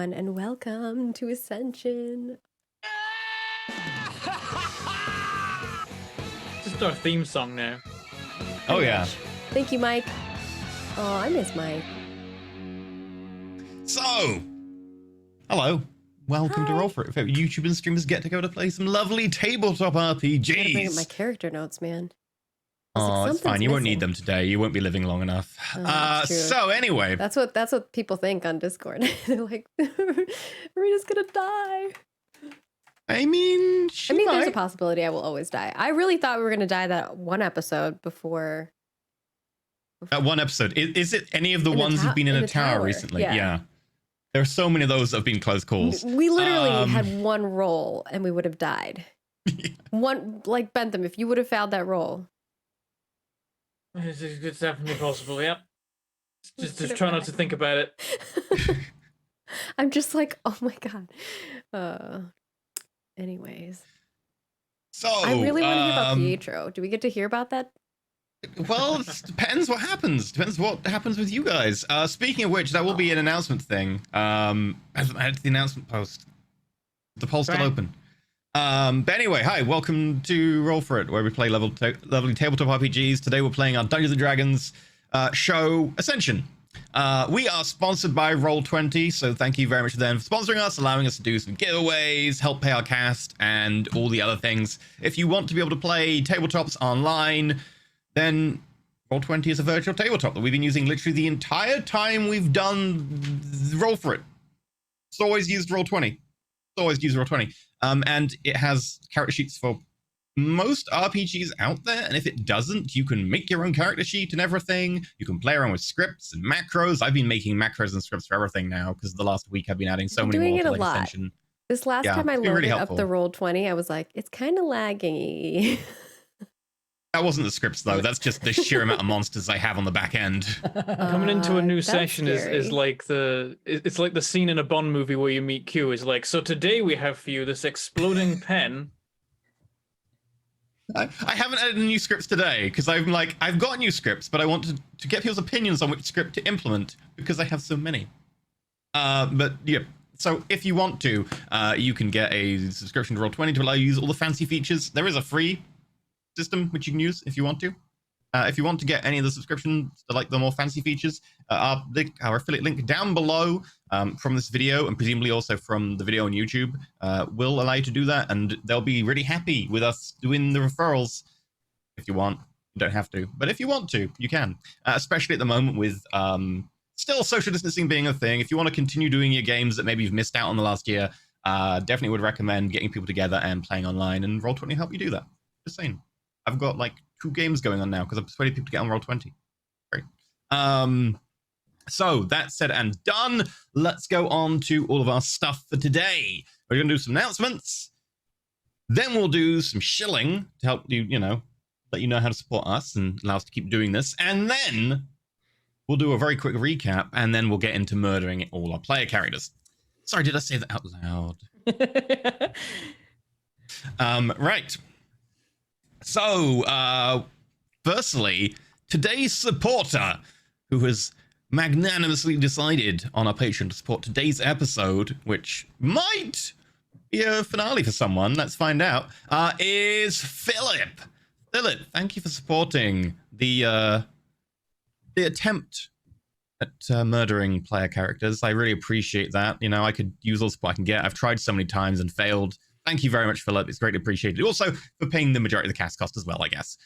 everyone, and welcome to Ascension. Just our theme song now. Oh, yeah. Thank you, Mike. Oh, I miss Mike. So, hello. Welcome to Roll For It. YouTube and streamers get to go to play some lovely tabletop RPGs. I gotta bring up my character notes, man. Oh, it's fine. You won't need them today. You won't be living long enough. So anyway. That's what people think on Discord. They're like, Marina's gonna die. I mean, there's a possibility I will always die. I really thought we were gonna die that one episode before. That one episode. Is it any of the ones who've been in a tower recently? Yeah. There are so many of those that have been close calls. We literally had one roll and we would have died. Yeah. One, like Bentham, if you would have found that roll. It's definitely possible, yep. Just try not to think about it. I'm just like, oh my god. Anyways. So I really want to hear about Pietro. Do we get to hear about that? Well, it depends what happens. Depends what happens with you guys. Speaking of which, that will be an announcement thing. I haven't added to the announcement post. The poll's still open. But anyway, hi, welcome to Roll For It, where we play lovely tabletop RPGs. Today we're playing our Dungeons & Dragons show, Ascension. We are sponsored by Roll20, so thank you very much to them for sponsoring us, allowing us to do some giveaways, help pay our cast, and all the other things. If you want to be able to play tabletops online, then Roll20 is a virtual tabletop that we've been using literally the entire time we've done Roll For It. It's always used Roll20. And it has character sheets for most RPGs out there, and if it doesn't, you can make your own character sheet and everything. You can play around with scripts and macros. I've been making macros and scripts for everything now, because the last week I've been adding so many more to like Ascension. This last time I loaded up the Roll20, I was like, it's kind of laggy. That wasn't the scripts though. That's just the sheer amount of monsters I have on the back end. Coming into a new session scary. is like it's like the scene in a Bond movie where you meet Q. Is like, so today we have for you this exploding pen. I haven't added new scripts today because I've got new scripts, but I want to get people's opinions on which script to implement because I have so many. But yeah. So if you want to, you can get a subscription to Roll20 to allow you to use all the fancy features. There is a free system which you can use if you want to. If you want to get any of the subscriptions to like the more fancy features, our affiliate link down below from this video, and presumably also from the video on YouTube, will allow you to do that, and they'll be really happy with us doing the referrals. If you want, you don't have to, but if you want to, you can. Especially at the moment with still social distancing being a thing. If you want to continue doing your games that maybe you've missed out on the last year, definitely would recommend getting people together and playing online, and Roll20 help you do that. Just saying. I've got like 2 games going on now because I've persuaded people to get on Roll20. Great. So that said and done, let's go on to all of our stuff for today. We're going to do some announcements. Then we'll do some shilling to help you, let you know how to support us and allow us to keep doing this. And then we'll do a very quick recap, and then we'll get into murdering all our player characters. Sorry, did I say that out loud? Right. So, firstly, today's supporter, who has magnanimously decided on our Patreon to support today's episode, which might be a finale for someone, let's find out, is Philip. Philip, thank you for supporting the attempt at murdering player characters. I really appreciate that. I could use all the support I can get. I've tried so many times and failed. Thank you very much, Philip. It's greatly appreciated. Also, for paying the majority of the cast cost as well, I guess.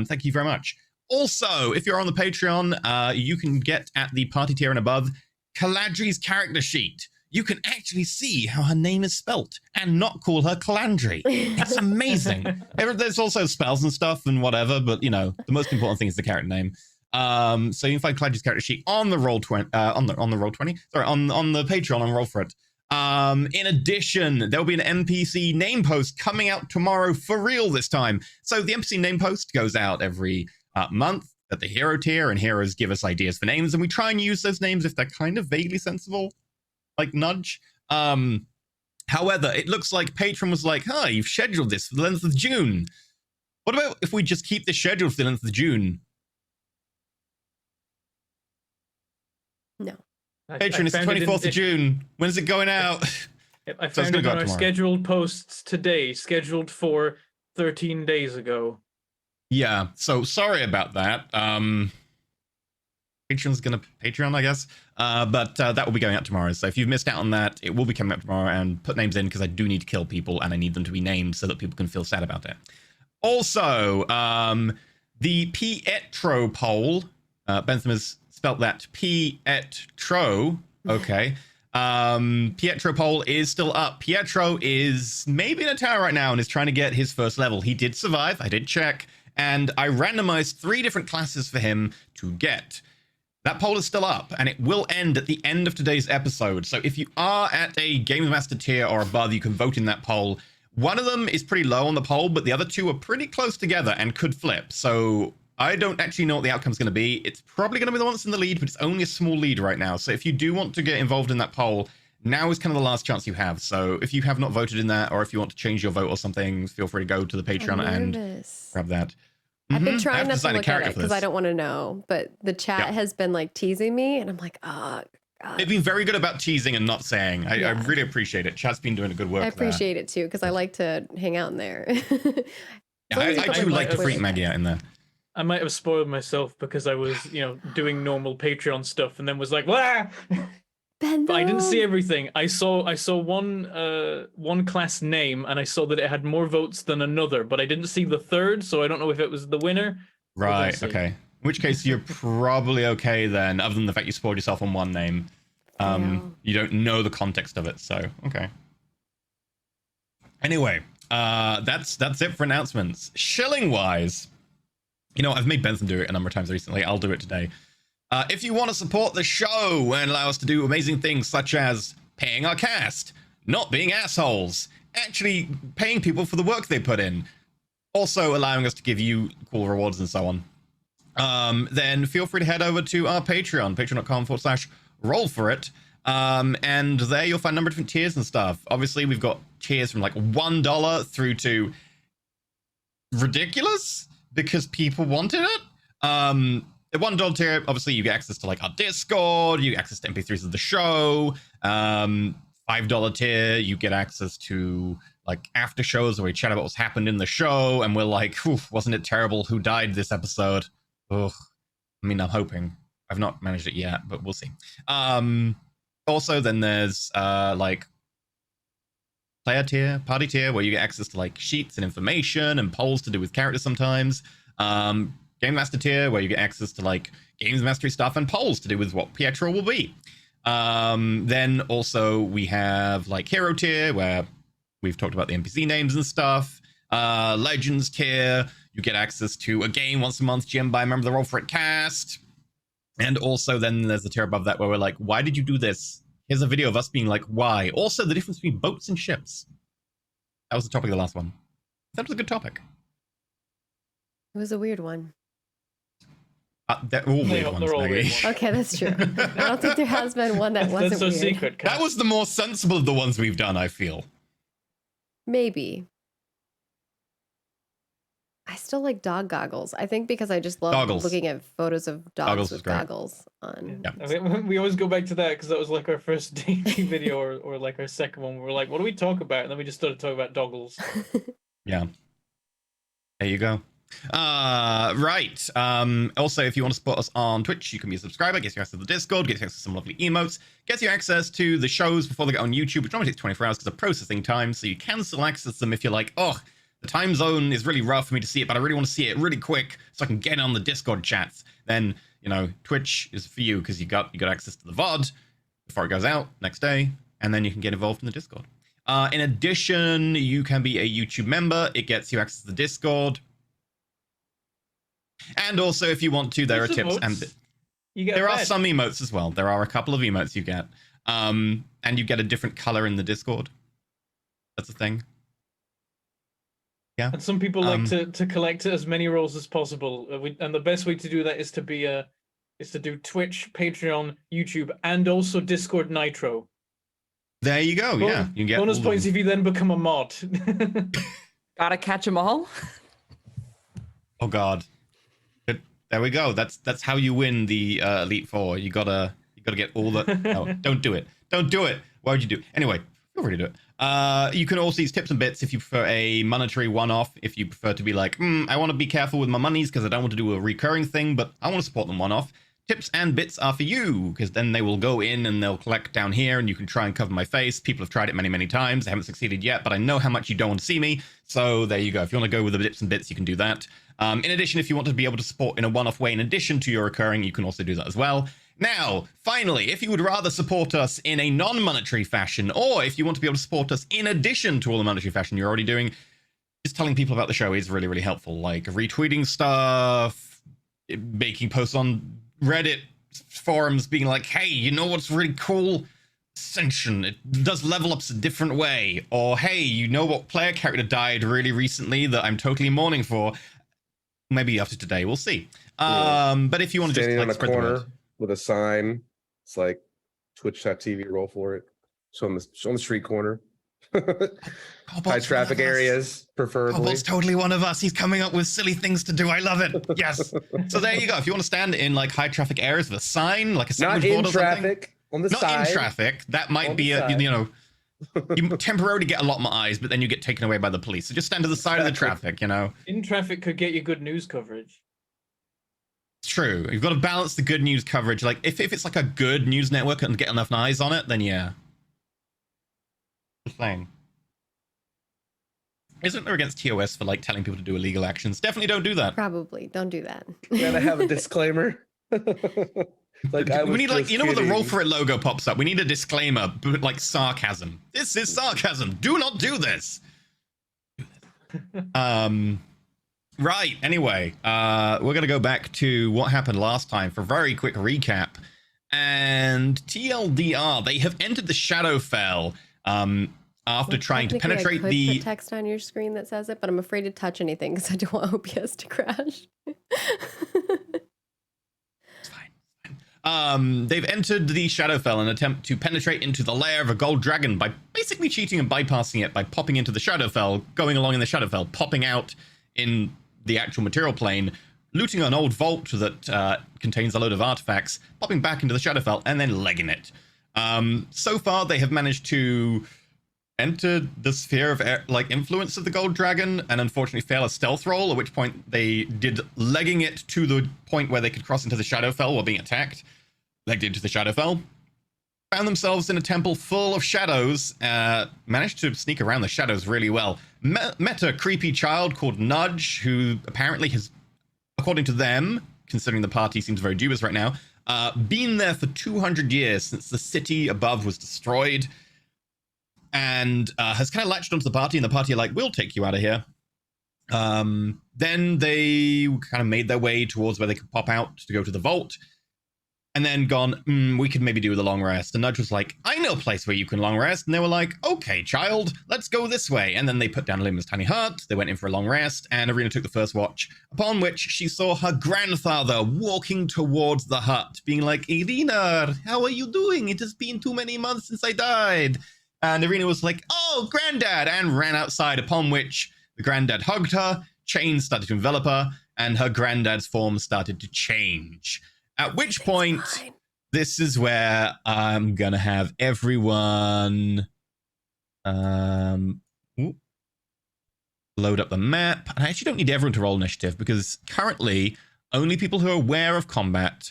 Thank you very much. Also, if you're on the Patreon, you can get at the party tier and above Calandri's character sheet. You can actually see how her name is spelt and not call her Calandri. It's amazing. There's also spells and stuff and whatever, but the most important thing is the character name. So you can find Calandri's character sheet on the Roll20, on the Patreon on Roll For It. In addition, there'll be an NPC name post coming out tomorrow for real this time. So the NPC name post goes out every month at the hero tier, and heroes give us ideas for names, and we try and use those names if they're kind of vaguely sensible, like nudge. However, it looks like Patreon was like, you've scheduled this for the 11th of June. What about if we just keep this scheduled for the 11th of June? No. Patreon, it's the 24th of June. When's it going out? I found it on our scheduled posts today, scheduled for 13 days ago. Yeah, so sorry about that. Patreon's gonna Patreon, I guess. But that will be going out tomorrow. So if you've missed out on that, it will be coming up tomorrow. And put names in because I do need to kill people and I need them to be named so that people can feel sad about it. Also, the Pietro poll. Bentham has spelt that Pietro. Okay. Pietro poll is still up. Pietro is maybe in a tower right now and is trying to get his first level. He did survive. I did check. And I randomized 3 different classes for him to get. That poll is still up, and it will end at the end of today's episode. So if you are at a Games Master tier or above, you can vote in that poll. One of them is pretty low on the poll, but the other 2 are pretty close together and could flip. So I don't actually know what the outcome is going to be. It's probably going to be the one that's in the lead, but it's only a small lead right now. So if you do want to get involved in that poll, now is kind of the last chance you have. So if you have not voted in that, or if you want to change your vote or something, feel free to go to the Patreon and grab that. I've been trying not to look at it because I don't want to know, but the chat has been like teasing me, and I'm like, oh, God. They've been very good about teasing and not saying. I really appreciate it. Chat's been doing a good work. I appreciate it too because I like to hang out in there. I would like to freak Maggie out in there. I might have spoiled myself because I was, doing normal Patreon stuff and then was like, "Wah!" But I didn't see everything. I saw one class name and I saw that it had more votes than another, but I didn't see the third, so I don't know if it was the winner. Right, okay. In which case you're probably okay then, other than the fact you spoiled yourself on one name. You don't know the context of it, so okay. Anyway, that's it for announcements. Shilling wise, I've made Bentham do it a number of times recently. I'll do it today. If you want to support the show and allow us to do amazing things such as paying our cast, not being assholes, actually paying people for the work they put in, also allowing us to give you cool rewards and so on, then feel free to head over to our Patreon, patreon.com/roll for it. And there you'll find a number of different tiers and stuff. Obviously, we've got tiers from like $1 through to ridiculous because people wanted it. The $1 tier, obviously, you get access to like our Discord, you get access to MP3s of the show. $5 tier, you get access to like after shows where we chat about what's happened in the show, and we're like, wasn't it terrible? Who died this episode? Ugh. I mean, I'm hoping. I've not managed it yet, but we'll see. Also, then there's like player tier, party tier, where you get access to like sheets and information and polls to do with characters sometimes. Game Master tier, where you get access to like Games Mastery stuff and polls to do with what Pietro will be. Then also we have like Hero tier, where we've talked about the NPC names and stuff. Legends tier, you get access to a game once a month, GM by a member of the Roll for It cast. And also then there's the tier above that where we're like, why did you do this? Here's a video of us being like, why? Also the difference between boats and ships. That was the topic of the last one. That was a good topic. It was a weird one. They're all weird ones, Maggie. Okay, that's true. I don't think there has been one that wasn't that's so weird. Secret. That was the more sensible of the ones we've done, I feel. Maybe. I still like dog goggles. I think because I just love looking at photos of dogs with goggles on. Yeah. I mean, we always go back to that because that was like our first D&D video or like our second one. We're like, what do we talk about? And then we just started talking about doggles. Yeah. There you go. Right. Also, if you want to support us on Twitch, you can be a subscriber, gets you access to the Discord, gets you access to some lovely emotes, gets you access to the shows before they get on YouTube, which normally takes 24 hours because of processing time, so you can still access them if you're like, oh, the time zone is really rough for me to see it, but I really want to see it really quick so I can get on the Discord chats. Then, Twitch is for you because you got access to the VOD before it goes out next day, and then you can get involved in the Discord. In addition, you can be a YouTube member. It gets you access to the Discord. And also, if you want to, there are tips and there are some emotes as well. There are a couple of emotes you get, and you get a different color in the Discord. That's a thing. Yeah. And some people like to collect as many roles as possible, and the best way to do that is to do Twitch, Patreon, YouTube, and also Discord Nitro. There you go. Yeah, you can get bonus points if you then become a mod. Gotta catch them all. Oh God. There we go. That's how you win the Elite Four. You gotta You got to get all the... No, don't do it. Don't do it. Why would you do it? Anyway, feel free to do it. You can also use tips and bits if you prefer a monetary one-off. If you prefer to be like, I want to be careful with my monies because I don't want to do a recurring thing, but I want to support them one-off. Tips and bits are for you, because then they will go in and they'll collect down here, and you can try and cover my face. People have tried it many, many times. They haven't succeeded yet, but I know how much you don't want to see me. So there you go. If you want to go with the tips and bits, you can do that. In addition, if you want to be able to support in a one-off way, in addition to your recurring, you can also do that as well. Now, finally, if you would rather support us in a non-monetary fashion, or if you want to be able to support us in addition to all the monetary fashion you're already doing, just telling people about the show is really, really helpful. Like retweeting stuff, making posts on Reddit forums being like, hey, you know what's really cool? Ascension, it does level ups a different way. Or, hey, you know what player character died really recently that I'm totally mourning for? Maybe after today, we'll see. But if you want to just Standing like on the spread the corner word. with a sign, it's like twitch.tv, roll for it. Show on the street corner. High traffic areas, preferably. Cobble's totally one of us. He's coming up with silly things to do. I love it. Yes. So there you go. If you want to stand in like high traffic areas with a sign, like a sandwich Not in board or something. traffic, on the Not side. in traffic. That might On be the a, side. you know, you temporarily get a lot more eyes, but then you get taken away by the police. So just stand to the side of the traffic, you know. In traffic could get you good news coverage. It's true. You've got to balance the good news coverage. Like if it's like a good news network and get enough eyes on it, then yeah. Just saying. Isn't there against TOS for like telling people to do illegal actions? Definitely don't do that. Probably. Don't do that. Gotta have a disclaimer. Like I we need like, just you know, when the roll kidding. for it logo pops up, we need a disclaimer, but like sarcasm. This is sarcasm. Do not do this. Right. Anyway, we're gonna go back to what happened last time for a very quick recap. And TLDR, they have entered the Shadowfell after Well, trying to technically, penetrate I could the. put text on your screen that says it, but I'm afraid to touch anything because I don't want OBS to crash. They've entered the Shadowfell in an attempt to penetrate into the lair of a gold dragon by basically cheating and bypassing it by popping into the Shadowfell, going along in the Shadowfell, popping out in the actual material plane, looting an old vault that contains a load of artifacts, popping back into the Shadowfell, and then legging it. So far, they have managed to enter the sphere of like influence of the gold dragon and unfortunately fail a stealth roll, at which point they did legging it to the point where they could cross into the Shadowfell while being attacked. Legged into the Shadowfell, found themselves in a temple full of shadows, managed to sneak around the shadows really well. Met a creepy child called Nudge, who apparently has, according to them, considering the party seems very dubious right now, been there for 200 years since the city above was destroyed, and has kind of latched onto the party, and the party are like, we'll take you out of here. Then they kind of made their way towards where they could pop out to go to the vault, and then gone, we could maybe do with a long rest. And Nudge was like, I know a place where you can long rest. And they were like, okay, child, let's go this way. And then they put down Lima's tiny hut. They went in for a long rest, and Arena took the first watch, upon which she saw her grandfather walking towards the hut, being like, Irina, how are you doing? It has been too many months since I died. And Irina was like, oh, granddad, and ran outside, upon which the granddad hugged her, chains started to envelop her, and her granddad's form started to change. At which point, this is where I'm going to have everyone load up the map. And I actually don't need everyone to roll initiative, because currently, only people who are aware of combat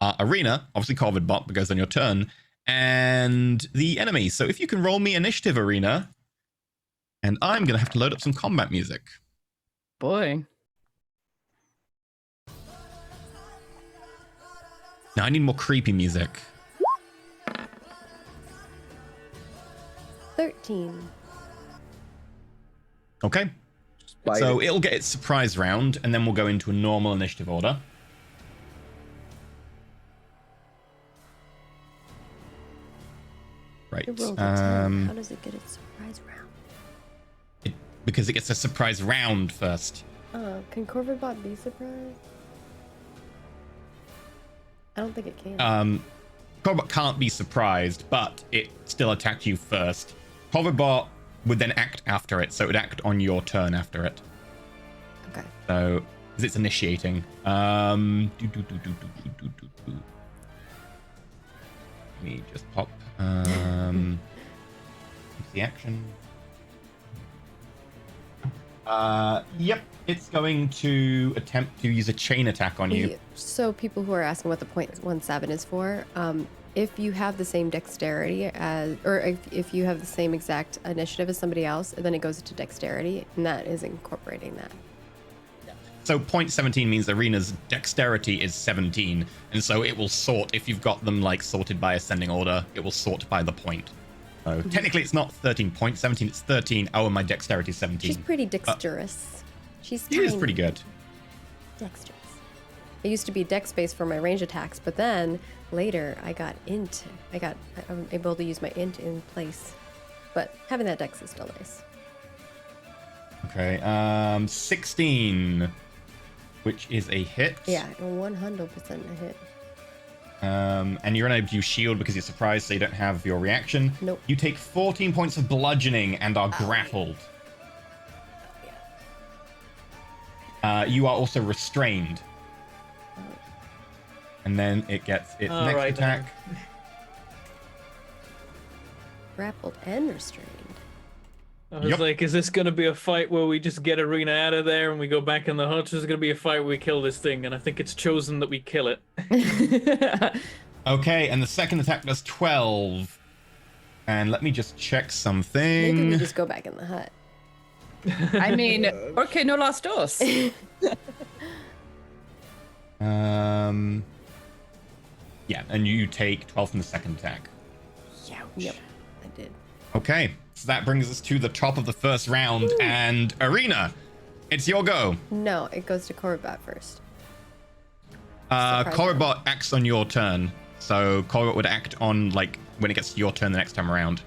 are Arena, obviously Corvid Bot, because on your turn, and the enemy. So if you can roll me initiative, Arena, and I'm going to have to load up some combat music. Boy. Now I need more creepy music. 13. Okay. So it'll get its surprise round, and then we'll go into a normal initiative order. Right. It rolled a 10. How does it get its surprise round? Because it gets a surprise round first. Can Corvid be surprised? I don't think it can. Corvid can't be surprised, but it still attacked you first. Corvid would then act after it, so it would act on your turn after it. Okay. So, because it's initiating. Let me just pop the action. Yep, it's going to attempt to use a chain attack on you. So people who are asking what the 0.17 is for, if you have the same dexterity as, or if you have the same exact initiative as somebody else, then it goes to dexterity, and that is incorporating that. So 0.17 means Arena's dexterity is 17, and so it will sort, if you've got them like sorted by ascending order, it will sort by the point. So technically it's not 13.17, it's 13. Oh, and my dexterity is 17. She's pretty dexterous. She is pretty good. Dexterous. It used to be dex based for my range attacks, but then later I'm able to use my int in place. But having that dex is still nice. Okay, 16, which is a hit. Yeah, 100% a hit. And you're unable to use shield because you're surprised, so you don't have your reaction. Nope. You take 14 points of bludgeoning and are grappled. You are also restrained. And then it gets its next attack. Grappled and restrained. I was like, is this going to be a fight where we just get Arena out of there and we go back in the hut? Or is it going to be a fight where we kill this thing? And I think it's chosen that we kill it. Okay, and the second attack does 12. And let me just check something. Maybe we just go back in the hut. I mean, okay, no las dos. Yeah, and you take 12 from the second attack. Yep, I did. Okay, so that brings us to the top of the first round, and Arena, it's your go. No, it goes to Korribat first. Korribat acts on your turn, so Korribat would act on, like, when it gets to your turn the next time around.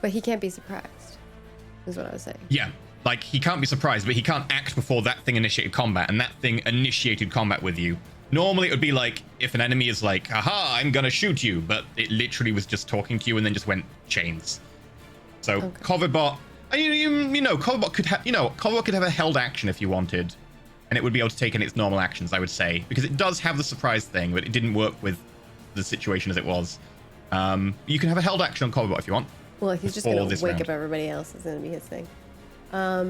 But he can't be surprised, is what I was saying. Yeah, like, he can't be surprised, but he can't act before that thing initiated combat, and that thing initiated combat with you. Normally, it would be like, if an enemy is like, aha, I'm gonna shoot you, but it literally was just talking to you and then just went chains. So, okay. Korribat, Korribat could have a held action if you wanted, and it would be able to take in its normal actions, I would say, because it does have the surprise thing, but it didn't work with the situation as it was. You can have a held action on Korribat if you want. Well, he's just gonna wake up everybody else, is gonna be his thing. All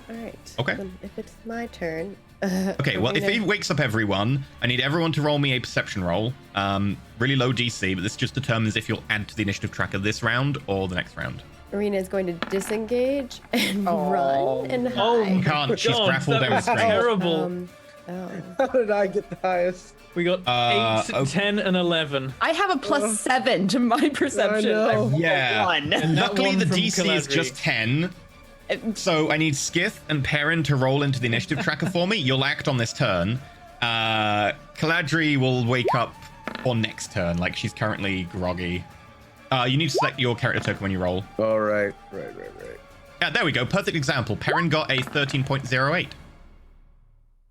right. Okay. Then if it's my turn. Okay, well, if he wakes up everyone, I need everyone to roll me a perception roll. Really low DC, but this just determines if you'll add to the initiative tracker this round or the next round. Arena is going to disengage and run and hide. Oh, you can't. She's grappled and restrained. Terrible. How did I get the highest? We got 8, 10, and 11. I have a +7 to my perception. Yeah. One. Luckily, the DC is just 10. So I need Skith and Perrin to roll into the initiative tracker for me. You'll act on this turn. Caladri will wake up on next turn, like she's currently groggy. You need to select your character token when you roll. All right. Yeah, there we go. Perfect example. Perrin got a 13.08.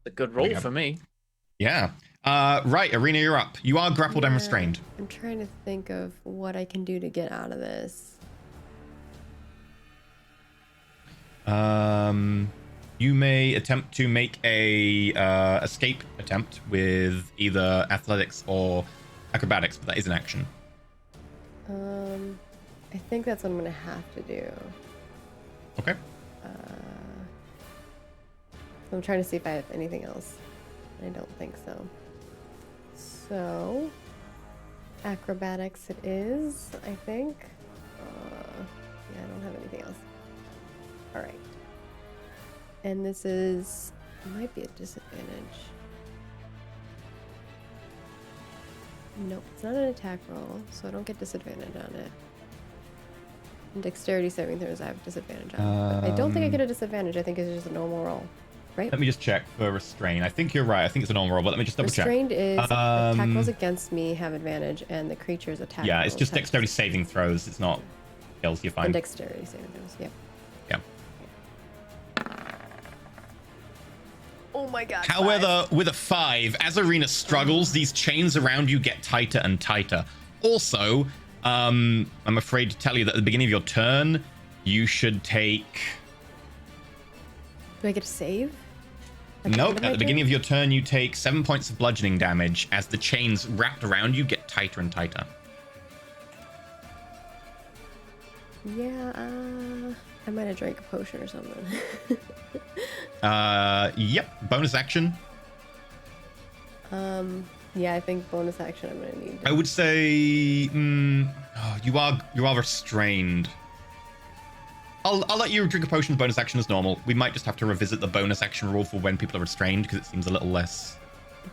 A good roll for me. Yeah. Right, Arena, you're up. You are grappled and restrained. I'm trying to think of what I can do to get out of this. You may attempt to make a escape attempt with either athletics or acrobatics, but that is an action. I think that's what I'm gonna have to do. Okay. I'm trying to see if I have anything else. I don't think so. So, acrobatics it is, I think. Yeah, I don't have anything else. All right. And this might be a disadvantage. Nope, it's not an attack roll, so I don't get disadvantage on it. And dexterity saving throws I have disadvantage on. But I don't think I get a disadvantage. I think it's just a normal roll, right? Let me just check for restrain. I think you're right. I think it's a normal roll, but let me just double check. Restrained is attack rolls against me have advantage, and the creature's attack. Yeah, it's just dexterity saving throws. It's not kills. You're fine. And dexterity saving throws. Yep. Yeah. Oh my god. However, with a 5, as Arena struggles, these chains around you get tighter and tighter. Also, I'm afraid to tell you that at the beginning of your turn, you should take... Do I get to save? Nope. At the beginning of your turn, you take 7 points of bludgeoning damage as the chains wrapped around you get tighter and tighter. Yeah, I might have drank a potion or something. Yep. Bonus action. Yeah, I think bonus action I'm gonna need. I would say you are restrained. I'll let you drink a potion bonus action as normal. We might just have to revisit the bonus action rule for when people are restrained because it seems a little less.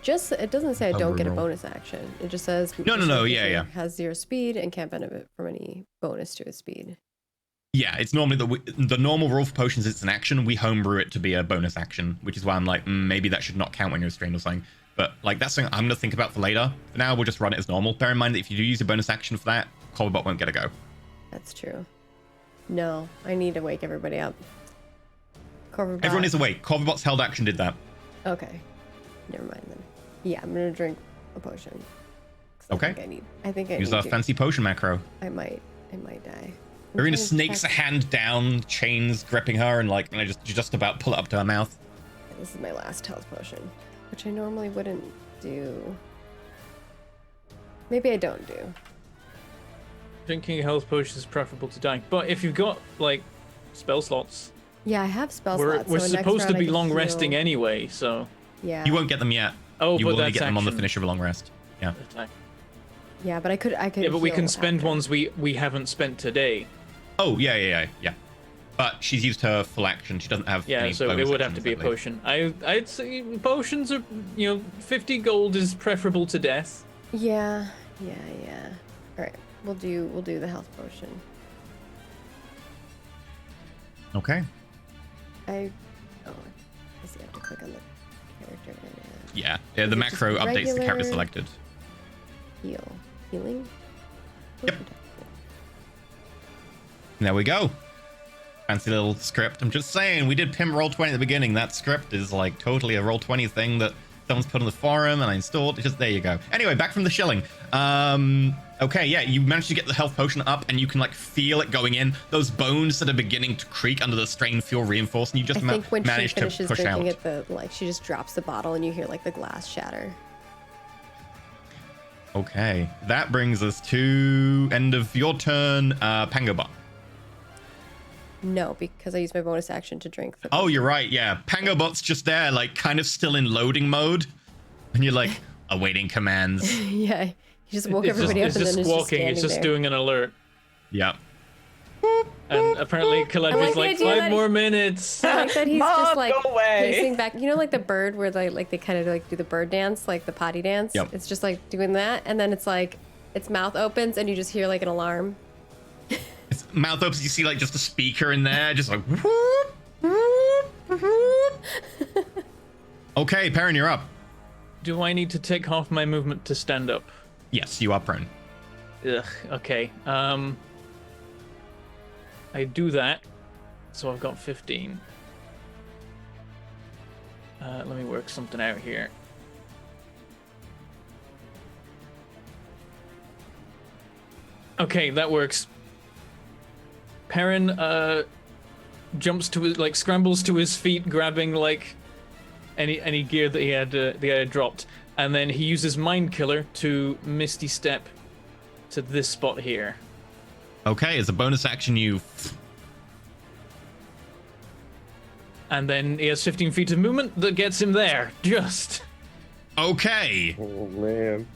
It doesn't say I don't get a Overrule. bonus action. It just says No. Yeah. Has 0 speed and can't benefit from any bonus to its speed. Yeah, it's normally the normal rule for potions. It's an action. We homebrew it to be a bonus action, which is why I'm like maybe that should not count when you're restrained or something. But like that's something I'm gonna think about for later. For now, we'll just run it as normal. Bear in mind that if you do use a bonus action for that, Corvobot won't get a go. That's true. No, I need to wake everybody up. Corvobot. Everyone is awake. Corvobot's held action did that. Okay. Never mind then. Yeah, I'm gonna drink a potion. 'Cause Okay. I think I Use need a to. fancy potion macro. I might die. Arena snakes a hand down, chains gripping her, and like just about pull it up to her mouth. This is my last health potion, which I normally wouldn't do. Maybe I don't do. Drinking a health potion is preferable to dying. But if you've got like spell slots, Yeah, I have spell we're slots. we're so next supposed to round I be can long heal. resting anyway. So Yeah. You won't get them yet. oh, You but will only that's get them on the action. finish of a long rest. Yeah. Attack. Yeah, but I could. Yeah, but we heal can spend after. ones we haven't spent today. Oh yeah. But she's used her full action. She doesn't have. Yeah, any so it bonus would have to actions, be I a believe. potion. I'd say potions are 50 gold is preferable to death. Yeah. All right, we'll do the health potion. Okay. I see. I have to click on the character and Yeah. The Is it macro just updates the character regular- selected. healing. Yep. There we go. Fancy little script. I'm just saying, we did Pimp Roll20 at the beginning. That script is like totally a Roll20 thing that someone's put on the forum and I installed. It's just there you go. Anyway, back from the shilling. Okay, yeah, you managed to get the health potion up and you can like feel it going in. Those bones that are beginning to creak under the strain feel reinforced, and you just I think when she managed to finishes push out. drinking it, she just drops the bottle and you hear like the glass shatter. Okay, that brings us to end of your turn, Pangobot. No, because I used my bonus action to drink the. Oh, you're right. Yeah, Pangobot's just there, like kind of still in loading mode, and you're like awaiting commands. Yeah, he just woke It's everybody just, up it's and just then squawking. It's just there. doing an alert. Yep. And apparently Caledri's like the like idea 5 that more minutes. I like that he's Mom, just like go away. pacing back. You know, like the bird where they kind of like do the bird dance, like the potty dance. Yep. It's just like doing that, and then it's like its mouth opens and you just hear like an alarm. Its mouth opens. You see like just a speaker in there, just like. Whoop, whoop, whoop. Okay, Perrin, you're up. Do I need to take half my movement to stand up? Yes, you are prone. Ugh, okay. I do that. So I've got 15. Let me work something out here. Okay, that works. Perrin jumps to his, like scrambles to his feet, grabbing like any gear that he had dropped, and then he uses Mind Killer to Misty Step to this spot here. Okay, as a bonus action, you. And then he has 15 feet of movement that gets him there. Just Okay. Oh man.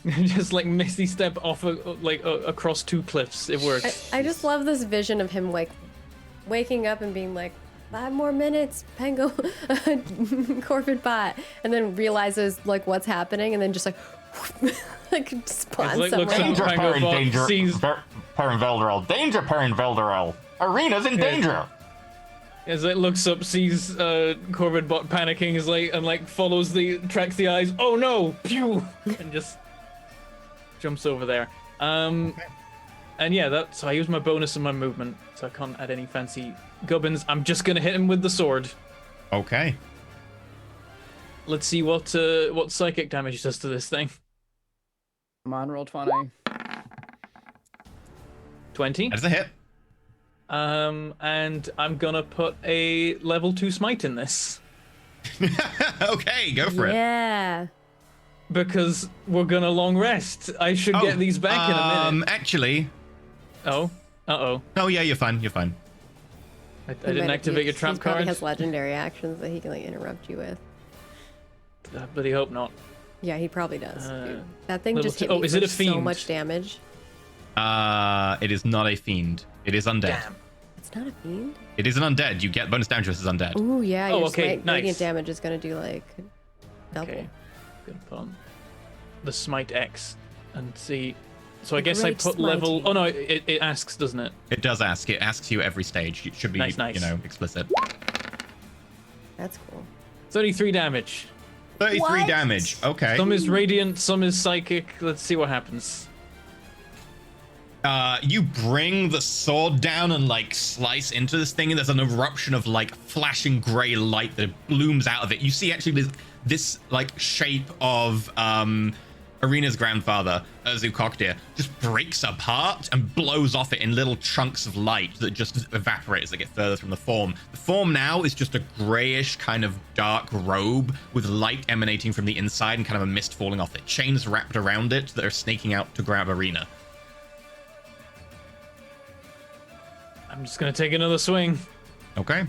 just like Misty Step off across 2 cliffs. It works. I just love this vision of him like waking up and being like, 5 more minutes, Pango, Corvid bot, and then realizes like what's happening, and then just like, like spawn It's like, looks somewhere. up Pango Bot, sees Perrin Velderel. Danger, Perrin Velderel. Arena's in danger. as it looks up, sees Corvid Bot panicking, is like and like tracks the eyes. Oh no! Pew! And just jumps over there. And yeah, so I use my bonus and my movement, so I can't add any fancy gubbins. I'm just gonna hit him with the sword. Okay. Let's see what psychic damage does to this thing. Come on, roll 20. 20. That's a hit. And I'm gonna put a level 2 smite in this. Okay, go for it. Yeah. Because we're gonna long rest. I should get these back in a minute. Actually. Oh. Uh-oh. Oh, yeah, you're fine. You're fine. I didn't activate your trap He probably card. has legendary actions that he can like interrupt you with. I bloody hope not. Yeah, he probably does. Dude. That thing level just two- hit me is for it a so fiend? much damage. It is not a fiend. It is undead. Damn. It's not a fiend? It is an undead. You get bonus damage as undead. Ooh, yeah. Oh, Your okay, nice. radiant damage is going to do like double. Okay. Good fun. The Smite X. And see... So I guess I Great put level... smiting. Oh no, it asks, doesn't it? It does ask. It asks you every stage. It should be, Nice. you know, explicit. That's cool. 33 damage. 33 What? damage. Okay. Some is radiant, some is psychic. Let's see what happens. You bring the sword down and like slice into this thing, and there's an eruption of like flashing gray light that blooms out of it. You see actually this like shape of Arena's grandfather, Zukokdir, just breaks apart and blows off it in little chunks of light that just evaporate as they get further from the form. The form now is just a grayish kind of dark robe with light emanating from the inside and kind of a mist falling off it. Chains wrapped around it that are snaking out to grab Arena. I'm just gonna take another swing. Okay.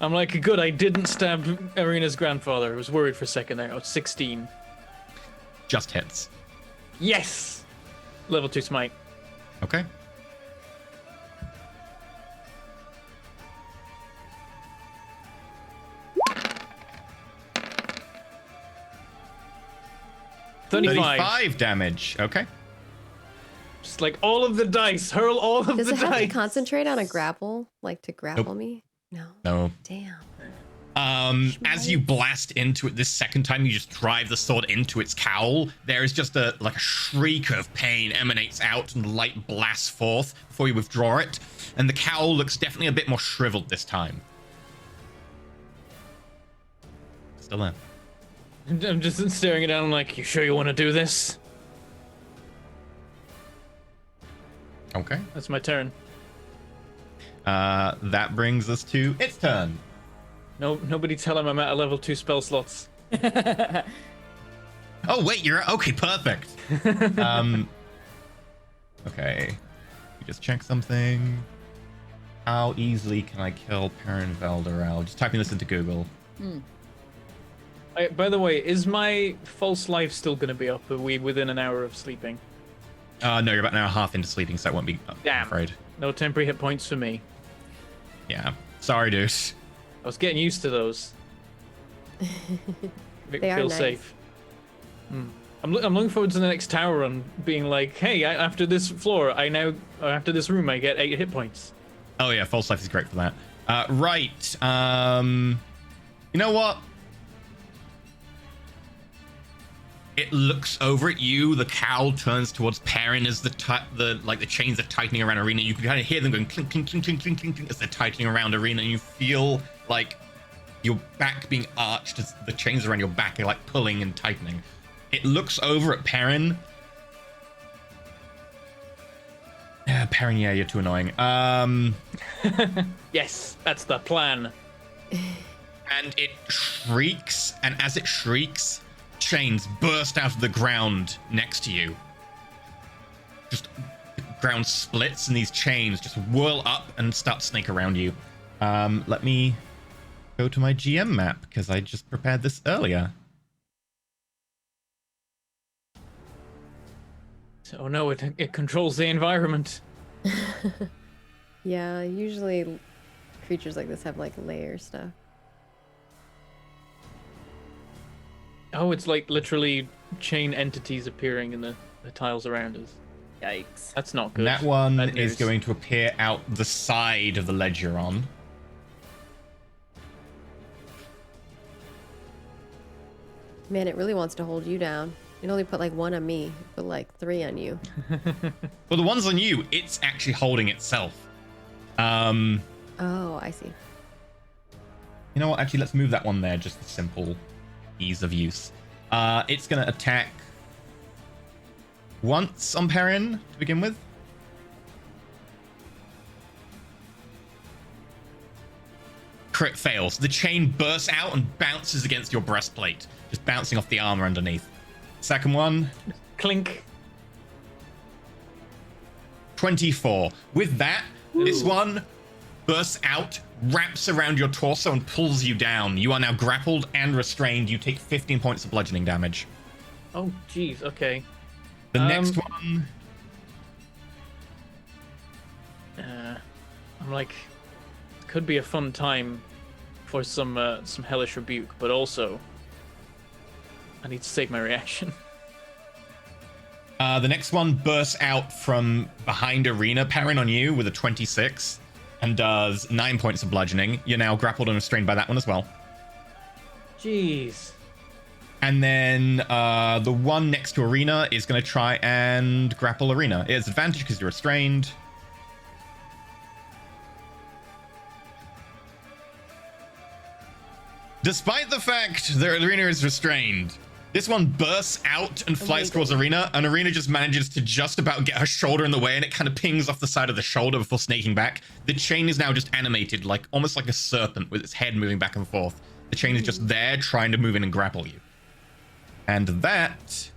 I'm like, good, I didn't stab Arena's grandfather. I was worried for a second there. I was 16. Just hits. Yes! Level 2 smite. Okay. $35 damage. Okay. Just like all of the dice. Hurl all of Does the it have to dice. concentrate on a grapple? Like to grapple me? No. No. Damn. As you blast into it this second time, you just drive the sword into its cowl. There is just a shriek of pain emanates out, and the light blasts forth before you withdraw it. And the cowl looks definitely a bit more shriveled this time. Still there. I'm just staring it down. I'm like, you sure you want to do this? Okay. That's my turn. That brings us to its turn. No, nobody tell him I'm at a level 2 spell slots. Oh wait, you're okay. Perfect. Okay. Let me just check something. How easily can I kill Perrin Velderel? Just typing this into Google. By the way, is my false life still going to be up? Are we within an hour of sleeping? No, you're about an hour and a half into sleeping, so it won't be up, Damn. I'm afraid. No temporary hit points for me. Yeah. Sorry, dude. I was getting used to those. They are Feel nice. safe. I'm looking forward to the next tower run, being like, hey, after this floor, after this room, I get 8 hit points. Oh yeah, false life is great for that. Right. You know what? It looks over at you. The cowl turns towards Perrin as the chains are tightening around Arena. You can kind of hear them going clink, clink, clink, clink, clink, clink, clink as they're tightening around Arena, and you feel like your back being arched as the chains around your back are like pulling and tightening. It looks over at Perrin. Perrin, yeah, you're too annoying. Yes, that's the plan. And it shrieks, and as it shrieks, chains burst out of the ground next to you. Just the ground splits, and these chains just whirl up and start to snake around you. Let me go to my GM map, because I just prepared this earlier. Oh no, it controls the environment. Yeah, usually creatures like this have like layer stuff. Oh, it's like literally chain entities appearing in the tiles around us. Yikes. That's not good. That one Bad is news. going to appear out the side of the ledge you're on. Man, it really wants to hold you down. It only put like 1 on me, but like 3 on you. Well, the ones on you, it's actually holding itself. Oh, I see. You know what? Actually, let's move that one there, just for simple ease of use. It's going to attack once on Perrin to begin with. Crit fails. The chain bursts out and bounces against your breastplate, just bouncing off the armor underneath. Second one. Clink. 24. With that, this one bursts out, wraps around your torso, and pulls you down. You are now grappled and restrained. You take 15 points of bludgeoning damage. Oh, jeez. Okay. The next one. I'm like, it could be a fun time for some hellish rebuke, but also I need to save my reaction. The next one bursts out from behind Arena, parrying on you with a 26, and does 9 points of bludgeoning. You're now grappled and restrained by that one as well. Jeez. And then the one next to Arena is going to try and grapple Arena. It has advantage because you're restrained. Despite the fact that Arena is restrained, this one bursts out and flies towards Arena, and Arena just manages to just about get her shoulder in the way, and it kind of pings off the side of the shoulder before snaking back. The chain is now just animated, like almost like a serpent with its head moving back and forth. The chain is just there trying to move in and grapple you. And that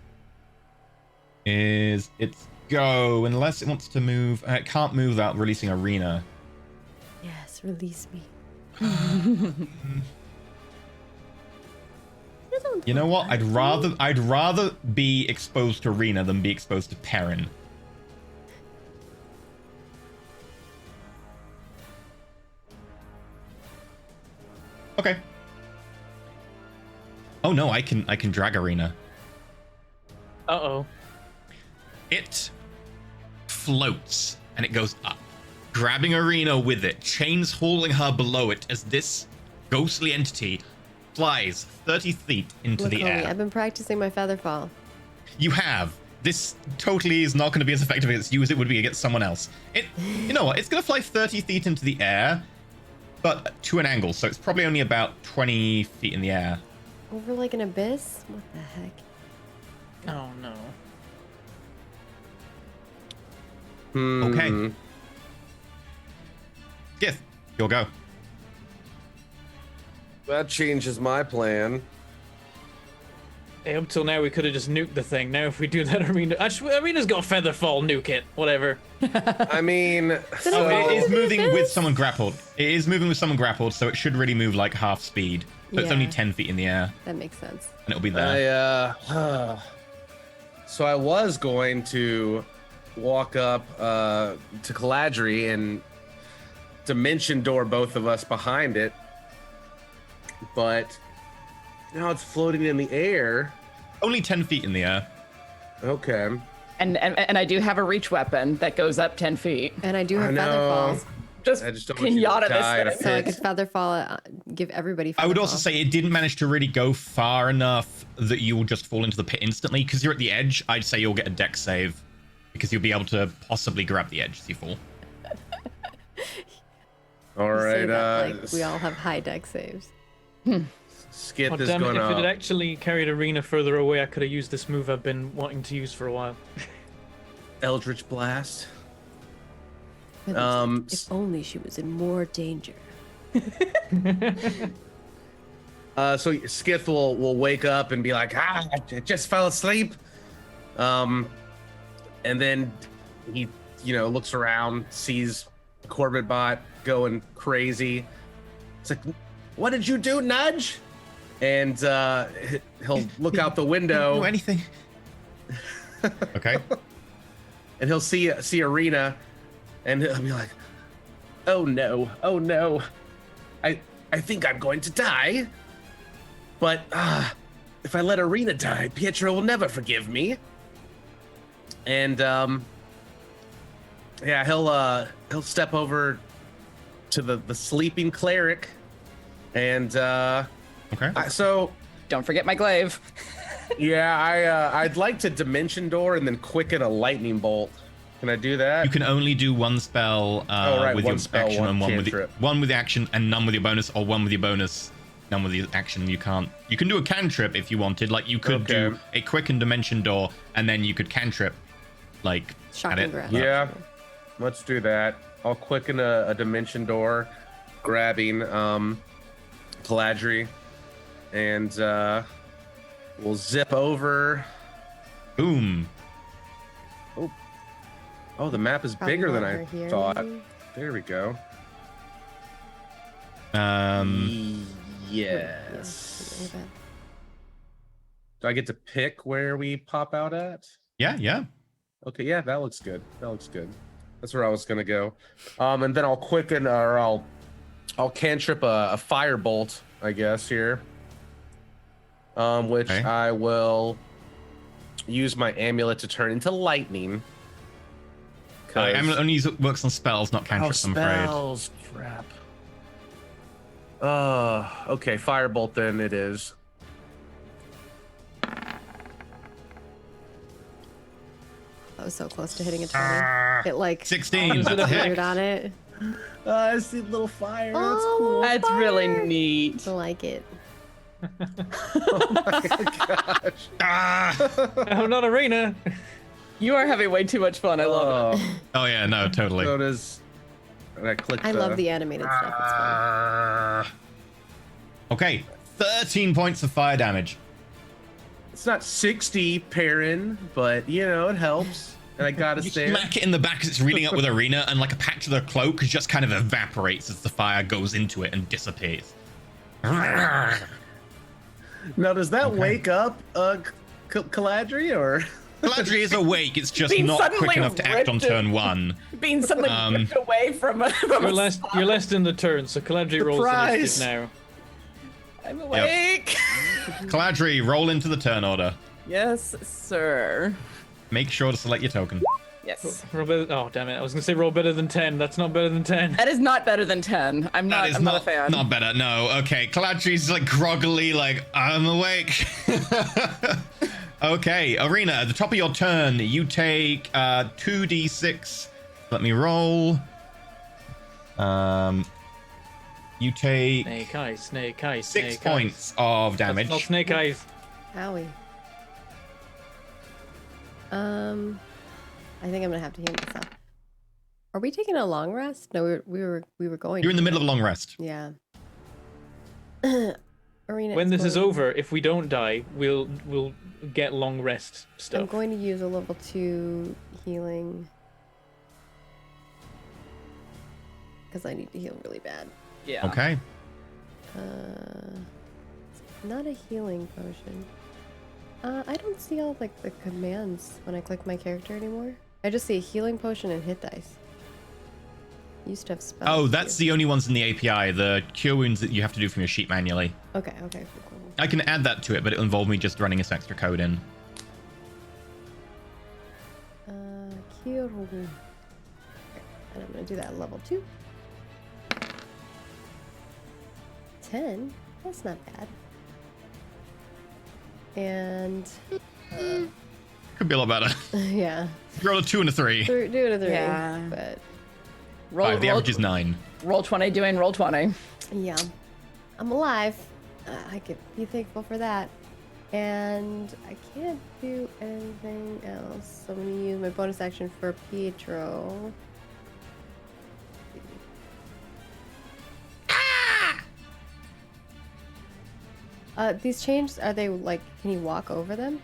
is its go, unless it wants to move. It can't move without releasing Arena. Yes, release me. You know what? I'd rather be exposed to Arena than be exposed to Perrin. Okay. Oh no, I can drag Arena. Uh-oh. It floats and it goes up, grabbing Arena with it, chains hauling her below it as this ghostly entity flies 30 feet into the air. I've been practicing my feather fall. You have. This totally is not going to be as effective against you as it would be against someone else. You know what? It's going to fly 30 feet into the air, but to an angle, so it's probably only about 20 feet in the air. Over like an abyss? What the heck? Oh no. Okay. Skith, you'll go. That changes my plan. Hey, up till now we could have just nuked the thing. Now if we do that, Arena's got feather fall. Nuke it. Whatever. I mean, So it is moving with someone grappled. It is moving with someone grappled, so it should really move like half speed. But it's only 10 feet in the air, That makes sense. and it'll be there. So I was going to walk up to Caladri and dimension door both of us behind it, but now it's floating in the air. Only 10 feet in the air. Okay. And I do have a reach weapon that goes up 10 feet. And I do have feather falls. I just don't want you to pinata die in a this So I pit. could feather fall, give everybody feather I would also fall. say it didn't manage to really go far enough that you will just fall into the pit instantly. Because you're at the edge, I'd say you'll get a dex save. Because you'll be able to possibly grab the edge as you fall. All You say right. that like we all have high deck saves. Skith Oh, is damn it, going if it had to actually carried Arena further away, I could have used this move I've been wanting to use for a while. Eldritch Blast. If only she was in more danger. So Skith will wake up and be like, I just fell asleep. And then he, looks around, sees Corbett Bot going crazy. It's like, what did you do, Nudge? And he'll look out the window. Do anything. Okay. And he'll see Arena, and he'll be like, oh no, I think I'm going to die. But if I let Arena die, Pietro will never forgive me. And he'll step over to the sleeping cleric, and Okay. so Don't forget my glaive. yeah, I'd like to dimension door and then quicken a lightning bolt. Can I do that? You can only do one spell right, with one your spell, action one and one cantrip. with the action and none with your bonus, or one with your bonus, none with the action. You can't. You can do a cantrip if you wanted. Like you could do a quicken dimension door, and then you could cantrip, like Shock at and it. grab. Yeah, let's do that. I'll quicken a dimension door, grabbing Caladri, and we'll zip over. Boom. Oh, the map is Probably bigger than over I here, thought. maybe? There we go. Yes. Yeah, Do I get to pick where we pop out at? Yeah. Okay, yeah, that looks good. That looks good. That's where I was gonna go. And then I'll quicken, or I'll cantrip a firebolt, I guess here. Which Okay. I will use my amulet to turn into lightning. Amulet only works on spells, not cantrips, I'm afraid. Spells, crap. Okay, firebolt then it is. That was so close to hitting a 20. It like 16, that's a weird hit. on it. I see little fire. That's Oh, cool. That's really neat. I like it. Oh my gosh. Ah! Oh, not Arena. You are having way too much fun. I love it. Oh yeah, no, totally. So does. And I clicked. I love the animated stuff. It's fun. Okay, 13 points of fire damage. It's not 60, Perrin, but you know it helps. And I gotta You say, smack it in the back as it's reading up with Arena, and like a patch of the cloak just kind of evaporates as the fire goes into it and dissipates. now does that wake up Caladri or? Galadriel is awake, it's just Being not quick suddenly enough to act on ripped turn 1. Being suddenly ripped away from a You're last in the turn, so Caladri rolls Surprise! initiative now. I'm awake. Galadriel, roll into the turn order. Yes, sir. Make sure to select your token. Yes. Roll better, oh damn it! I was gonna say roll better than 10. That's not better than 10. That is not better than 10. I'm That is not a fan. Not better, no. Okay, Galadriel's like groggily, like, I'm awake. Okay, Arena, at the top of your turn, you take 2d6. Let me roll. You take Snake eyes, snake eyes, 6 snake points of eyes. damage. That's not snake eyes. Howie. I think I'm gonna have to heal myself. Are we taking a long rest? No, we were going. You're in the middle of a long rest. Yeah. Arena. When this is going- over, if we don't die, we'll get long rest I'm stuff. going to use a level 2 healing because I need to heal really bad. Yeah. Okay. Not a healing potion. I don't see all like the commands when I click my character anymore. I just see a healing potion and hit dice. Used to have spells. Oh, that's too. the only ones in the API. The cure wounds that you have to do from your sheet manually. Okay, cool. I can add that to it, but it'll involve me just running this extra code in. Cure wound. Okay, and I'm gonna do that at level 2. 10? That's not bad. And Could be a lot better. yeah, Roll a 2 and a 3. do it a 3. Yeah. But Roll, 5. The average is 9. roll 20 doing roll 20. yeah, I'm alive. I could be thankful for that. And I can't do anything else. So I'm gonna use my bonus action for Pietro. These chains, are they like, can you walk over them?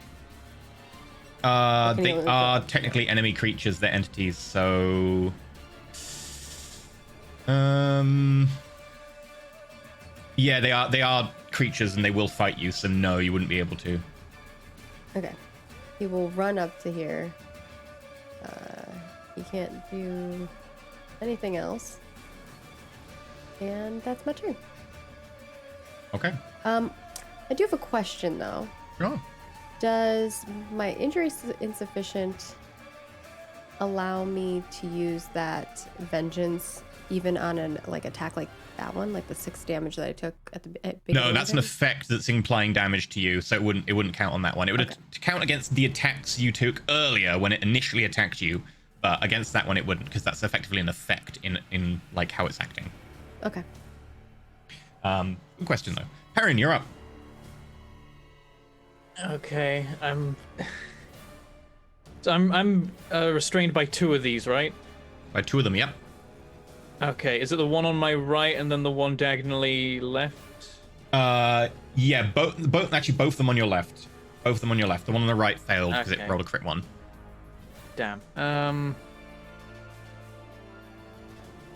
Can They you only are go- technically enemy creatures, they're entities, so... Yeah, they are creatures and they will fight you, so no, you wouldn't be able to. Okay. He will run up to here. He can't do anything else. And that's my turn. Okay. I do have a question though. Sure. Does my injury insufficient allow me to use that vengeance even on an like attack like that one, like the 6 damage that I took at the beginning? No, that's an of it? effect that's implying damage to you, so it wouldn't count on that one. It would Okay. count against the attacks you took earlier when it initially attacked you, but against that one it wouldn't, because that's effectively an effect in like how it's acting. Okay. Good question though. Perrin, you're up. Okay, So I'm restrained by 2 of these, right? By 2 of them, yep. Okay, is it the one on my right and then the one diagonally left? Yeah, both of them on your left. Both of them on your left. The one on the right failed because it Okay. rolled a crit one. Damn.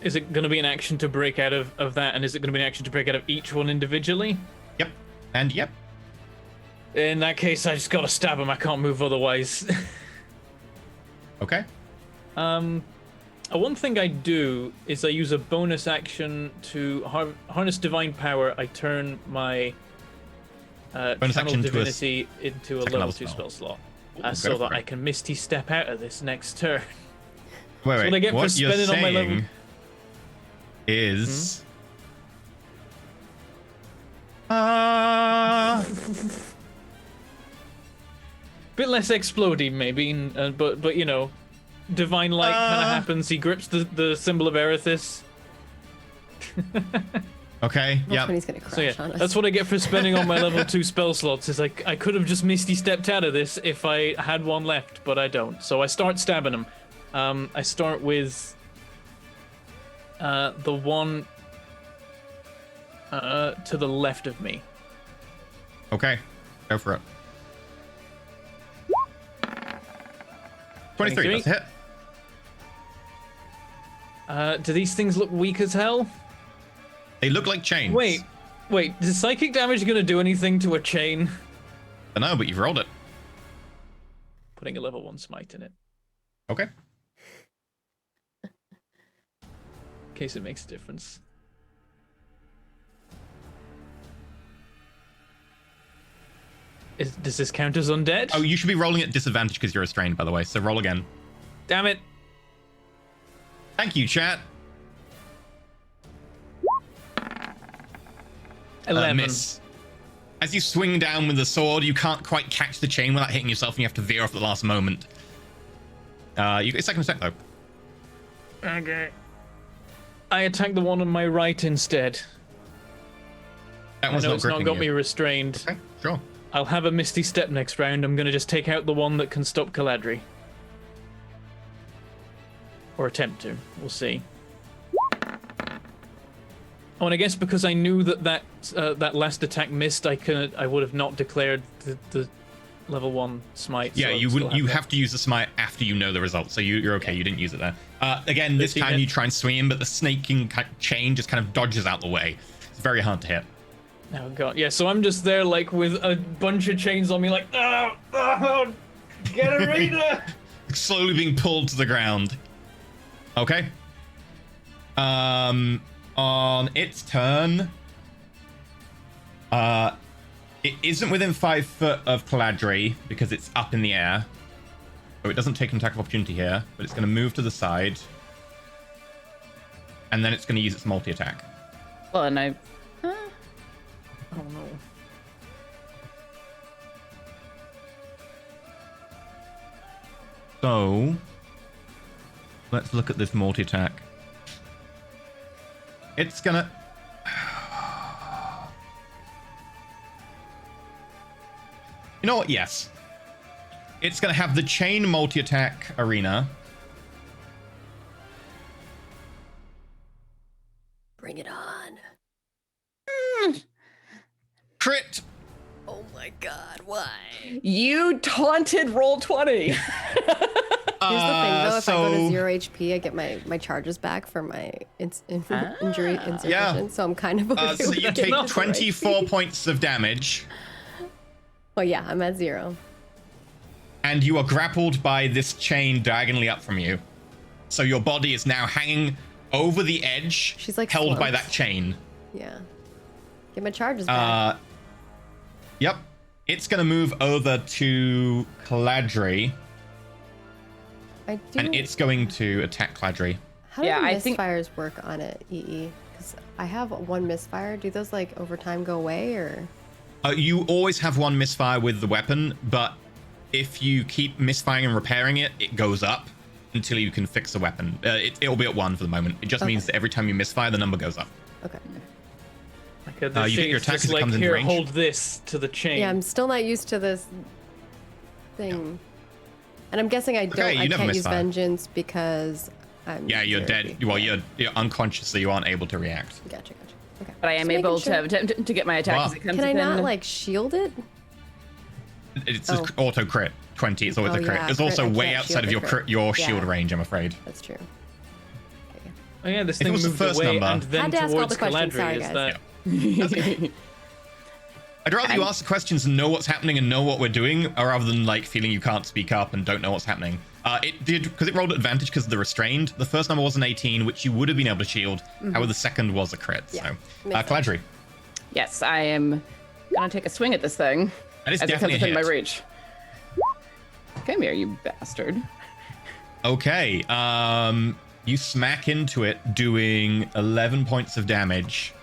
Is it going to be an action to break out of that, and is it going to be an action to break out of each one individually? Yep. And yep. In that case, I just got to stab him. I can't move otherwise. Okay. One thing I do is I use a bonus action to harness divine power. I turn my Bonus channel action to a divinity into a second level level 2 spell. spell slot, Ooh, so go that for I it. can misty step out of this next turn. Wait, what I get for what you're spending on my level- saying is... Bit less exploding, maybe, but you know, divine light kind of happens. He grips the symbol of Erithis. Okay, That's yeah. when he's gonna crash So yeah, on us. that's what I get for spending on my level 2 spell slots. Is like I could have just misty stepped out of this if I had one left, but I don't. So I start stabbing him. I start with the one to the left of me. Okay, go for it. 23, that's a hit. Do these things look weak as hell? They look like chains. Wait, is psychic damage gonna do anything to a chain? I know, but you've rolled it. Putting a level 1 smite in it, Okay. in case it makes a difference. Does this count as undead? Oh, you should be rolling at disadvantage because you're restrained, by the way, so roll again. Damn it. Thank you, chat. 11. Miss. As you swing down with the sword, you can't quite catch the chain without hitting yourself, and you have to veer off at the last moment. You get a second attack, though. Okay. I attack the one on my right instead. That I one's know not it's not gripping got you. me restrained. Okay, sure. I'll have a misty step next round. I'm gonna just take out the one that can stop Caladri. Or attempt to. We'll see. Oh, and I guess because I knew that last attack missed, I would have not declared the level 1 smite. Yeah, so you I'll wouldn't. still You that. have to use the smite after you know the result, so you're okay. You didn't use it there. Again, this 13 time hit. you try and swing him, but the snaking chain just kind of dodges out the way. It's very hard to hit. Oh god, yeah. So I'm just there, like with a bunch of chains on me, like, oh, get Arena. Slowly being pulled to the ground. Okay. On its turn, it isn't within 5 foot of Caladri because it's up in the air, so it doesn't take an attack of opportunity here. But it's going to move to the side, and then it's going to use its multi-attack. Well, and I. Oh no. So let's look at this multi-attack. It's gonna... You know what? Yes. It's gonna have the chain multi-attack arena. Bring it on. Crit! Oh my god, why? You taunted roll 20. Here's the thing though, if I go to So- 0 HP, I get my charges back for my injury insufficient, Yeah. so I'm kind of okay So with you it. take Not 24 0 points of damage, Well, yeah, I'm at 0. and you are grappled by this chain diagonally up from you. So your body is now hanging over the edge, She's like held by floats. that chain. Yeah. Get my charges back. Yep. It's going to move over to Caladri, I do. and it's going to attack Caladri. How do Yeah, the I think- misfires work on it, EE? Because I have one misfire. Do those like over time go away or? You always have one misfire with the weapon, but if you keep misfiring and repairing it, it goes up until you can fix the weapon. It'll be at 1 for the moment. It just means that every time you misfire, the number goes up. Okay. Like the you get your chain's attack just as it like, comes into here, range. hold this to the chain. Yeah, I'm still not used to this thing. And I'm guessing I Okay, you I never can't use misfire. vengeance because I'm Yeah, you're 0 dead. HP. Well, Yeah. you're unconscious, so you aren't able to react. Gotcha. Okay. But I am Just making able sure. to get my attack Wow. as it comes Can I within. not like shield it? It's Oh. an auto crit. 20. It's always Oh, a crit. yeah, It's crit, also I way can't outside shield of the your crit. your Yeah. shield range, I'm afraid. That's true. Oh yeah, this If it thing was the moved first away number- and then Had to ask all towards the questions, Caladri. sorry, Is guys. that? I'd rather you I'm- ask the questions and know what's happening and know what we're doing, rather than like feeling you can't speak up and don't know what's happening. It did, because it rolled advantage because of the restrained. The first number was an 18, which you would have been able to shield. However, the second was a crit. Yeah, So, makes sense. Caladri. Yes, I am gonna take a swing at this thing That is as it comes definitely a within my hit. reach. Come here, you bastard. Okay, you smack into it, doing 11 points of damage.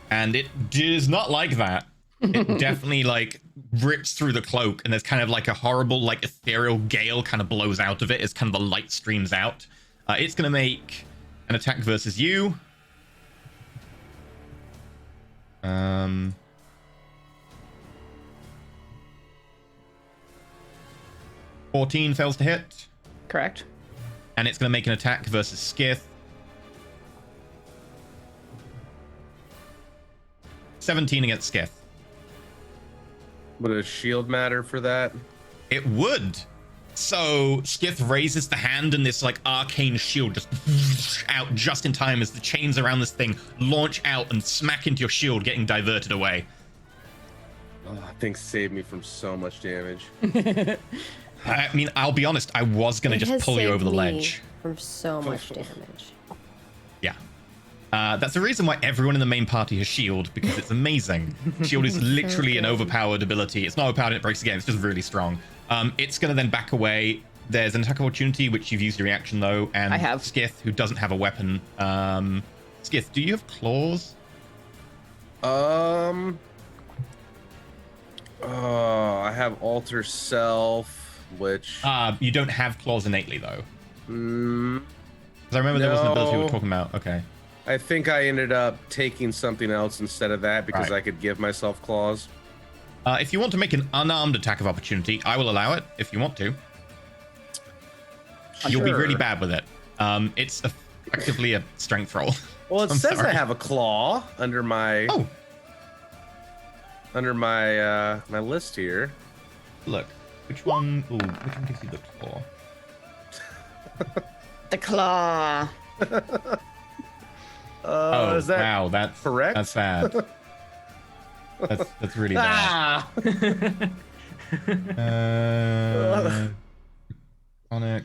And it does not like that. It definitely like rips through the cloak, and there's kind of like a horrible, like ethereal gale kind of blows out of it as kind of the light streams out. It's gonna make an attack versus you. 14 fails to hit. Correct. And it's going to make an attack versus Skith. 17 against Skith. Would a shield matter for that? It would. So Skith raises the hand, and this like arcane shield just out just in time as the chains around this thing launch out and smack into your shield, getting diverted away. Oh, that thing saved me from so much damage. I mean, I'll be honest, I was going to It just has pull you saved over the me ledge. from so much damage. Yeah. That's the reason why everyone in the main party has shield, because it's amazing. Shield is literally an overpowered ability. It's not overpowered and it breaks again, it's just really strong. It's going to then back away. There's an attack of opportunity, which you've used your reaction though, and I have. Skith, who doesn't have a weapon. Skith, do you have claws? Oh, I have alter self, which You don't have claws innately though. mm, Because I remember there was an ability we were No. talking about. Okay. I think I ended up taking something else instead of that because Right. I could give myself claws. If you want to make an unarmed attack of opportunity, I will allow it if you want to. You'll be Sure. really bad with it. It's effectively a strength roll. Well, it I'm says sorry. I have a claw under my Oh, my list here. look. Which one? Ooh, which one gives you the claw? The claw. Oh, Is that wow, that's correct? That's bad. That's really bad. Ah! Draconic.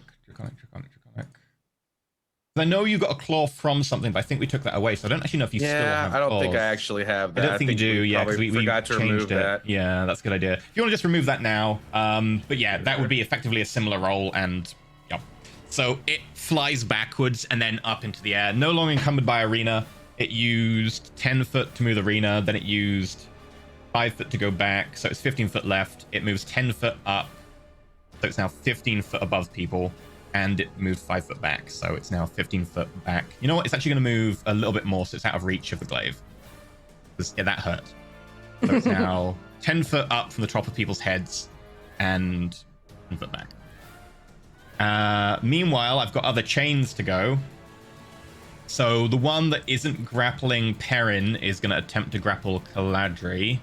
I know you got a claw from something, but I think we took that away, so I don't actually know if you still Yeah, have I don't think I claws. actually have I that. don't think you do, yeah, because probably we forgot to changed remove it. that. Yeah, that's a good idea. If you want to just remove that now, but yeah, that would be effectively a similar roll, and yep. So it flies backwards and then up into the air. No longer encumbered by arena. It used 10 foot to move the arena, then it used 5 foot to go back, so it's 15 foot left. It moves 10 foot up, so it's now 15 foot above people. And it moved 5 foot back, so it's now 15 foot back. You know what? It's actually going to move a little bit more, so it's out of reach of the glaive. Yeah, that hurt. So it's now 10 foot up from the top of people's heads and 10 foot back. Meanwhile, I've got other chains to go. So the one that isn't grappling Perrin is going to attempt to grapple Caladri.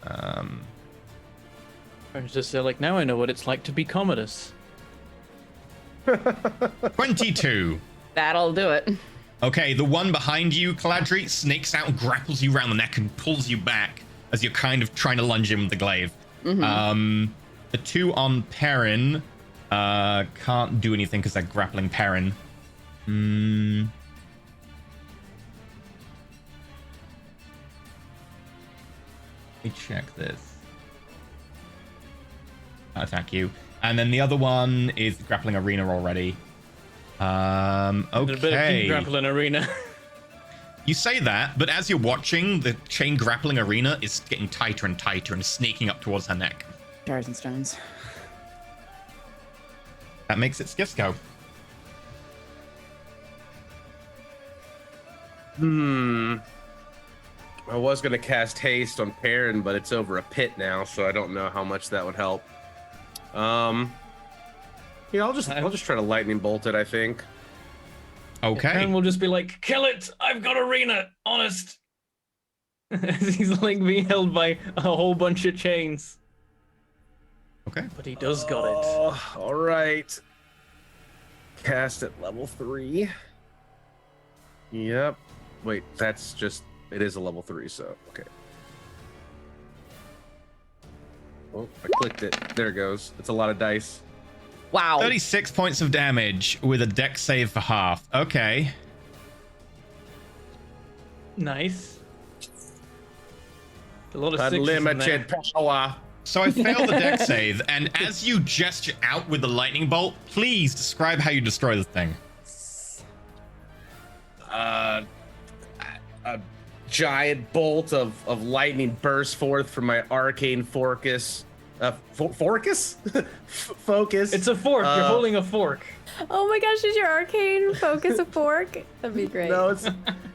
I was just like, now I know what it's like to be Commodus. 22. That'll do it. Okay, the one behind you, Caladri, snakes out and grapples you around the neck and pulls you back as you're kind of trying to lunge in with the glaive. The two on Perrin can't do anything because they're grappling Perrin. Let me check this. Attack you. And then the other one is grappling arena already. A bit of Okay. grappling arena. You say that, but as you're watching, the chain grappling arena is getting tighter and tighter and snaking up towards her neck. Jars and stones. That makes it Skiff's go. I was gonna cast haste on Perrin, but it's over a pit now, so I don't know how much that would help. Yeah, I'll just try to lightning bolt it, I think. Okay. And we'll just be like, kill it! I've got Arena! Honest! He's like being held by a whole bunch of chains. Okay. But he does got it. Oh, all right. Cast at level 3. Yep. Wait, that's just... It is a level 3, so... Okay. Oh, I clicked it. There it goes. It's a lot of dice. Wow. 36 points of damage with a dex save for half. Okay. Nice. A lot of sixes in there. Unlimited power. So I failed the dex save, and as you gesture out with the lightning bolt, please describe how you destroy the thing. A giant bolt of lightning bursts forth from my arcane focus. Focus? Focus. It's a fork. You're holding a fork. Oh my gosh, is your arcane focus a fork? That'd be great. No, it's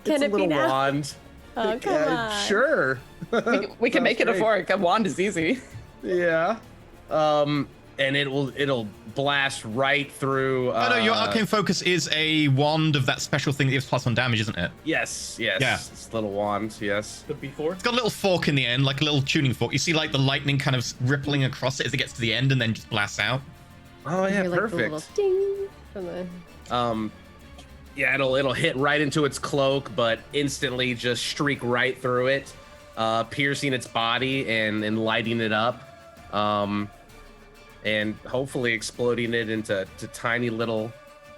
Can a it be little now? wand. Oh, come on. Sure. We can make it a Sounds fork. A wand is easy. Yeah. And it'll blast right through. Oh no, your arcane focus is a wand of that special thing that gives +1 damage, isn't it? Yes. Yeah. It's a little wand. Yes. Could be fork. It's got a little fork in the end, like a little tuning fork. You see like the lightning kind of rippling across it as it gets to the end and then just blasts out. Oh You yeah, hear, like, the perfect. little ding from the... Yeah, it'll hit right into its cloak, but instantly just streak right through it, piercing its body and lighting it up, and hopefully exploding it into tiny little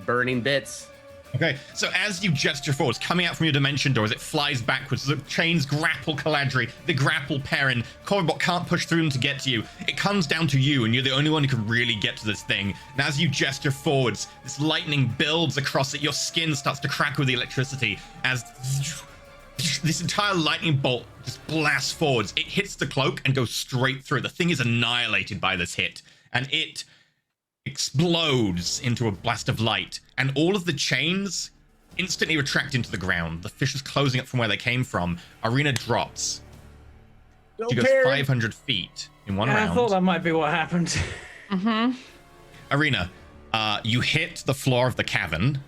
burning bits. Okay, so as you gesture forwards, coming out from your dimension door, as it flies backwards, the chains grapple Caladri, they grapple Perrin. Corbot can't push through them to get to you. It comes down to you, and you're the only one who can really get to this thing. And as you gesture forwards, this lightning builds across it. Your skin starts to crack with the electricity as this entire lightning bolt just blasts forwards. It hits the cloak and goes straight through. The thing is annihilated by this hit, and it explodes into a blast of light, and all of the chains instantly retract into the ground. The fish is closing up from where they came from. Arena drops. She goes 500 feet in one round. I thought that might be what happened. Arena, you hit the floor of the cavern.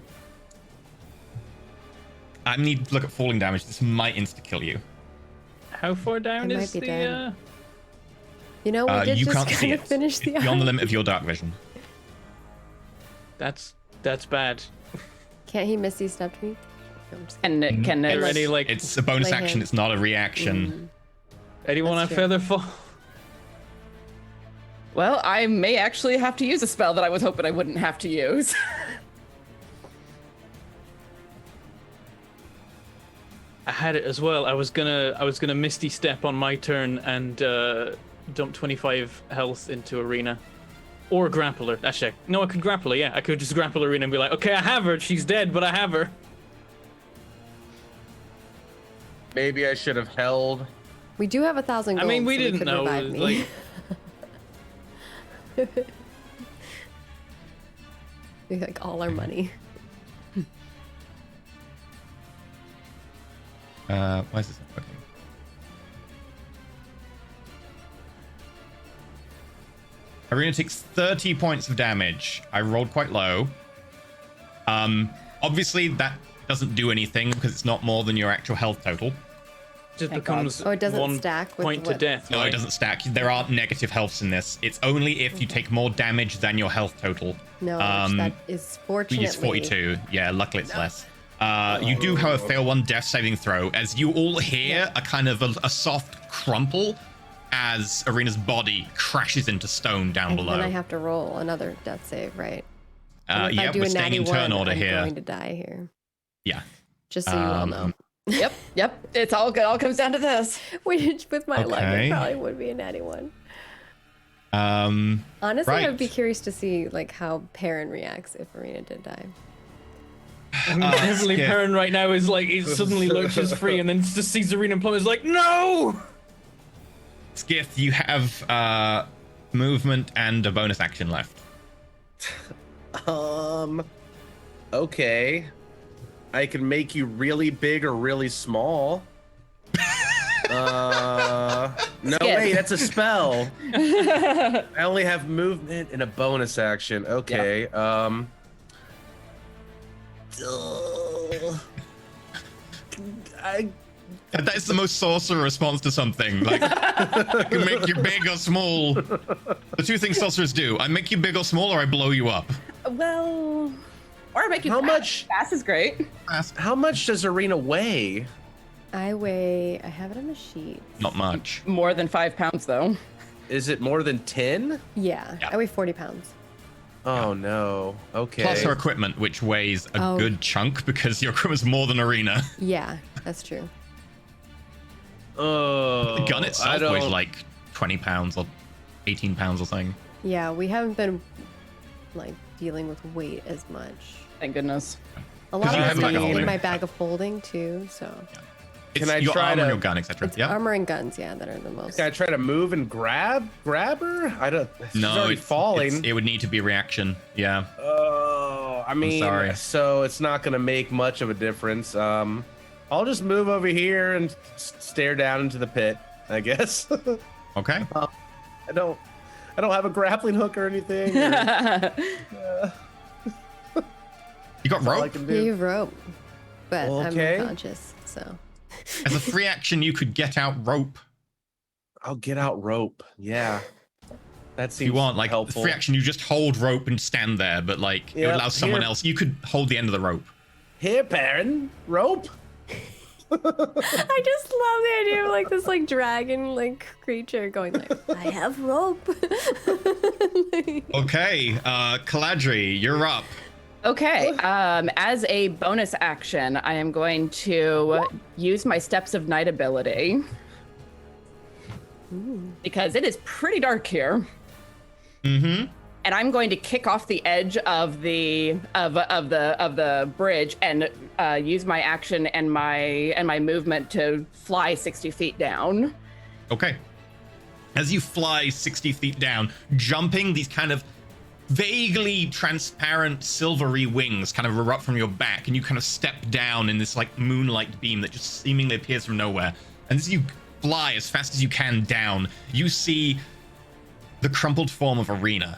I need to look at falling damage. This might insta-kill you. How far down It might is be the... dead. You know, we did you just can't see kind of it. finish the It's beyond the limit of your dark vision. That's bad. Can't he Misty Step me? I'm just Can Mm-hmm. can Get it, ready, like... It's a bonus Lay action. hand. It's not a reaction. Anyone That's on true. Feather Fall? Well, I may actually have to use a spell that I was hoping I wouldn't have to use. I had it as well. I was gonna Misty Step on my turn and dump 25 health into Arena. Or grapple her. Actually, no, I could grapple her, yeah. I could just grapple Arena and be like, okay, I have her. She's dead, but I have her. Maybe I should have held. We do have 1,000 gold. I mean, we so didn't could know. revive me. Like, We like all our money. Why is this not working? Arena takes 30 points of damage. I rolled quite low. Obviously that doesn't do anything because it's not more than your actual health total. just Thank becomes Oh, it doesn't one stack with point to what- death. No, right? it doesn't stack. There aren't negative healths in this. It's only if you take more damage than your health total. No, that is We fortunately. use 42. Yeah, luckily it's less. You do, however, fail one death saving throw as you all hear a kind of a soft crumple as Arena's body crashes into stone down And below. then I have to roll another death save, right? And if I Yeah, do we're a staying natty in turn one, order I'm here. going to die here. Yeah. Just so you all know. Yep. It's all good. All comes down to this. Which, with my luck, Okay. it probably would be a natty one. Um, Honestly, I would be Right. curious to see like how Perrin reacts if Arena did die. I mean, definitely Skip. Perrin right now is like, he suddenly lurches free and then just sees Arena and Plum is like, no! Skiff, you have movement and a bonus action left. Okay. I can make you really big or really small. No, Skip. wait, that's a spell. I only have movement and a bonus action. Okay. That is the most sorcerer response to something. Like, I can make you big or small. The two things sorcerers do: I make you big or small, or I blow you up. Well, or make you How fast. much? Fast is great. How much does Arena weigh? I have it on the sheet. Not much. More than 5 pounds, though. Is it more than 10? Yeah, Yeah. I weigh 40 pounds. Oh no. Okay. Plus her equipment, which weighs a Oh. good chunk because your equipment's more than Arena. Yeah, that's true. Oh. The gun I itself don't... weighs like 20 pounds or 18 pounds or something. Yeah, we haven't been like dealing with weight as much. Thank goodness. A lot you of have the like stuff a is in holder. my bag of holding too, so It's Can I your try armor, to- your gun, etc. it's Yeah. armor and guns, yeah, that are the most. Can I try to move and grab her? I don't. She's No, already falling. it would need to be a reaction. Yeah. Oh, I mean, sorry. so it's not gonna make much of a difference. I'll just move over here and stare down into the pit, I guess. Okay. I don't have a grappling hook or anything. You got That's all I rope. can Yeah, do. you have rope, but Okay. I'm unconscious, so. As a free action, you could get out rope. I'll get out rope. Yeah, that If seems you want, like, helpful. free action, you just hold rope and stand there, but like it Yeah, would allow someone here. else. You could hold the end of the rope. Here, Baron, rope. I just love the idea of like this like dragon like creature going like, I have rope. Okay, Caladri, you're up. Okay, as a bonus action, I am going to use my Steps of Night ability. Because it is pretty dark here. Mm-hmm. And I'm going to kick off the edge of the bridge and use my action and my movement to fly 60 feet down. Okay. As you fly 60 feet down, jumping, these kind of vaguely transparent silvery wings kind of erupt from your back, and you kind of step down in this like moonlight beam that just seemingly appears from nowhere. And as you fly as fast as you can down, you see the crumpled form of Arena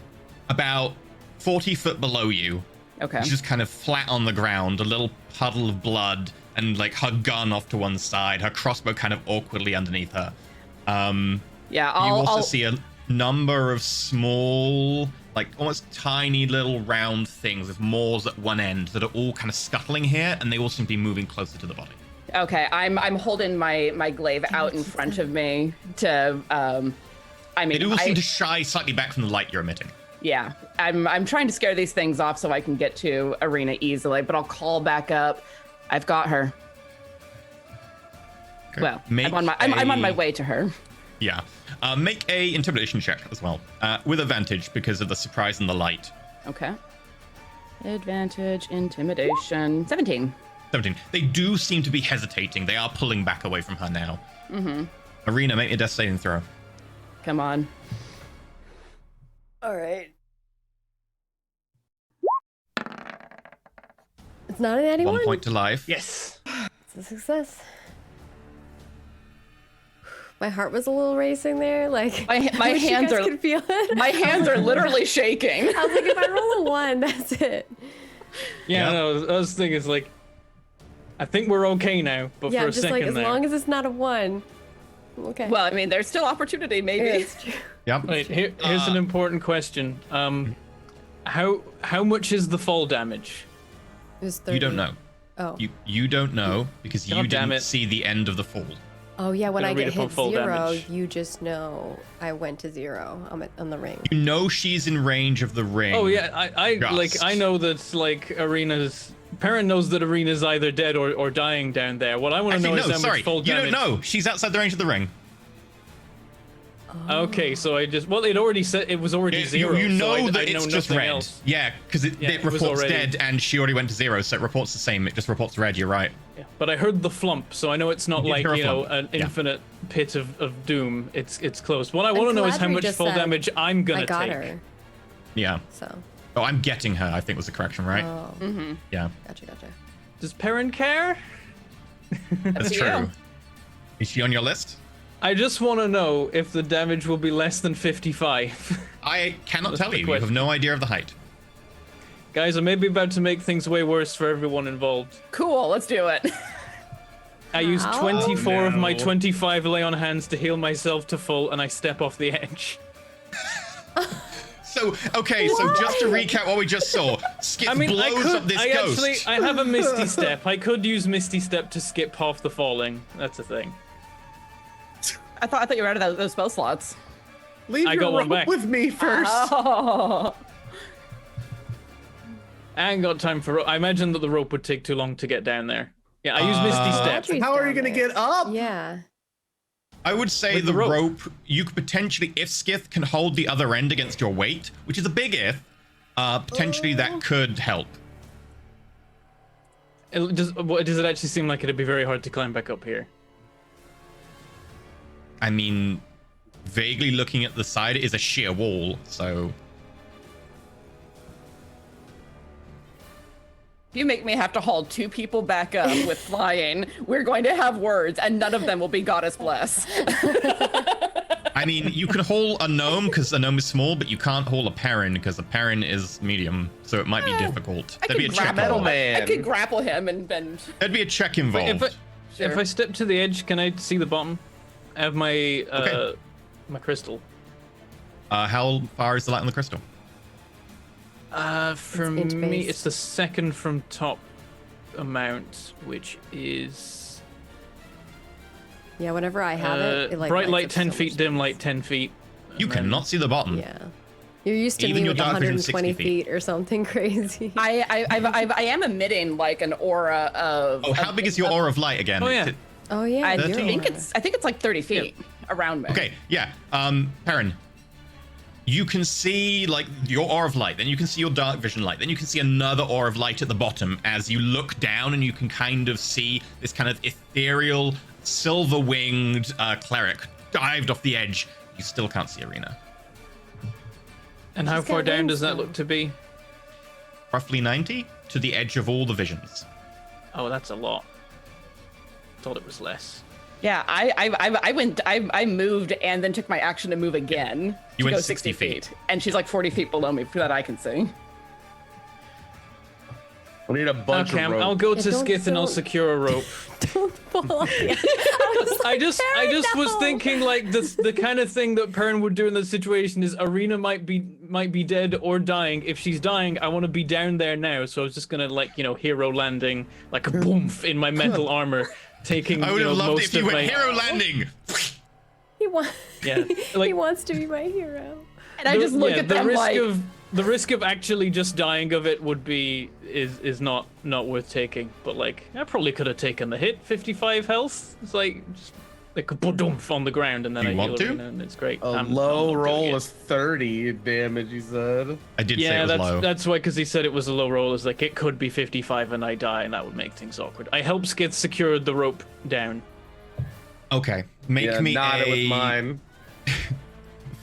about 40 foot below you. Okay. She's just kind of flat on the ground, a little puddle of blood, and like her gun off to one side, her crossbow kind of awkwardly underneath her. Yeah, You I'll also see a number of small, like almost tiny little round things with maws at one end that are all kind of scuttling here, and they all seem to be moving closer to the body. Okay, I'm holding my glaive out in front of me to I They mean do seem to shy slightly back from the light you're emitting. yeah, I'm trying to scare these things off so I can get to Arena easily, but I'll call back up. I've got her. Okay. Well, Make I'm on my a- way to her. Yeah. Make a intimidation check as well, with advantage because of the surprise and the light. Okay. Advantage, intimidation, 17. 17. They do seem to be hesitating. They are pulling back away from her now. Mm-hmm. Arena, make me a death saving throw. Come on. All right. It's not an 81. 1 point to life. Yes. It's a success. My heart was a little racing there. Like My I wish you hands guys are could feel it. my hands are literally shaking. I was like, if I roll a 1, that's it. Yeah, Yeah. no, I was thinking, it's like, I think we're okay now, but Yeah, for I'm a just second like, as there. long as it's not a 1. Okay. Well, I mean, there's still opportunity, maybe. Yeah, it's true. Yep. Wait, here's an important question. How much is the fall damage? It was 30. You don't know. Oh. You don't know because you God damn didn't it. see the end of the fall. Oh yeah, when Gonna I read get up on hit full 0, damage. you just know I went to 0 on the ring. You know she's in range of the ring. Oh yeah, I like Just. I know that like Arena's parent knows that Arena's either dead or dying down there. What I want to Actually, know no, is how sorry. much full You damage. don't know. She's outside the range of the ring. Okay, so it already said it was already 0. You so know I that know it's just nothing red. else. Yeah, because Yeah, it it was reports already- dead and she already went to 0, so it reports the same. It just reports red. You're right. Yeah, but I heard the flump, so I know it's not You did like, hear a you know, flump. an Yeah. infinite pit of doom. It's close. What I want to know is how Caladri much just full said, damage I'm gonna I got take. her, Yeah. so. Oh, I'm getting her, I think was the correction, right? Oh, Yeah, gotcha. Does Perrin care? that's to true. you. Is she on your list? I just want to know if the damage will be less than 55. I cannot That's tell the you. You have question. no idea of the height. Guys, I may be about to make things way worse for everyone involved. Cool, let's do it. I use How? 24 of my No. 25 lay on hands to heal myself to full, and I step off the edge. So, okay, so just to recap what we just saw, Skip I mean, blows up this ghost. I have a Misty Step. I could use Misty Step to skip half the falling. That's a thing. I thought you were out of those spell slots. Leave I your got one rope back. with me first. Oh. I ain't got time for. I imagine that the rope would take too long to get down there. Yeah, I use Misty Step. Audrey's How are down you gonna there. get up? Yeah. I would say With the the rope. rope, you could potentially, if Skith can hold the other end against your weight, which is a big if, potentially that could help. Does it actually seem like it'd be very hard to climb back up here? I mean, vaguely looking at the side, it is a sheer wall, so... If you make me have to haul 2 people back up with flying, we're going to have words, and none of them will be goddess bless. I mean, you can haul a gnome because a gnome is small, but you can't haul a Perrin because a Perrin is medium, so it might be difficult. I There'd be a could check Metal involved. Man. I could grapple him and then. There'd be a check Wait, involved. if I step to the edge, can I see the bottom? I have my my crystal. How far is the light on the crystal? For inch me, base. it's the second from top amount, which is Yeah, whenever I have it like bright lights light up 10 so feet, much dim space. light 10 feet. You and then- cannot see the bottom. Yeah. You're used to Even me your with dark vision is 120 60 feet. feet or something crazy. I am emitting like an aura of. Oh, how big is your aura of light again? Oh, yeah. Oh yeah. I your think aura. it's like 30 feet around me. Okay, yeah. Perrin, you can see like your aura of light, then you can see your dark vision light, then you can see another aura of light at the bottom as you look down, and you can kind of see this kind of ethereal, silver-winged cleric dived off the edge. You still can't see Arena. And how She's far got down wings, does that though. look to be? Roughly 90 to the edge of all the visions. Oh, that's a lot. Thought it was less. Yeah, I moved and then took my action to move again. You to went go 60 feet. And she's like 40 feet below me that I can see. We need a bunch Okay, of rope. I'll go to don't- Skith and I'll don't- secure a rope. Don't fall off the edge. I I just was no. thinking like the kind of thing that Perrin would do in this situation is Arena might be dead or dying. If she's dying, I want to be down there now. So I was just gonna hero landing like a boomf in my metal armor, taking I would have loved it most if you of went my hero landing. He wants. Yeah, he like- wants to be my hero. And I just look at them like. The risk of actually just dying of it would be is not worth taking. But like I probably could have taken the hit, 55 health. It's like just like a boom on the ground and then You I want heal to? Arena and it's great. A I'm low not doing roll it. was 30 damage, you said. I did say it Yeah, was low. that's why, because he said it was a low roll. Is like it could be 55 and I die, and that would make things awkward. I help Skith secure the rope down. Okay, make Yeah, me not a... with mine.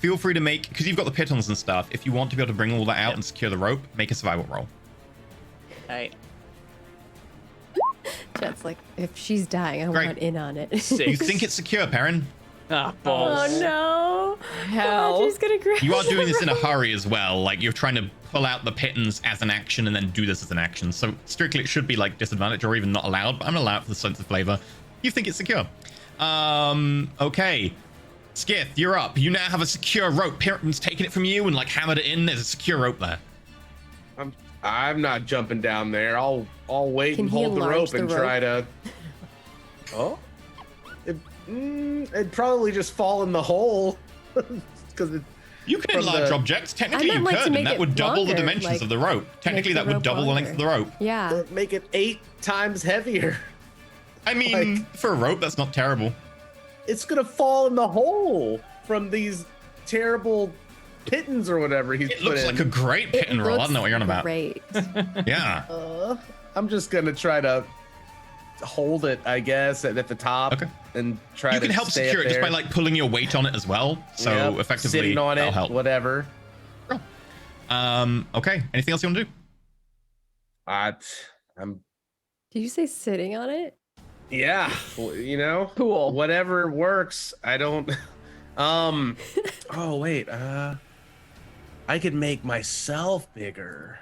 Feel free to make, because you've got the pitons and stuff, if you want to be able to bring all that out and secure the rope, make a survival roll. Right. Jet's like, if she's dying, I Great. want in on it. You Six. think it's secure, Perrin? Ah, Oh balls. no! Hell. Audrey's gonna grab You are doing this in a hurry as well. Like, you're trying to pull out the pitons as an action and then do this as an action. So, strictly, it should be, like, disadvantage or even not allowed, but I'm going to allow it for the sense of flavor. You think it's secure. Okay. Skith, you're up. You now have a secure rope. Perrin's taken it from you and, like, hammered it in. There's a secure rope there. I'm not jumping down there. I'll wait Can and he hold the enlarge rope the and rope? try to. Oh, it'd probably just fall in the hole because it. You can From enlarge the- objects. Technically, I you meant, like, could, to and make that it would double the longer, dimensions like, of the rope. Technically, the that would rope double the length of the rope. Yeah. Make it 8 times heavier. I mean, Like- for a rope, that's not terrible. It's gonna fall in the hole from these terrible pitons or whatever he's It put looks in. like a great pit and roll. I don't know what you're on about. Great. Yeah. I'm just gonna try to hold it, I guess, at the top. Okay. And try You to can help stay secure up it just by there. like pulling your weight on it as well. So Yep, effectively, sitting on that'll it, help. whatever. Okay. Anything else you want to do? I'm Did you say sitting on it? yeah, Cool. whatever works. I don't oh wait, I could make myself bigger.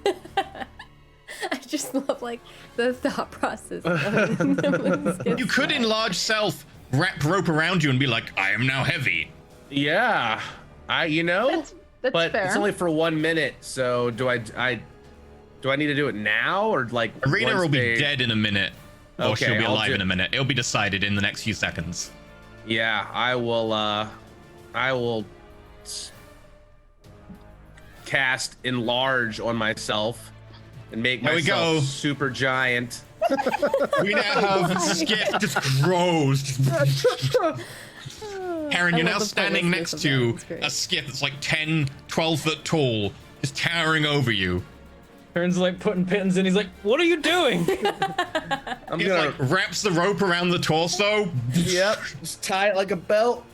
I just love like the thought process. You could enlarge self, wrap rope around you, and be like, I am now heavy. Yeah, That's but fair. it's only for 1 minute. So do I need to do it now or like? Arena once will be they- dead in a minute, or Okay, she'll be I'll alive do- in a minute. It'll be decided in the next few seconds. Yeah, I will cast enlarge on myself and make There we myself go. super giant. We now have Skip just grows. Karen, I you're love now the standing pointlessness next of to that. It's great. a Skip that's like 10, 12 foot tall, just towering over you. Aaron's like putting pittons in. He's like, "What are you doing?" I'm He gonna like wraps the rope around the torso. yep, just tie it like a belt.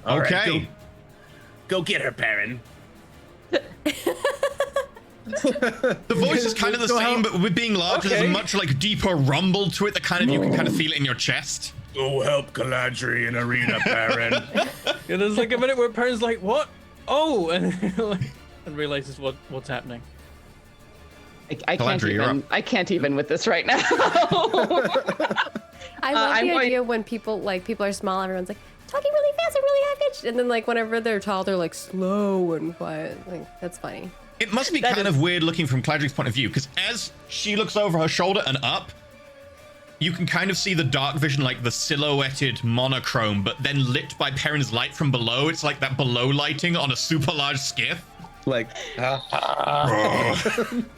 All right, Okay. go get her, Perrin. The voice is kind of the same, but with being larger, there's a Okay. much like deeper rumble to it that kind of you can kind of feel it in your chest. Go help Galadriel in Arena, Perrin. Yeah, there's like a minute where Perrin's like, "What? Oh," and realizes what's happening. I can't Galadriel, you're even. I can't even with this right now. I love I'm the going- idea when people are small, everyone's like talking really fast and really high pitched, and then like whenever they're tall, they're like slow and quiet. Like that's funny. It must be That kind is- of weird looking from Cladric's point of view, because as she looks over her shoulder and up, you can kind of see the dark vision, like the silhouetted monochrome, but then lit by Perrin's light from below. It's like that below lighting on a super large skiff. like,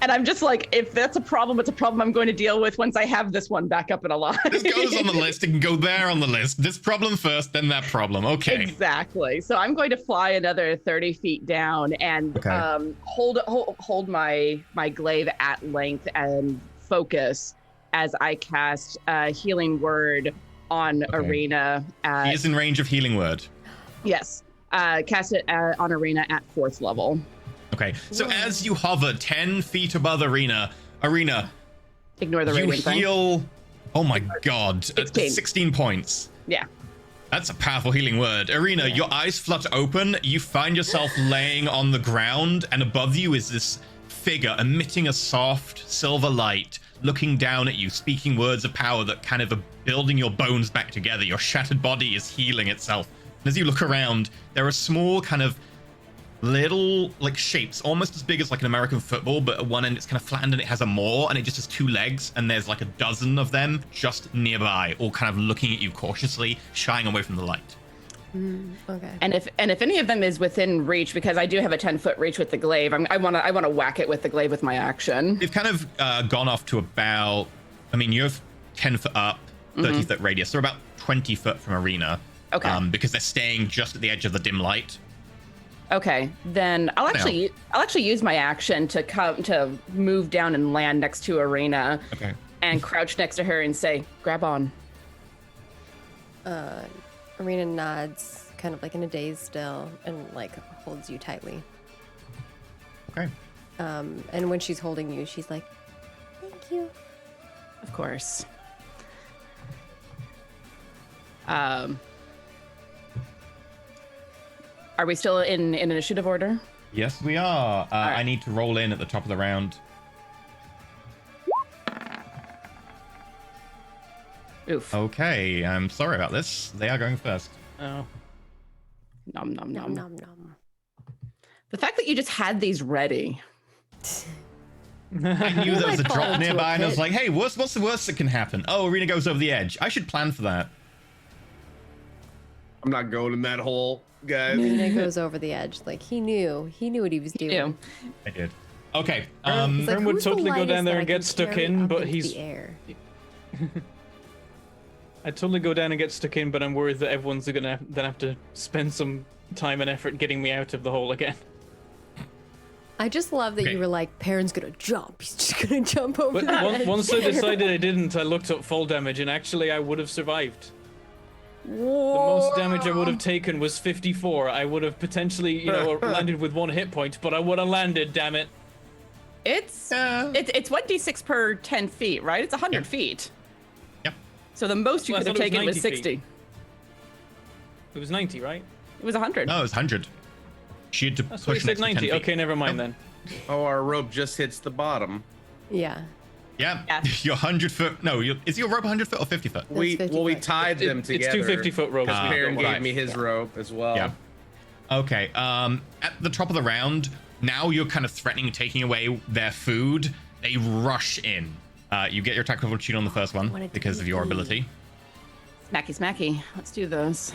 And I'm just like, if that's a problem, it's a problem I'm going to deal with once I have this one back up and alive. This goes on the list. It can go there on the list. This problem first, then that problem. Okay. Exactly. So I'm going to fly another 30 feet down and Okay. hold my glaive at length and focus as I cast Healing Word on Arena. He is in range of healing word. Yes. Cast it on Arena at 4th level. Okay. So as you hover 10 feet above Arena, Ignore the you radiant thing. heal. Oh my god. 16. 16 points. Yeah. That's a powerful healing word. Arena, your eyes flutter open. You find yourself laying on the ground, and above you is this figure emitting a soft silver light, looking down at you, speaking words of power that kind of are building your bones back together. Your shattered body is healing itself. And as you look around, there are small kind of little like shapes, almost as big as like an American football, but at one end it's kind of flattened and it has a maw, and it just has 2 legs, and there's like a dozen of them just nearby, all kind of looking at you cautiously, shying away from the light. Okay. And if any of them is within reach, because I do have a 10-foot reach with the glaive, I want to whack it with the glaive with my action. They've kind of gone off to about, I mean, you're 10 foot up, 30 foot radius. They're about 20 foot from Arena. Okay. Because they're staying just at the edge of the dim light. Okay, then I'll actually use my action to move down and land next to Arena Okay. and crouch next to her and say, "Grab on." Arena nods, kind of like in a daze still, and like holds you tightly. Okay. And when she's holding you, she's like, "Thank you." Of course. Are we still in initiative order? Yes, we are. right. I need to roll in at the top of the round. Oof. Okay, I'm sorry about this. They are going first. Oh. Nom nom Nom nom. nom nom. The fact that you just had these ready. I knew there was a might fall drop into a nearby, and I was pit. like, hey, what's the worst that can happen? Oh, Arena goes over the edge. I should plan for that. I'm not going in that hole, guys. Arena goes over the edge. Like he knew what he was doing. Ew. I did. Okay. It's like, Ern would who's the totally go lightest down there that and I get can stuck carry in, up but into he's. the air? I'd totally go down and get stuck in, but I'm worried that everyone's gonna then have to spend some time and effort getting me out of the hole again. I just love that Okay. you were like, Perrin's gonna jump. He's just gonna jump over But the edge. once I decided I didn't, I looked up fall damage, and actually I would have survived. The most damage I would have taken was 54. I would have potentially, landed with 1 hit point, but I would have landed, damn it. It's 1d6 per 10 feet, right? It's 100 Yep. feet. Yep. So the most you Well, I could have thought it was taken was 90 feet. 60. It was 90, right? It was 100. No, it was 100. She had to That's what you push said, next to 10 90. feet. Okay, never mind Nope. then. Oh, our rope just hits the bottom. Yeah. Yeah, Yeah. you're 100 foot. No, is your rope 100 foot or 50 foot? We 50 we foot. tied them It's together. 250-foot ropes. Ah, Perrin right. gave me his rope as well. Yeah. Okay. At the top of the round, now you're kind of threatening taking away their food. They rush in. You get your attack of opportunity on the first one Wanted to because of your eat. ability. Smacky, smacky. Let's do those.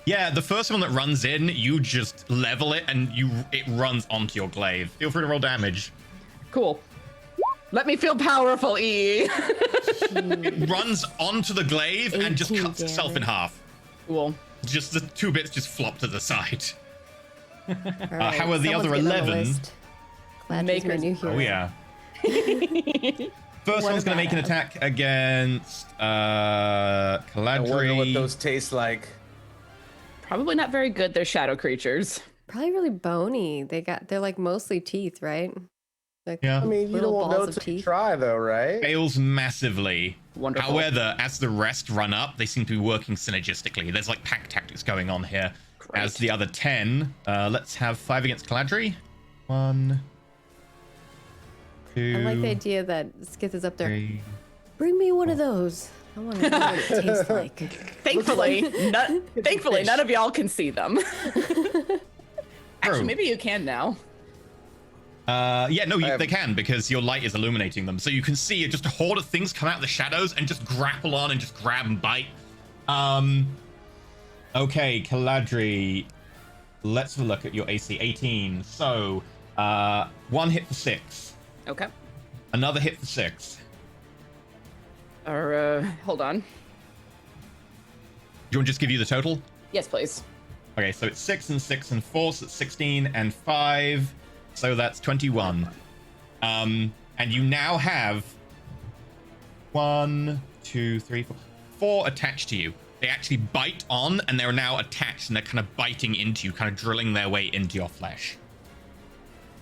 Yeah, the first one that runs in, you just level it and it runs onto your glaive. Feel free to roll damage. Cool. Let me feel powerful, E. It runs onto the glaive and just 18 cuts itself in damage. half. Cool. Just the two bits just flop to the side. All right, how are the someone's other getting on the 11? list. Glad she's my Maker's- new hero. Oh yeah. First What one's gonna a make an badass. attack against I wonder what Caladri. those taste like. Probably not very good. They're shadow creatures. Probably really bony. They're like mostly teeth, right? Like Yeah. I mean, you little don't know balls of to teeth. try though, right? Fails massively. Wonderful. However, as the rest run up, they seem to be working synergistically. There's like pack tactics going on here. Great. As the other 10, let's have 5 against Caladri. 1, 2, I like the idea that Skith is up there. 3. Bring me one of those. I want to know what it tastes like. Thankfully, thankfully, fish. none of y'all can see them. True. Actually, maybe you can now. Yeah, no, I have- they can because your light is illuminating them. So you can see just a horde of things come out of the shadows and just grapple on and just grab and bite. Okay, Caladri, let's have a look at your AC. 18. So, 1 hit for 6. Okay. Another hit for 6. Or hold on. Do you want to just give you the total? Yes, please. Okay, so it's 6 and 6 and 4, so it's 16 and 5. So that's 21. And you now have 1, 2, 3, 4, 4 attached to you. They actually bite on, and they're now attached, and they're kind of biting into you, kind of drilling their way into your flesh.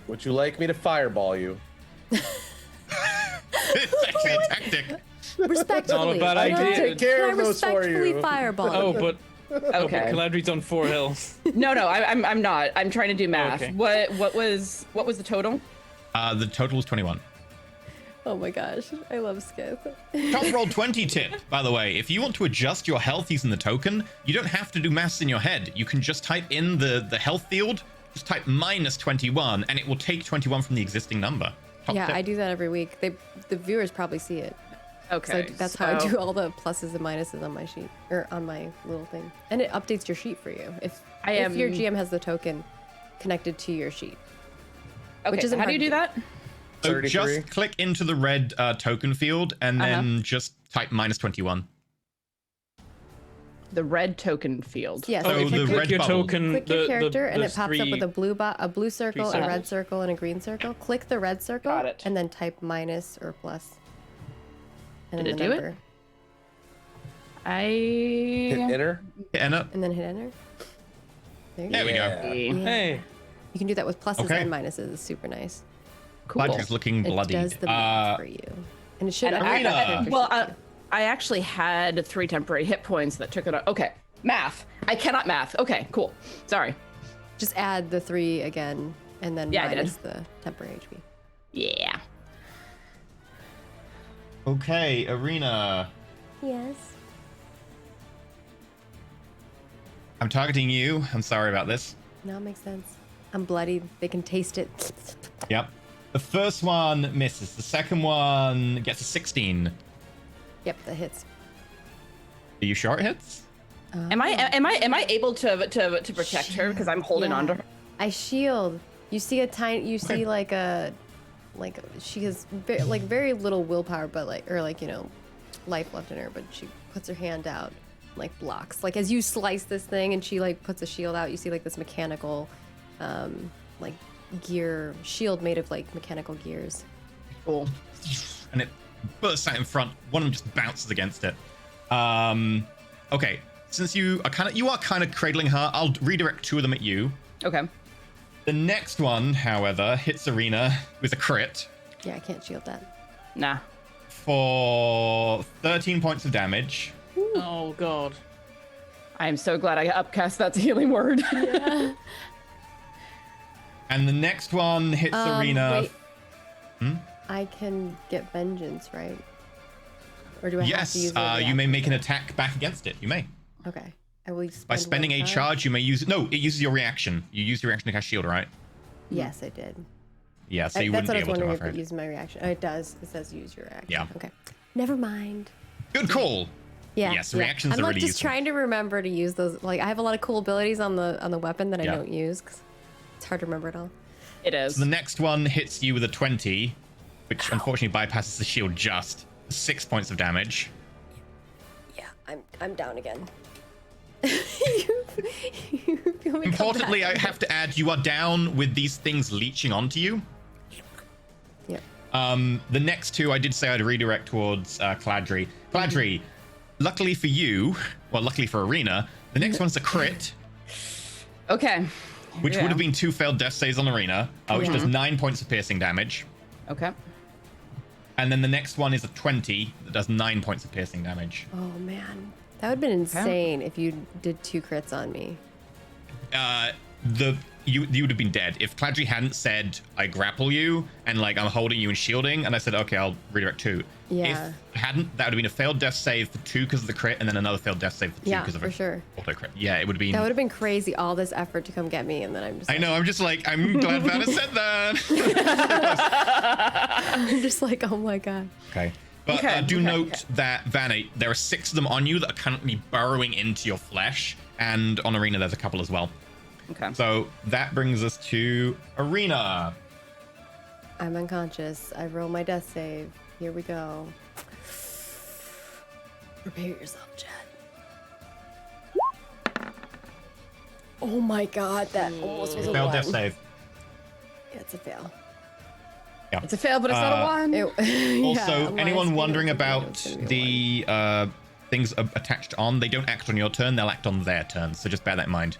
Would you like me to fireball you? It's actually a tactic. Respectfully. bad can idea. I- Take care can I of those for respectfully you. fireball Oh, you? but Okay. Caladri's on 4 health. No, I'm not. I'm trying to do math. Okay. What was the total? The total is 21. Oh my gosh, I love Skith. Top roll 20 tip, by the way. If you want to adjust your health using the token, you don't have to do maths in your head. You can just type in the health field, just type -21, and it will take 21 from the existing number. Top Yeah, tip. I do that every week. The viewers probably see it. Okay. So that's how I do all the pluses and minuses on my sheet or on my little thing, and it updates your sheet for you if your GM has the token connected to your sheet. Okay. which isn't How do hard you to do do. that? So 33. just click into the red token field and then just type -21. The red token field. Yes. Oh, So if you the click red your bubble. token, Click your character and it there's pops up with a blue circle, a red circles. circle, and a green circle. Click the red circle Got it. and then type minus or plus. And Did then it the do it? number. Hit I. enter. Hit enter. And then hit enter. There you There go. we go. Yeah. Yeah. Hey, You can do that with pluses Okay. and minuses. It's super nice. Cool. Caladri's looking It bloodied. does the math for you. And it should And update Arena. your character well, sheet, too. I actually had 3 temporary hit points that took it out. Okay, math. I cannot math. Okay, cool. Sorry. Just add the 3 again and then Yeah, I did. minus the temporary HP. Yeah. Okay, Arena. Yes. I'm targeting you. I'm sorry about this. No, it makes sense. I'm bloodied. They can taste it. Yep. The first one misses. The second one gets a 16. Yep, that hits. Are you sure it hits? Am I able to protect her because I'm holding on to her? I shield. You see a tiny. You see like she has very little willpower, but life left in her. But she puts her hand out, like blocks. Like as you slice this thing, and she like puts a shield out. You see like this mechanical, like gear shield made of like mechanical gears. Cool. And it bursts out in front. One of them just bounces against it. Okay. Since you are kind of cradling her, I'll redirect 2 of them at you. Okay. The next one, however, hits Arena with a crit Yeah, I can't shield that. Nah. for 13 points of damage. oh god. I am so glad I upcast that healing word. Yeah. And the next one hits Arena. Wait. I can get vengeance, right? Or do I have to Yes, use it? you may make an attack back against it. You may. Okay. I will By spending a charge, you may use... No, it uses your reaction. You use your reaction to cast shield, right? Yes, I did. Yeah, so you wouldn't be able to, I'm That's what I was wondering if afraid. it used my reaction. Oh, it does. It says use your action. Yeah. Okay. Never mind. Good call. Yeah. Yes, yeah. reactions I'm are like really just useful. trying to remember to use those. Like I have a lot of cool abilities on the weapon that I Yeah. don't use because it's hard to remember it all. It is. So the next one hits you with a 20, which unfortunately bypasses the shield just. 6 points of damage. Yeah, I'm down again. you feel me come Importantly, back. I have to add, you are down with these things leeching onto you. Yeah. The next two, I did say I'd redirect towards Cladri. Cladri, luckily for you, well, luckily for Arena, the next one's a crit, Okay. which Yeah. would have been 2 failed death saves on Arena, which does 9 points of piercing damage. Okay. And then the next one is a 20 that does 9 points of piercing damage. Oh man, that would have been insane if you did 2 crits on me. You would have been dead if Cladri hadn't said I grapple you and like I'm holding you and shielding, and I said okay, I'll redirect 2. Yeah. If hadn't, that would have been a failed death save for 2 because of the crit, and then another failed death save for 2 Yeah, because of for a sure. auto crit. Yeah, it would have been. That would have been crazy. All this effort to come get me, and then I'm just. I Like, know. I'm just like I'm glad Vanna said that. I'm just like, oh my god. Okay. But Okay, do okay, note okay. that Vanna, there are 6 of them on you that are currently burrowing into your flesh, and on Arena there's a couple as well. Okay. So that brings us to Arena. I'm unconscious. I roll my death save. Here we go. Prepare yourself, Chad. Oh my god, that almost was a Failed 1. death save. Yeah, it's a fail. It's a fail, but it's not a one. Also, unless anyone we wondering don't think about it's gonna be a the things attached on, they don't act on your turn, they'll act on their turn. So just bear that in mind.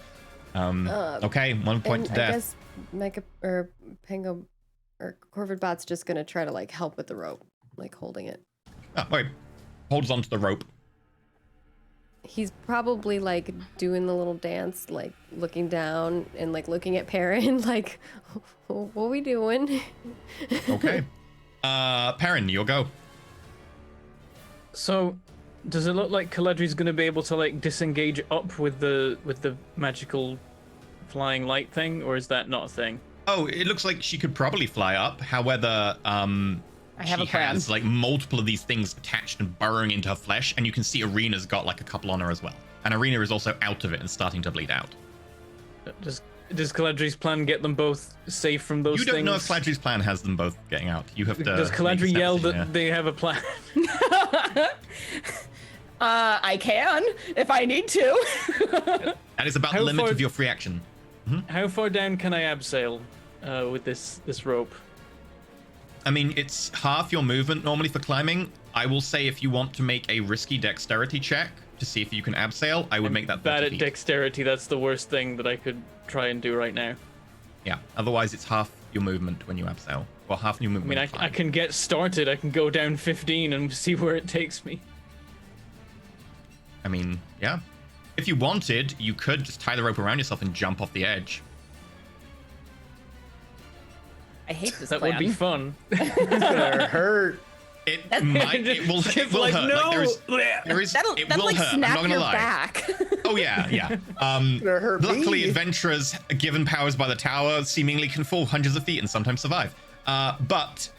Okay, 1 point And to I death. guess Mecha or Pango or Corvid Bot's just gonna try to like help with the rope, like holding it. Oh, wait. Holds onto the rope. He's probably like doing the little dance, like looking down and like looking at Perrin, like, what we doing? Okay. Perrin, your go. So, does it look like Caledri's gonna be able to like disengage up with the magical flying light thing, or is that not a thing? Oh, it looks like she could probably fly up. However, I have she a plan. has like multiple of these things attached and burrowing into her flesh, and you can see Arena's got like a couple on her as well. And Arena is also out of it and starting to bleed out. Does Caledri's plan get them both safe from those You things? don't know if Cladri's plan has them both getting out. You have to. Does make a Caledri step yell decision that they have a plan? I can if I need to. here. That is about the How limit far- of your free action. How far down can I abseil with this rope? I mean, it's half your movement normally for climbing. I will say if you want to make a risky dexterity check to see if you can abseil, I would make that 30 Bad at feet. dexterity. That's the worst thing that I could try and do right now. Yeah. Otherwise, it's half your movement when you abseil. Well, half your I movement mean, when I you climb. can get started. I can go down 15 and see where it takes me. I mean, yeah. If you wanted, you could just tie the rope around yourself and jump off the edge. I hate this That plan. would be fun. It's gonna hurt. It might. It will. It will like, hurt. no. There is. That'll It that'll will like hurt. I'm snap not gonna your lie. back. Oh yeah, yeah. gonna hurt Luckily, me. adventurers given powers by the tower seemingly can fall hundreds of feet and sometimes survive. But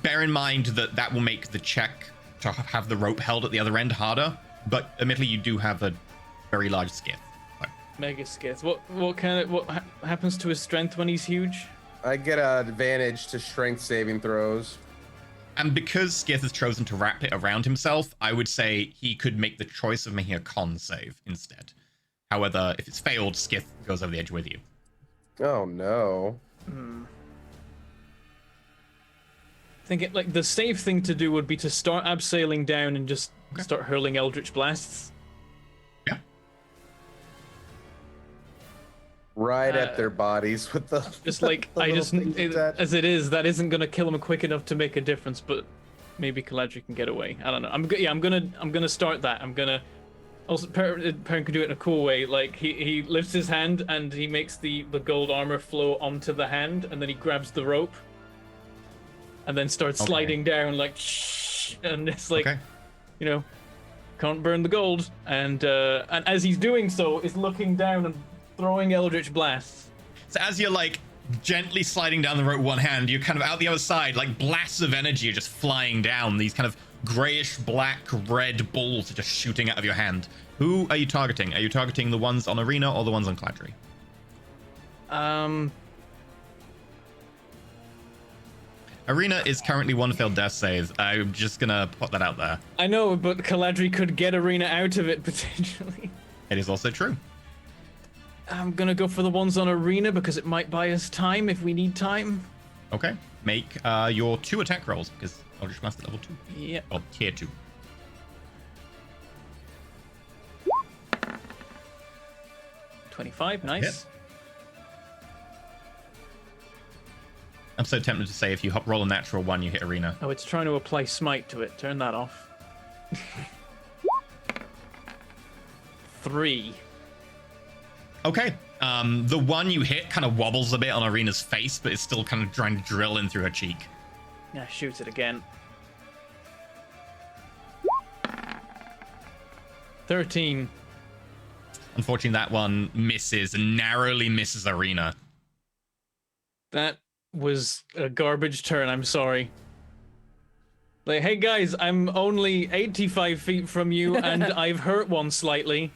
bear in mind that that will make the check to have the rope held at the other end harder. But admittedly, you do have a very large skiff. So, Mega skith. What happens to his strength when he's huge? I get an advantage to strength saving throws. and because Skith has chosen to wrap it around himself, I would say he could make the choice of making a con save instead. However, if it's failed, Skith goes over the edge with you. Oh no. I think like the safe thing to do would be to start abseiling down and just start hurling eldritch blasts. Yeah. Right at their bodies with the Just like the I little just things attached. as it is, that isn't gonna kill him quick enough to make a difference. But maybe Caladri can get away. I don't know. I'm gonna start that. I'm gonna Also, Perrin can do it in a cool way. Like he lifts his hand and he makes the gold armor flow onto the hand, and then he grabs the rope, and then starts sliding down like, and it's like, you know, can't burn the gold. And as he's doing so, is looking down and throwing Eldritch blasts. So as you're like gently sliding down the rope with one hand, you're kind of out the other side, like blasts of energy are just flying down. These kind of grayish black red balls are just shooting out of your hand. Who are you targeting? Are you targeting the ones on Arena or the ones on Cladri? Arena is currently one failed death save. I'm just gonna put that out there. I know, but Caladri could get Arena out of it potentially. It is also true. I'm gonna go for the ones on Arena because it might buy us time if we need time. Okay. Make your 2 attack rolls because Eldritch Blast at level 2. Yeah. Or tier 2. $25, nice. Hit. I'm so tempted to say if you roll a natural 1, you hit Arena. Oh, it's trying to apply smite to it. Turn that off. 3. Okay. The one you hit kind of wobbles a bit on Arena's face, but it's still kind of trying to drill in through her cheek. Yeah, shoot it again. 13. Unfortunately, that one misses and narrowly misses Arena. That was a garbage turn, I'm sorry. Like, hey guys, I'm only 85 feet from you and I've hurt one slightly.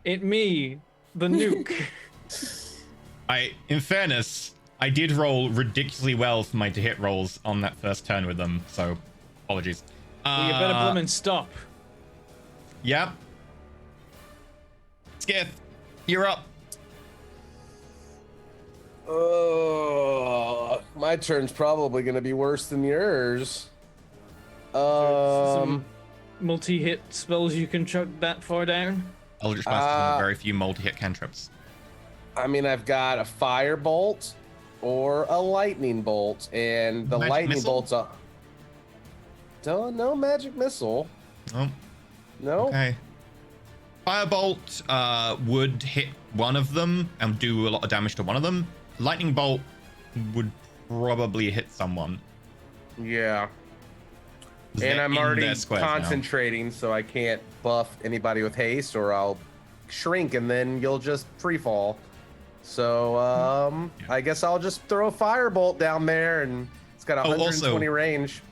It me, the nuke. In fairness, I did roll ridiculously well for my to-hit rolls on that first turn with them, so apologies. Well, you better bloomin' stop. Yep. Skith, you're up. My turn's probably gonna be worse than yours. Some multi-hit spells you can chuck that far down? Eldritch Blast is one of very few multi-hit cantrips. I mean, I've got a fire bolt or a lightning bolt, and the Magic lightning missile? bolt's a... No magic missile. Oh, No. okay. Firebolt would hit one of them and do a lot of damage to one of them. Lightning Bolt would probably hit someone. Yeah. They're And I'm in already their squares now. concentrating, so I can't buff anybody with haste, or I'll shrink, and then you'll just free fall. So, I guess I'll just throw a firebolt down there, and it's got 120 range.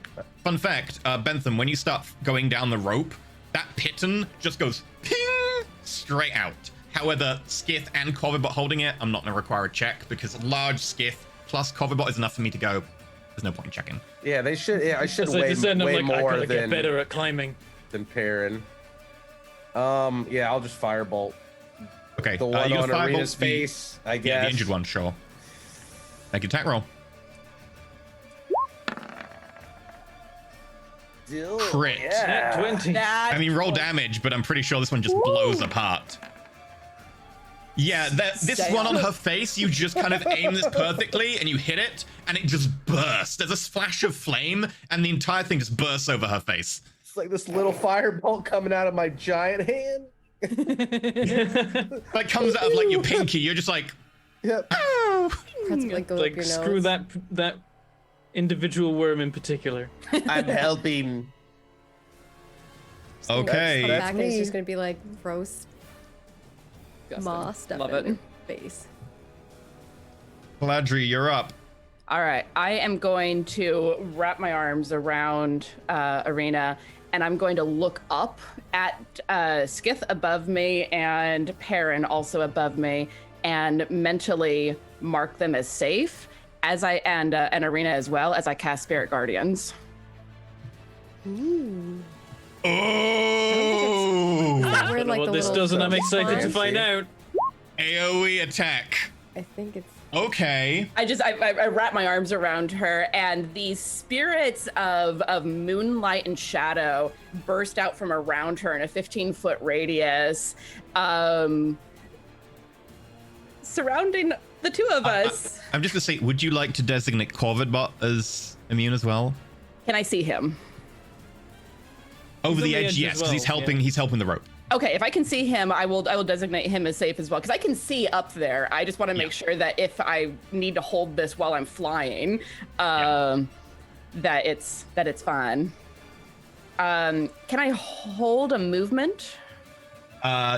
Fun fact, Bentham, when you start going down the rope, that piton just goes ping straight out. However, Skith and Corvibot holding it, I'm not going to require a check because large Skith plus Corvibot is enough for me to go. There's no point in checking. Yeah, they should. Yeah, I should As I descend, I'm way like, I more gotta get than better at climbing. Perrin. Yeah, I'll just firebolt Okay, the one you on firebolt Arena's face, I guess. Yeah, the injured one, sure. Make an attack roll. Crit. Yeah. 20. I mean, roll damage, but I'm pretty sure this one just blows apart. Yeah, this one on her face, you just kind of aim this perfectly and you hit it and it just bursts. There's a splash of flame and the entire thing just bursts over her face. It's like this little firebolt coming out of my giant hand. Like comes out of like your pinky. You're just like, Yep. ow. That's like go up Like, your screw nose. that individual worm in particular. I'm helping. Okay. Come That's back and it's me. just gonna be like gross Disgusting. moss stuff Love in it. your face. Pladri, you're up. All right, I am going to wrap my arms around Arena, and I'm going to look up at Skith above me and Perrin also above me, and mentally mark them as safe, as I and Arena as well as I cast Spirit Guardians. Ooh. Oh! We're like Well, the this little doesn't. I'm excited to farms. find out. AoE attack. I think it's Okay. I wrap my arms around her, and these spirits of moonlight and shadow burst out from around her in a 15-foot radius, surrounding the two of us. I'm just gonna say, would you like to designate Corvidbot as immune as well? Can I see him? Over on the the edge, edge yes, as because he's well, helping. yeah. He's helping the rope. Okay, if I can see him, I will designate him as safe as well, because I can see up there. I just want to make sure that if I need to hold this while I'm flying, that it's fine. Can I hold a movement?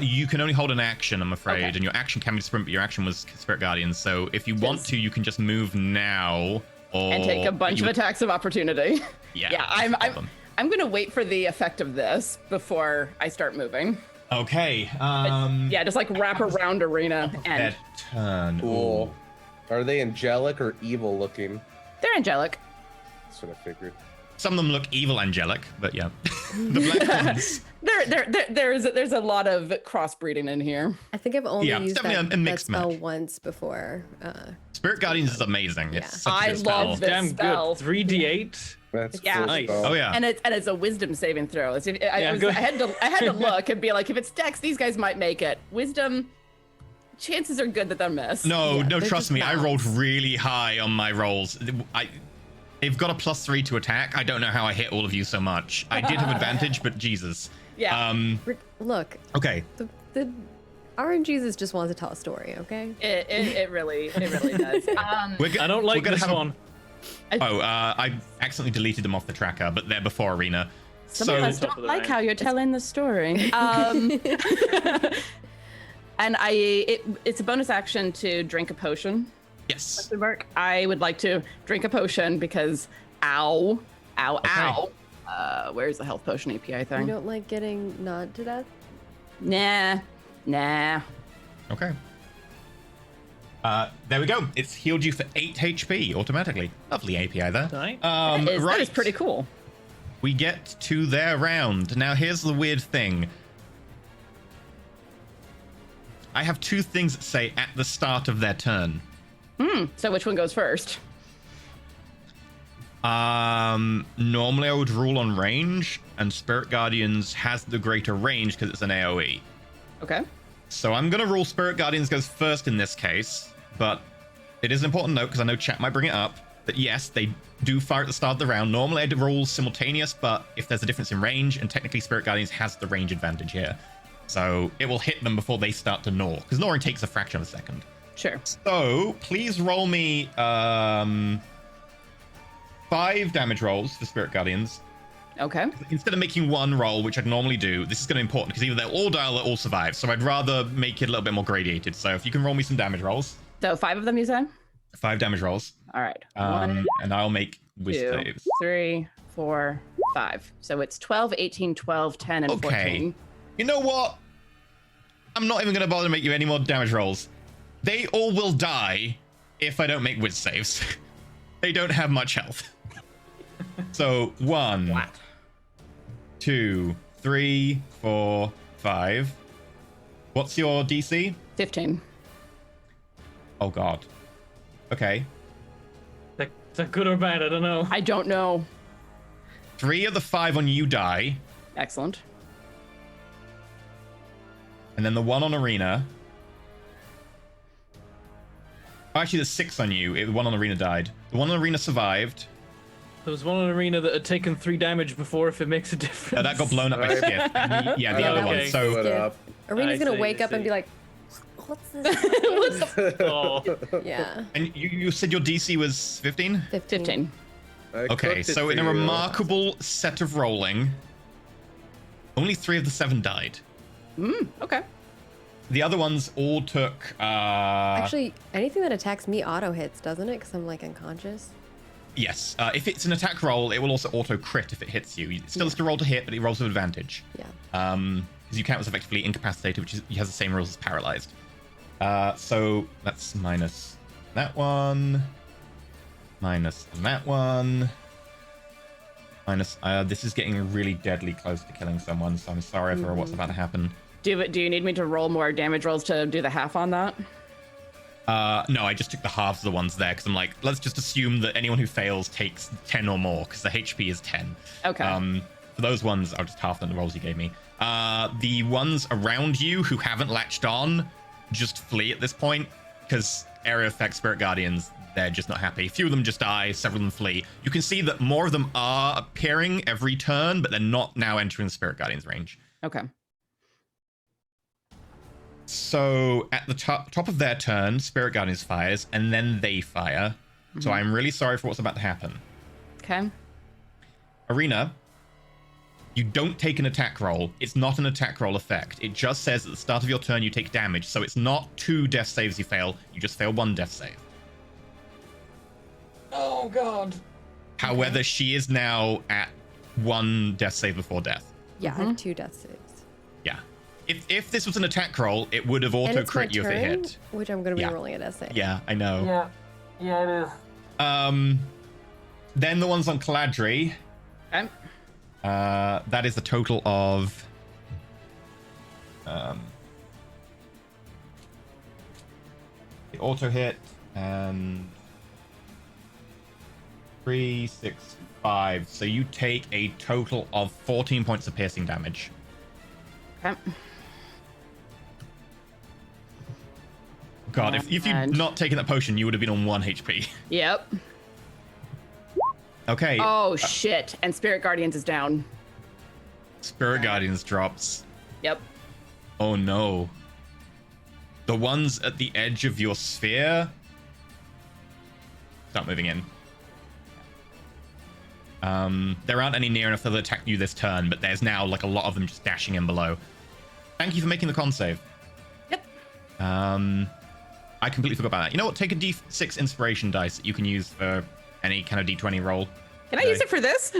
You can only hold an action, I'm afraid, Okay. and your action can be sprint, but your action was Spirit Guardians. So if you want to, you can just move now, or And take a bunch of attacks of opportunity. Yeah, I'm gonna wait for the effect of this before I start moving. Okay. Yeah, just like wrap around Arena and Their turn. Cool. Ooh. Are they angelic or evil looking? they're angelic. That's what I figured. Some of them look evil angelic, but yeah. The black ones. There's a lot of crossbreeding in here. I think I've only Yeah, it's used definitely that, a that mixed spell match. once before. Spirit Guardians is amazing. Yeah. It's such a I good spell. love this Damn spell. good. 3d8. That's Yeah. cool Nice. spell. Oh yeah. And it's a wisdom saving throw. I go had to look and be like, if it's Dex, these guys might make it. Wisdom, chances are good that they'll miss. No, Yeah, no, they're trust just me. I mouths. rolled really high on my rolls. They've got a +3 to attack. I don't know how I hit all of you so much. I did have advantage, but Jesus. Yeah. Look, Okay. the RNGesus just wants to tell a story, okay? It really does. I don't like this one. I accidentally deleted them off the tracker, but they're before Arena. Some of us Top of don't the like rank. how you're telling the story. And it's a bonus action to drink a potion. Yes. Mark, I would like to drink a potion because ow. Where's the health potion API You thing? don't like getting gnawed to death? Nah. Okay. There we go. It's healed you for 8 HP automatically. Lovely API there. Right. That is Right. pretty cool. We get to their round. Now, here's the weird thing. I have 2 things that say at the start of their turn. So which one goes first? Normally I would rule on range, and Spirit Guardians has the greater range because it's an AoE. Okay. So I'm going to rule Spirit Guardians goes first in this case, but it is an important note because I know chat might bring it up, that yes, they do fire at the start of the round. Normally I'd rule simultaneous, but if there's a difference in range, and technically Spirit Guardians has the range advantage here. So it will hit them before they start to gnaw, because gnawing takes a fraction of a second. Sure. So please roll me 5 damage rolls for Spirit Guardians. Okay. Instead of making 1 roll, which I'd normally do, this is going to be important because either they'll all die or they'll all survive. So I'd rather make it a little bit more gradated. So if you can roll me some damage rolls. So 5 of them, you said? 5 damage rolls. All right. 1, And I'll make whiz 2, saves. 3, 4, 5. So it's 12, 18, 12, 10, and Okay. 14. You know what? I'm not even going to bother to make you any more damage rolls. They all will die if I don't make whiz saves. They don't have much health. So 1, Flat. 2, 3, 4, 5. What's your DC? 15. Oh god. Okay. Is that good or bad? I don't know. I don't know. 3 of the 5 on you die, Excellent. and then the 1 on Arena. Oh, actually, there's 6 on you. The 1 on Arena died. The 1 on Arena survived. There was one in Arena that had taken 3 damage before, if it makes a difference. That got blown up by Right. Skiff. Yeah, the other one. Okay. So Split up. Arena's I gonna see, wake I up and see. be like, what's this? Oh, Yeah. and you said your DC was 15? 15. I Okay, cooked it so for in a you. remarkable set of rolling, only 3 of the 7 died. Okay. The other ones all took Actually, anything that attacks me auto hits, doesn't it? Because I'm like unconscious. yes. If it's an attack roll, it will also auto crit if it hits you. It still has to roll to hit, but it rolls with advantage. Yeah. Because you count as effectively incapacitated, which has the same rules as paralyzed. So that's minus that one, minus that one, minus. This is getting really deadly close to killing someone, so I'm sorry for what's about to happen. Do you need me to roll more damage rolls to do the half on that? No, I just took the halves of the ones there because I'm like, let's just assume that anyone who fails takes 10 or more because the HP is 10. Okay. For those ones, I'll just half them the rolls you gave me. The ones around you who haven't latched on, just flee at this point because area effect Spirit Guardians, they're just not happy. A few of them just die, several of them flee. You can see that more of them are appearing every turn, but they're not now entering the Spirit Guardian's range. Okay. So at the top of their turn, Spirit Guardians fires, and then they fire. So I'm really sorry for what's about to happen. Okay. Arena, you don't take an attack roll. It's not an attack roll effect. It just says at the start of your turn you take damage. So it's not 2 death saves you fail. You just fail 1 death save. Oh god. However, she is now at 1 death save before death. Yeah, I have 2 death saves. Yeah. If this was an attack roll, it would have And auto it's my crit you if it turn, hit. which I'm going to be Yeah. rolling a death save. Yeah, I know. Yeah, it is. Then the ones on Caladri. Okay. That is a total of the auto hit and 3, 6, 5. So you take a total of 14 points of piercing damage. Okay. God, if you'd not taken that potion, you would have been on 1 HP. Yep. Okay. Oh shit! And Spirit Guardians is down. Spirit Guardians drops. Yep. Oh no. The ones at the edge of your sphere start moving in. There aren't any near enough that will attack you this turn, but there's now like a lot of them just dashing in below. Thank you for making the con save. Yep. I completely forgot about that. You know what? Take a D6 inspiration dice that you can use for any kind of D20 roll. Can I use it for this?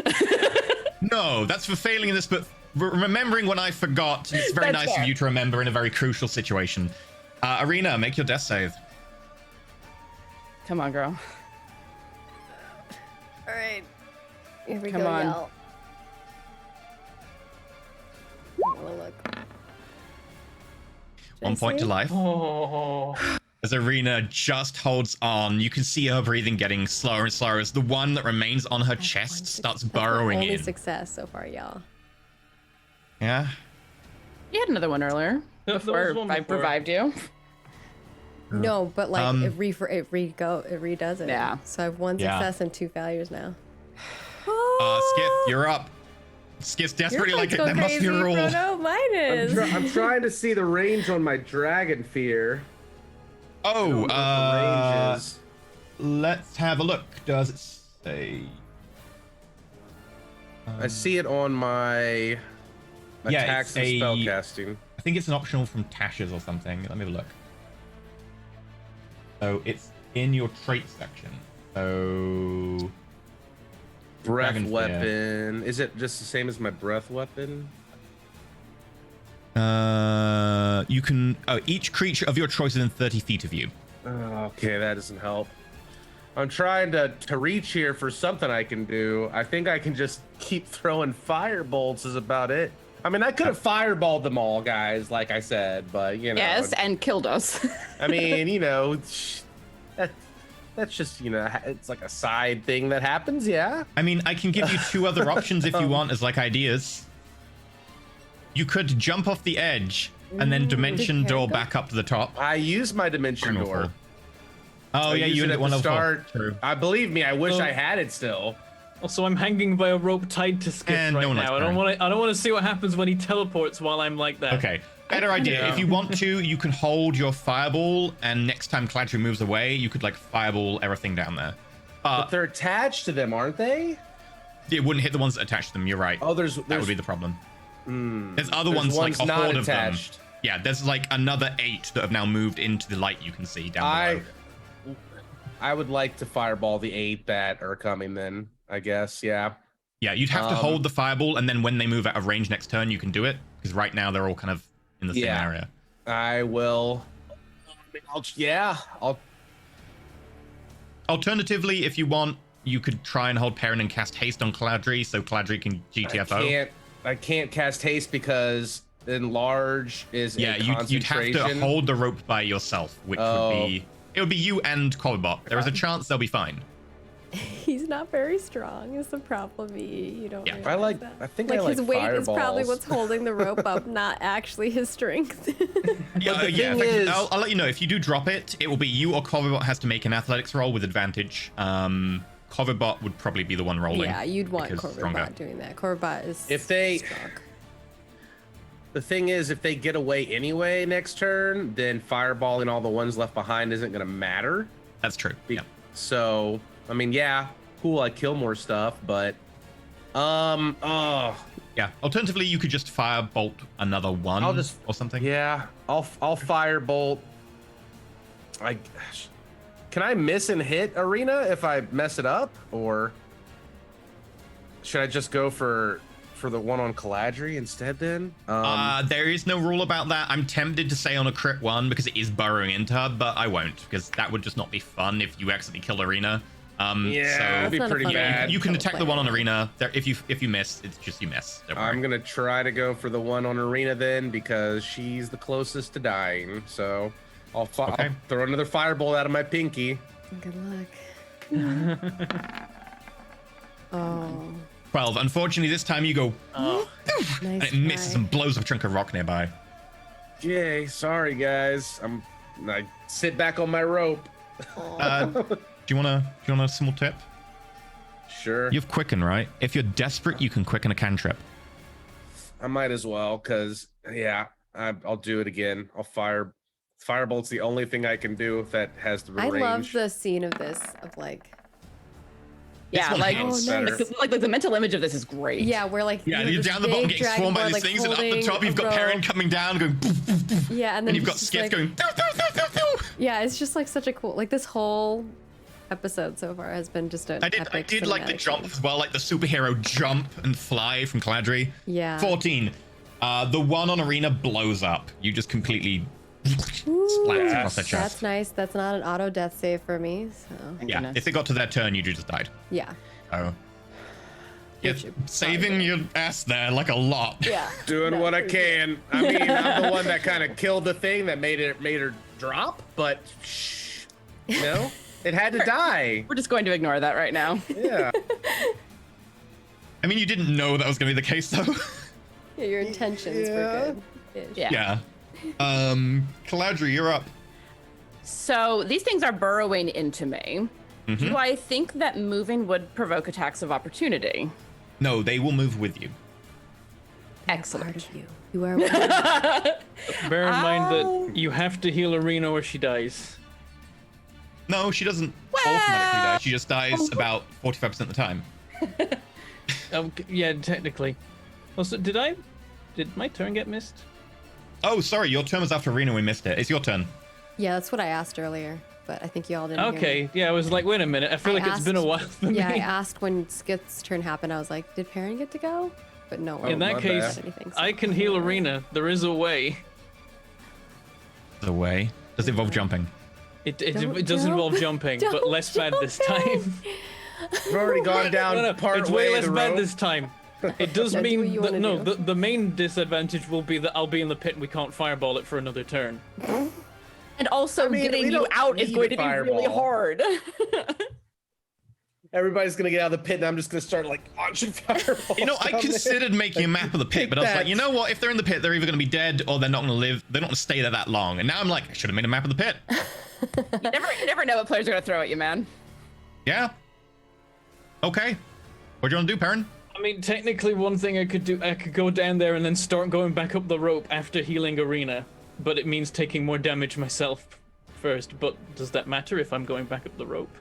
No, that's for failing in this, but remembering when I forgot. It's very That's nice fair. of you to remember in a very crucial situation. Arena, make your death save. Come on, girl. All right. Here we Come go, on. y'all. I'm gonna look. Did I 1 point to save? life. Oh. As Arena just holds on, you can see her breathing getting slower and slower as the one that remains on her chest starts That's my burrowing only in. success so far, y'all. Yeah. You had another one earlier. There was one I before. revived you. No, but like it redoes it. Yeah. So I have 1 Yeah. success and 2 failures now. Skith, you're up. Skith's desperately Your like, lights go there must be a crazy, rule. Frodo. Mine is. I'm trying to see the range on my Dragon Fear. I don't know what the range is. Let's have a look. Does it say? I see it on my Yeah, attacks it's and a- spellcasting. I think it's an optional from Tasha's or something. Let me have a look. So it's in your trait section. So Breath Dragon Fear. weapon. Is it just the same as my breath weapon? you can each creature of your choice within 30 feet of you. Okay, that doesn't help. I'm trying to reach here for something I can do. I think I can just keep throwing firebolts is about it. I mean, I could have fireballed them all, guys, like I said, but you know. Yes, and killed us. I mean, you know, that's just, you know, it's like a side thing that happens, yeah. I mean, I can give you 2 other options if you want as like ideas. You could jump off the edge and then dimension Did door Karen go? back up to the top. I used my dimension Turn door. awful. Oh I yeah, used you it ended at one the of start. True. I believe me, I wish Oh. I had it still. Also, I'm hanging by a rope tied to Skip And right no one likes now. I don't Karen. want to see what happens when he teleports while I'm like that. Okay, better idea. Yeah. If you want to, you can hold your fireball, and next time Caladri moves away, you could like fireball everything down there. But they're attached to them, aren't they? It wouldn't hit the ones that attach them. You're right. Oh, that would be the problem. There's other ones like a not horde of them. attached. Yeah, there's like another 8 that have now moved into the light you can see down below. I would like to fireball the 8 that are coming then, I guess, yeah. Yeah, you'd have to hold the fireball, and then when they move out of range next turn, you can do it. Because right now they're all kind of in the same Yeah. area. I will. I'll Alternatively, if you want, you could try and hold Perrin and cast haste on Caladri, so Caladri can GTFO. I can't cast haste because enlarge is Yeah, a you'd have concentration. to hold the rope by yourself, which would be... It would be you and Colbot. There is a chance they'll be fine. He's he's not very strong is the problem. You don't. Yeah. realize that. I think like I like his weight is probably fireballs. what's holding the rope up, not actually his strength. Yeah, the yeah. thing is- I'll let you know if you do drop it. It will be you or Corvibot has to make an athletics roll with advantage. Corvibot would probably be the one rolling. Yeah, you'd want because stronger. Corvibot doing that. Corvibot is If they- strong. The thing is, if they get away anyway next turn, then fireballing all the ones left behind isn't going to matter. That's true. Yeah. So, I mean, yeah, cool, I kill more stuff, but oh, Yeah. Alternatively, you could just firebolt another one I'll just- or something. yeah, I'll firebolt. Can I miss and hit Arena if I mess it up, or should I just go for the one on Caladri instead then? There is no rule about that. I'm tempted to say on a crit one because it is burrowing into her, but I won't because that would just not be fun if you accidentally kill Arena. yeah, so it'd be That's not a pretty fun bad. you can Kill attack the one on player. Arena. There, if you miss, it's just you miss. Don't worry. I'm gonna try to go for the one on Arena then because she's the closest to dying. So I'll Okay. throw another firebolt out of my pinky. Good luck. Oh, 12. Unfortunately, this time you go Oh, and nice. it misses try. and blows up a chunk of rock nearby. Yay! Sorry guys. I sit back on my rope. Do you want a small tip? Sure. You have quicken, right? If you're desperate, you can quicken a cantrip. I might as well, cause yeah, I'll do it again. I'll firebolt's the only thing I can do that has the I range. love the scene of this, of like, Yeah, one like, hits better. like the mental image of this is great. yeah, where like Yeah, you have you're this down the bottom big getting swarmed by dragonborn, these like, things, and up the holding top you've a got Perrin rope. coming down, going poof, poof, poof, Yeah, and then and you've got he's just, Skith like- going. Doo, doo, doo, doo, doo. Yeah, it's just like such a cool, like this whole episode so far has been just an I epic did like the cinematic jump scene. as well, like the superhero jump and fly from Caladri. Yeah. 14. The one on Arena blows up. You just completely splats across their That's chest. nice. That's not an auto death save for me. So Thank Yeah, goodness. if it got to their turn, you just died. yeah. Oh. You're Which- saving your ass there like a lot. Yeah. Doing what I can. I mean, I'm the one that kind of killed the thing that made her drop, but shh, you know, it had to die. We're just going to ignore that right now. Yeah. I mean, you didn't know that was going to be the case, though. Yeah, your intentions Yeah. were good. Yeah. Yeah. Caladri, you're up. So these things are burrowing into me. Mm-hmm. Do I think that moving would provoke attacks of opportunity? No, they will move with you. Part Excellent. of you. You are one. bear in mind Ow. that you have to heal Arena or she dies. No, she doesn't automatically die. She just dies about 45% of the time. Yeah, technically. Also, did my turn get missed? Oh, sorry, your turn was after Arena. We missed it. It's your turn. Yeah, that's what I asked earlier, but I think you all didn't hear me. Okay, yeah, I was like, wait a minute. I feel I like it's been a asked- while for Yeah, I me. asked when Skith's turn happened. I was like, did Perrin get to go? But no one In that my case, bad. anything, so- I can heal Arena. There is a way. The way. Does it involve jumping? It Don't does jump. involve jumping, but Don't less bad this jump in. time. I've already gone down No, part it's way way less the bad rope. this time. It does Yeah, do what mean you that wanna no, do. the main disadvantage will be that I'll be in the pit and we can't fireball it for another turn. And also I mean, getting we you don't out is need going a to be really fireball. hard. Everybody's gonna get out of the pit, and I'm just gonna start like launching fireballs. You know, I down there. considered making a map of the pit, Take but I was like, that. you know what? If they're in the pit, they're either going to be dead or they're not going to live. They're not going to stay there that long. And now I'm like, I should have made a map of the pit. you never know what players are going to throw at you, man. Yeah. Okay. What do you want to do, Perrin? I mean, technically, one thing I could do, I could go down there and then start going back up the rope after healing Arena, but it means taking more damage myself first. But does that matter if I'm going back up the rope?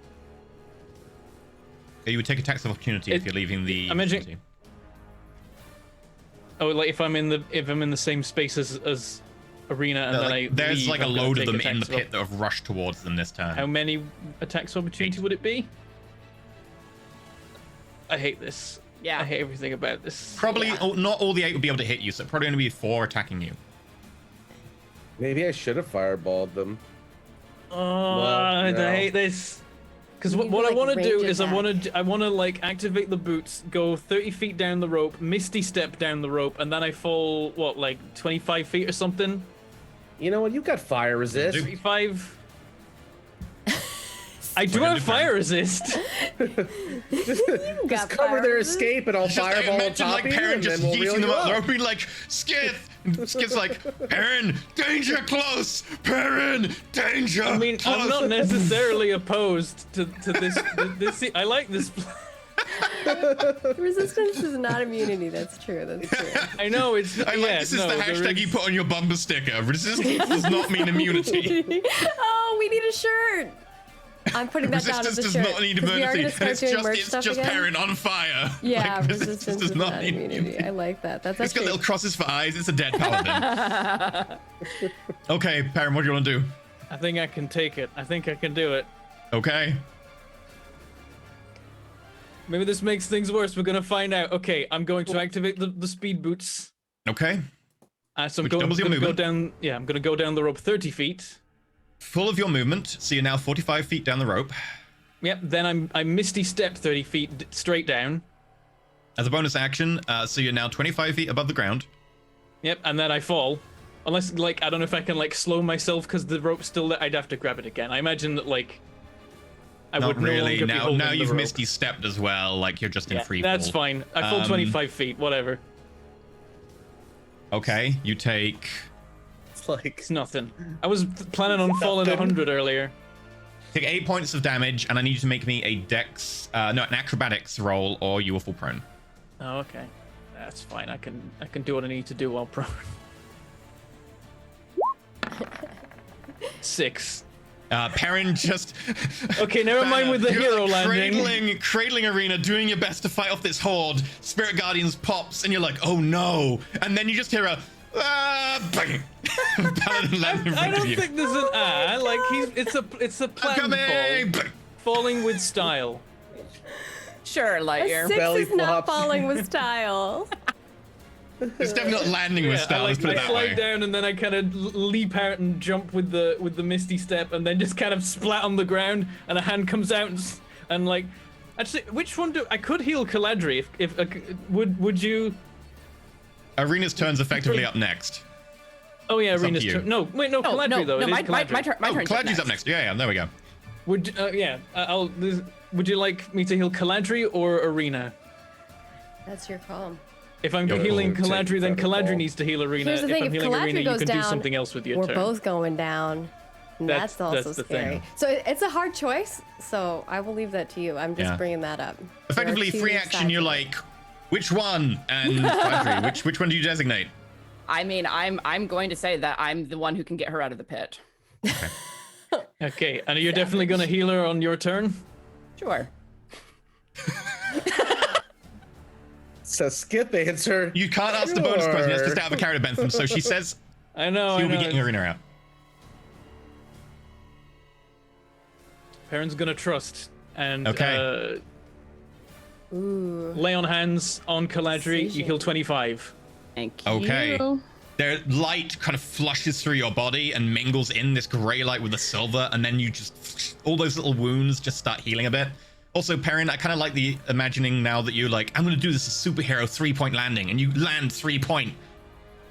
You would take attacks of opportunity if It- you're leaving the. I'm imagining- vicinity. Oh, like if I'm in the same space as Arena and then I There's leave, like a I'm gonna load of take them in the attacks of- pit that have rushed towards them this turn. How many attacks of opportunity 8. would it be? I hate this. Yeah. I hate everything about this. Probably Yeah. not all the 8 would be able to hit you, so it'd probably only be 4 attacking you. Maybe I should have fireballed them. Oh, Well, no. I hate this. Because You what, need what to, I like, want to do range is I attack. want to like activate the boots, go 30 feet down the rope, misty step down the rope, and then I fall what like 25 feet or something. You know what? You've got fire resist. 35. I do have fire resist. Just cover their escape and I'll fireball on top of you, Perrin and just then we'll yeeting reel them you up. They're up. being like, Skith! And Skith's like, Perrin, danger close! Perrin, danger I mean, close! I'm not necessarily opposed to this. I like this. Resistance is not immunity. That's true. That's true. I know it's. I like this is the hashtag you put on your bumper sticker. Resistance does not mean immunity. Oh, we need a shirt. I'm putting that down as Resistance a does shirt. not need 'cause we are immunity. gonna start It's doing merch just stuff again. Perrin on fire. Yeah, Like, resistance does not need immunity. I like that. That's It's got actually. little crosses for eyes. It's a dead paladin. Okay, Perrin, what do you want to do? I think I can take it. I think I can do it. Okay. Maybe this makes things worse. We're gonna find out. Okay, I'm going to activate the speed boots. Okay. So I'm Which going doubles your to go movement. down. Yeah, I'm gonna go down the rope 30 feet. Full of your movement, so you're now 45 feet down the rope. Yep. Then I misty step 30 feet straight down. As a bonus action, so you're now 25 feet above the ground. Yep. And then I fall. Unless like I don't know if I can like slow myself because the rope's still there. I'd have to grab it again. I imagine that like. I Not would no really. longer be Now holding the you've rope. misty stepped as well. Like you're just in Yeah, free that's fall. fine. I fall 25 feet. Whatever. Okay, you take. It's like It's nothing. I was planning on falling 100 earlier. Take 8 points of damage, and I need you to make me a dex, an acrobatics roll, or you will fall prone. Oh, okay. That's fine. I can do what I need to do while prone. 6. Perrin just. Okay, never mind with the You're hero like landing. cradling Arena, doing your best to fight off this horde. Spirit Guardians pops, and you're like, oh no! And then you just hear a. Bang! Paladin landing in I front of don't you. think there's an like it's a I'm planned coming! fall. Bang! Falling with style. Sure, A Lightyear. 6 belly is not flops. falling with style. It's definitely not landing with Yeah, style. Let's put it I that slide way. down and then I kind of leap out and jump with the misty step and then just kind of splat on the ground and a hand comes out and like actually which one do I could heal Caladri if would you? Arena's turn's effectively up next. Oh yeah, It's up Arena's to you. turn. No, wait, no, Caladri no, though. no, It my is turn. Caladri. My Oh, turn's Caladri's up next. Yeah, there we go. Would would you like me to heal Caladri or Arena? That's your call. If I'm Your healing call. Caladri, then Take Caladri fall. needs to heal Arena. Here's the if thing, I'm if healing Caladri Arena, you goes can do down, something else with your We're turn. both going down. And That's- that's also that's the thing. scary. So it's a hard choice. So I will leave that to you. I'm just Yeah. bringing that up. There are Effectively, two free sides action. You're of it. like, which one? And Caladri, which one do you designate? I mean, I'm going to say that I'm the one who can get her out of the pit. Okay, and you're definitely gonna heal her on your turn. Sure. so skip answer. You can't ask the bonus Sure. question. That's just out of a character, Bentham. So she says I know. she'll I be know. getting Arena out. Perrin's gonna trust and Okay. Ooh. lay on hands on Caladri. You Precision. heal 25. Thank you. Okay. Their light kind of flushes through your body and mingles in this gray light with the silver, and then you just all those little wounds just start healing a bit. Also, Perrin, I kind of like the imagining now that you're like, I'm gonna do this as superhero 3-point landing, and you land 3-point,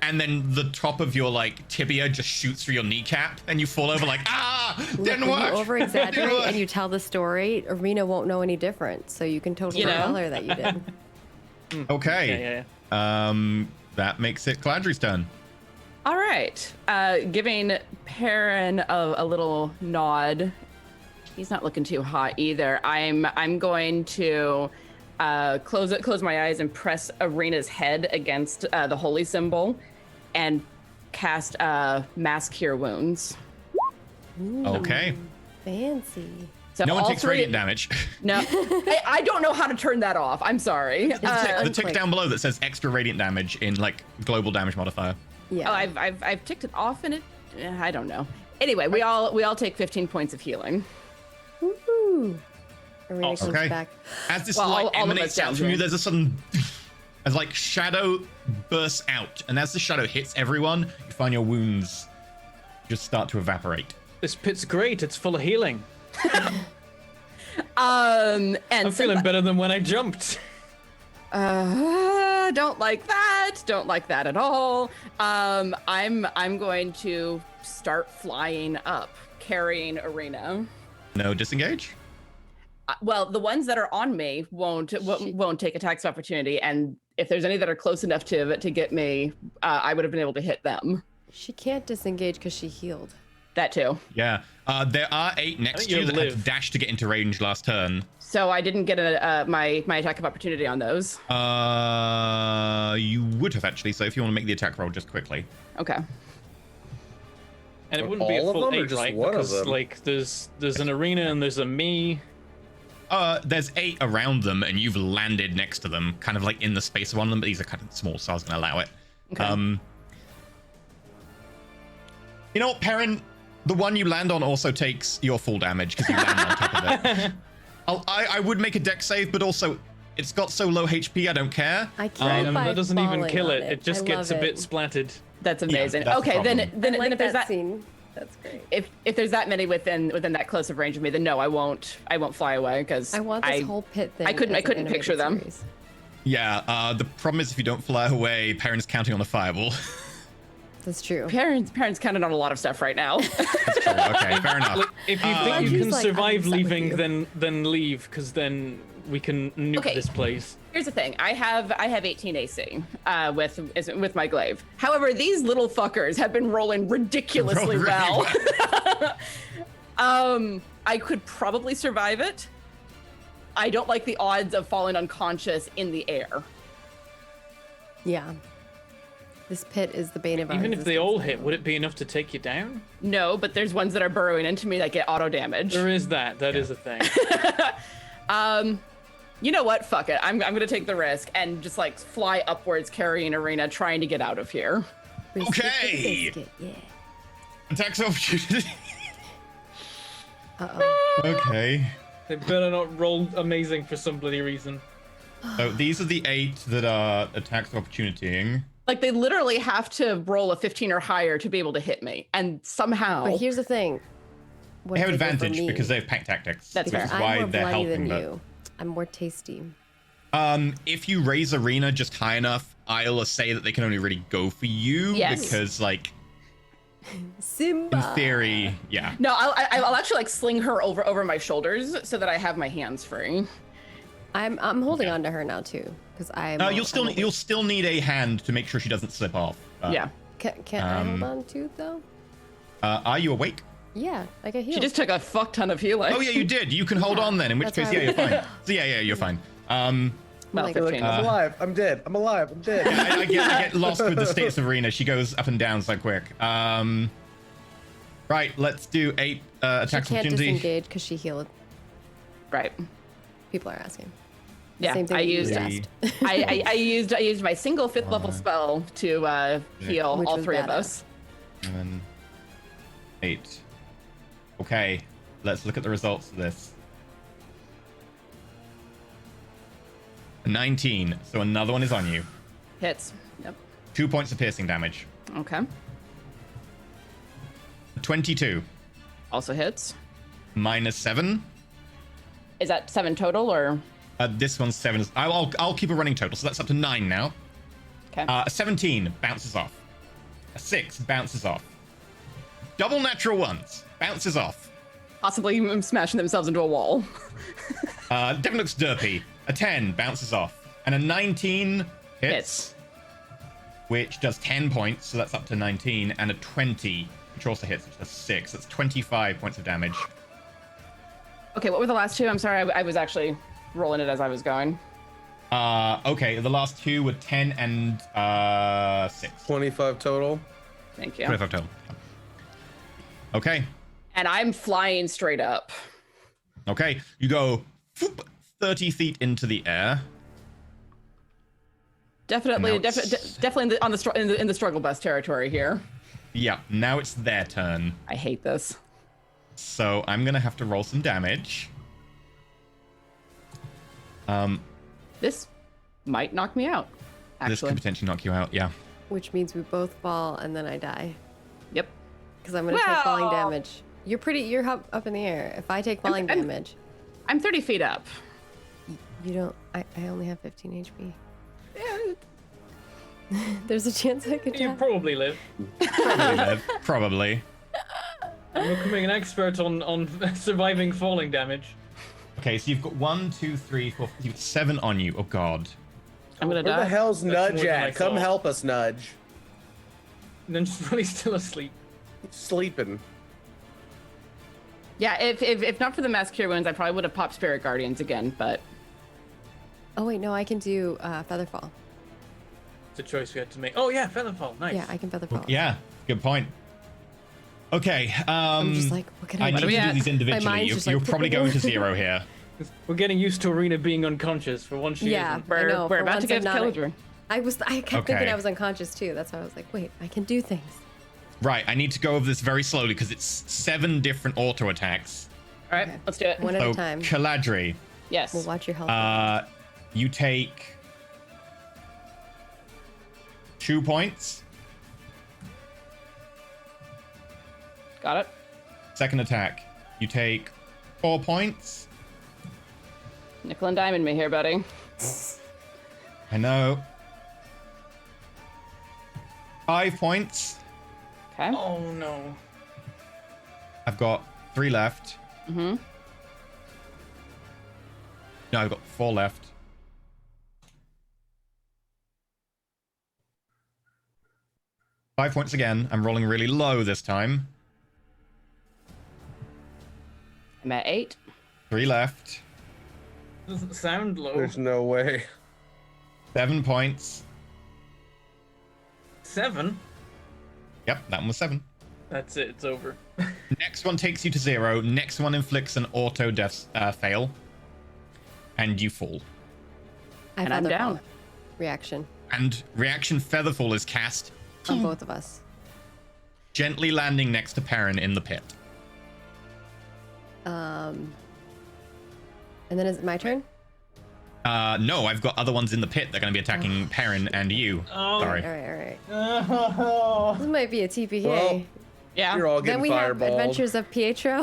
and then the top of your like tibia just shoots through your kneecap, and you fall over like, didn't When work. you over Didn't exaggerate work. and you tell the story, Arena won't know any different. So you can totally You know? tell her that you did. Okay. Yeah. That makes it Caladri's turn. All right. Giving Perrin a little nod. He's not looking too hot either. I'm going to close my eyes and press Arena's head against the holy symbol, and cast Mass Cure Wounds. Okay. Fancy. So No one all takes three- radiant damage. No, I don't know how to turn that off. I'm sorry. The tick Unclick. down below that says extra radiant damage in like global damage modifier. Yeah. Oh, I've ticked it off, and it. I don't know. Anyway, we all take 15 points of healing. Woo. Arena Awesome. comes Okay. back. As this Well, light all of us emanates out down from you, here. there's a sudden, as like shadow bursts out, and as the shadow hits everyone, you find your wounds just start to evaporate. This pit's great. It's full of healing. And I'm feeling better than when I jumped. Don't like that. Don't like that at all. I'm going to start flying up, carrying Arena. No disengage? Well, the ones that are on me won't take attacks of opportunity, and if there's any that are close enough to get me, I would have been able to hit them. She can't disengage because she healed. That too. Yeah. There are 8 next to you that had to dash to get into range last turn. So I didn't get my attack of opportunity on those. You would have actually. So if you want to make the attack roll just quickly. Okay. And it wouldn't be a All of full them, or 8, just right? one of Because them? like there's an arena and there's a me. There's 8 around them, and you've landed next to them, kind of like in the space of one of them. But these are kind of small, so I was going to allow it. Okay. You know what, Perrin? The one you land on also takes your full damage because you land on top of it. I would make a dex save, but also it's got so low HP, I don't care. I can't. That doesn't even falling kill on it. It just I gets a love bit it. splattered. That's amazing. that's the Okay, then problem. I like if there's that scene. That's great. if there's that many within that close of range of me, then no, I won't fly away because I want this whole pit thing. I couldn't as an couldn't picture animated them. series. Yeah, the problem is if you don't fly away, Perrin's counting on a fireball. That's true. Parents counted on a lot of stuff right now. That's true. Okay, fair enough. Look, if you think Glad you he's can like, I'm survive upset with leaving, you. then leave, because then we can nuke Okay. this place. Here's the thing: I have 18 AC with my glaive. However, these little fuckers have been rolling ridiculously Roll really well. I could probably survive it. I don't like the odds of falling unconscious in the air. Yeah. This pit is the bane of our Even if they existence all now. hit, would it be enough to take you down? No, but there's ones that are burrowing into me that get auto damage. There is that. That is a thing. You know what? Fuck it. I'm gonna take the risk and just like fly upwards, carrying Arena, trying to get out of here. Biscuit the Okay. biscuit, yeah. Attacks of opportunity. Uh-oh. Okay. They better not roll amazing for some bloody reason. So these are the 8 that are attacks of opportunitying. Like they literally have to roll a 15 or higher to be able to hit me, and somehow. But here's the thing. What They have do do for advantage me? because they have pack tactics. That's which fair. is I'm why more they're bloody helping. than you. I'm more tasty. If you raise Arena just high enough, I'll say that they can only really go for you Yes. because, like, Simba. in theory, yeah. No, I'll actually like sling her over my shoulders so that I have my hands free. I'm holding on to her now too because I'm. You'll still need a hand to make sure she doesn't slip off. Yeah. Can I hold on to though? Are you awake? Yeah, I get healed. She just took a fuck ton of healing. Oh yeah, you did. You can hold on then. In which that's case, why yeah, I- you're fine. So yeah, you're fine. Well, Like, 15. I'm alive. I'm dead. I'm alive. I'm dead. I get lost with the states of Arena. She goes up and down so quick. Right, let's do 8 she attacks of can't opportunity. disengage because she healed. Right. People are asking. Yeah. Same thing I that you used Three. asked. I used my single 5th level spell to heal Which all was 3 of badass. us. 7, 8. Okay, let's look at the results of this. 19. So another one is on you. Hits. Yep. 2 points of piercing damage. Okay. 22 Also hits. minus 7. Is that 7 total or? This one's 7. I'll keep a running total, so that's up to 9 now. Okay. A 17 bounces off. A 6 bounces off. Double natural ones bounces off. Possibly smashing themselves into a wall. Devin looks derpy. A 10 bounces off. And a 19 hits. Which does 10 points, so that's up to 19. And a 20, which also hits, which does 6. That's 25 points of damage. Okay, what were the last 2? I'm sorry, I was actually rolling it as I was going. Okay, the last 2 were 10 and 6. 25 total. Thank you. 25 total. Okay. And I'm flying straight up. Okay, you go 30 feet into the air. Definitely, Now it's- definitely in the struggle bus territory here. Yeah, now it's their turn. I hate this. So I'm gonna have to roll some damage. This might knock me out. This Actually, could potentially knock you out. Yeah. Which means we both fall and then I die yep. because I'm gonna take falling Well- damage. You're up in the air. If I take falling I'm- damage, I'm 30 feet up. you don't. I only have 15 HP. There's a chance I could You die. probably live. Probably live. Probably. I'm becoming an expert on surviving falling damage. Okay, so you've got 1, 2, 3, 4. You've got 7 on you. Oh god. I'm gonna Where the die. hell's That's Nudge more than I at? Come thought. help us, Nudge. And then just really still asleep. He's sleeping. Yeah, if not for the mass cure wounds, I probably would have popped Spirit Guardians again, but Oh wait, no, I can do Featherfall. It's a choice we had to make. Oh yeah, Featherfall. Nice. Yeah, I can Featherfall. Yeah, good point. Okay, I'm just like, what can I I do? need to we do at? these individually. mind's You're, just you're like, probably going to 0 here. We're getting used to Arena being unconscious for once she Yeah. isn't. I know, we're for about to once get I'm not- Pillager. I kept Okay. thinking I was unconscious too. That's why I was like, wait, I can do things. Right, I need to go over this very slowly because it's 7 different auto attacks. All right, Okay. let's do it. One at So, a time. Caladri, Yes. We'll watch your health. you take 2 points. Got it. Second attack, you take 4 points. Nickel and diamond me here, buddy. I know. 5 points. Okay. Oh no. I've got 3 left. Mm-hmm. No, I've got 4 left. Five points again. I'm rolling really low this time. I'm at 8. 3 left. Doesn't sound low. There's no way. 7 points. 7. Yep, that one was 7. That's it. It's over. Next one takes you to 0. Next one inflicts an auto death fail. And you fall. I and I'm Featherfall. down. Reaction And reaction Featherfall is cast, on both of us. gently landing next to Perrin in the pit. And then is it my turn? No, I've got other ones in the pit. They're going to be attacking Perrin and you. Oh. Sorry. All right. Oh. This might be a TPK. Well, Yeah. You're all Then getting we have fireballed. Adventures of Pietro.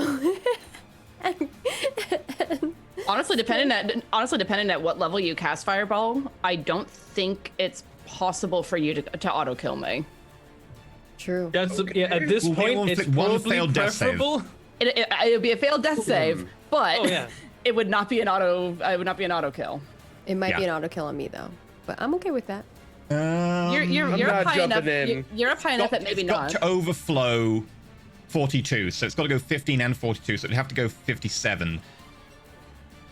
Honestly, depending at what level you cast Fireball, I don't think it's possible for you to auto kill me. True. That's yeah. At this We'll be able point, to it's inflict one probably failed death save. preferable. It would be a failed death save, but Oh yeah. it would not be an auto. It would not be an auto kill. It might be Yeah. an auto kill on me though, but I'm okay with that. You're I'm up not high enough. jumping in. You're up high enough that maybe it's got not. to overflow 42, so it's got to go 15 and 42, so it'd have to go 57.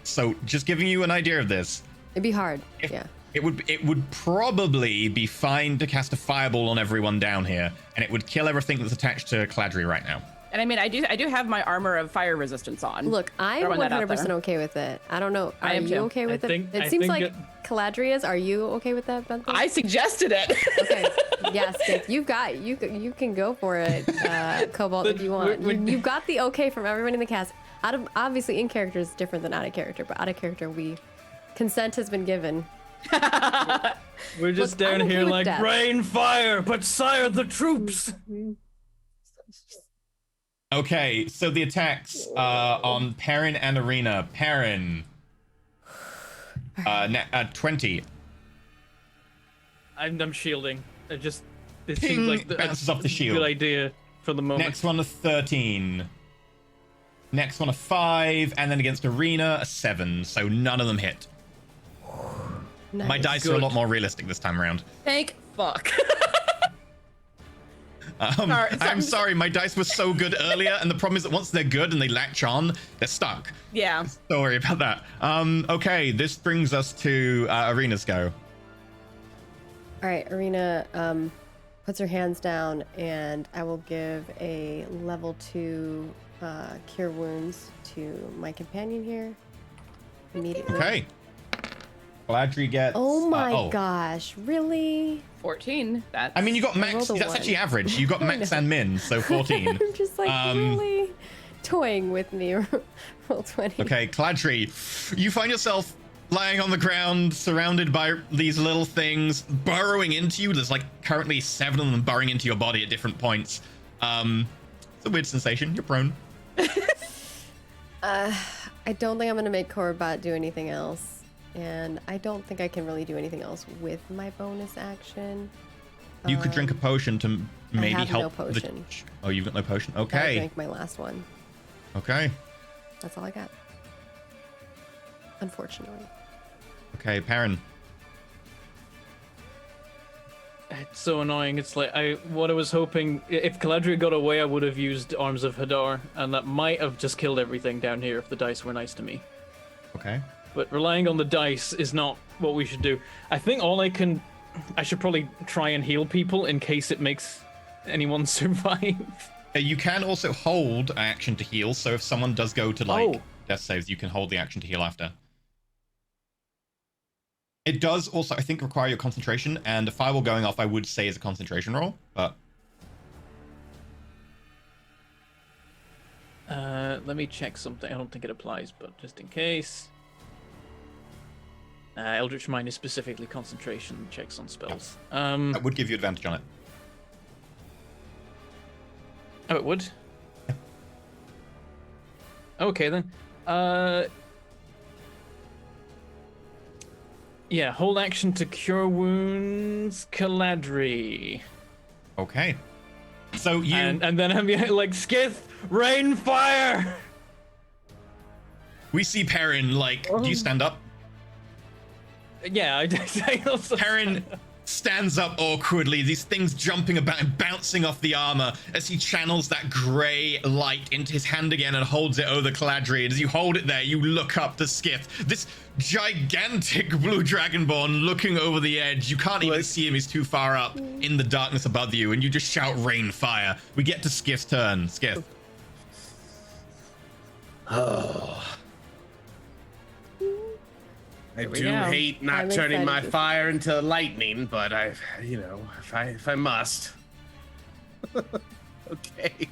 So just giving you an idea of this, It'd be hard. If- Yeah. it would probably be fine to cast a fireball on everyone down here, and it would kill everything that's attached to Caladri right now. And I mean, I do have my armor of fire resistance on. Look, I'm Throwing that out 100% there. okay with it. I don't know. Are I am you too. okay with I it? think- It seems think like it- Caladri is. Are you okay with that, Bethel? I suggested it. Okay. Yes, Dick, you can go for it, Cobalt, if you want. You got the okay from everyone in the cast. Obviously, in character is different than out of character, but out of character, consent has been given. We're just Look, I'm down okay here with like death. rain fire, but sire the troops. Okay, so the attacks on Perrin and Arena. Perrin, 20. I'm shielding. It Ping, seems like bounces off the a shield. good idea for the moment. Next one a 13. Next one a 5, and then against Arena a 7. So none of them hit. Nice. My dice are a Good. lot more realistic this time around. Thank fuck. I'm some- sorry, my dice were so good earlier, and the problem is that once they're good and they latch on, they're stuck. Yeah. Sorry about that. Okay, this brings us to Arena's go. All right, Arena puts her hands down, and I will give a level 2 cure wounds to my companion here immediately. Okay. Caladri gets. Oh my gosh, really? 14. That's. I mean, you got I max. rolled a That's 1. actually average. You got max and min, so 14. I'm just like really toying with me. Roll 20. Okay, Caladri, you find yourself lying on the ground, surrounded by these little things burrowing into you. There's like currently 7 of them burrowing into your body at different points. It's a weird sensation. You're prone. I don't think I'm gonna make Korbat do anything else, and I don't think I can really do anything else with my bonus action. You could drink a potion to maybe have help no potion. Oh, you've got no potion. I Okay. drank my last one. Okay. That's all I got. Unfortunately. Okay, Perrin. It's so annoying. It's like what I was hoping. If Caladria got away, I would have used Arms of Hadar, and that might have just killed everything down here if the dice were nice to me. Okay. But relying on the dice is not what we should do. I think I should probably try and heal people in case it makes anyone survive. You can also hold action to heal, so if someone does go to death saves, you can hold the action to heal after. It does also, I think, require your concentration, and a fireball going off, I would say, is a concentration roll, but... Let me check something. I don't think it applies, but just in case. Eldritch Mind is specifically concentration checks on spells. That would give you advantage on it. Oh, it would? Okay, then. Yeah, hold action to cure wounds, Caladri. Okay. So you... And then I'm like, Skith, rain fire! We see Perrin, like, do you stand up? Yeah, I also... Perrin stands up awkwardly, these things jumping about and bouncing off the armor as he channels that grey light into his hand again and holds it over Caladri. And as you hold it there, you look up to Skith, this gigantic blue dragonborn looking over the edge. You can't even see him, he's too far up in the darkness above you, and you just shout rain fire. We get to Skith's turn. Skith. Oh. I do go. hate not I'm turning my excited. fire into lightning, but if I must. Okay.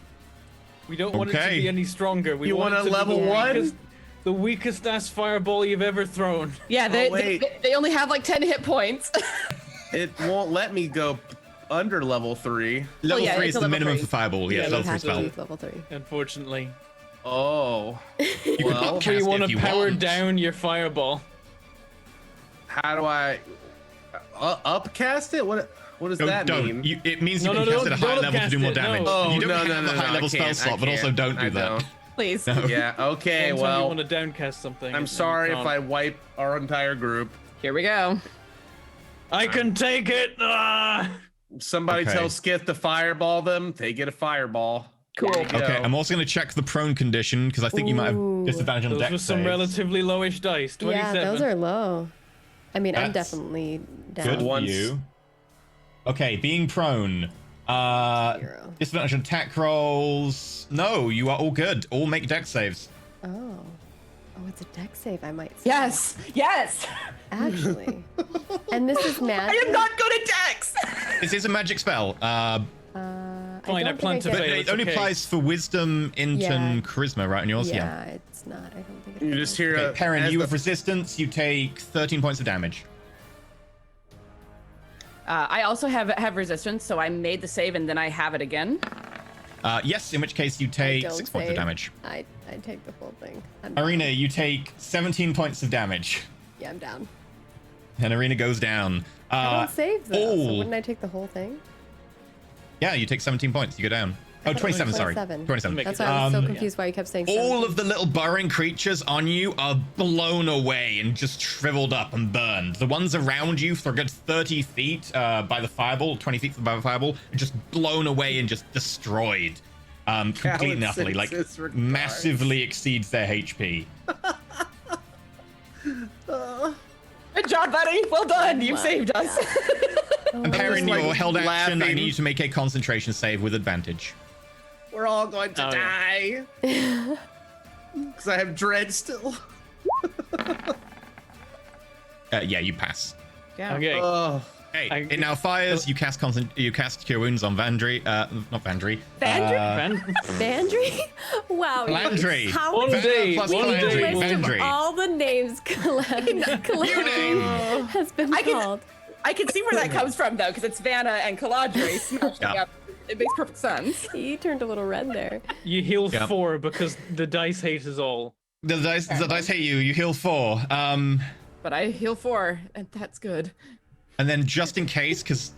We don't want it to Okay. be any stronger. We You want want it a to be level one? The weakest ass fireball you've ever thrown. Yeah, wait. they only have like 10 hit points. It won't let me go under level 3. Level yeah, 3 it's is a the level minimum 3. for fireball. Yeah, you level 3 have to spell. leave level 3. Unfortunately. Oh. You can Well, upcast You it want if to you power want. down your fireball. How do I upcast it? What does that Don't. mean? It means you No, can no, cast it at a high don't level to do upcast more it, no. damage. Oh, You don't no, have no, the no, high I level spell can't, slot, but also don't do that. Please. No. Yeah, okay, Anytime you well, want to downcast something. I'm sorry if I wipe our entire group. Here we go. I can take it. Ah! Somebody Okay. tell Skith to fireball them, they get a fireball. Cool. There you go. Okay, I'm also going to check the prone condition because I think you might have Ooh. disadvantage on Those dex were some saves. relatively lowish dice. 27. Yeah, those are low. I mean, I'm That's definitely down. Good for Once- you. Okay, being prone. 0. Disadvantage on attack rolls. No, you are all good. All make dex saves. Oh, it's a deck save. I might say. Yes. Actually. And this is I magic. am not good at dex. This is a magic spell. Fine, I plan to But fail. it it's only okay. applies for wisdom, int, Yeah. and charisma, right? On yours, Yeah, it's not. I don't think it You just hear Okay, a Perrin, as you the- have resistance. You take 13 points of damage. I also have resistance, so I made the save and then I have it again. Yes, in which case you I take don't 6 points of save. damage. I take the full thing. I'm Arena, down. you take 17 points of damage. Yeah, I'm down. And Arena goes down. I don't save though, so all- wouldn't I take the whole thing? Yeah, you take 17 points. You go down. I Oh, thought it was 27, sorry. 27. 27. Make That's it why I was so Um, confused why you kept saying All 17. of the little burrowing creatures on you are blown away and just shriveled up and burned. The ones around you for a good 30 feet by the fireball, 20 feet by the fireball, are just blown away and just destroyed. Completely and utterly, like Its regards. massively exceeds their HP. Good job, buddy. Well done. You my saved us. And Perrin, like, your held action, I laughing. need you to make a concentration save with advantage. We're all going to Oh, yeah. die. Because I have dread still. Yeah, you pass. Yeah. Okay. Oh. Hey, it now fires. You cast Cure Wounds on Vandry. Not Vandry. Vandry? Bandry? Wow. Landry. How One many day, plus we one need a day. list Vandry. of all the names Calamity has been called. I can see where that comes from though, because it's Vanna and Caladri smashed Yeah. together. It makes perfect sense. He turned a little red there. You heal Yep. 4 because the dice hate us all. The dice hit you. You heal 4. But I heal 4, and that's good. And then just in case, because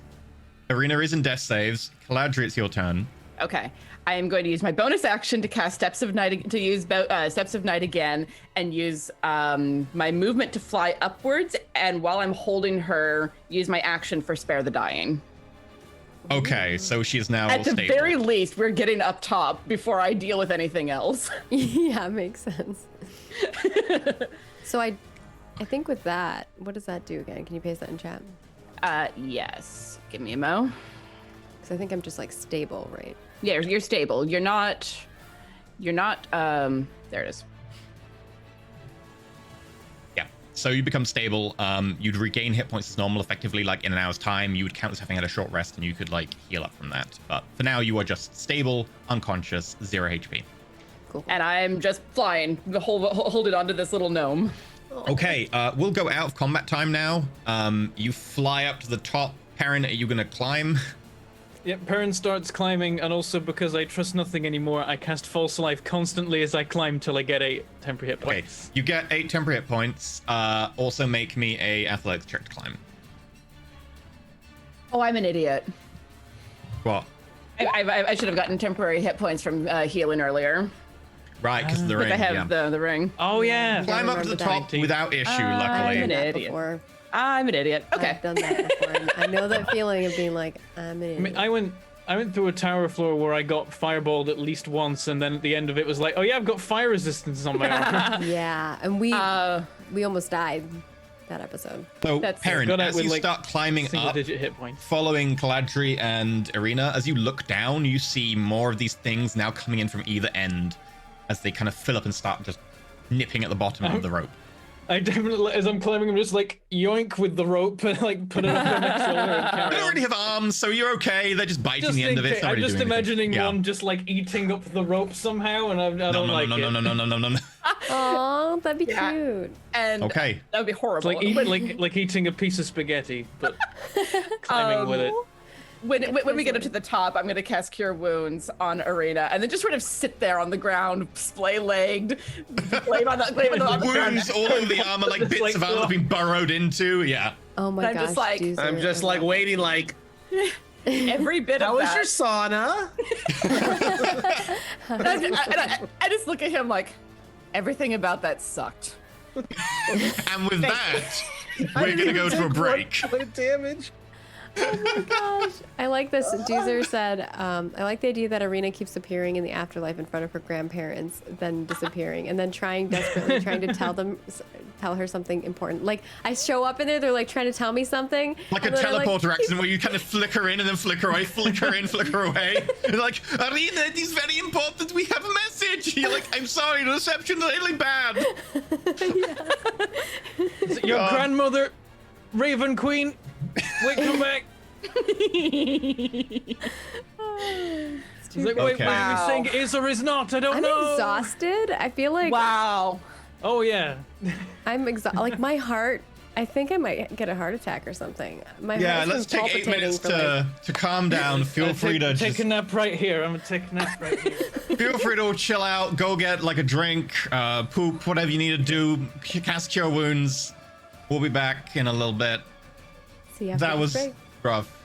Arena is in death saves. Caladri, it's your turn. Okay, I am going to use my bonus action to cast Steps of Night Steps of Night again, and use my movement to fly upwards. And while I'm holding her, use my action for Spare the Dying. Okay, so she is now At the stable. very least, we're getting up top before I deal with anything else. Yeah, makes sense. So I think with that, what does that do again? Can you paste that in chat? Yes. Give me a mo. Because I think I'm just like stable, right? Yeah, you're stable. You're not. There it is. Yeah. So you become stable. You'd regain hit points as normal, effectively, like in an hour's time. You would count as having had a short rest, and you could like heal up from that. But for now, you are just stable, unconscious, 0 HP. Cool. And I'm just flying, holding onto this little gnome. Okay, we'll go out of combat time now. You fly up to the top. Perrin, are you gonna climb? Yep, Perrin starts climbing, and also because I trust nothing anymore, I cast False Life constantly as I climb till I get 8 temporary hit Okay, points. you get 8 temporary hit points. Also make me a athletics check to climb. Oh, I'm an idiot. What? I should have gotten temporary hit points from healing earlier. Right, because of the Because ring. I have Yeah. the ring. Oh yeah. Climb up to the remember top that. without issue, I'm luckily. an That idiot. before. I'm an idiot. Okay. I've done that before. And I know that feeling of being like, I'm an I idiot. mean, I went through a tower floor where I got fireballed at least once, and then at the end of it was like, oh yeah, I've got fire resistance on my armor. Yeah, and we almost died that episode. So, That's- Perrin, Got out as with, you like, start climbing up, Single-digit hit points. following Caladri and Irina, as you look down, you see more of these things now coming in from either end as they kind of fill up and start just nipping at the bottom of the rope. I definitely, as I'm climbing, I'm just like yoink with the rope and like put it up on my shoulder and They carry don't on. already have arms, so you're okay. They're just biting Just the end of it. It's not I'm really just doing anything. imagining Yeah. one just like eating up the rope somehow, and I No, don't no, like no, it. no, no, no, no, no, no, no. Oh, that'd be Yeah. cute. And Okay. that would be It's horrible. like eating a piece of spaghetti, but climbing with it. When we get up to the top, I'm going to cast Cure Wounds on Arena, and then just sort of sit there on the ground, splay-legged, blade on the ground. Wounds all over the armor, like It's bits like, of armor ugh. being burrowed into. Yeah. Oh my I'm gosh. just like- Doozer, I'm just I like love waiting, like, Every bit how of was that. your sauna? I just look at him like, everything about that sucked. And with that, we're gonna go to a break. What damage? Oh my gosh. I like this. Doozer said, I like the idea that Arena keeps appearing in the afterlife in front of her grandparents, then disappearing, and then desperately trying to tell her something important. Like, I show up in there, they're like trying to tell me something. Like a and then I, teleporter accident where you kind of flicker in and then flicker away, flicker in, flicker away. You're like, Arena, it is very important. We have a message. You're like, I'm sorry, the reception's really bad. Your God. grandmother, Raven Queen, wait, come back. He's like, wait, Okay. what are we Wow. saying? Is or is not? I don't I'm know. exhausted. I feel like Wow. Oh yeah. I'm exhausted. Like, my heart, I think I might get a heart attack or something. My Yeah, heart's let's been take 8 palpitating minutes for like, to calm down. Feel free to take just a nap right here. I'm gonna take a nap right here. feel free to chill out, go get like a drink, poop, whatever you need to do. Cast Cure Wounds. We'll be back in a little bit. see you after That this was break. rough.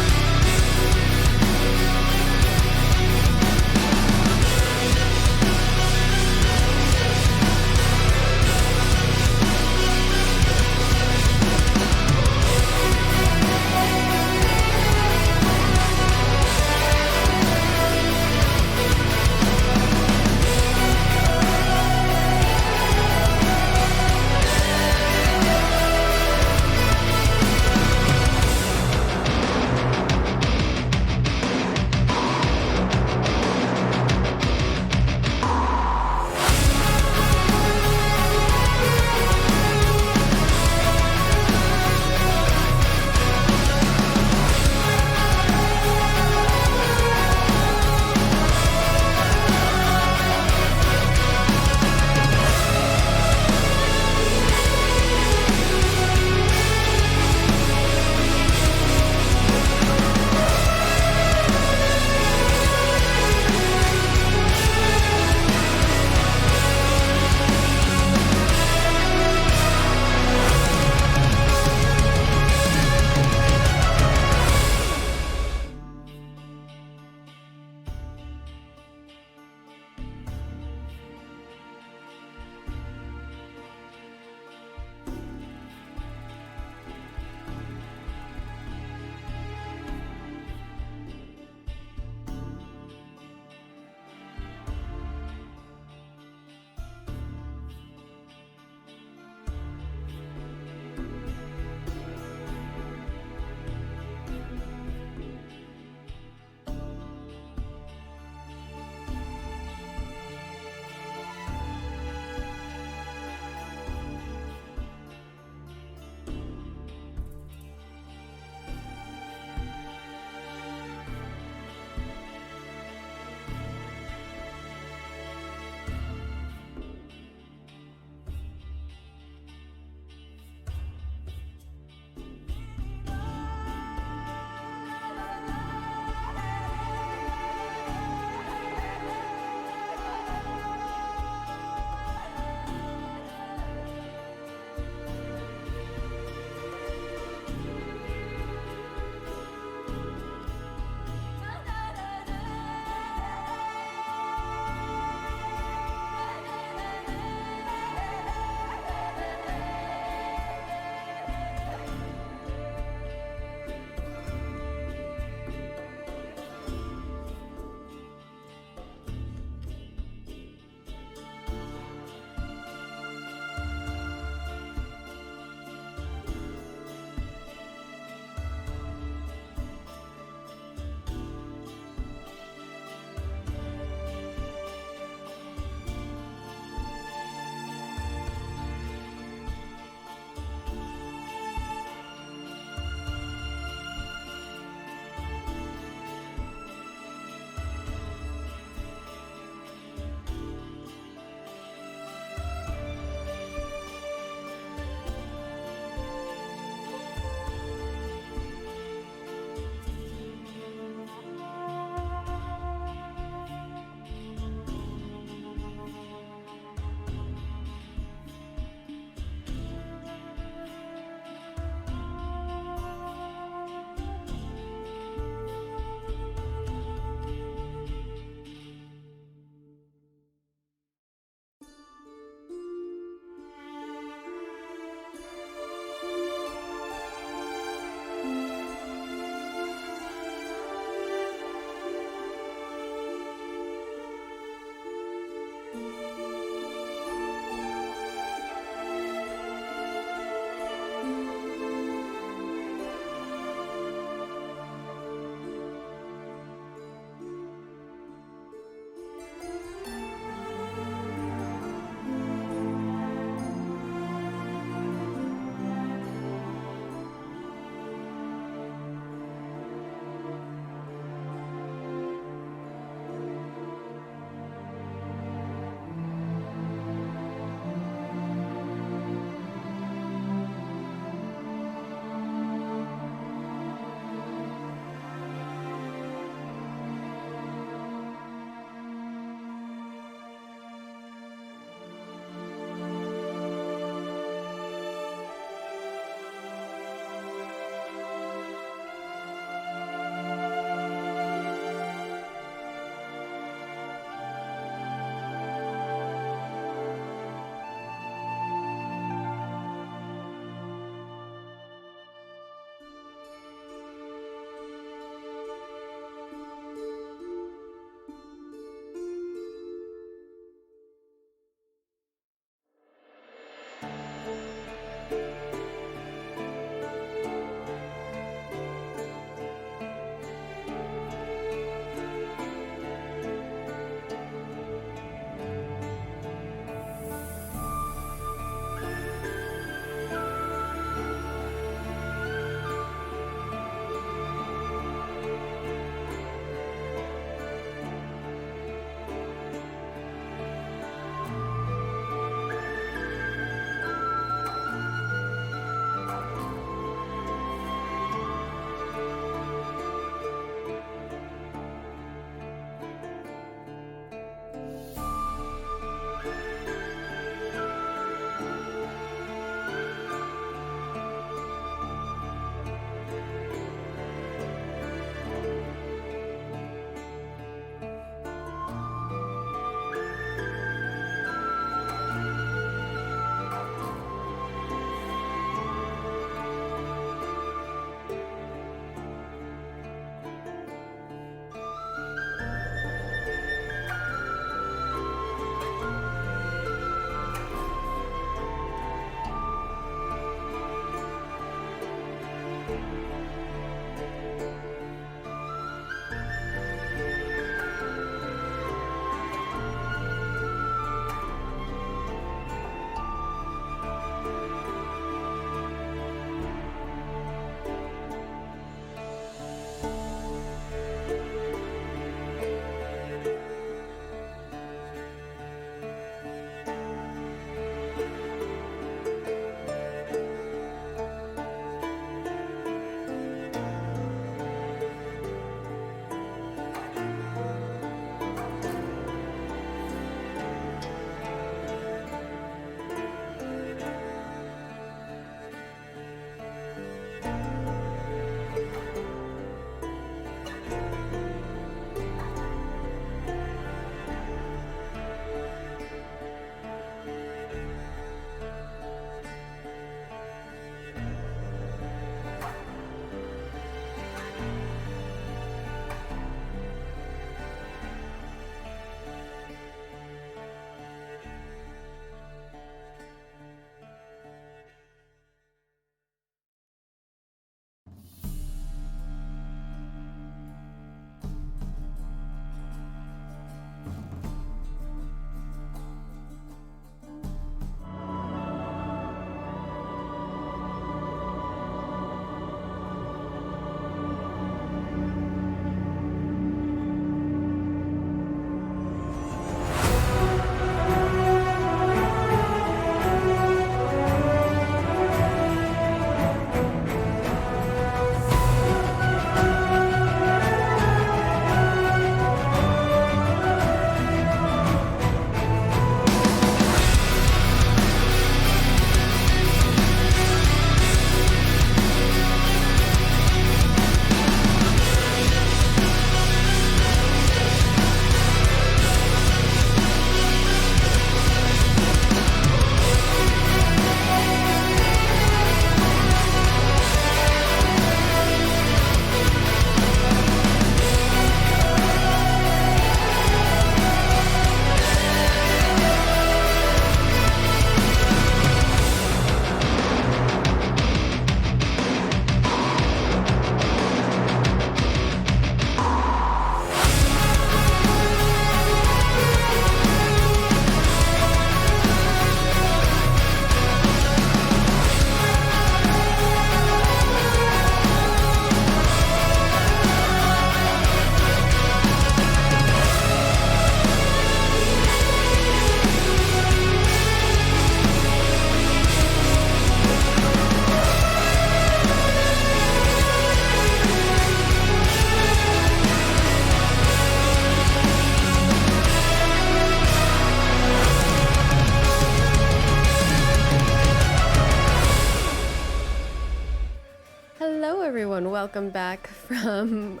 Hello, everyone. Welcome back from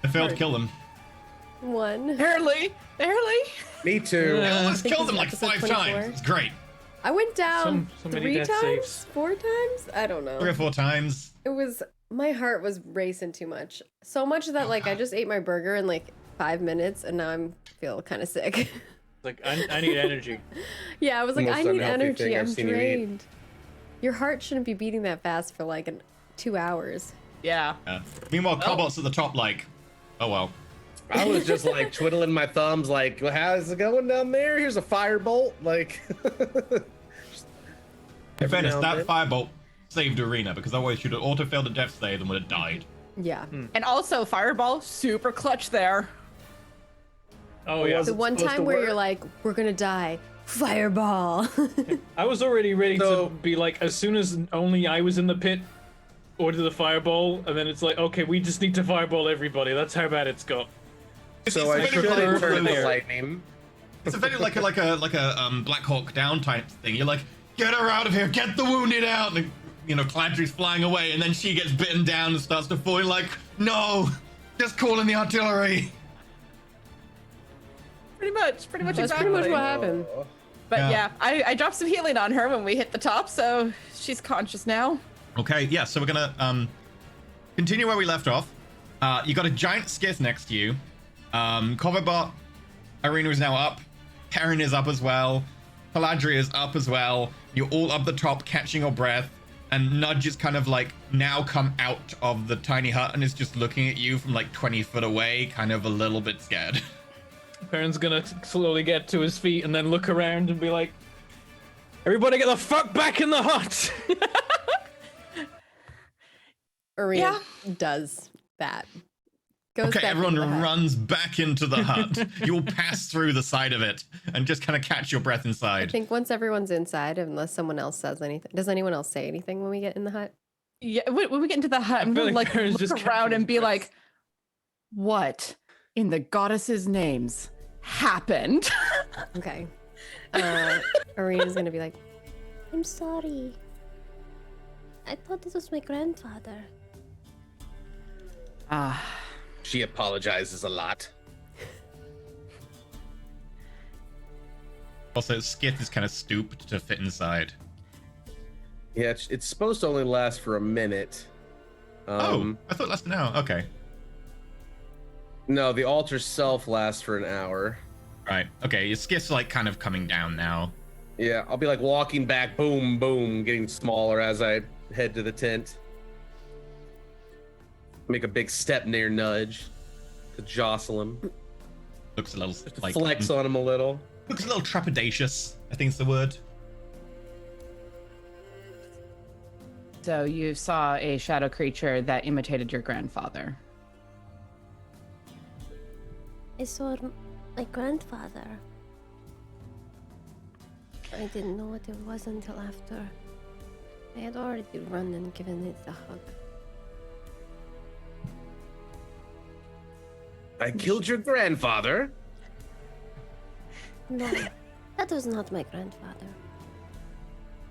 I failed to kill them. 1. Barely. Me too. I almost think killed this them is like episode 5 times. 24. It's great. I went down So many 3 death times, saves. 4 times. I don't know. 3 or 4 times. It was my heart was racing too much, so much that like I just ate my burger in like 5 minutes, and now I'm feel kind of sick. Like I need energy. Yeah, I was like, Most I need unhealthy energy. thing I've I'm seen you eat. drained. Your heart shouldn't be beating that fast for like 2 hours. Yeah. Meanwhile, Cobot's at the top like, oh well. I was just like twiddling my thumbs, like, well, how's it going down there? Here's a firebolt. Like, In fairness, now and that then. firebolt saved Arena because otherwise she'd have auto-failed a death save and would have died. Yeah. And also, Fireball, super clutch there. Oh yeah. The one supposed time to where work? you're like, we're gonna die. Fireball. I was already ready So- to be like, as soon as only I was in the pit, order the fireball, and then it's like, okay, we just need to fireball everybody. That's how bad it's got. so I It's should effectively have turned the there. lightning. It's effectively like a Black Hawk Down type thing. You're like, get her out of here, get the wounded out, and Clancy's flying away, and then she gets bitten down and starts to fall. You're like, no, just call in the artillery. Pretty much That's exactly. pretty much what happened. But Yeah. yeah, I dropped some healing on her when we hit the top, so she's conscious now. Okay, yeah, so we're gonna continue where we left off. You got a giant skiff next to you. Coverbot Arena is now up. Karen is up as well. Paladri is up as well. You're all up the top catching your breath. And Nudge is kind of like now come out of the tiny hut and is just looking at you from like 20 foot away, kind of a little bit scared. Perrin's gonna slowly get to his feet and then look around and be like, everybody get the fuck back in the hut! Arena does that. Goes Okay, back everyone into the hut. runs back into the hut. You'll pass through the side of it and just kind of catch your breath I inside. think once everyone's inside, unless someone else says anything. Does anyone else say anything when we get in the hut? Yeah, when we get into the hut, I'm feel gonna like like Perrin's look just around catching and his be breath. like, what in the goddesses' names happened? Okay. Arena's gonna be like, I'm sorry. I thought this was my grandfather. Ah, She apologizes a lot. Also, Skith is kind of stooped to fit inside. Yeah, it's supposed to only last for a minute. Oh, I thought that's now. Okay. No, the altar self lasts for an hour. Right. Okay. Your Skith's like kind of coming down now. Yeah, I'll be like walking back, boom, boom, getting smaller as I head to the tent. Make a big step near Nudge to jostle him, Looks a little to like flex on him a little. looks a little trepidatious, I think is the word. so you saw a shadow creature that imitated your grandfather. I saw my grandfather. I didn't know what it was until after. I had already run and given it a hug. I killed your grandfather. No, that was not my grandfather.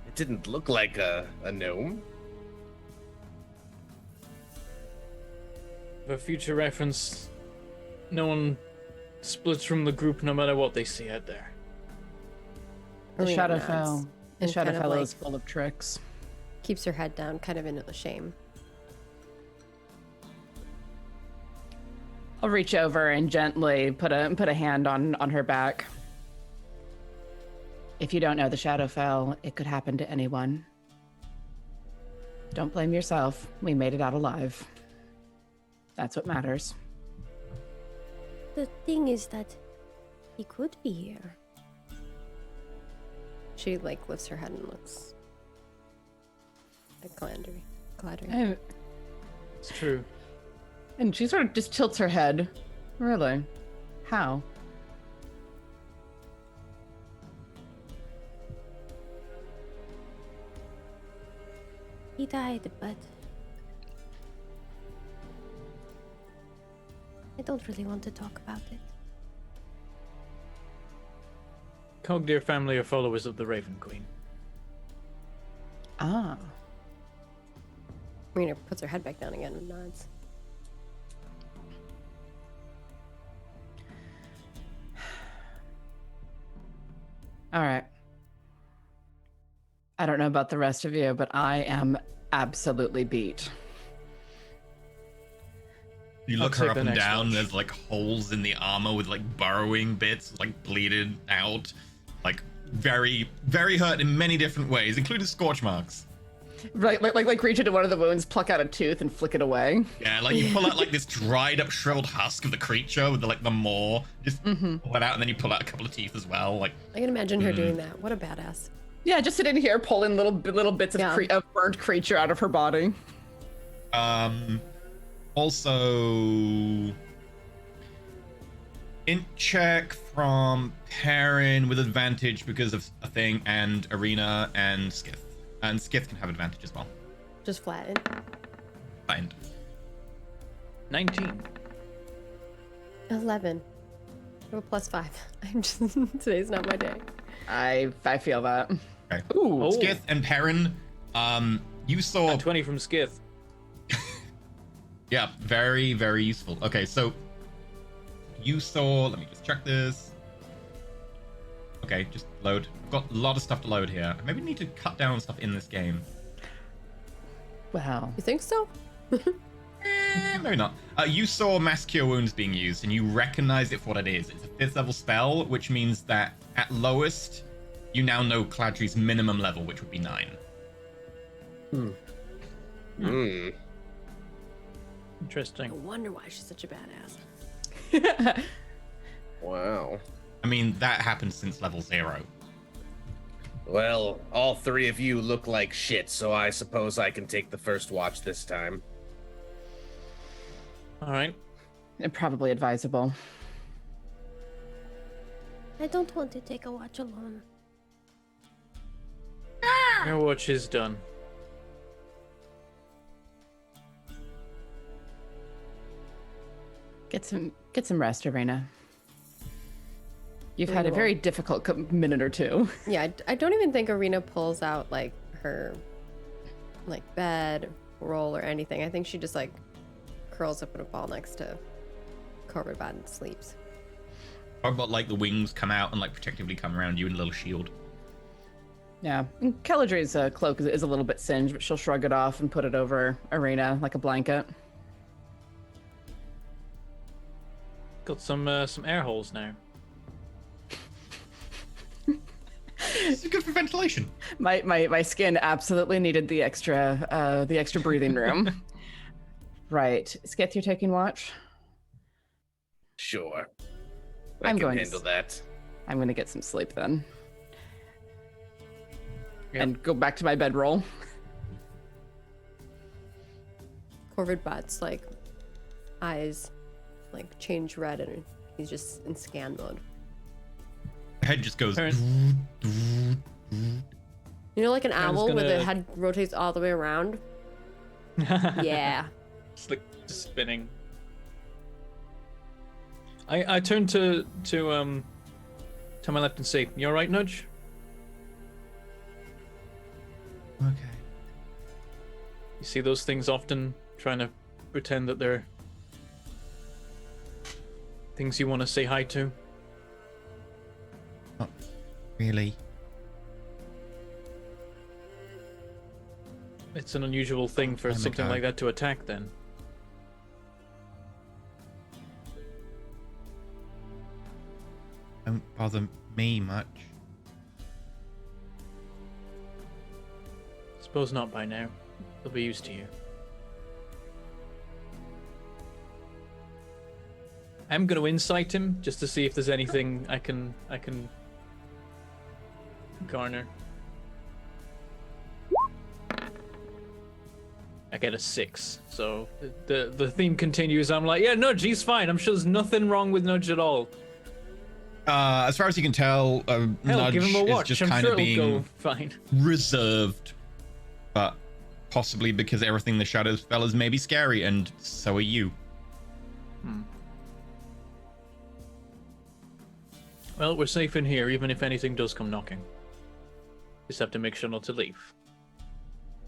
It didn't look like a gnome. For future reference, no one splits from the group no matter what they see out there. The Arena Shadowfell. nods The and kind of, Shadowfell like, is full of tricks. keeps her head down, kind of in shame. I'll reach over and gently put a hand on her back. If you don't know the Shadowfell, it could happen to anyone. Don't blame yourself. We made it out alive. That's what matters. The thing is that he could be here. She like lifts her head and looks at Calandry. And, It's true. and she sort of just tilts her head. Really? How? He died, but I don't really want to talk about it. Cogdear family are followers of the Raven Queen. Ah. Marina puts her head back down again and nods. All right. I don't know about the rest of you, but I am absolutely beat. You I'll look her take up the and next down. watch. There's like holes in the armor with like burrowing bits, like bleeded out, like very, very hurt in many different ways, including scorch marks. Right, like reach into one of the wounds, pluck out a tooth, and flick it away. Yeah, like you pull out like this dried up, shriveled husk of the creature with the maw, just pull it out, and then you pull out a couple of teeth as well. Like I can imagine her doing that. What a badass. Yeah, just sitting here pulling little bits of, Yeah. of burnt creature out of her body. Also, int check from Perrin with advantage because of a thing, and Arena and Skith. And Skith can have advantage as well. Just flatten. Fine. 19. 11. I have a +5. I'm just today's not my day. I feel that. Okay. Ooh. Skith and Perrin, you saw 20 from Skith. Yeah, very, very useful. Okay, so you saw, let me just check this. Okay, just load. I've got a lot of stuff to load here. I maybe need to cut down stuff in this game. Wow. You think so? Maybe not. You saw Mass Cure Wounds being used, and you recognize it for what it is. It's a 5th level spell, which means that at lowest, you now know Cladri's minimum level, which would be 9. Interesting. No wonder why she's such a badass. Wow. I mean, that happened since level 0. Well, all three of you look like shit, so I suppose I can take the first watch this time. All right. Probably advisable. I don't want to take a watch alone. Your watch is done. Get some rest, Arena. You've We had a will. very difficult minute or two. Yeah, I don't even think Arena pulls out like her bed roll or anything. I think she just like curls up in a ball next to Corvid and sleeps. How about like the wings come out and like protectively come around you in a little shield? Yeah. Caladri's cloak is a little bit singed, but she'll shrug it off and put it over Arena like a blanket. Got some air holes now. This is good for ventilation. My skin absolutely needed the extra breathing room. Right. Skith, you're taking watch? Sure. I'm I can going to handle that. I'm gonna get some sleep then. Yep. And go back to my bedroll. Corvid Bot's like eyes like change red and he's just in scan mode. Head just goes. Perrin. You know, like an Perrin's owl where the gonna- head rotates all the way around? Yeah. It's like spinning. I turn to my left and say, "You all right, Nudge?" Okay. You see those things often, trying to pretend that they're things you want to say hi to. Not really. It's an unusual thing for time something ago. like that to attack. Then Don't bother me much. suppose not by now. They'll be used to you. I'm going to insight him just to see if there's anything I can garner. I get a 6, so the theme continues. I'm like, yeah, Nudge, he's fine. I'm sure there's nothing wrong with Nudge at all. As far as you can tell, Hell, Nudge give him a is watch. just I'm kind sure of it'll being go fine. reserved, but possibly because everything the Shadows fell is maybe scary, and so are you. Well, we're safe in here, even if anything does come knocking. Just have to make sure not to leave.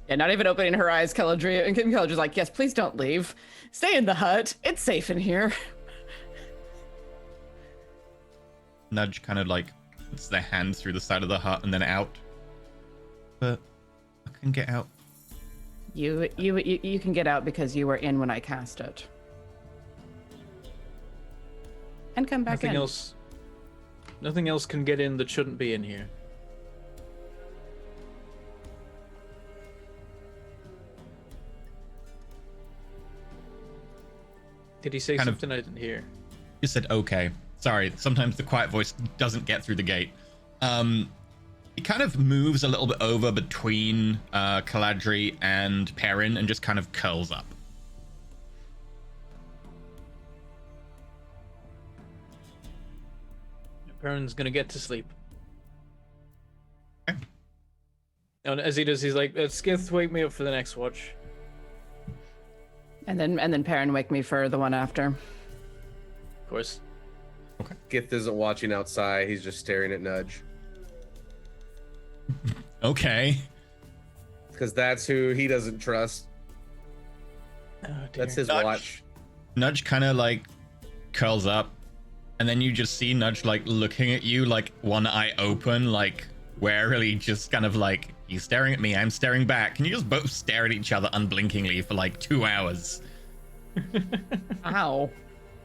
Yeah, not even opening her eyes, Caladria, and Caladria's like, yes, please don't leave. Stay in the hut. It's safe in here. Nudge kind of like puts their hands through the side of the hut and then out. But I can get out. You can get out because you were in when I cast it. And come back in. Nothing else can get in that shouldn't be in here. Did he say something I didn't hear? You said okay. Sorry, sometimes the quiet voice doesn't get through the gate. He kind of moves a little bit over between Caladri and Perrin and just kind of curls up. Perrin's gonna get to sleep. Okay. And as he does, he's like, Skith, wake me up for the next watch. And then Perrin wake me for the one after. Of course. Okay. Gith isn't watching outside. He's just staring at Nudge. Okay. Because that's who he doesn't trust. Oh, dear. That's his Nudge. watch. Nudge kind of like curls up, and then you just see Nudge like looking at you, like one eye open, like warily, just kind of like, you staring at me, I'm staring back. And you just both stare at each other unblinkingly for like 2 hours. Ow.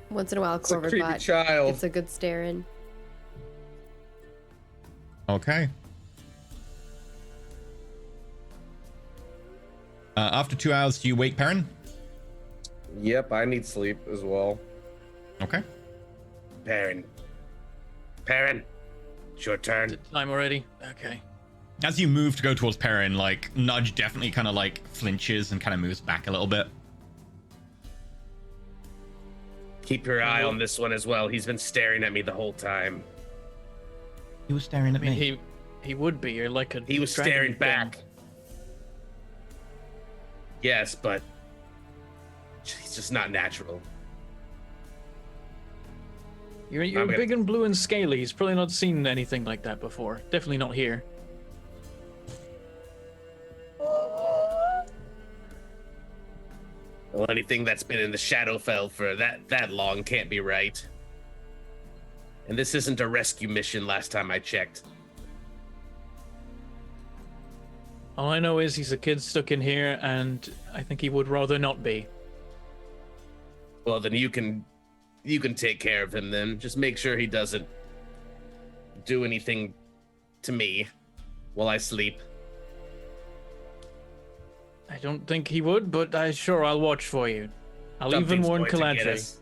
Once in a while, It's a creepy Cloverbot child. gets a good stare in. Okay. After 2 hours, do you wake Perrin? Yep, I need sleep as well. Okay. Perrin. Perrin. It's your turn. Time already? Okay. As you move to go towards Perrin, like, Nudge definitely kind of like flinches and kind of moves back a little bit. Keep your eye on this one as well. He's been staring at me the whole time. He was staring at I mean, me. he would be. You're like a. He was dragon staring thing. back. Yes, but he's just not natural. You're I'm gonna- big and blue and scaly. He's probably not seen anything like that before. Definitely not here. Well, anything that's been in the Shadowfell for that long can't be right. And this isn't a rescue mission last time I checked. All I know is he's a kid stuck in here, and I think he would rather not be. Well, then you can take care of him then. Just make sure he doesn't do anything to me while I sleep. I don't think he would, but I'll watch for you. I'll even Something's warn going to get Calandre. us.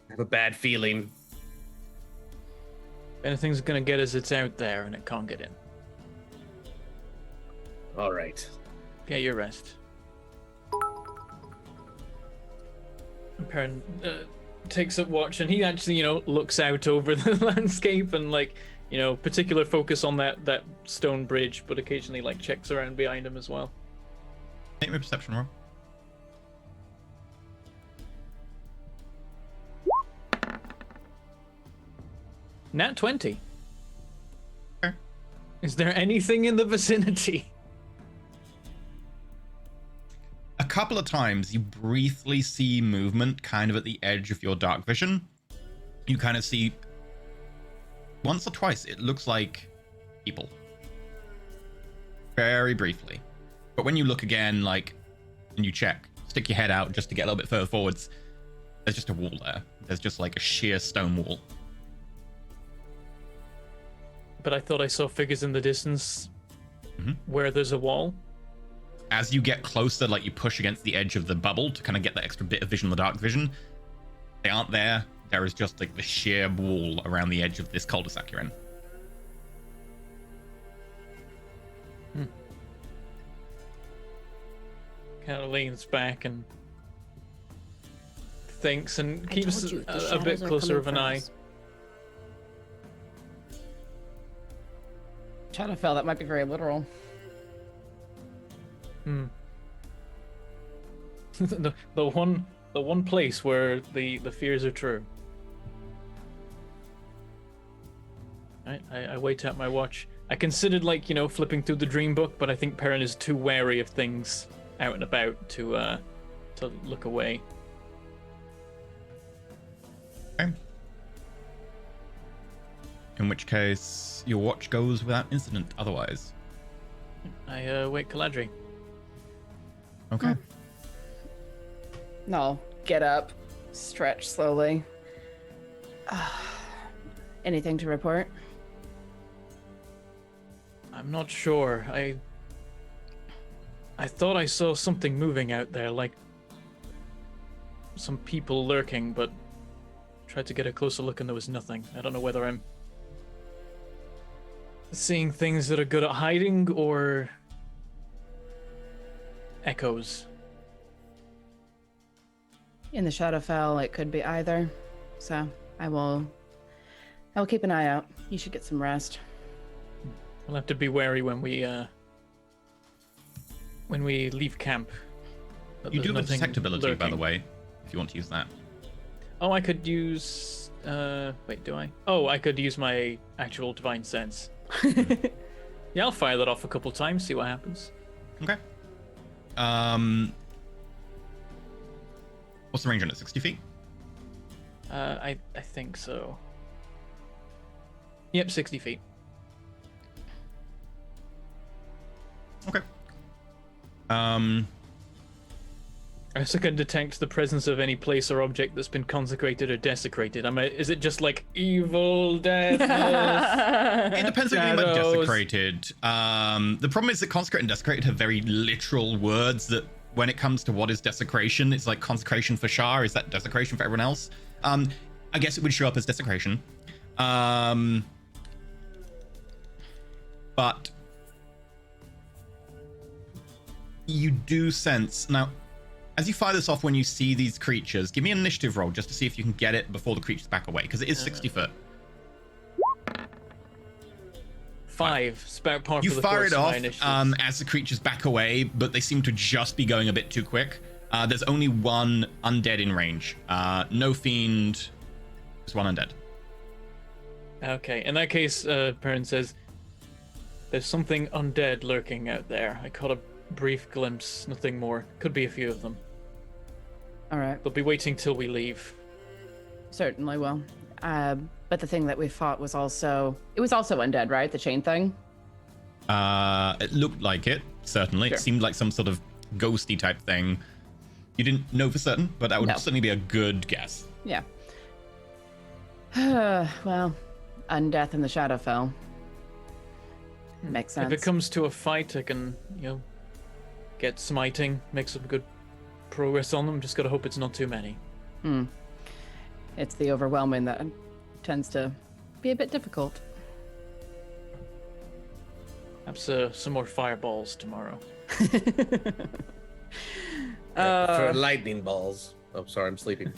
I have a bad feeling. If anything's gonna get us, it's out there, and it can't get in. All right. Get your rest. Perrin takes up watch, and he actually, looks out over the landscape and, particular focus on that stone bridge, but occasionally, checks around behind him as well. Make me a perception roll. Nat 20. Okay. Is there anything in the vicinity? A couple of times you briefly see movement kind of at the edge of your dark vision. You kind of see once or twice it looks like people. Very briefly. But when you look again, and you check, stick your head out just to get a little bit further forwards, there's just a wall there. There's just a sheer stone wall. But I thought I saw figures in the distance where there's a wall. As you get closer, you push against the edge of the bubble to kind of get that extra bit of vision, the dark vision. They aren't there. There is just the sheer wall around the edge of this cul-de-sac you're in. Kind of leans back and thinks and I keeps told you, the a shadows bit are closer coming of an for eye. us. Shadowfell, that might be very literal. the one place where the fears are true. Right, I wait out my watch. I considered, like, flipping through the dream book, but I think Perrin is too wary of things out and about to look away. Okay. In which case, your watch goes without incident otherwise. I wake Caladri. Okay. No, get up, stretch slowly. Anything to report? I'm not sure. I thought I saw something moving out there, like some people lurking, but tried to get a closer look and there was nothing. I don't know whether I'm seeing things that are good at hiding or echoes. In the Shadowfell, it could be either. So I will keep an eye out. You should get some rest. We'll have to be wary when we leave camp. that You there's do have a nothing detectability, by the lurking. way, if you want to use that. Oh, I could use. Wait, do I? Oh, I could use my actual divine sense. Yeah, I'll fire that off a couple times, see what happens. Okay. What's the range on it? 60 feet? I think so. Yep, 60 feet. Okay. I also can detect the presence of any place or object that's been consecrated or desecrated. Is it just like evil death? It depends on what you mean by Shadows. desecrated. The problem is that consecrate and desecrated have very literal words that when it comes to what is desecration, it's like consecration for Shah. Is that desecration for everyone else? I guess it would show up as desecration. But you do sense now, as you fire this off when you see these creatures, give me an initiative roll just to see if you can get it before the creatures back away, because it is 60 foot. 5. It's about par You for the fire course it of my off initiatives. as the creatures back away, but they seem to just be going a bit too quick. There's only one undead in range. No fiend, just one undead. Okay, in that case, Perrin says, there's something undead lurking out there. I caught a brief glimpse, nothing more. Could be a few of them. All right. They'll be waiting till we leave. Certainly will. But the thing that we fought was also undead, right? The chain thing? It looked like it, certainly. Sure. It seemed like some sort of ghosty type thing. You didn't know for certain, but that would No. certainly be a good guess. Yeah. Well, undeath in the Shadowfell. Makes sense. If it comes to a fight, I can, get smiting, make some good progress on them. Just gotta hope it's not too many. It's the overwhelming that tends to be a bit difficult. Perhaps some more fireballs tomorrow. For lightning balls. Oh, sorry, I'm sleeping.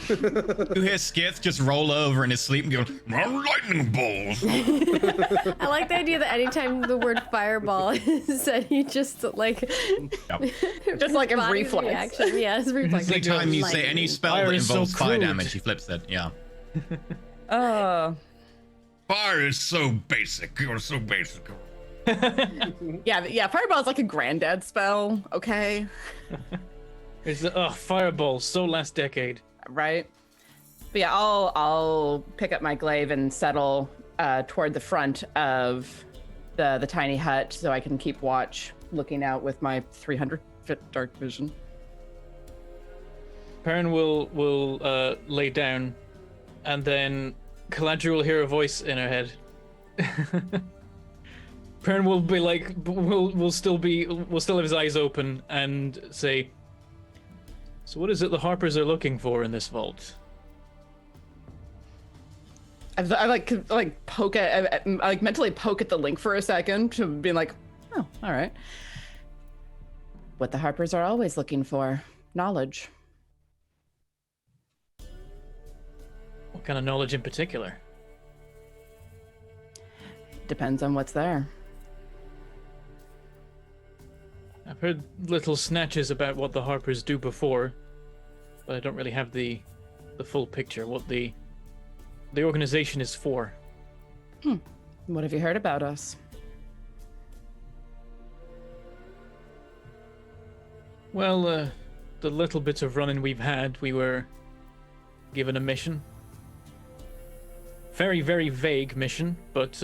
You hear Skith just roll over in his sleep and go, "Oh, lightning balls." I like the idea that anytime the word fireball is said, he just like Yep. Just like a body's reflex. reaction. Yeah, it's reflex. Anytime you say Lightning. any spell Fire that is so involves fire crude. damage, he flips it. Yeah. Fire is so basic. You're so basic. Yeah, fireball's like a granddad spell, okay? Fireballs, so last decade. Right? But yeah, I'll pick up my glaive and settle toward the front of the tiny hut so I can keep watch, looking out with my 300-foot dark vision. Perrin will lay down, and then Caladri will hear a voice in her head. Perrin will be like, will still have his eyes open and say, "So what is it the Harpers are looking for in this vault?" I like poke at, I like mentally poke at the link for a second to be like, oh, all right. What the Harpers are always looking for, knowledge. What kind of knowledge in particular? Depends on what's there. I've heard little snatches about what the Harpers do before, but I don't really have the full picture, what the organization is for. What have you heard about us? Well, the little bit of running we've had, we were given a mission. Very, very vague mission, but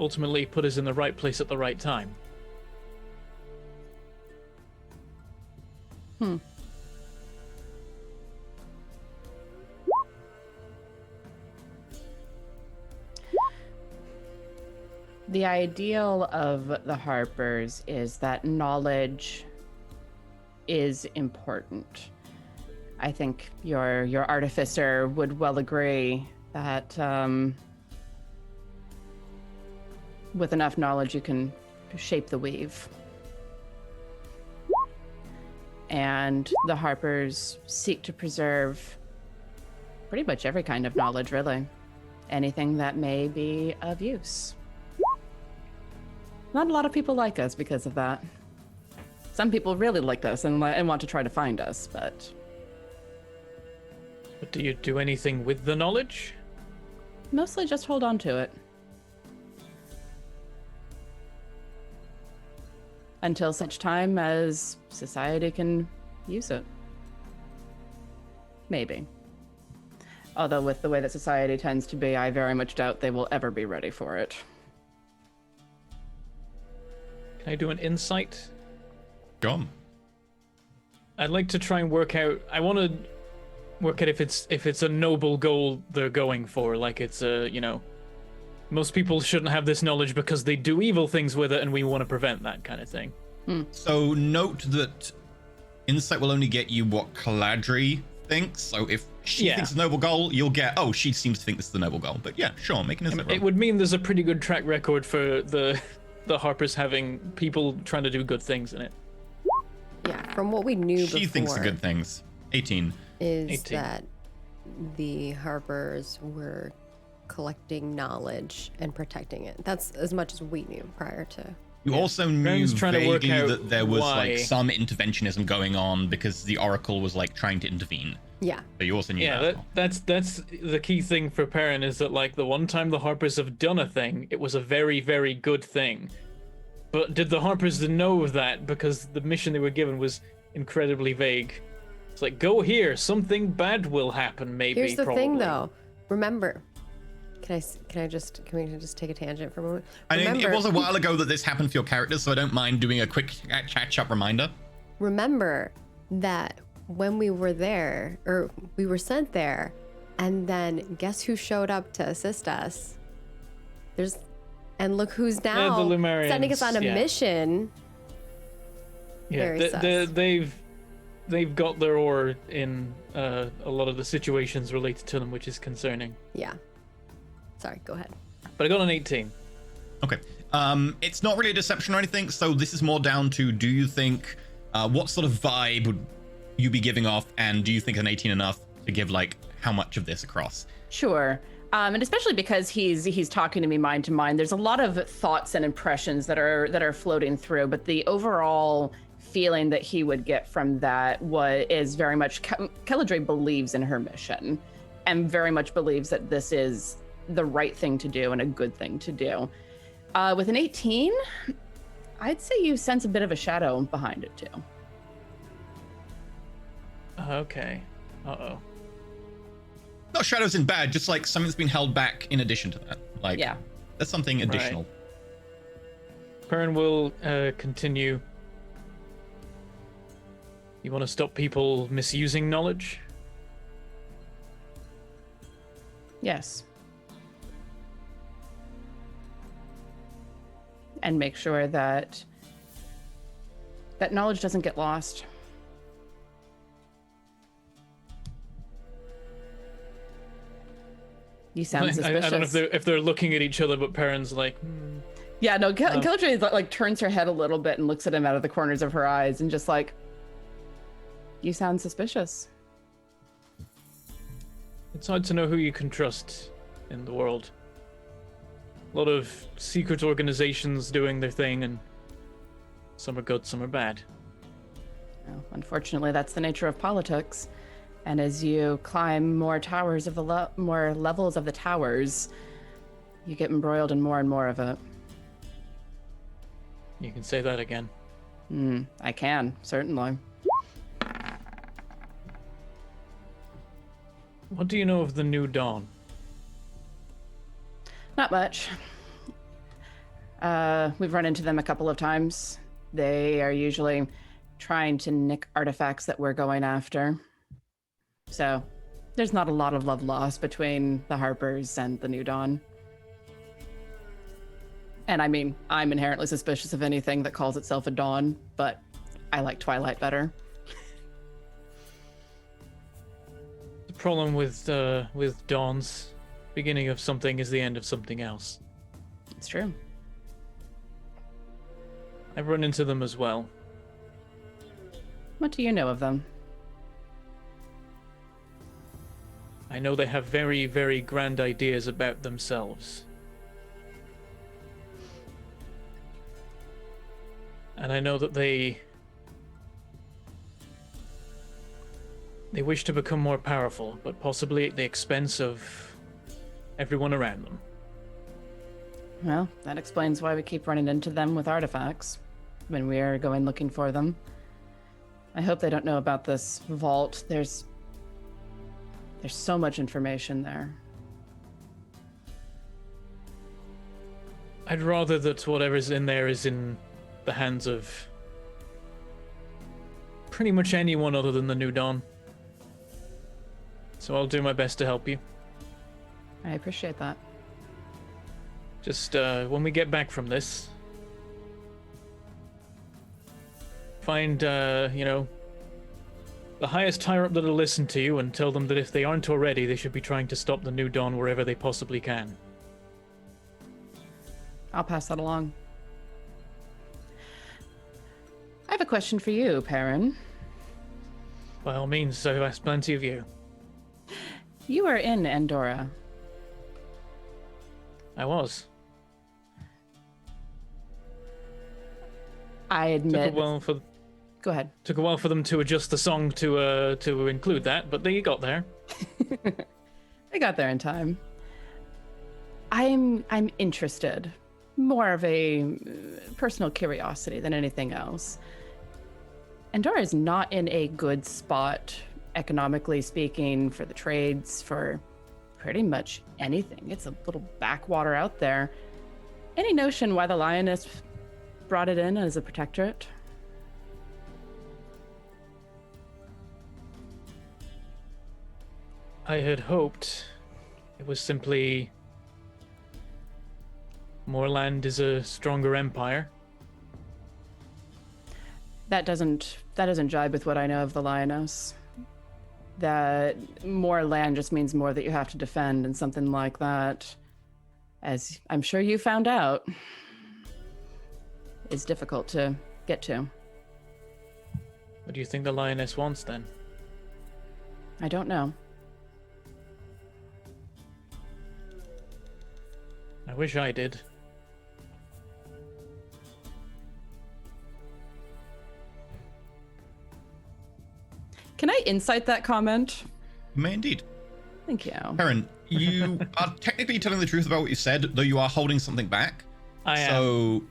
ultimately put us in the right place at the right time. The ideal of the Harpers is that knowledge is important. I think your artificer would well agree that with enough knowledge you can shape the weave. And the Harpers seek to preserve pretty much every kind of knowledge, really. Anything that may be of use. Not a lot of people like us because of that. Some people really like us and want to try to find us, but... But do you do anything with the knowledge? Mostly just hold on to it. Until such time as society can use it. Maybe. Although with the way that society tends to be, I very much doubt they will ever be ready for it. Can I do an insight? Go on. I'd like to try and work out. I want to work out if it's a noble goal they're going for. Like it's a, most people shouldn't have this knowledge because they do evil things with it, and we want to prevent that kind of thing. So note that insight will only get you what Caladri thinks. So if she thinks it's a noble goal, you'll get, oh, she seems to think this is the noble goal. But yeah, sure, make an insight roll. It would mean there's a pretty good track record for the Harpers having people trying to do good things in it. Yeah, from what we knew before. She thinks the good things. 18. Is 18. that the Harpers were collecting knowledge and protecting it. That's as much as we knew prior to. You also knew Ren's trying to work vaguely out that there was why. like some interventionism going on because the Oracle was like trying to intervene. Yeah. So you also knew that. Yeah, as well. that's the key thing for Perrin is that like the one time the Harpers have done a thing, it was a very, very good thing. But did the Harpers know that because the mission they were given was incredibly vague? It's like, go here, something bad will happen, maybe. Here's the probably. thing, though. Remember, can we just take a tangent for a moment? I mean, Remember, it was a while ago that this happened for your characters, so I don't mind doing a quick catch-up reminder. Remember that when we were there, or we were sent there, and then guess who showed up to assist us? And look who's now the Lumerians, sending us on a mission. Yeah, Very sus. they've got their oar in a lot of the situations related to them, which is concerning. Yeah. Sorry, go ahead. But I got an 18. Okay. It's not really a deception or anything, so this is more down to, do you think, what sort of vibe would you be giving off, and do you think an 18 enough to give, like, how much of this across? Sure. And especially because he's talking to me mind to mind, there's a lot of thoughts and impressions that are floating through, but the overall feeling that he would get from that is very much Caladri believes in her mission and very much believes that this is the right thing to do and a good thing to do. With an 18, I'd say you sense a bit of a shadow behind it too. Okay. Uh-oh. Not shadows in bad, just like something's been held back in addition to that. Like, Yeah. that's something additional. Perrin will continue. You want to stop people misusing knowledge? Yes. And make sure that knowledge doesn't get lost. You sound suspicious. I don't know if they're looking at each other, but Perrin's like, Yeah, no, Caladri like turns her head a little bit and looks at him out of the corners of her eyes and just like, you sound suspicious. It's hard to know who you can trust in the world. A lot of secret organizations doing their thing, and some are good, some are bad. Well, unfortunately, that's the nature of politics. And as you climb more towers of more levels of the towers, You get embroiled in more and more of it. You can say that again. I can, certainly. What do you know of the New Dawn? Not much. We've run into them a couple of times. They are usually trying to nick artifacts that we're going after. So there's not a lot of love lost between the Harpers and the New Dawn. And I mean, I'm inherently suspicious of anything that calls itself a dawn, but I like Twilight better. The problem with dawns, beginning of something is the end of something else. It's true. I've run into them as well. What do you know of them? I know they have very, very grand ideas about themselves. And I know that they wish to become more powerful, but possibly at the expense of everyone around them. Well, that explains why we keep running into them with artifacts when we are going looking for them. I hope they don't know about this vault. There's so much information there. I'd rather that whatever's in there is in the hands of pretty much anyone other than the New Dawn. So I'll do my best to help you. I appreciate that. Just when we get back from this, find, the highest higher up that'll listen to you and tell them that if they aren't already, they should be trying to stop the New Dawn wherever they possibly can. I'll pass that along. I have a question for you, Perrin. By all means, I've asked plenty of you. You were in Andorra. I was. I admit. Took a while for... Go ahead. Took a while for them to adjust the song to include that, but they got there. They got there in time. I'm interested. More of a personal curiosity than anything else. Andorra is not in a good spot, economically speaking, for the trades, for pretty much anything. It's a little backwater out there. Any notion why the Lioness brought it in as a protectorate? I had hoped it was simply more land is a stronger empire. That doesn't jibe with what I know of the Lioness. That more land just means more that you have to defend, and something like that, as I'm sure you found out, is difficult to get to. What do you think the Lioness wants then? I don't know. I wish I did. Can I insight that comment? You may indeed. Thank you. Perrin, you are technically telling the truth about what you said, though you are holding something back. I am. So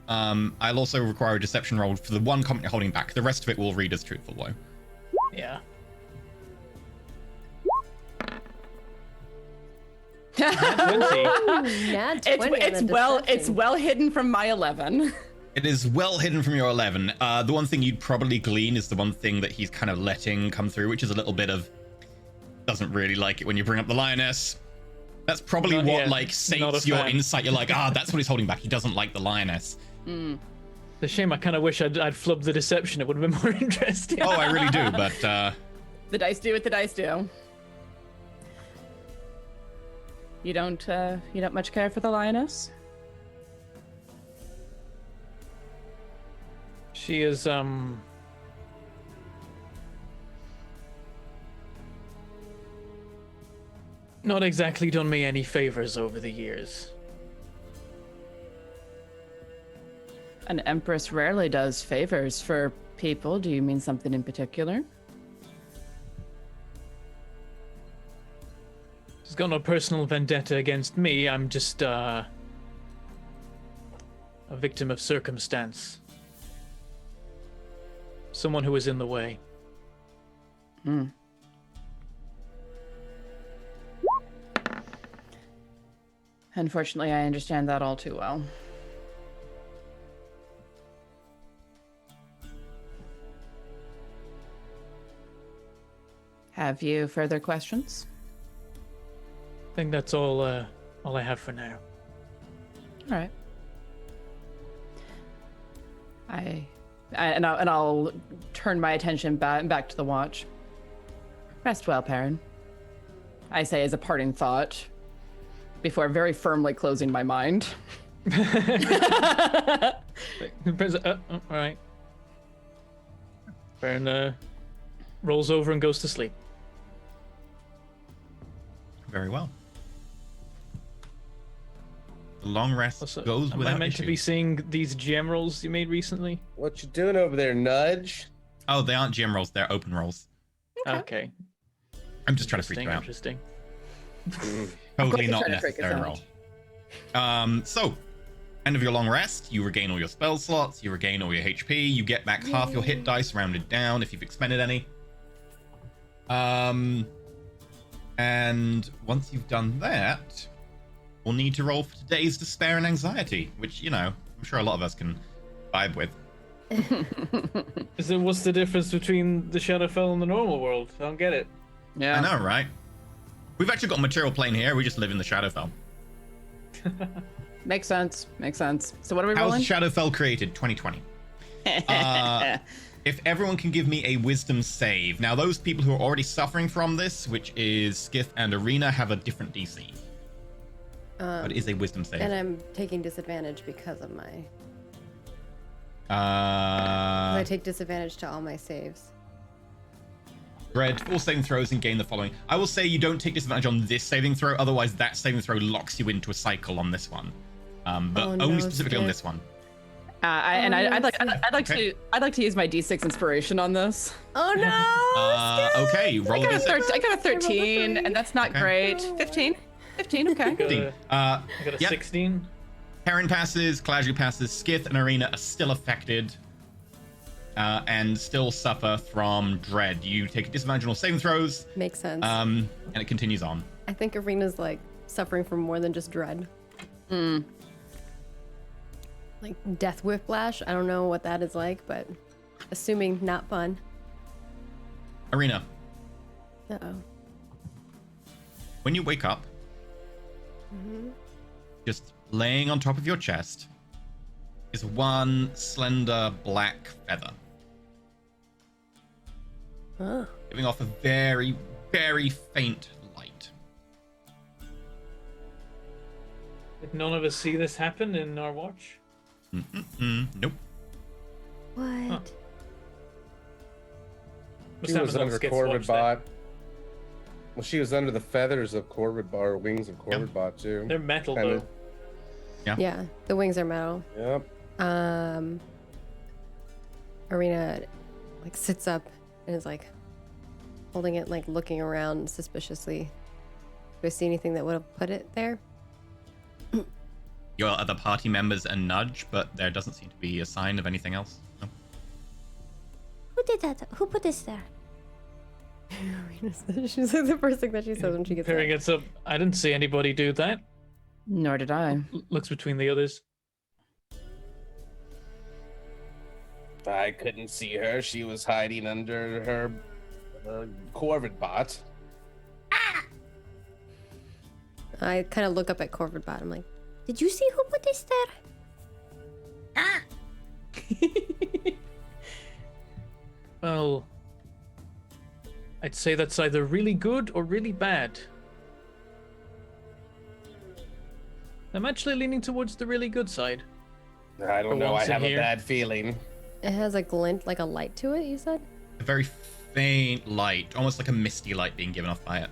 I'll also require a deception roll for the one comment you're holding back. The rest of it will read as truthful, though. Yeah. Nat 20 on the It's well hidden from my 11. It is well hidden from your 11. The one thing you'd probably glean is the one thing that he's kind of letting come through, which is a little bit of doesn't really like it when you bring up the Lioness. That's probably Not what yet. like Not a sates your fan. insight. You're like, that's what he's holding back. He doesn't like the Lioness. Mm. It's a shame. I kind of wish I'd flubbed the deception. It would have been more interesting. Oh, I really do, but The dice do what the dice do. You don't much care for the Lioness? She is not exactly done me any favors over the years. An empress rarely does favors for people. Do you mean something in particular? She's got no personal vendetta against me. I'm just a victim of circumstance. Someone who was in the way. Hmm. Unfortunately, I understand that all too well. Have you further questions? I think that's all I have for now. All right. I'll turn my attention back to the watch. Rest well, Perrin. I say as a parting thought, before very firmly closing my mind. All right. Baron rolls over and goes to sleep. Very well. The long rest Also, goes am without I meant issue. to be seeing these gem rolls you made recently? What you doing over there, Nudge? Oh, they aren't gem rolls, they're open rolls. Okay. I'm just trying to freak you out. Interesting. Totally you're not trying to freak us necessary roll. So, end of your long rest, you regain all your spell slots, you regain all your HP, you get back half your hit dice rounded down if you've expended any. And once you've done that, we'll need to roll for today's despair and anxiety, which, you know, I'm sure a lot of us can vibe with. What's the difference between the Shadowfell and the normal world? I don't get it. Yeah. I know, right? We've actually got a material plane here, we just live in the Shadowfell. Makes sense. Makes sense. So what are we How was rolling? Shadowfell created? 2020. If everyone can give me a wisdom save. Now, those people who are already suffering from this, which is Skith and Arena, have a different DC. But it is a wisdom save. And I'm taking disadvantage because of my... I take disadvantage to all my saves. Dread, 4 saving throws and gain the following. I will say you don't take disadvantage on this saving throw, otherwise that saving throw locks you into a cycle on this one. But Oh, no, only specifically on Skith. this one. I'd like to use my D6 inspiration on this. Oh no! Okay, roll I got, a I got a 13, and that's not great. 15, okay. 15. I got a Yep. 16. Perrin passes, Kalaju passes, Skith and Arena are still affected and still suffer from dread. You take a disadvantage on all saving throws, Makes sense. and it continues on. I think Arena's like suffering from more than just dread. Like death whiplash. I don't know what that is like, but assuming not fun. Arena, Uh-oh. when you wake up, just laying on top of your chest is one slender black feather, Oh. giving off a very, very faint light. Did none of us see this happen in our watch? Nope. What? Must She happen was on under Skith's Corvid watch then. Bot. Well, she was under the feathers of Corvid Bot, or wings of Corvid Bot, too. They're metal Kinda- though. Yeah, the wings are metal. Yep. Arena like sits up and is like holding it, like looking around suspiciously. Do I see anything that would have put it there? Your other party members a nudge, but there doesn't seem to be a sign of anything else. No. Who did that? Who put this there? She's like the first thing that she says when she gets Perrin there. gets up. I didn't see anybody do that. Nor did I. Looks between the others. I couldn't see her. She was hiding under her Corvid Bot. I kind of look up at Corvid Bot. I'm like, Did you see who put this there? Well, I'd say that's either really good or really bad. I'm actually leaning towards the really good side. I don't For know. I once in have a here. bad feeling. it has a glint, like a light to it. You said? A very faint light, almost like a misty light being given off by it.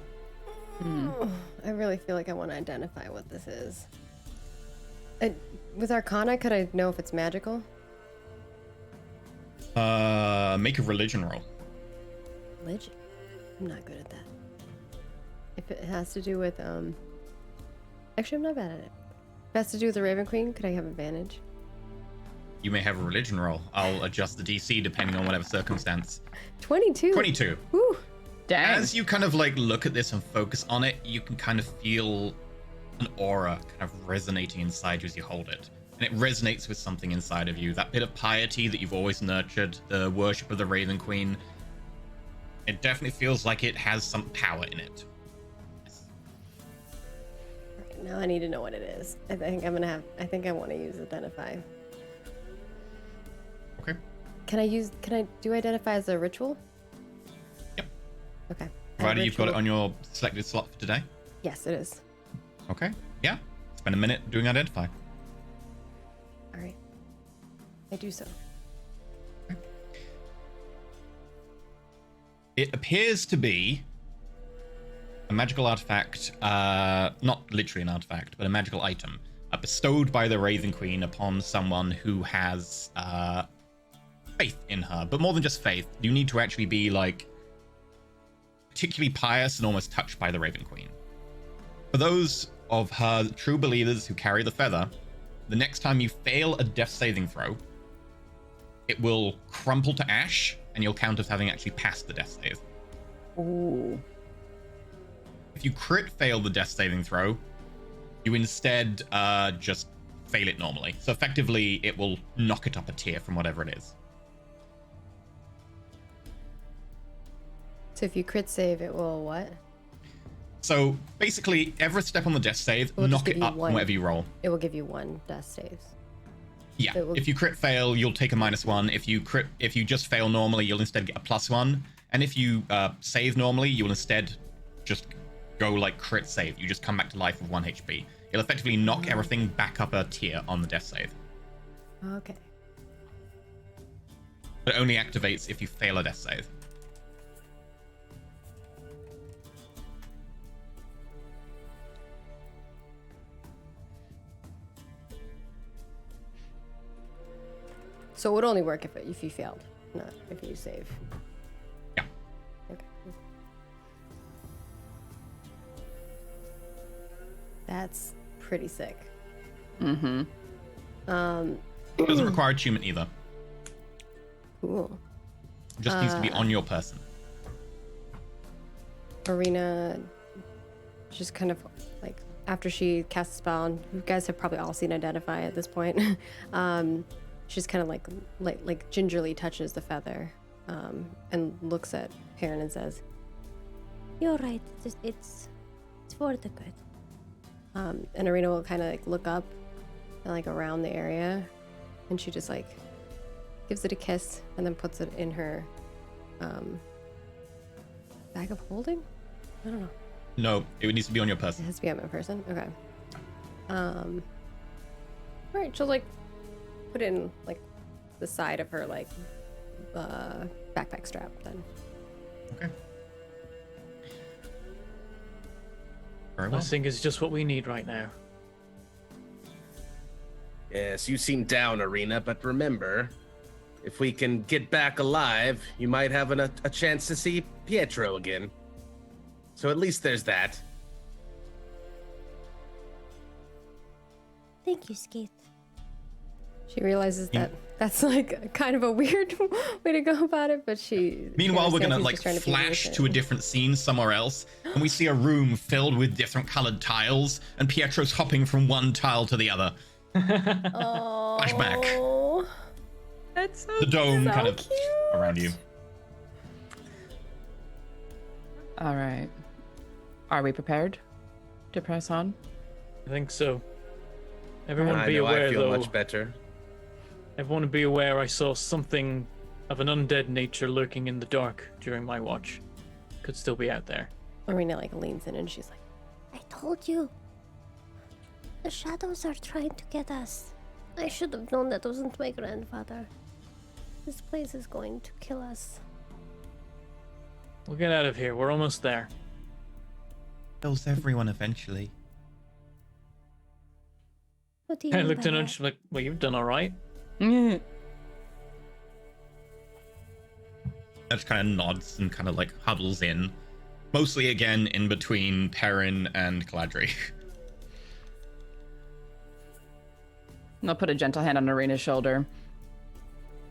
I really feel like I want to identify what this is. With Arcana, could I know if it's magical? Make a religion roll. Religion. I'm not good at that. If it has to do with actually, I'm not bad at it. If it has to do with the Raven Queen, could I have advantage? You may have a religion roll. I'll adjust the DC depending on whatever circumstance. 22. 22. Woo. Dang. As you kind of like look at this and focus on it, you can kind of feel an aura kind of resonating inside you as you hold it. And it resonates with something inside of you. That bit of piety that you've always nurtured, the worship of the Raven Queen. It definitely feels like it has some power in it. Right, now I need to know what it is. I think I want to use identify. Okay. Can I do identify as a ritual? Yep. Okay. Provided you've got it on your selected slot for today. Yes, it is. Okay. Yeah. Spend a minute doing identify. All right. I do so. It appears to be a magical artifact, not literally an artifact, but a magical item bestowed by the Raven Queen upon someone who has faith in her. But more than just faith, you need to actually be like particularly pious and almost touched by the Raven Queen. For those of her true believers who carry the feather, the next time you fail a death saving throw, it will crumple to ash, and you'll count as having actually passed the death save. Ooh. If you crit fail the death saving throw, you instead just fail it normally. So effectively, it will knock it up a tier from whatever it is. So if you crit save, it will what? So basically, every step on the death save, It'll just knock give it you up one. whatever you roll. It will give you 1 death saves. Yeah. So it will- If you crit fail, you'll take a -1. If you just fail normally, you'll instead get a +1. And if you save normally, you will instead just go like crit save. You just come back to life with 1 HP. It'll effectively knock everything back up a tier on the death save. Okay. But it only activates if you fail a death save. So it would only work if you failed, not if you save. Yeah. Okay. That's pretty sick. Mm-hmm. It doesn't require attunement either. Cool. It just needs to be on your person. Arena just kind of like after she casts a spell, and you guys have probably all seen Identify at this point. She just kind of like gingerly touches the feather, and looks at Perrin and says, You're right. It's for the good. and Arena will kind of like look up and like around the area, and she just like gives it a kiss and then puts it in her bag of holding. I don't know. No, it needs to be on your It person. has to be on my person. Okay. All right. She'll like put it in like the side of her like backpack strap then. Okay. Very well. Blessing is just what we need right now. Yes, you seem down, Arena, but remember, if we can get back alive, you might have a chance to see Pietro again. So at least there's that. Thank you, Skate. She realizes that that's like kind of a weird way to go about it, but she. Meanwhile, we're understands gonna he's like just trying to be flash innocent. to a different scene somewhere else, and we see a room filled with different colored tiles, and Pietro's hopping from one tile to the other. Oh, Flashback. That's so The dome so kind of cute. around you. All right. Are we prepared to press on? I think so. Everyone I be know aware, I feel though. much better. Everyone be aware I saw something of an undead nature lurking in the dark during my watch. Could still be out there. Arena like leans in and she's like, I told you. The shadows are trying to get us. I should have known that wasn't my grandfather. This place is going to kill us. We'll get out of here. We're almost there. Kills everyone eventually. What do you I mean looked by at her and that? she's like, well, you've done all right. That just kind of nods and kind of like huddles in. Mostly again in between Perrin and Caladri. I'll put a gentle hand on Arena's shoulder.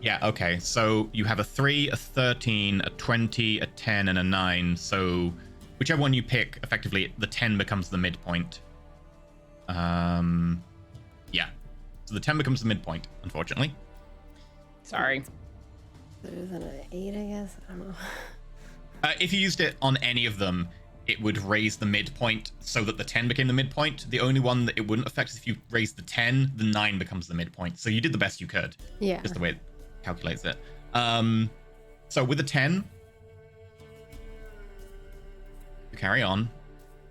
Yeah, okay. So you have a 3, a 13, a 20, a 10, and a 9. So whichever one you pick, effectively, the 10 becomes the midpoint. Yeah. So the 10 becomes the midpoint, unfortunately. Sorry. So is it an 8, I guess? I don't know. If you used it on any of them, it would raise the midpoint so that the 10 became the midpoint. The only one that it wouldn't affect is if you raise the 10, the 9 becomes the midpoint. So you did the best you could. Yeah. Just the way it calculates it. So with the 10, you carry on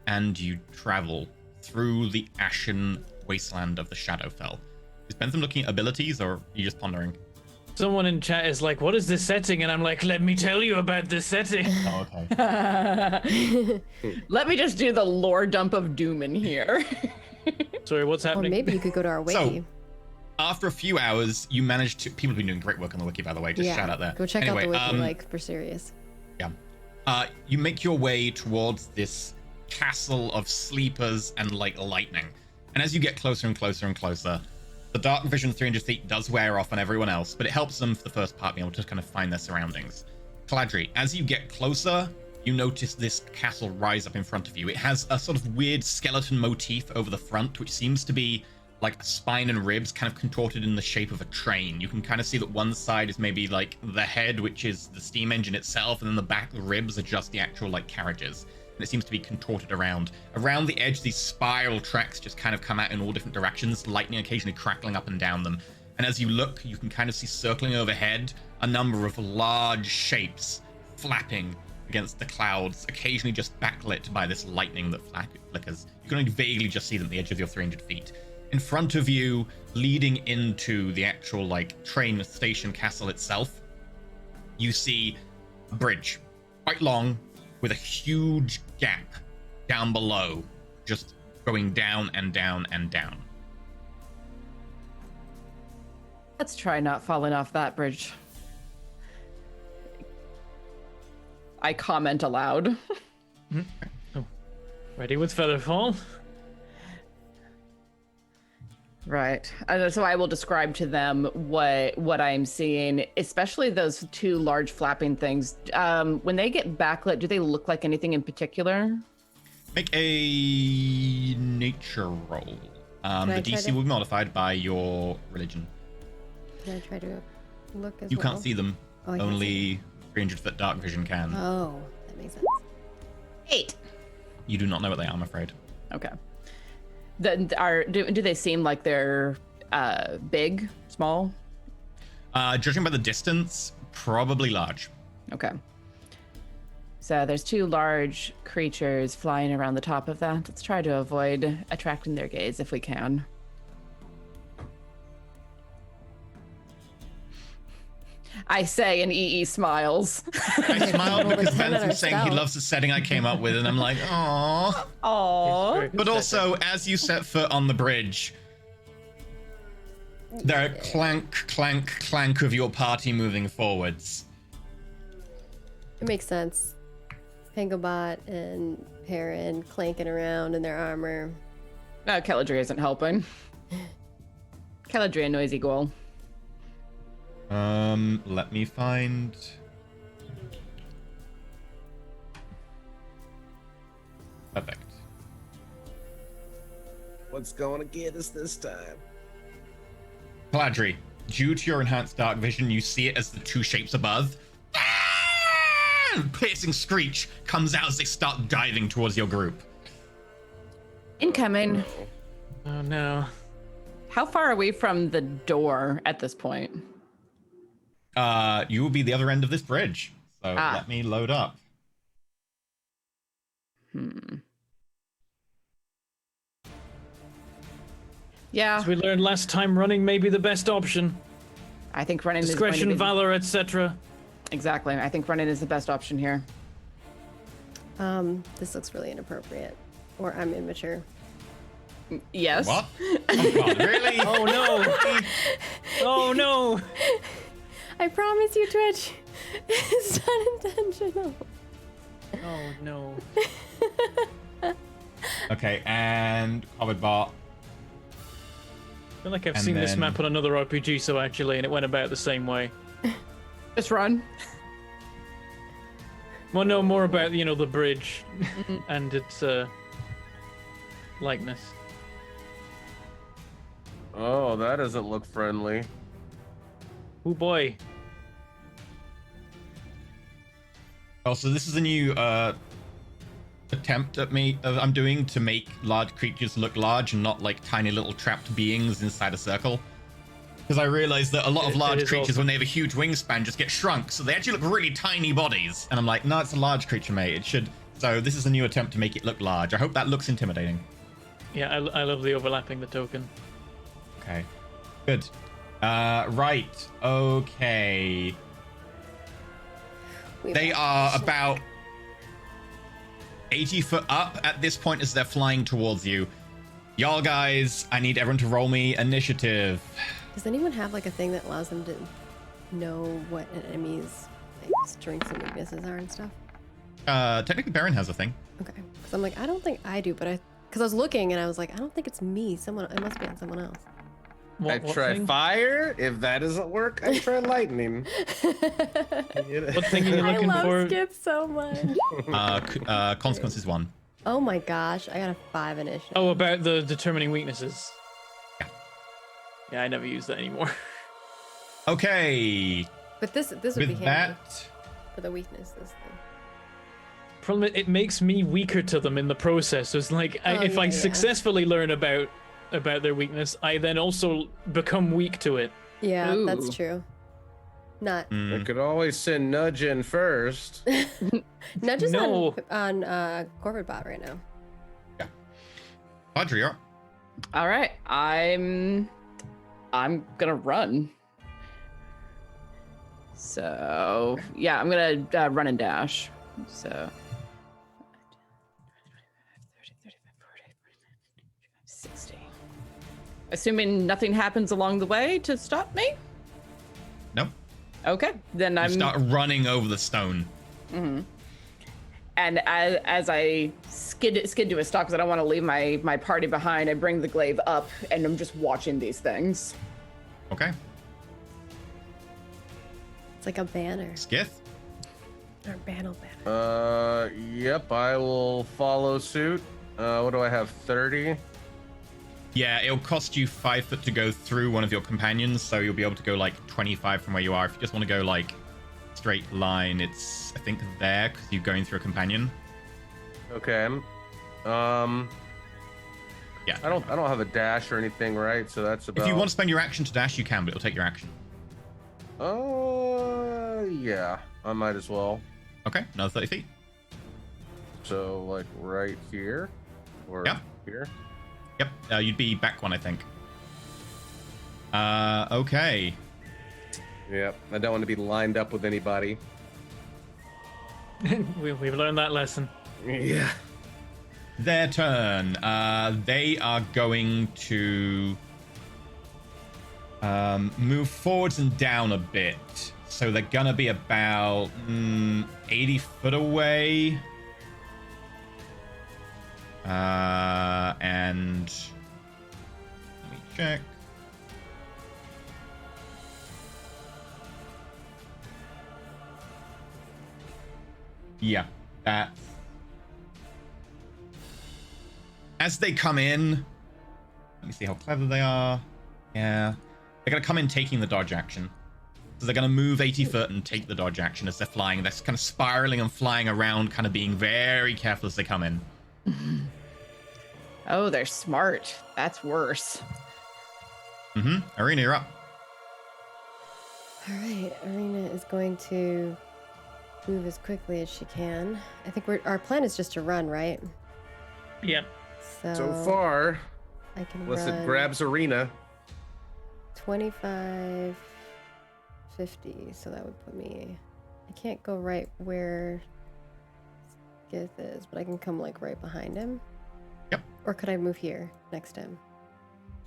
and you travel through the ashen wasteland of the Shadowfell. Is Bentham looking at abilities, or are you just pondering? Someone in chat is like, what is this setting? And I'm like, let me tell you about this setting. Oh, okay. Let me just do the lore dump of Doom in here. Sorry, what's Or happening? maybe you could go to our wiki. So, after a few hours, you managed to... People have been doing great work on the wiki, by the way. Just shout out there. Go check Anyway, out the wiki, like, for serious. Yeah. You make your way towards this castle of sleepers and, like, lightning. And as you get closer and closer and closer, the dark vision 300 feet does wear off on everyone else, but it helps them for the first part being able to kind of find their surroundings. Caladri, as you get closer, you notice this castle rise up in front of you. It has a sort of weird skeleton motif over the front, which seems to be like spine and ribs kind of contorted in the shape of a train. You can kind of see that one side is maybe like the head, which is the steam engine itself, and then the back, the ribs are just the actual like carriages. And it seems to be contorted around. Around the edge, these spiral tracks just kind of come out in all different directions, lightning occasionally crackling up and down them. And as you look, you can kind of see circling overhead a number of large shapes flapping against the clouds, occasionally just backlit by this lightning that flickers. You can only vaguely just see them at the edge of your 300 feet. In front of you, leading into the actual like train station castle itself, you see a bridge, quite long, with a huge gap down below, just going down and down and down. Let's try not falling off that bridge. I comment aloud. Oh. Ready with Featherfall? Right. So I will describe to them what I'm seeing, especially those two large flapping things. When they get backlit, do they look like anything in particular? Make a nature roll. The DC will be modified by your religion. Can I try to look as You well? can't see them. Oh, I can't Only 300-foot dark vision can. Oh, that makes sense. 8. You do not know what they are, I'm afraid. Okay. Do they seem like they're big, small? Judging by the distance, probably large. Okay. So there's two large creatures flying around the top of that. Let's try to avoid attracting their gaze if we can. I say, and EE smiles. I smiled because Roll a 10 on Ben's our saying he stealth. loves the setting I came up with, and I'm like, aww. Aww. But also, as you set foot on the bridge, there are clank, clank, clank of your party moving forwards. It makes sense. Pangobot and Perrin clanking around in their armor. No, Caladri isn't helping. Caladri, a noisy ghoul. Let me find... Perfect. What's going to get us this time? Caladri, due to your enhanced dark vision, you see it as the two shapes above. Piercing screech comes out as they start diving towards your group. Incoming. Oh no. How far away from the door at this point? You will be the other end of this bridge. So Ah. let me load up. Yeah, As we learned last time, running may be the best option. I think running is going to Discretion, be... valor, etc. Exactly. I think running is the best option here. This looks really inappropriate. Or I'm immature. Yes. What? Oh god, really? Oh no! Oh no! I promise you, Twitch. It's not intentional. Oh no! Okay, and Hobbitbot. feel like I've And seen this then- map on another RPG, so actually, and it went about the same way. Just run. Well, no, more about, the bridge and its likeness. Oh, that doesn't look friendly. Oh boy. Also, this is a new attempt I'm doing to make large creatures look large and not like tiny little trapped beings inside a circle. Because I realized that a lot of It large is creatures, awesome. when they have a huge wingspan, just get shrunk. So they actually look really tiny bodies. And I'm like, no, it's a large creature, mate. It should. So this is a new attempt to make it look large. I hope that looks intimidating. Yeah, I love the overlapping the token. Okay. Good. Right. Okay. They are about 80 foot up at this point as they're flying towards you. Y'all guys, I need everyone to roll me initiative. Does anyone have like a thing that allows them to know what an enemy's like, strengths and weaknesses are and stuff? Technically Baron has a thing. Okay, because I'm like, I don't think I do, but because I was looking and I was like, I don't think it's me. It must be on someone else. I try thing? fire. If that doesn't work, I try lightning. What thing are you I looking love for? Skip so much. Consequences 1. Oh my gosh, I got a 5 initiative. Oh, about the determining weaknesses. Yeah. Yeah, I never use that anymore. Okay. But this would be With handy that, for the weaknesses thing. Problem, it makes me weaker to them in the process. So it's like, if I yeah. successfully learn about their weakness, I then also become weak to it. Yeah, that's Ooh. true. Not We could always send Nudge in first. not just No. on Corvid Bot right now. Audrey, you're up. All right, I'm gonna run. So yeah, I'm gonna run and dash. So 30, 35, 40, 60. Assuming nothing happens along the way to stop me. No. Okay, then You I'm. start running over the stone. And as I skid to a stop because I don't want to leave my party behind, I bring the glaive up and I'm just watching these things. Okay. It's like a banner Skith. or banner. Yep, I will follow suit. What do I have? 30. Yeah, it'll cost you 5 foot to go through one of your companions, so you'll be able to go like 25 from where you are. If you just want to go like straight line, it's I think there because you're going through a companion. Okay. Yeah. I don't have a dash or anything, right? So that's about. If you want to spend your action to dash, you can, but it'll take your action. Yeah, I might as well. Okay, another 30 feet. So like right here, or Yeah. here. Yep, you'd be back one, I think. Okay. Yep. I don't want to be lined up with anybody. We've learned that lesson. Yeah. Their turn. They are going to move forwards and down a bit. So they're gonna be about 80 foot away. And let me check. Yeah, that. As they come in, let me see how clever they are. Yeah, they're gonna come in taking the dodge action. So they're gonna move 80 foot and take the dodge action as they're flying. They're kind of spiraling and flying around, kind of being very careful as they come in. Oh, they're smart. That's worse. Arena, you're up. All right, Arena is going to move as quickly as she can. I think our plan is just to run, right? Yeah. So far, I can unless run it grabs Arena. 25, 50. So that would put me. I can't go right where Skith is, but I can come like right behind him. Yep. Or could I move here next to him?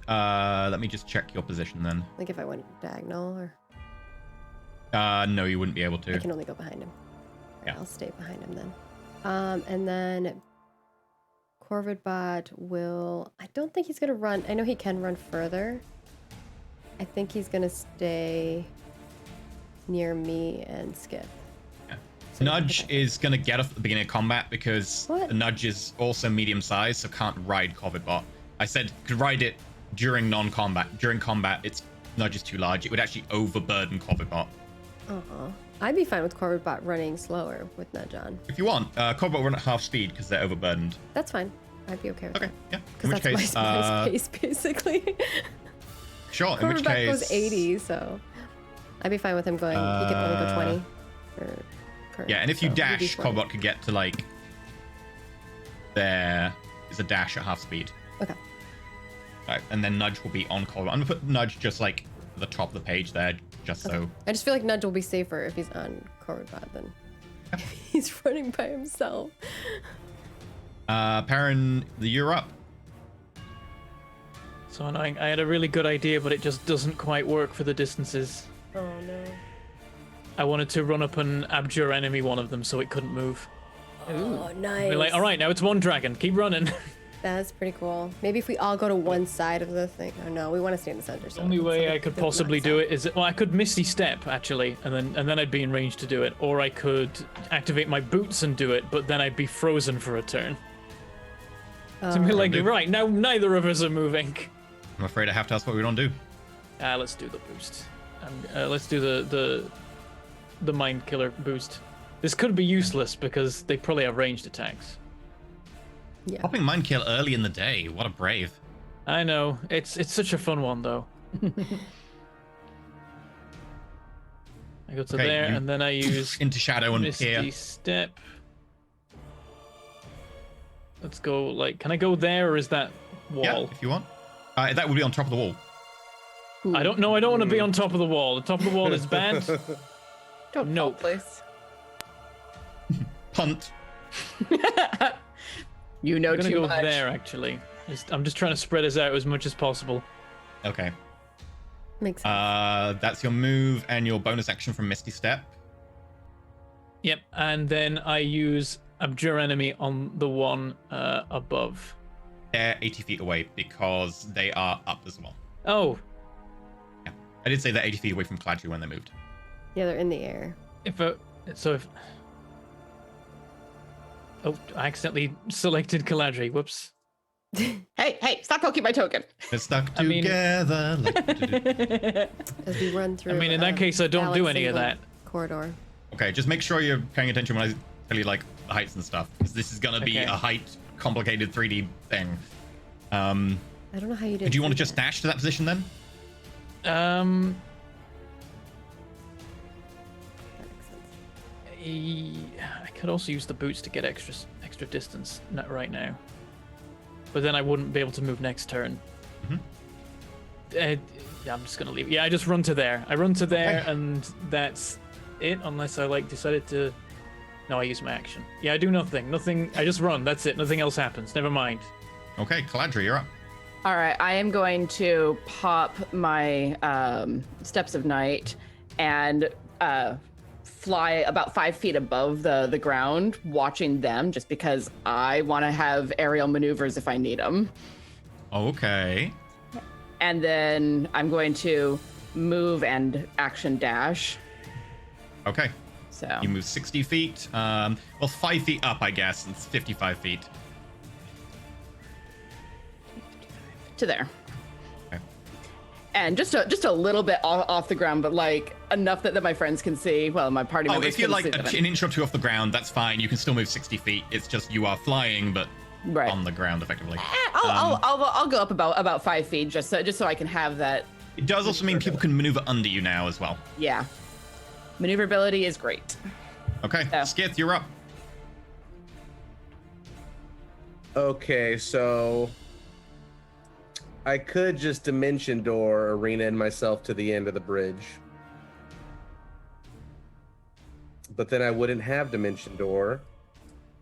Let me just check your position then. Like if I went diagonal, or No, you wouldn't be able I to. can only go behind him. All right, Yeah. I'll stay behind him then. And then Corvidbot will. I don't think he's gonna run. I know he can run further, I think he's gonna stay near me and Skip. Yeah. So Nudge is going to get off at the beginning of combat because What? the Nudge is also medium sized, so can't ride Corvidbot. I said could ride it during non-combat. During combat, its Nudge is too large. It would actually overburden Corvidbot. I'd be fine with Corvidbot running slower with Nudge on. If you want, Corvidbot run at half speed because they're overburdened. That's fine. I'd be okay with Okay, that. yeah. Because that's my pace, basically. Sure, in which Corvidbot case... goes 80, so I'd be fine with him going. He can only go 20. Yeah, and if you so he'd be dash, 20. Corvidbot could get to, like... There is a dash at half speed. Okay. Right, and then Nudge will be on Corvidbot. I'm going to put Nudge just, like, at the top of the page there, just so... I just feel like Nudge will be safer if he's on Corvidbot than if he's running by himself. Perrin, you're up. So annoying. I had a really good idea, but it just doesn't quite work for the distances. Oh no. I wanted to run up and abjure enemy one of them so it couldn't move. Oh, nice. Be like, all right, now it's one dragon. Keep running. That's pretty cool. Maybe if we all go to one side of the thing. Oh no, we want to stay in the center. The only way I could possibly do it is, well, I could Misty Step actually, and then I'd be in range to do it, or I could activate my boots and do it, but then I'd be frozen for a turn. So be like, right now, neither of us are moving. I'm afraid I have to ask what we don't do. Let's do the boost. Let's do the mind killer boost. This could be useless because they probably have ranged attacks. Yeah. Popping Mind Kill early in the day. What a brave. I know. It's such a fun one though. I go to Okay, there you- and then I use Into shadow and Misty peer. Step. Let's go, like, can I go there or is that Yeah, wall? if you want. That would be on top of the wall. I don't know. I don't want to be on top of the wall. The top of the wall is bad. Don't Nope. place. Punt. You know I'm gonna too go much. there actually. I'm just trying to spread us out as much as possible. Okay. Makes sense. That's your move and your bonus action from Misty Step. Yep, and then I use Abjure Enemy on the one above. They're 80 feet away because they are up as well. Oh, Yeah. I did say they're 80 feet away from Cladry when they moved. Yeah, they're in the air. if oh, I accidentally selected Caladri. Whoops. Hey, stop poking my token. They're stuck I mean- together. As we run through. I mean, in that case, I don't do any of that. Corridor. Okay, just make sure you're paying attention when I tell you, like, the heights and stuff, because this is going to be Okay. a height, complicated 3D thing. I don't know how you did. Do you want to just dash to that position then? I could also use the boots to get extra distance right now, but then I wouldn't be able to move next turn. Yeah, I'm just gonna leave. Yeah, I just run to there. I run to there, Okay. and that's it. Unless I decided to. No, I use my action. Yeah, I do nothing. Nothing. I just run. That's it. Nothing else happens. Never mind. Okay, Caladri, you're up. All right, I am going to pop my Steps of Night and fly about 5 feet above the ground, watching them, just because I want to have aerial maneuvers if I need them. Okay. And then I'm going to move and action dash. Okay. So You move 60 feet. Well, 5 feet up, I guess. It's 55 feet. to there. Okay. And just a little bit off the ground, but like enough that my friends can see. Well, my party Oh, members if you're can like see that an inch or two off the ground, that's fine. You can still move 60 feet. It's just you are flying, but Right. on the ground, effectively. I'll go up about 5 feet just so I can have that. It does also mean people can maneuver under you now as well. Yeah, maneuverability is great. Okay, Yeah. Skith, you're up. Okay, so I could just dimension door Arena and myself to the end of the bridge. But then I wouldn't have dimension door.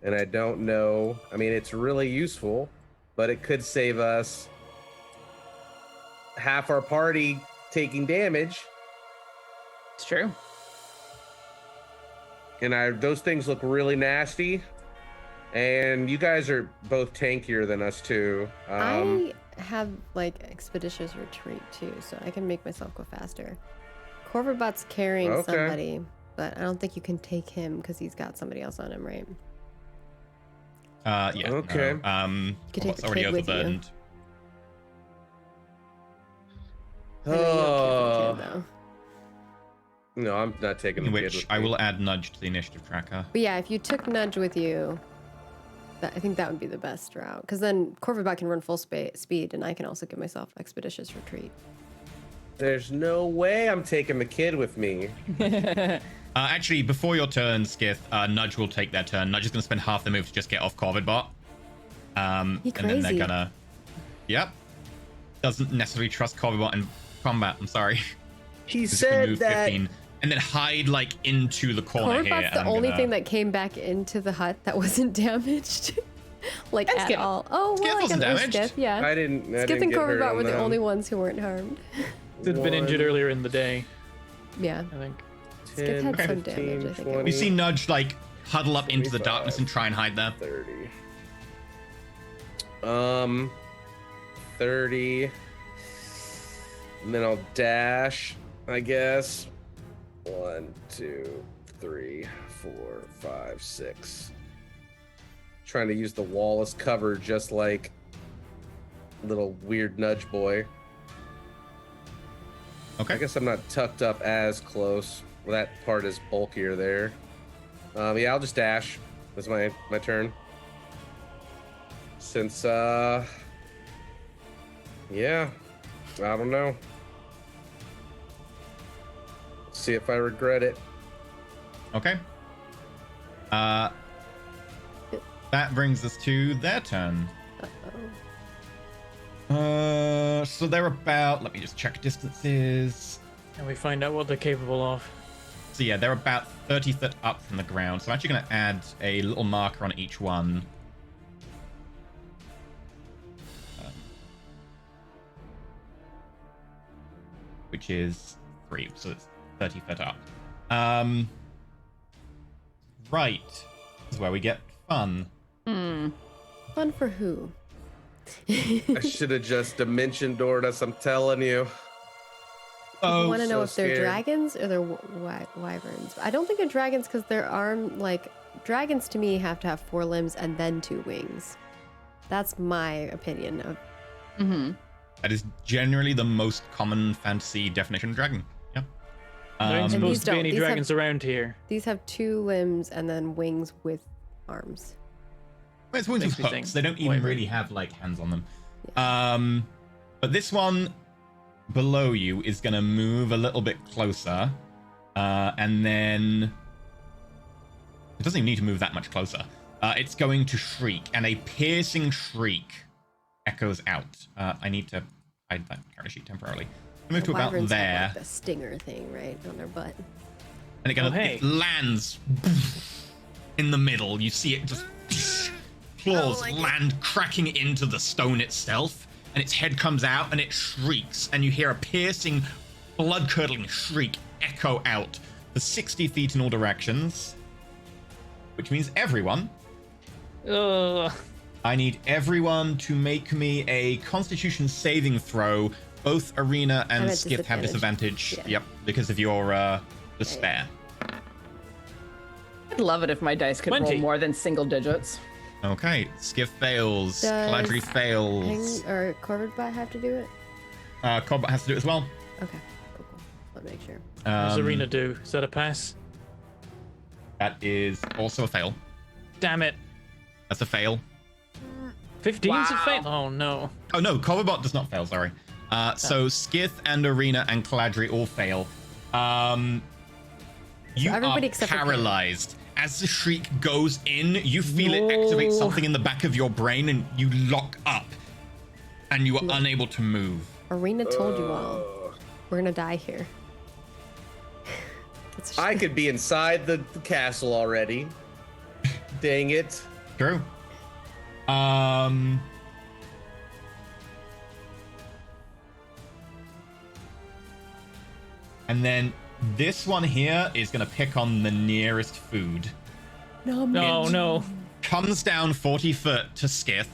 And I don't know. I mean, it's really useful, but it could save us half our party taking damage. It's true. And those things look really nasty. And you guys are both tankier than us too. I have like expeditious retreat too, so I can make myself go faster. Corvorbot's carrying Okay. somebody, but I don't think you can take him because he's got somebody else on him, right? Yeah. Okay. No. could take What's the already kid with you. overburdened. I know you don't take the kid, though. No, I'm not taking the In kid which with I me. will add nudge to the initiative tracker. But yeah, if you took Nudge with you, I think that would be the best route. Because then Corvobot can run full speed, and I can also give myself expeditious retreat. There's no way I'm taking the kid with me. Actually, before your turn, Skith, Nudge will take their turn. Nudge is going to spend half the move to just get off Corvidbot. He And then crazy. they're gonna... Yep. Doesn't necessarily trust Corvidbot in combat, I'm sorry. He He's gonna said move that 15, and then hide, like, into the corner here. Corvobot's and the I'm only gonna- thing that came back into the hut that wasn't damaged. Like, And at Skith. all. Oh, Skith well, I wasn't guess it was damaged. Skith, yeah. I didn't Skith and get hurt Corvobot on were the that. only ones who weren't harmed. Had been injured 1, earlier in the day, Yeah. I think. Skith had 10, some 15, damage, I think. 20, We see Nudge, like, huddle up into the 25. darkness and try and hide there. 30. 30. And then I'll dash, I guess. 1, 2, 3, 4, 5, 6. Trying to use the wall as cover, just like little weird Nudge boy. Okay. I guess I'm not tucked up as close. Well, that part is bulkier there. Yeah, I'll just dash. That's my turn. Since yeah, I don't know. See if I regret it. Okay. That brings us to their turn. Uh-oh. So they're about... Let me just check distances. And we find out what they're capable of. So yeah, they're about 30 foot up from the ground. So I'm actually going to add a little marker on each one. Which is 3, so it's 30 foot up. Right. This is where we get fun. Fun for who? I should have just dimension doored us. I'm telling you. I Oh, want to know so if they're scared. dragons or they're wyverns. I don't think they're dragons because their arm, like, dragons to me have to have 4 limbs and then 2 wings. That's my opinion of. that is generally the most common fantasy definition of dragon. Yeah. There ain't And supposed these to be don't. any These have- dragons around here. These have 2 limbs and then wings with arms. Well, it's ones with Makes me think hooks. They don't even wyvern. really have like hands on them. But this one below you is going to move a little bit closer, and then it doesn't even need to move that much closer. It's going to shriek, and a piercing shriek echoes out. I need to hide that character sheet temporarily. Move to about Wyverns have, there, like, the stinger thing, right, on their butt. and it, Oh, hey. it lands in the middle. You see it just claws land cracking into the stone itself, and its head comes out and it shrieks, and you hear a piercing, blood-curdling shriek echo out for 60 feet in all directions, which means everyone. Ugh. I need everyone to make me a Constitution saving throw. Both Arena I'm and at Skith have disadvantage. Yeah. Yep, because of your despair. I'd love it if my dice could 20. roll more than single digits. Okay, Skith fails. Does Caladri fails. Or Corvobot have to do it? Combat has to do it as well. Okay, cool. Want to make sure. What does Arena do? Is that a pass? That is also a fail. Damn it. That's a fail. 15's a fail. Oh no. Oh no, Corvobot does not fail, sorry. So Skith and Arena and Caladri all fail. You everybody are except for paralyzed. As the shriek goes in, you feel it activate No. something in the back of your brain and you lock up. And you are unable to move. Arena told you all. We're gonna die here. It's I could be inside the castle already. Dang it. True. And then this one here is going to pick on the nearest food. No, no. Comes down 40 foot to Skith.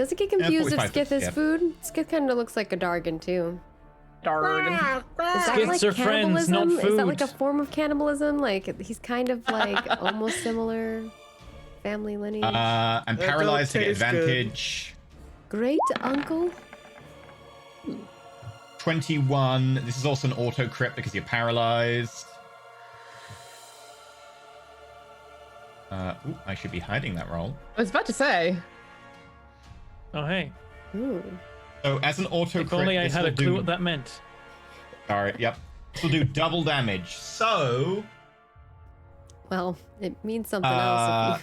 Does it get confused if 45 Skith is Skith. food? Skith kind of looks like a Dargan too. Darn. Is that Skiths like are friends, not cannibalism? Is that like a food. form of cannibalism? Like he's kind of like almost similar family lineage. I'm That paralyzed to don't get taste good. advantage. Great uncle. 21. This is also an auto crit because you're paralyzed. Ooh, I should be hiding that roll. I was about to say. Oh, hey. Ooh. So as an auto If crit, only I this had will a clue do... what that meant. Sorry, yep. This will do double damage. So... Well, it means something else.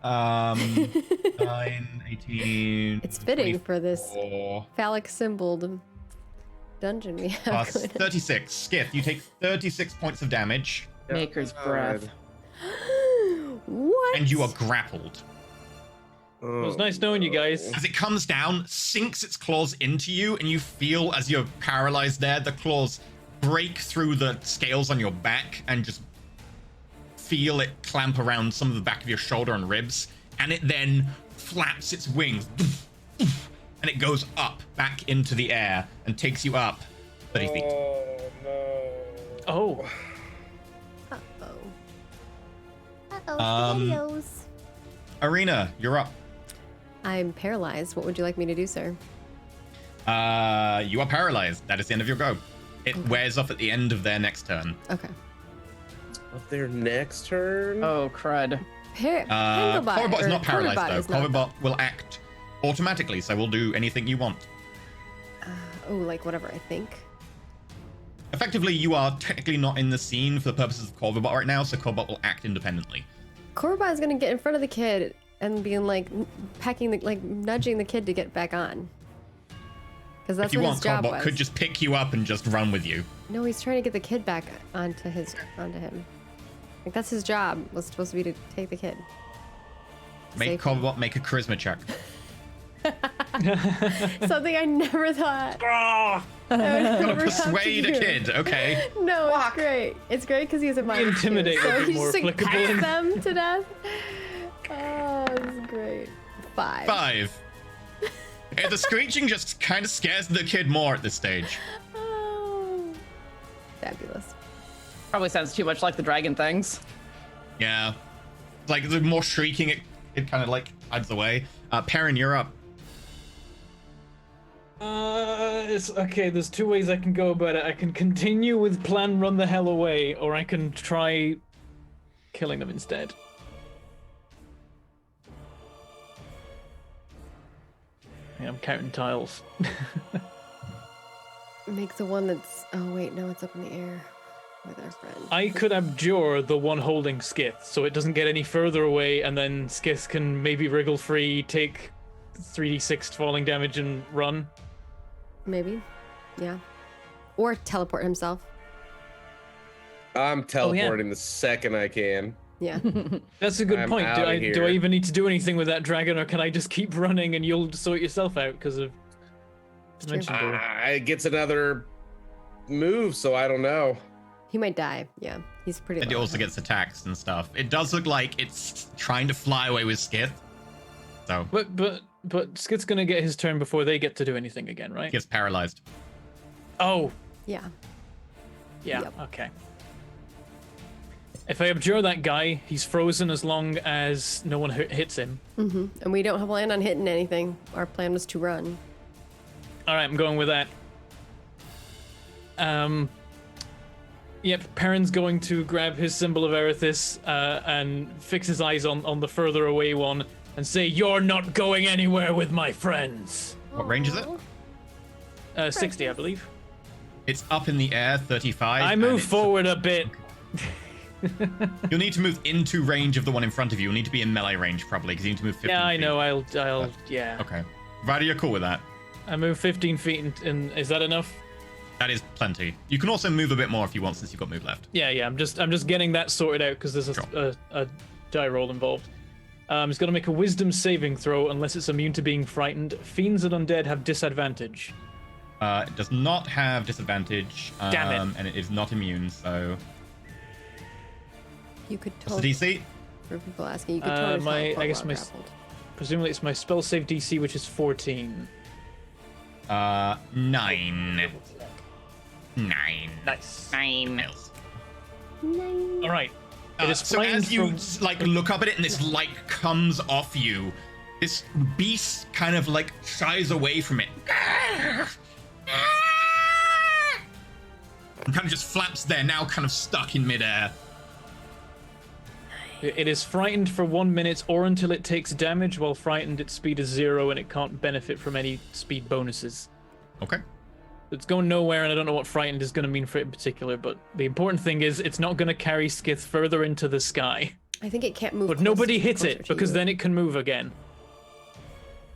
If 9, 18... It's fitting for this 24, phallic symboled dungeon we have. plus going on. 36. Skith, you take 36 points of damage, Maker's breath. What? and you are grappled. It was nice knowing you guys. As it comes down, sinks its claws into you, and you feel as you're paralyzed there, the claws break through the scales on your back and just feel it clamp around some of the back of your shoulder and ribs, and it then flaps its wings and it goes up back into the air and takes you up 30 feet. Oh, Uh-oh. Uh-oh, Um, SpaghettiOs. Arena, you're up. I'm paralyzed. What would you like me to do, sir? You are paralyzed. That is the end of your go. It wears off at the end of their next turn. Okay. Of their next turn? Oh, crud. Corvobot is not paralyzed Corvobot though. is not. Corvobot will act automatically, so we'll do anything you want. Oh, like whatever I think. Effectively, you are technically not in the scene for the purposes of Corvobot right now, so Corvobot will act independently. Corvobot is gonna get in front of the kid and being like nudging the kid to get back on. Because that's If you what want, his job Corvobot was. could just pick you up and just run with you. No, he's trying to get the kid back onto him. Like that's his job. Was supposed to be to take the kid. Make Safely. Corvobot make a charisma check. Something I never thought. I would Gotta ever have to persuade a do. kid, okay. No, it's great. It's great because he's a mind Intimidate too, so would be he more just like applicable. packs them to death. Oh, this is great. 5. 5. The screeching just kind of scares the kid more at this stage. Oh, fabulous. Probably sounds too much like the dragon things. Yeah. Like, the more shrieking, it kind of, like, hides away. Perrin, you're up. It's okay. There's two ways I can go about it. I can continue with plan run the hell away, or I can try killing them instead. Yeah, I'm counting tiles. Make the one that's. Oh wait, no, it's up in the air with our friend. I could abjure the one holding Skith, so it doesn't get any further away, and then Skith can maybe wriggle free, take 3d6 falling damage, and run. Maybe, yeah, or teleport himself. I'm teleporting the second I can. Yeah. That's a good I'm point. Do outta I here. even need to do anything with that dragon, or can I just keep running and you'll sort yourself out because of dimension door? It gets another move, so I don't know. He might die. Yeah, he's pretty. And it low. also gets attacks and stuff. It does look like it's trying to fly away with Skith. So, But Skith's gonna get his turn before they get to do anything again, right? gets paralyzed. Oh, Yeah. yeah, Yep. okay. If I abjure that guy, he's frozen as long as no one hits him. Mm-hmm. And we don't have plan on hitting anything. Our plan was to run. All right, I'm going with that. Yep, Perrin's going to grab his symbol of Erithis and fix his eyes on the further away one and say, "You're not going anywhere with my friends." What range is it? 60, I believe. It's up in the air, 35. I and move it's- forward a bit. You'll need to move into range of the one in front of you. You'll need to be in melee range, probably, because you need to move 15 Yeah, I feet. know. Yeah. Okay. Provided you're cool with that. I move 15 feet, and is that enough? That is plenty. You can also move a bit more if you want, since you've got move left. Yeah. I'm just getting that sorted out because there's a die roll involved. It's got to make a wisdom saving throw unless it's immune to being frightened. Fiends and undead have disadvantage. It does not have disadvantage. Damn it. And it is not immune, so... You could What's the totally. DC? For people asking, you could totally. I teleport guess while my grappled. presumably it's my spell save DC, which is 14. 9. 9. Nice. 9. All right. It is So frightened as you from- like look up at it and this light comes off you, this beast kind of like shies away from it. And kind of just flaps there, now kind of stuck in midair. It is frightened for 1 minute or until it takes damage. While frightened, its speed is 0 and it can't benefit from any speed bonuses. Okay. It's going nowhere, and I don't know what frightened is going to mean for it in particular, but the important thing is it's not going to carry Skith further into the sky. I think it can't move. But nobody hits closer it, to because you. then it can move again.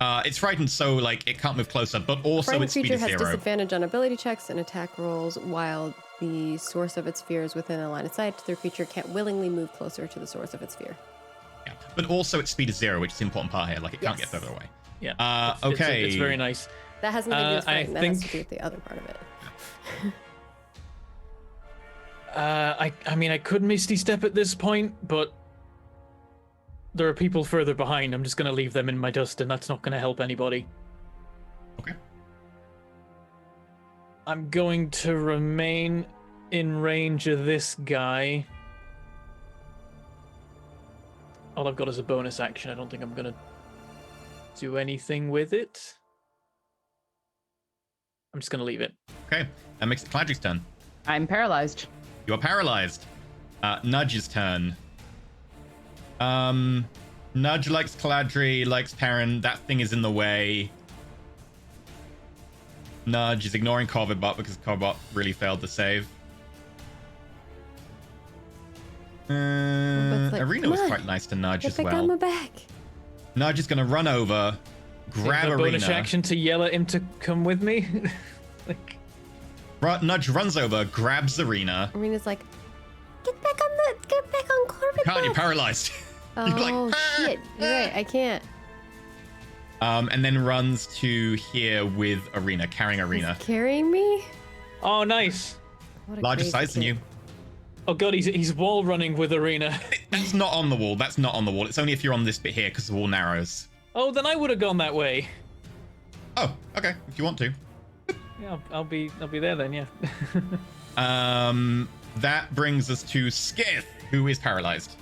It's frightened, so like it can't move closer, but also Frightened its speed creature is has 0. disadvantage on ability checks and attack rolls while the source of its fear is within a line of sight. The creature can't willingly move closer to the source of its fear. Yeah. But also its speed is 0, which is the important part here. Like it can't Yes. get further away. Yeah. Okay. It's very nice. That has nothing to do with I frightened. That has to think- do with the other part of it. I mean, I could Misty Step at this point, but there are people further behind. I'm just going to leave them in my dust, and that's not going to help anybody. Okay. I'm going to remain in range of this guy. All I've got is a bonus action. I don't think I'm going to do anything with it. I'm just going to leave it. Okay. That makes it Cladric's turn. I'm paralyzed. You are paralyzed. Nudge's turn. Nudge likes Caladri, likes Perrin. That thing is in the way. Nudge is ignoring Corvidbot because Corvidbot really failed to save. But it's like, Arena come was on, quite nice to Nudge Get as back well. on my back. Nudge is going to run over, grab Take a Arena. bonus action to yell at him to come with me. Like, Nudge runs over, grabs Arena. Arena's like, get back on Corbett. Can't, you're paralyzed. Oh You're like, shit! You're right. I can't. and then runs to here with Arena, carrying Arena. He's carrying me. oh, nice. What a Larger crazy size than kid. you. Oh god, he's wall running with Arena. That's not on the wall. That's not on the wall. It's only if you're on this bit here because the wall narrows. Oh, then I would have gone that way. Oh, okay. If you want to. Yeah, I'll be there then. Yeah. That brings us to Skith, who is paralyzed.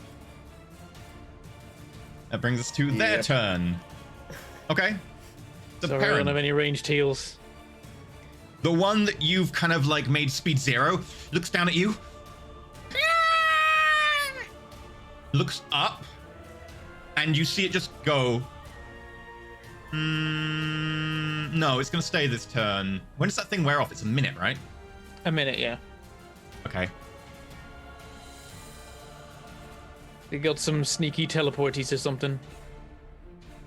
That brings us to their Yep. turn. Okay. The Sorry, I don't have Perrin. any ranged heals. The one that you've kind of like made speed 0 looks down at you. Looks up. And you see it just go. No, it's going to stay this turn. When does that thing wear off? It's a minute, right? A minute, yeah. Okay. They got some sneaky teleporties or something.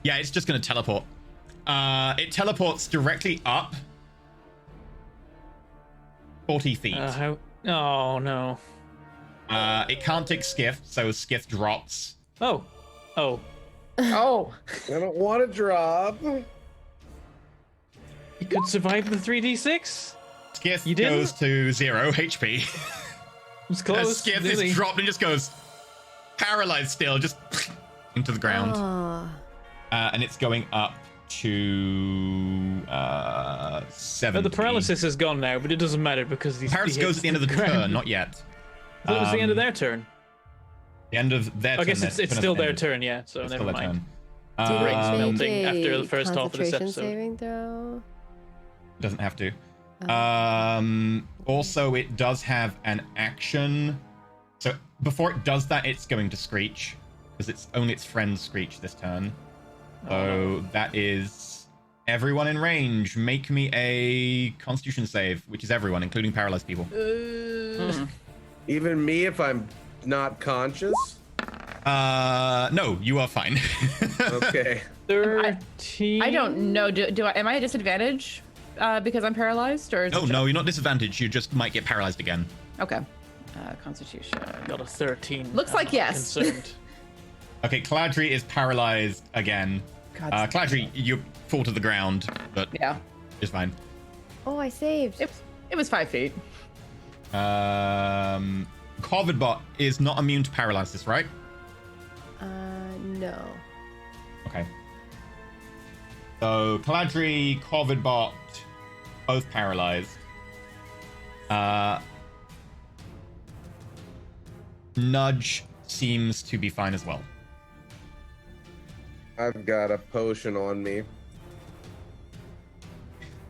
Yeah, it's just going to teleport. It teleports directly up 40 feet. How? Oh no. It can't take Skiff, so Skiff drops. Oh. Oh. Oh, I don't want to drop. You could survive the 3d6. Skiff You didn't? goes to 0 HP. It was close. Skiff really. is dropped and just goes paralyzed still, just into the ground. Oh, And it's going up to 7. The paralysis is gone now, but it doesn't matter because these. Paralysis goes at the end of the turn, not yet. I thought it was the end of their turn. The end of their I turn. guess their it's turn still has their ended. turn, yeah. So It's never still their mind. turn. do you Brain's make melting after a the first half of this concentration episode. saving throw? Doesn't have to. Oh. Also, it does have an action. So before it does that, it's going to Screech. Because it's only its friend Screech this turn. So that is everyone in range. Make me a Constitution save, which is everyone, including paralyzed people. Even me if I'm not conscious. No, you are fine. Okay. 13. I don't know. Do I? Am I at disadvantage because I'm paralyzed, or is No, it no, you're not disadvantaged. You just might get paralyzed again. Okay. Constitution. Got a 13. Looks like I'm yes. Concerned. Okay, Caladri is paralyzed again. God, Caladri, you fall to the ground, but yeah. it's fine. Oh, I saved. It was 5 feet. Corvidbot is not immune to paralysis, right? No. Okay. So Caladri, Corvidbot, both paralyzed. Nudge seems to be fine as well. I've got a potion on me.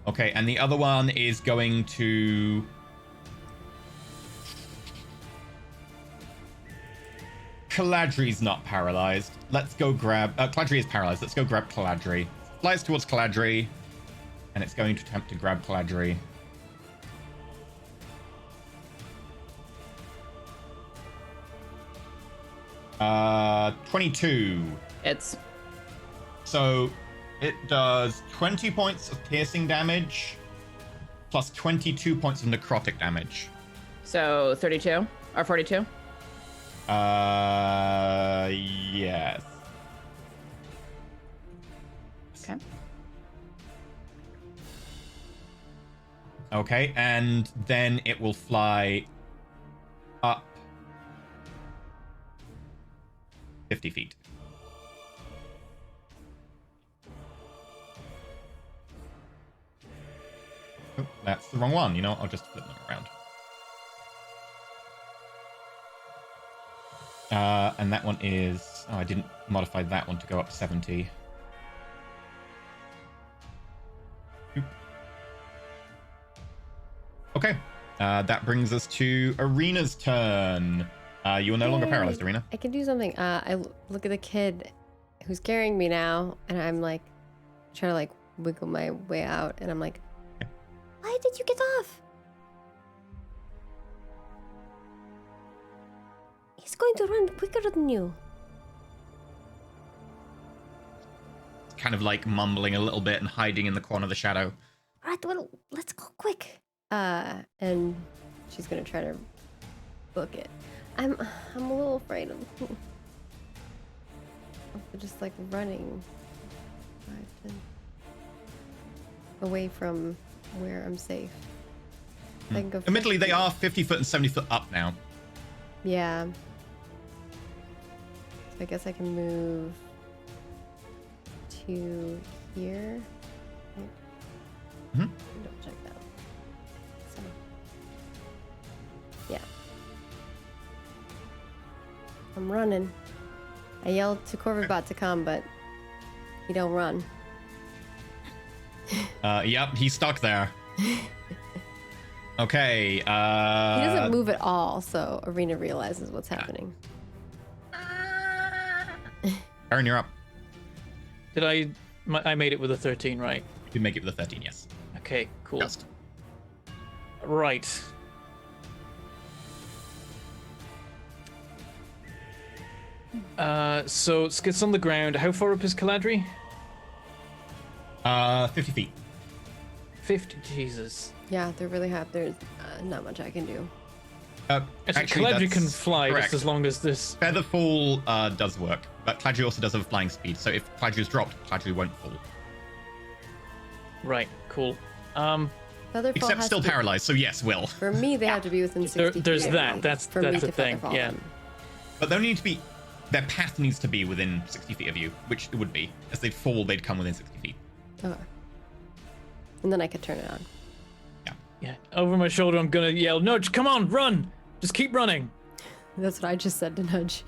Okay, and the other one is going to... Caladri's not paralyzed. Let's go grab... Caladri is paralyzed. Let's go grab Caladri. Flies towards Caladri, and it's going to attempt to grab Caladri. Uh, 22. It's So it does 20 points of piercing damage plus 22 points of necrotic damage. so 32 or 42. Yes. Okay. Okay, and then it will fly up 50 feet. Oh, that's the wrong one. You know what? I'll just flip them around. And that one is... Oh, I didn't modify that one to go up 70. Oop. Okay. That brings us to Arena's turn. You are no longer paralyzed, Arena. I can do something. I look at the kid who's carrying me now, and I'm like, trying to like wiggle my way out, and I'm like, why did you get off? He's going to run quicker than you. Kind of like mumbling a little bit and hiding in the corner of the shadow. Right, well, let's go quick. And she's gonna try to book it. I'm a little afraid of just like running 5, 10, away from where I'm safe. I can go Admittedly, they 50. are 50 foot and 70 foot up now. Yeah. So I guess I can move to here. Mhm. Double check that. So, yeah. I'm running. I yelled to Corvibot to come, but he don't run. Yep, he's stuck there. Okay, He doesn't move at all, so Arena realizes what's happening. Aaron, you're up. Did I made it with a 13, right? You can make it with a 13, yes. Okay, cool. Just. Right. So Skit's on the ground. How far up is Caladri? 50 feet. 50. Jesus. Yeah, they're really high up. There's not much I can do. Actually, Caladri that's can fly correct. just as long as this. Featherfall does work, but Caladri also does have flying speed, so if Caladri is dropped, Caladri won't fall. Right. Cool. Featherfall Except has still to, paralyzed, so yes, will. For me, they have to be within 60 There's feet that. That's for me the to thing. featherfall Yeah. them. But they only need to be... Their path needs to be within 60 feet of you, which it would be. As they'd fall, they'd come within 60 feet. Okay. And then I could turn it on. Yeah. Over my shoulder, I'm gonna yell, "Nudge! Come on, run! Just keep running!" That's what I just said to Nudge.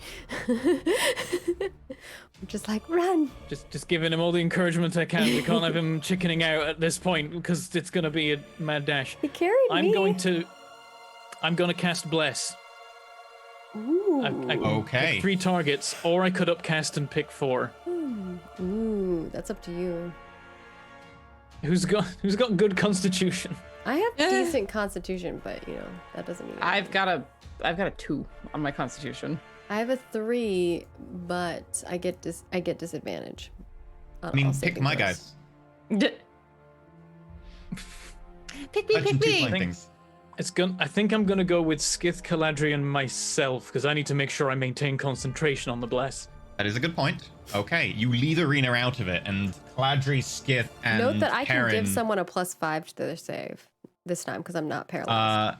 I'm just like, run! Just giving him all the encouragement I can. We can't have him chickening out at this point because it's gonna be a mad dash. He carried I'm me. I'm gonna cast Bless. Ooh. I can Okay. pick 3 targets, or I could upcast and pick 4. Ooh, that's up to you. Who's got good constitution? I have decent constitution, but you know, that doesn't mean I've got a 2 on my constitution. I have a 3, but I get disadvantage. On I mean, all pick saving my throws. guys. Pick me, Mention pick 2 me. flying things. I think I'm gonna go with Skith, Caladri, and myself because I need to make sure I maintain concentration on the Bless. That is a good point. Okay, you lead Arena out of it, and Caladri, Skith, and Note that I can Karen, give someone a +5 to their save this time because I'm not paralyzed.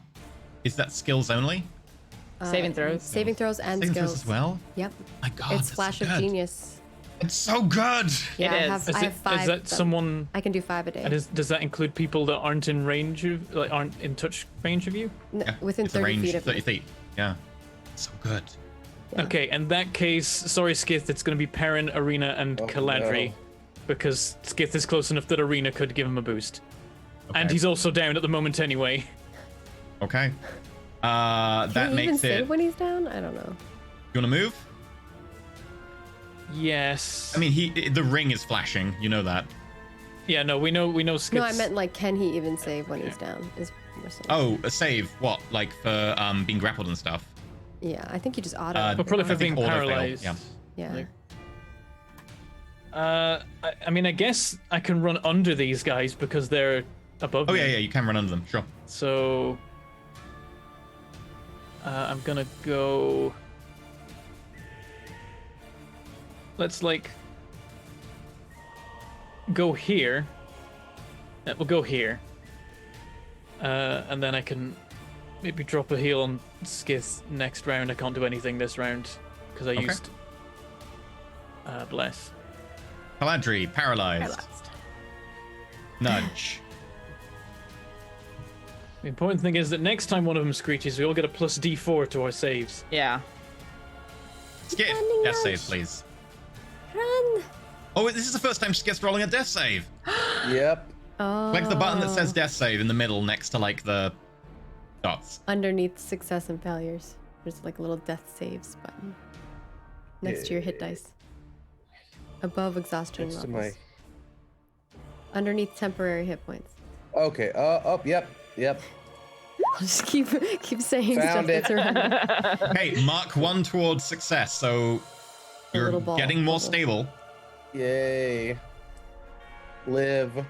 Is that skills only? Saving throws. Saving throws and Saving skills throws as well? Yep. My God, It's that's Flash so of good. Genius. It's so good. Yeah, It I is. have, Is, I have 5 is that of them. someone? I can do 5 a day. And does that include people that aren't in range of, like, aren't in touch range of you? Yeah, Within it's a 30 range, feet of 30 me. feet. Yeah. So good. Yeah. Okay, in that case, sorry, Skith, it's going to be Perrin, Arena, and Oh, Caladri, no. because Skith is close enough that Arena could give him a boost, and Okay. he's also down at the moment anyway. Okay. Can That he even makes save it. when he's down? I don't know. You want to move? Yes. I mean, the ring is flashing. You know that. yeah, no, we know Skith's. No, I meant like, can he even save when he's down? Is more so. Oh, a save. What? Like for being grappled and stuff. Yeah, I think you just auto. But But probably I for think being auto fail, paralyzed. yeah. yeah. like- I mean, I guess I can run under these guys because they're above Oh me. yeah. You can run under them. Sure. So I'm gonna go. Let's like go here. We'll go here, and then I can maybe drop a heal on Skith next round. I can't do anything this round because I Okay. used bless. Paladri, paralyzed. Nudge. The important thing is that next time one of them screeches, we all get a plus D4 to our saves. Yeah. Skip. Running Death nudge. save, please. Run! Oh, this is the first time Skip's rolling a death save. Yep. Oh. Click the button that says death save in the middle next to like the dots. Underneath success and failures, there's like a little death saves button next to your hit dice. Above exhaustion Next to levels. my. Underneath temporary hit points. Okay. Oh. Yep. I'll just keep saying stuff Found it. that's around. Okay, mark 1 towards success. So The you're little ball getting more bubble. stable. Yay. Live. If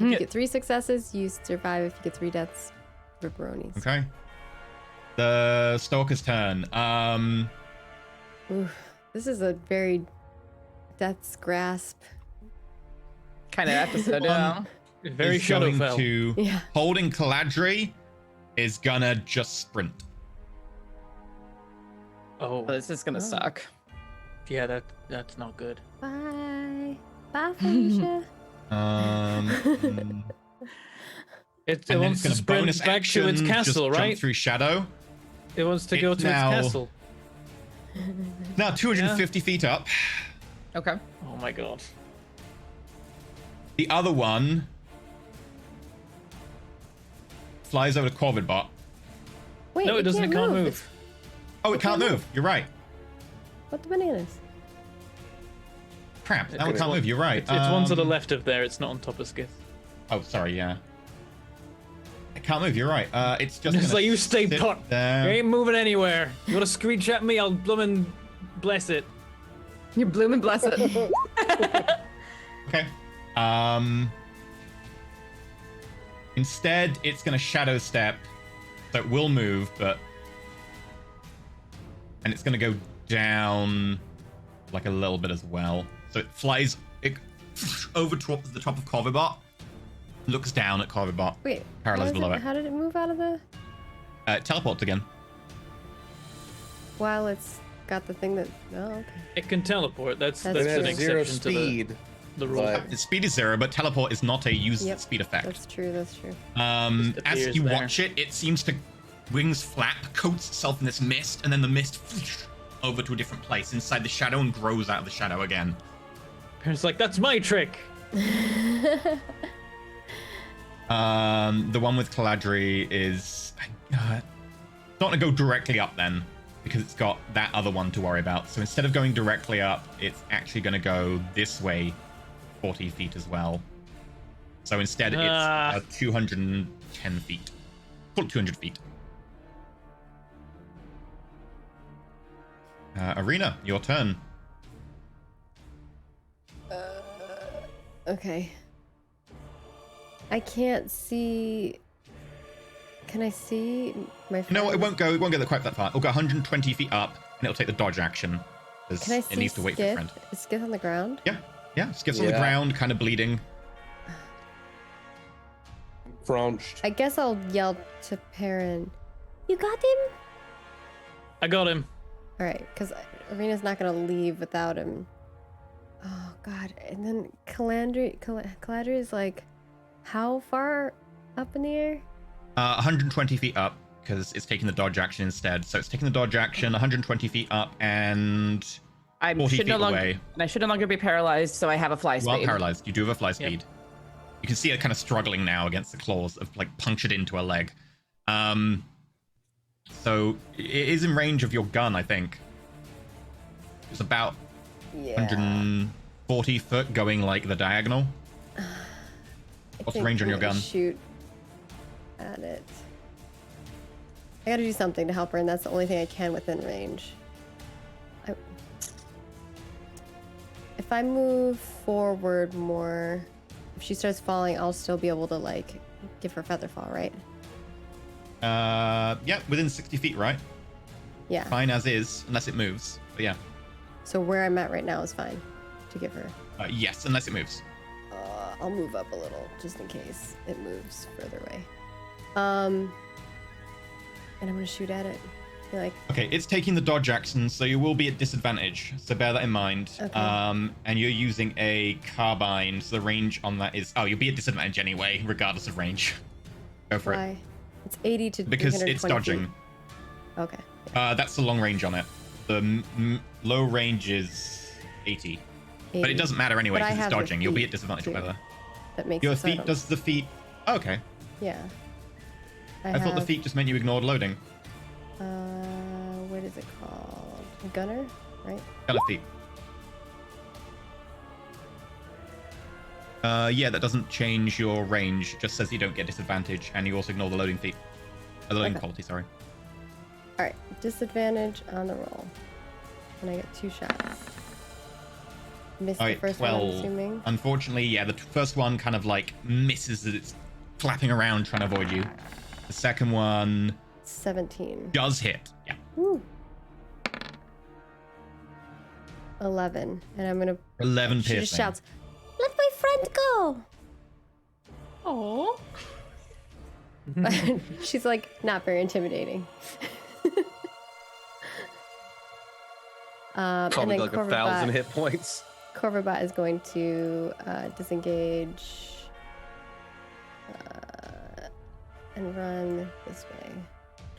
you get 3 successes, you survive. If you get 3 deaths, ripperonis. Okay. The Stalker's turn. Ooh, this is a very death's grasp. Kind of episode. Yeah. Very is going Shadowfell. to Yeah. holding Caladri is gonna just sprint. Oh, This is gonna suck. yeah, that's not good. Bye. Bye, Felicia. And It then wants it's to gonna bonus sprint back action, to its castle, just right? jump through shadow. It wants to go It's to now- its castle. Now 250 feet up. Okay. Oh my god. The other one flies over to Corvidbot. Wait, No, it doesn't. It can't move. It's- Oh, it can't move. You're right. What the bananas? Crap, that one It's can't one- move. You're right. It's one to the left of there. It's not on top of Skith. Oh, sorry. Yeah. It can't move. You're right. It's just. It's gonna like you stay sit put. there. You ain't moving anywhere. You want to screech at me? I'll bloomin' bless it. You bloom and bless it. Okay. Instead, it's gonna shadow step, so it will move, and it's gonna go down like a little bit as well. So it flies over to the top of Corvibot, looks down at Corvibot, Wait. paralyzed how below is it. How did it move out of the? Teleports again. While it's got the thing that. Oh, okay. It can teleport. That's That's It an has 0 exception to speed. the rule. but- Its speed is 0, but teleport is not a use Yep, speed effect. That's true. That's true. Just As appears you there. watch it, it seems to wings flap, coats itself in this mist, and then the mist over to a different place inside the shadow and grows out of the shadow again. Parents like, that's my trick. The one with Caladri is not gonna go directly up then, because it's got that other one to worry about. So instead of going directly up, it's actually gonna go this way, 40 feet as well. So instead, it's 210 feet. Full 200 feet. Arena, your turn. Okay. I can't see. Can I see my friend? No, it won't go. It won't get quite that far. It'll go 120 feet up, and it'll take the dodge action. 'Cause Can I see it needs to wait for Skith? a friend. Is Skith on the ground? Yeah. Skips on the Yeah. ground, kind of bleeding. Crunched. I guess I'll yell to Perrin. You got him? I got him. All right, because Arena's not gonna leave without him. Oh god, and then Calandri is like, how far up in the air? 120 feet up, because it's taking the dodge action instead. So it's taking the dodge action 120 feet up and 40 feet away. And I should no longer be paralyzed, so I have a fly You speed. aren't paralyzed. You do have a fly speed. You can see it kind of struggling now against the claws that have like punctured into a leg. So it is in range of your gun, I think. It's about 140 foot going like the diagonal. What's the range on your gun? Shoot at it. I gotta do something to help her, and that's the only thing I can within range. If I move forward more, if she starts falling, I'll still be able to like give her feather fall, right? Yeah, within 60 feet, right? Yeah. Fine as is, unless it moves. But yeah. So where I'm at right now is fine to give her. Yes, unless it moves. I'll move up a little just in case it moves further away. And I'm gonna shoot at it. Be like, okay, it's taking the dodge action, so you will be at disadvantage. So bear that in mind. Okay. And you're using a carbine, so the range on that is you'll be at disadvantage anyway, regardless of range. Go for why? It's 80 to it. Because it's 320 dodging. feet. Okay. That's the long range on it. The low range is 80. But it doesn't matter anyway But I because it's have the dodging. You'll be at feet, disadvantage too. whether. That makes Your it so I feet don't- does the feet. Oh, okay. Yeah. I thought the feet just meant you ignored loading. What is it called? Gunner, right? Color feet. Yeah, that doesn't change your range. It just says you don't get disadvantage, and you also ignore the loading feet. The loading Okay. quality, sorry. All right, disadvantage on the roll, and I get 2 shots. Missed All the right, first 12. one, I'm assuming. Unfortunately, yeah, the first one kind of like misses as it's flapping around trying to avoid you. The second one 17. does hit. Yeah. Woo. 11, and I'm gonna. 11 She piercing. just shouts, Let my friend go. Oh. she's like not very intimidating. And Probably then like 1,000 Corvabot, hit points. Corvabot is going to disengage and run this way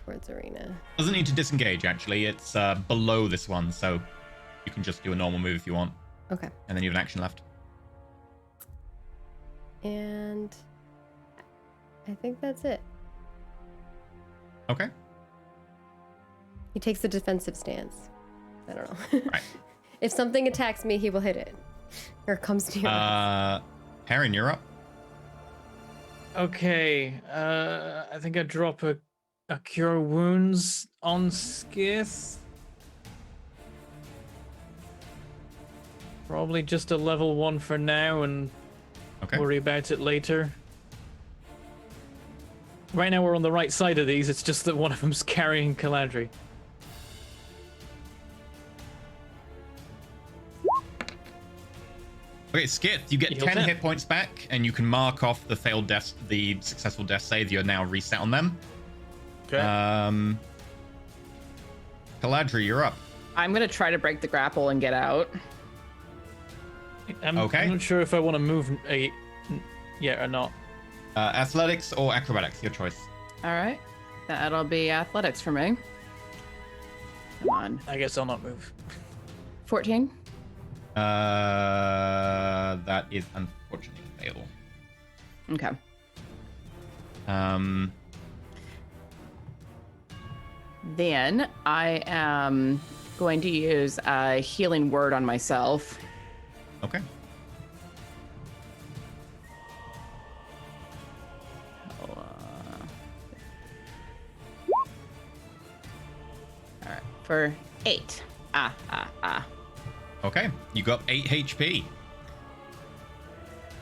towards Arena. Doesn't need to disengage, actually. It's below this one, so you can just do a normal move if you want. Okay. And then you have an action left. And I think that's it. Okay. He takes a defensive stance. I don't know. Right. If something attacks me, he will hit it. Or comes to you. Perrin, you're up. Okay, I think I drop a cure wounds on Skith. Probably just a level 1 for now and Okay. worry about it later. Right now we're on the right side of these, it's just that one of them's carrying Calandri. Okay, Skith, you get Heal 10 10. hit points back, and you can mark off the successful death save. You're now reset on them. Okay. Caladri, you're up. I'm gonna try to break the grapple and get out. Okay. I'm not sure if I want to move yet or not. Athletics or acrobatics, your choice. All right. That'll be athletics for me. Come on. I guess I'll not move. 14. That is unfortunately fatal. Okay. Then I am going to use a healing word on myself. Okay. All right. For 8. Okay, you got 8 HP.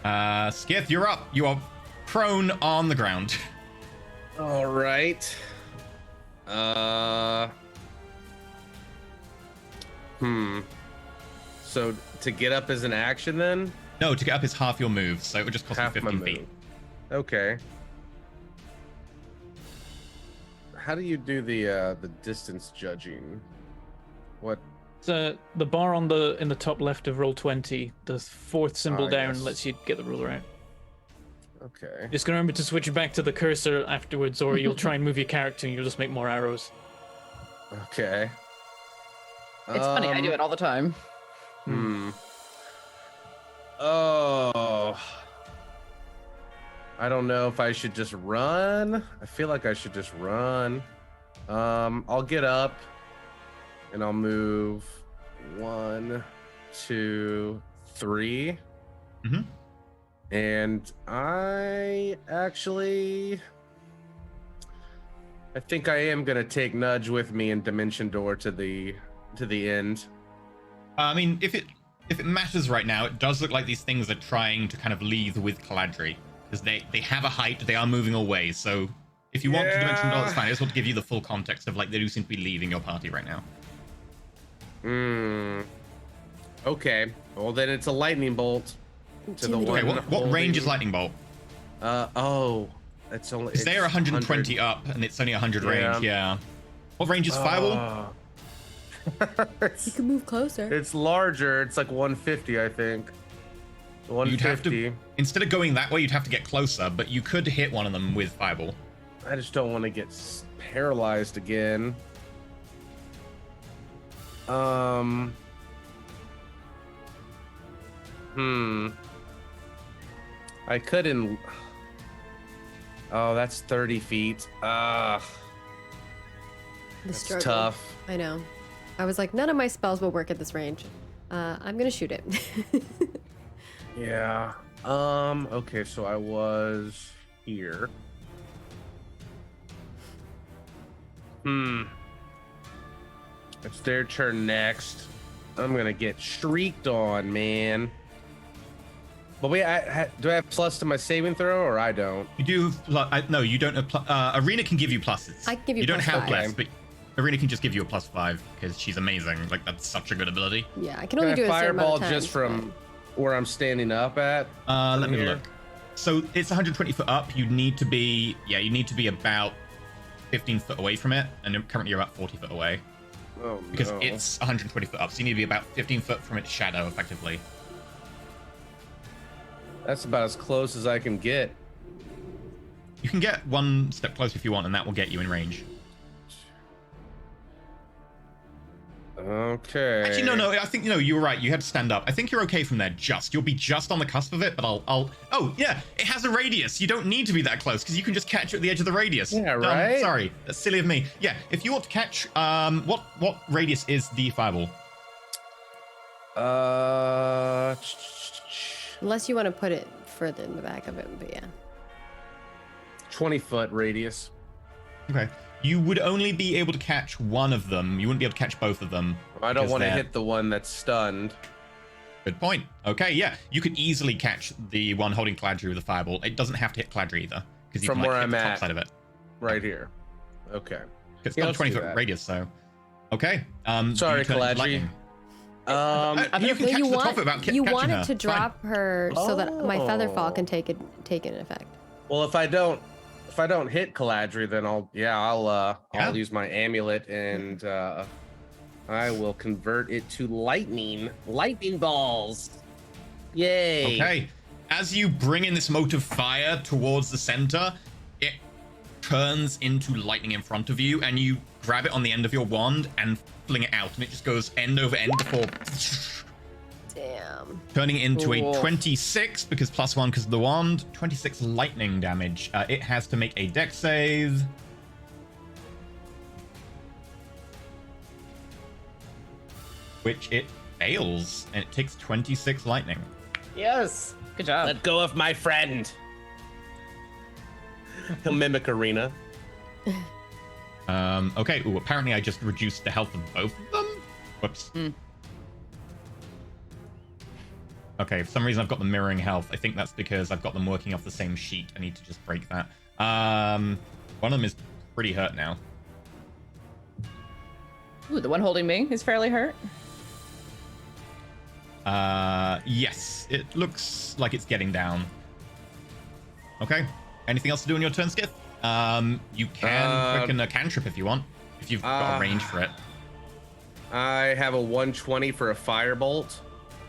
Skith, you're up. You are prone on the ground. All right. So to get up is an action then? No, to get up is half your move, so it would just cost Half you my 15 move. feet. Okay. How do you do the distance judging? What? the bar in the top left of roll 20. The fourth symbol down yes. lets you get the ruler out. Okay. Just gonna remember to switch back to the cursor afterwards, or you'll try and move your character and you'll just make more arrows. Okay. It's funny, I do it all the time. Oh. I don't know if I should just run. I feel like I should just run. I'll get up and I'll move 1, 2, 3. Mm-hmm. And I think I am gonna take Nudge with me and Dimension Door to the end. I mean, if it matters right now, it does look like these things are trying to kind of leave with Caladri. Because they have a height, they are moving away, so if you want to Dimension Door, that's fine. I just want to give you the full context of, like, they do seem to be leaving your party right now. Okay. Well, then it's a lightning bolt to the one. Okay, what range is Lightning Bolt? It's only. Because they are 120 up, and it's only 100 range, yeah. What range is Firewall? You can move closer. It's larger. It's like 150, I think. 150. You'd have to, instead of going that way, you'd have to get closer, but you could hit one of them with Fireball. I just don't want to get paralyzed again. I couldn't. Oh, that's 30 feet. That's struggle. tough. I know. I was like, none of my spells will work at this range. I'm gonna shoot it. Yeah. Okay, so I was here. It's their turn next. I'm gonna get shrieked on, man. But wait, do I have plus to my saving throw, or I don't? You do. No, you don't have. Arena can give you pluses. I can give you You don't plus have 5. bless, but Arena can just give you a +5 because she's amazing. Like, that's such a good ability. Yeah, I can only do a certain fireball amount of times, just from where I'm standing up at. Let me here? look. So it's 120 foot up. You need to be. Yeah, you need to be about 15 foot away from it, and currently you're about 40 foot away. Oh, Because no. it's 120 foot up, so you need to be about 15 foot from its shadow, effectively. That's about as close as I can get. You can get one step closer if you want, and that will get you in range. Okay. Actually, no. I think you were right. You had to stand up. I think you're okay from there. You'll be just on the cusp of it. But I'll. Oh yeah, it has a radius. You don't need to be that close because you can just catch it at the edge of the radius. Yeah, right. Sorry, that's silly of me. Yeah, if you want to catch, what radius is the fireball? Unless you want to put it further in the back of it, but yeah. 20-foot radius. Okay. You would only be able to catch one of them. You wouldn't be able to catch both of them. I don't because want to they're- hit the one that's stunned. Good point. Okay, yeah. You could easily catch the one holding Caladri with a fireball. It doesn't have to hit Caladri either. Because you From can where hit I'm the top at. side of it. Right here. Okay. It's Yeah, got a let's do 20-foot that. radius, so. Okay. Sorry, you turn into Caladri. lightning. Um, You can catch you the want, top of it without you catching want her. it to Fine. drop her so that my featherfall can Oh. take an effect. well, if I don't hit Caladri, then I'll use my amulet and I will convert it to lightning balls. Yay. Okay. As you bring in this mote of fire towards the center, it turns into lightning in front of you, and you grab it on the end of your wand and fling it out, and it just goes end over end before Damn. turning into a Oof. 26 because +1 because of the wand. 26 lightning damage. It has to make a dex save. Which it fails, and it takes 26 lightning. Yes. Good job. Let go of my friend. He'll mimic Arena. Okay. Ooh, apparently I just reduced the health of both of them. Whoops. Okay, for some reason I've got them mirroring health. I think that's because I've got them working off the same sheet. I need to just break that. One of them is pretty hurt now. Ooh, the one holding me is fairly hurt. Yes, it looks like it's getting down. Okay. Anything else to do on your turn, Skith? You can quicken a cantrip if you want, if you've got a range for it. I have a 120 for a firebolt,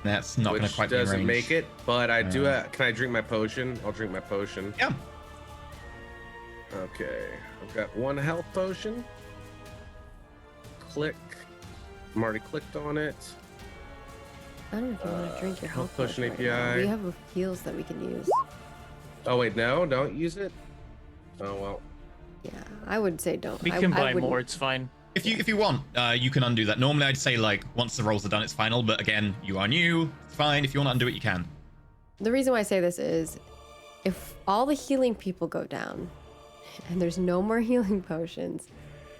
That's not going which to quite be in doesn't range. make it. But I do. Can I drink my potion? I'll drink my potion. Yeah. Okay, I've got 1 health potion. Click. I'm already clicked on it. I don't know if you want to drink your health health potion potion right now. API. We have heals that we can use. Oh wait, no, don't use it. Oh well. Yeah, I would say don't. We I can buy wouldn't- more. It's fine. If you want, you can undo that. Normally, I'd say like once the rolls are done, it's final. But again, you are new. It's fine. If you want to undo it, you can. The reason why I say this is, if all the healing people go down, and there's no more healing potions,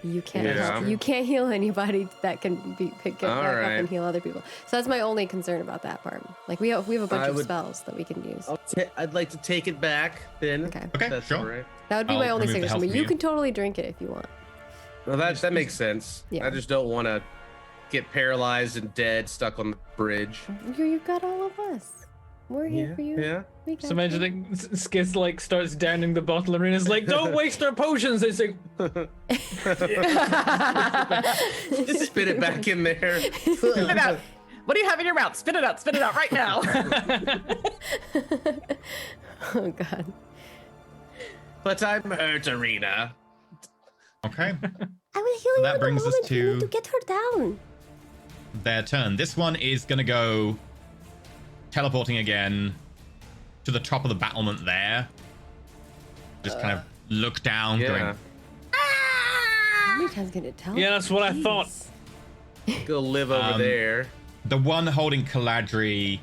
you can't Yeah. you can't heal anybody that can be pick get All back up right. and heal other people. So that's my only concern about that part. Like we have a bunch I of would- spells that we can use. I'd like to take it back then. Okay. Okay, That's sure. all right. That would be I'll my only remove the suggestion, health but from you you. can totally drink it if you want. Well, that makes sense. Yeah. I just don't want to get paralyzed and dead, stuck on the bridge. You've got all of us. We're here for you. Yeah. We got So imagine you. Skith like starts downing the bottle. Arena's like, "Don't waste our potions." They say, Just spit it back in there. Spit it out. What do you have in your mouth? Spit it out. Spit it out right now. Oh god. But I'm hurt, Arena. Okay. I will heal you that in a brings us moment. We to- need to get her down. Their turn. This one is going to go teleporting again to the top of the battlement there. Just kind of look down, Yeah. going, How many times can it tell? "Yeah, that's what I thought." Go live over there. the one holding Caladri.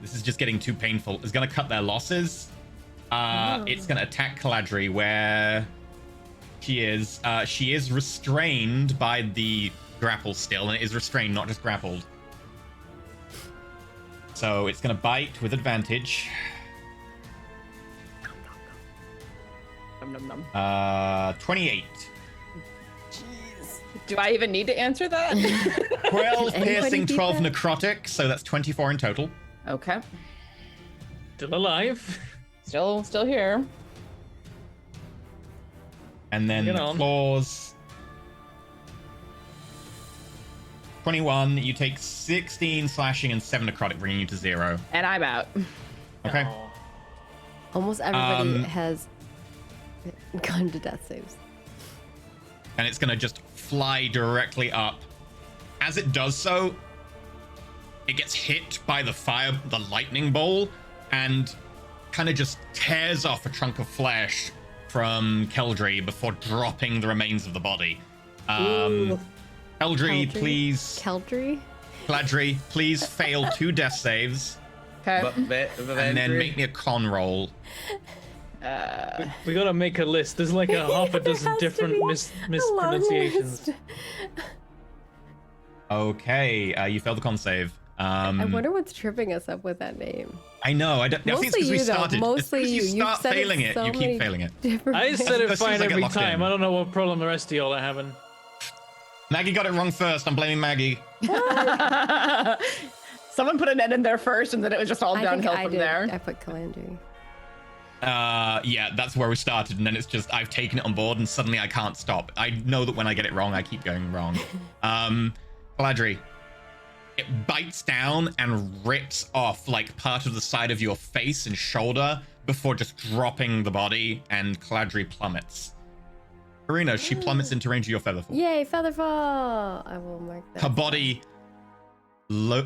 This is just getting too painful. Is going to cut their losses. It's going to attack Caladri where she is. She is restrained by the grapple still, and it is restrained, not just grappled. So it's going to bite with advantage. Nom, nom, nom. 28. Do I even need to answer that? 12 Anybody piercing, beat 12 that? necrotic, so that's 24 in total. Okay. Still alive. Still here. And then Bring it the on. claws. 21, you take 16 slashing and 7 necrotic, bringing you to 0. And I'm out. Okay. Almost everybody Um, has gone to death saves. And it's going to just fly directly up. As it does so, it gets hit by the lightning bolt, and kind of just tears off a chunk of flesh from Keldry before dropping the remains of the body. Keldry, Keldry? please. Caladri, please fail 2 death saves, Okay. and then make me a con roll. We gotta make a list. There's like a half a dozen different mispronunciations. Okay, you failed the con save. I wonder what's tripping us up with that name. I know. I think it's Mostly because we you, though. started. Mostly as soon as you. you You've start said it failing it, so you many keep failing it. Different I said it As soon as fine I get every locked time. in. I don't know what problem the rest of y'all are having. Maggie got it wrong first. I'm blaming Maggie. Someone put an N in there first, and then it was just all I think downhill I from did. there. I put Calandry. Yeah, that's where we started, and then it's just I've taken it on board, and suddenly I can't stop. I know that when I get it wrong, I keep going wrong. Caladri, it bites down and rips off like part of the side of your face and shoulder before just dropping the body, and Caladri plummets. Karina, she plummets into range of your featherfall. Yay, Featherfall! I will mark that. Her body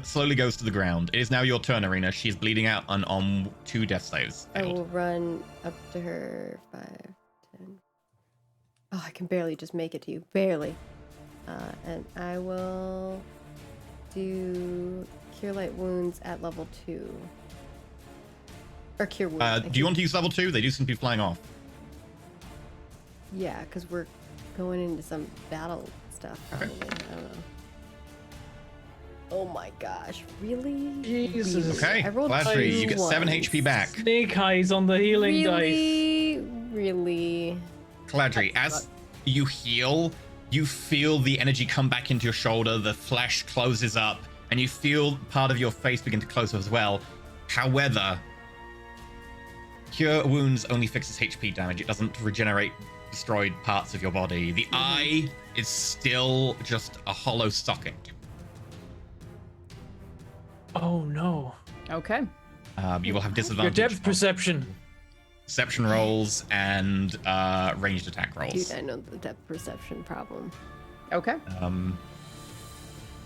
slowly goes to the ground. It is now your turn, Arena. She's bleeding out and on 2 death saves. I Failed. will run up to her 5, 10. Oh, I can barely just make it to you. Barely. And I will do Cure Light Wounds at level 2. Or Cure Wounds. Do you want to use level 2? They do seem to be flying off. Yeah, because we're going into some battle stuff, probably. I don't know. Oh my gosh, really? Jesus. Okay, I rolled Caladri, 2 you get 7 ones. HP back. Snake eyes on the healing dice. Really? Caladri, as you heal, you feel the energy come back into your shoulder, the flesh closes up, and you feel part of your face begin to close as well. However, Cure Wounds only fixes HP damage. It doesn't regenerate destroyed parts of your body. The eye is still just a hollow socket. Oh no. Okay. You will have Your disadvantage. depth on perception. Perception rolls and ranged attack rolls. Dude, I know the depth perception problem. Okay.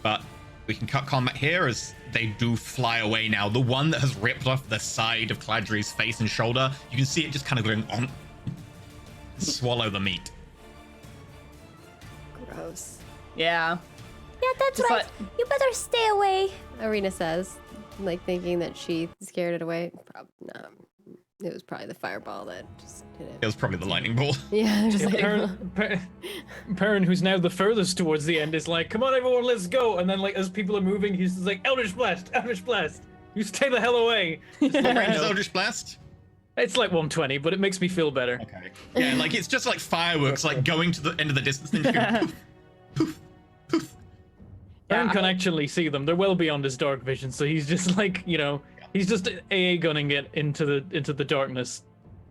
But we can cut combat here as they do fly away now. The one that has ripped off the side of Cladri's face and shoulder, you can see it just kind of going on. Swallow the meat. Gross. Yeah. Yeah, that's Just right. You better stay away. Arena says, like thinking that she scared it away. No, it was probably the fireball that just hit It it. was probably the lightning ball. Yeah, just Yeah, like, Perrin, who's now the furthest towards the end, is like, "Come on, everyone, let's go!" And then, like, as people are moving, he's just like, "Eldritch Blast, Eldritch Blast! You stay the hell away!" Just like, Range you know, Eldritch Blast? it's like 120, but it makes me feel better. Okay. Yeah, like it's just like fireworks, like going to the end of the distance, then just go poof, poof, poof. Perrin Yeah, can actually see them. They're well beyond his dark vision, so he's just like, you know, he's just AA gunning it into the darkness.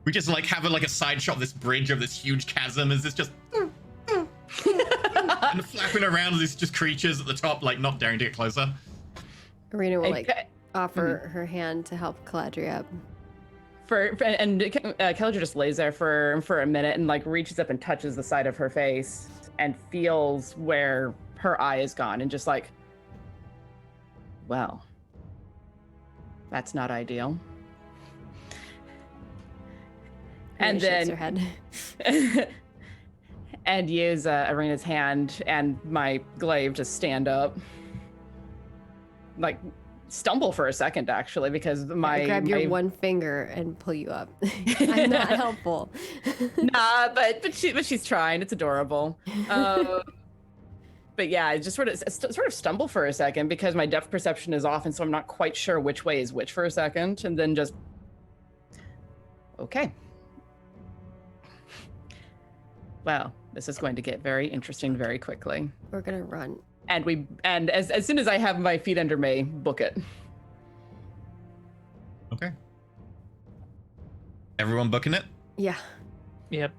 We just like have a side shot of this bridge of this huge chasm as it's just and flapping around as these just creatures at the top, like not daring to get closer. Arena will like Okay. offer her hand to help Caladri up. Keldra just lays there for a minute and like reaches up and touches the side of her face and feels where her eye is gone and just like, well, that's not ideal. And Shakes her then head. and use Arena's hand and my glaive to stand up, like stumble for a second actually because I grab your one finger and pull you up. I'm not helpful. Nah, but she's trying. It's adorable. But yeah, I just sort of stumble for a second because my depth perception is off, and so I'm not quite sure which way is which for a second, and then just okay. Well, this is going to get very interesting very quickly. We're gonna run. And as soon as I have my feet under me, book it. Okay. Everyone booking it? Yeah. Yep.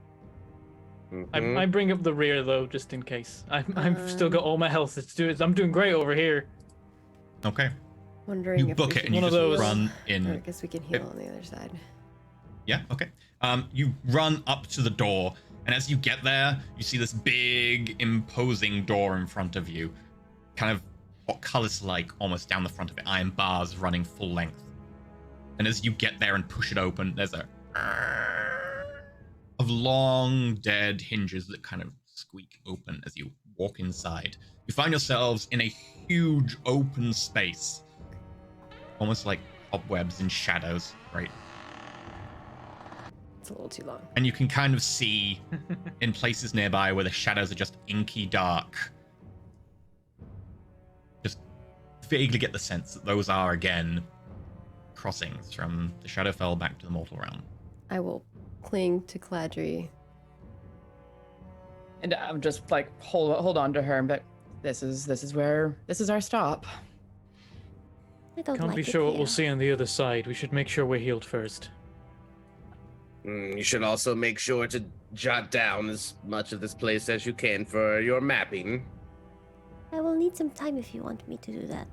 Mhm. I bring up the rear though, just in case. I've still got all my health. I'm doing great over here. Okay. Wondering You if book we it and should you One of just those. run Or I in. guess we can heal on the other side. Yeah, okay. You run up to the door, and as you get there, you see this big, imposing door in front of you. Kind of what colors like almost down the front of it, iron bars running full length. And as you get there and push it open, there's a of long dead hinges that kind of squeak open as you walk inside. You find yourselves in a huge open space, almost like cobwebs and shadows, right? It's a little too long. And you can kind of see in places nearby where the shadows are just inky dark. Just vaguely get the sense that those are again crossings from the Shadowfell back to the mortal realm. I will cling to Caladri. And I'm just like hold on to her, but this is our stop. I don't Can't like be it sure what we'll here. see on the other side. We should make sure we're healed first. You should also make sure to jot down as much of this place as you can for your mapping. I will need some time if you want me to do that.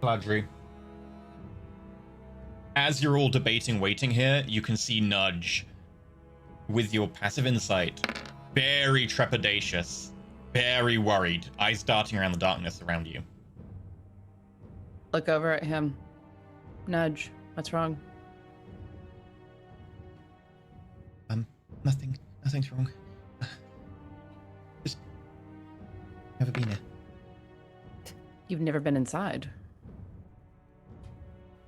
Cladri. As you're all debating waiting here, you can see Nudge with your passive insight. Very trepidatious. Very worried. Eyes darting around the darkness around you. Look over at him. Nudge. What's wrong? Nothing's wrong. Just never been here. You've never been inside.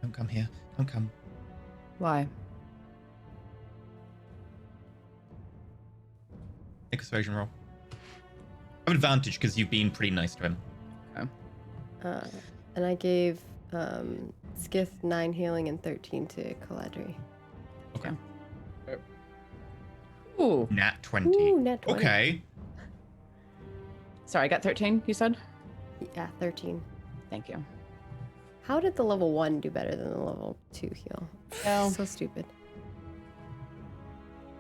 Don't come here. Don't come. Why? Make a persuasion roll. Have advantage because you've been pretty nice to him. And I gave Skith 9 healing and 13 to Caladri. Okay. Ooh. Nat 20. Ooh, nat 20. Okay. Sorry, I got 13, you said? Yeah, 13. Thank you. How did the level 1 do better than the level 2 heal? No. So stupid.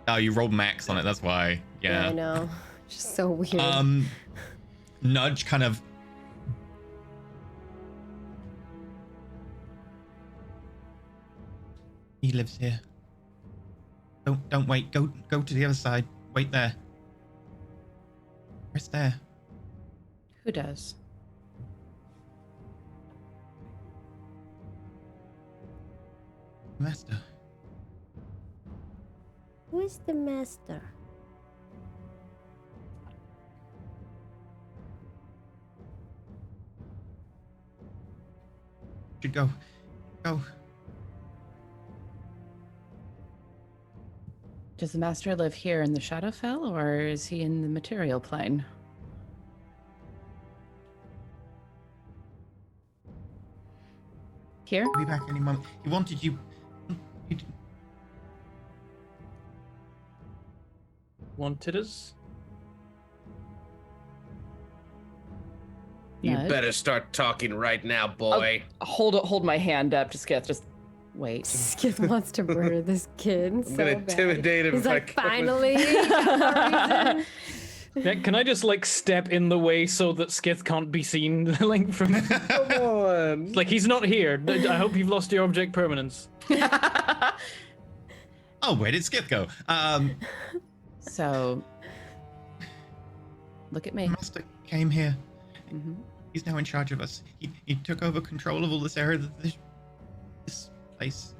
Oh, you rolled max on it. That's why. Yeah, Yeah. I know. Just so weird. Nudge kind of. He lives here. Don't wait. Go to the other side. Wait there. Rest there. Who does? Master. Who is the master? Should go. Go. Does the master live here in the Shadowfell, or is he in the material plane? Here? He'll be back any moment. He wanted you. He didn't. Wanted us? You Nudge. better start talking right now, boy. Hold my hand up to Skith. Just wait. Skith wants to murder this kid. I'm gonna intimidate him He's if I like, can. finally. for Yeah, can I just like step in the way so that Skith can't be seen like from Come on. like he's not here. I hope you've lost your object permanence. Oh, where did Skip go? So, look at me. Master came here. Mhm. He's now in charge of us. He took over control of all this area, this place.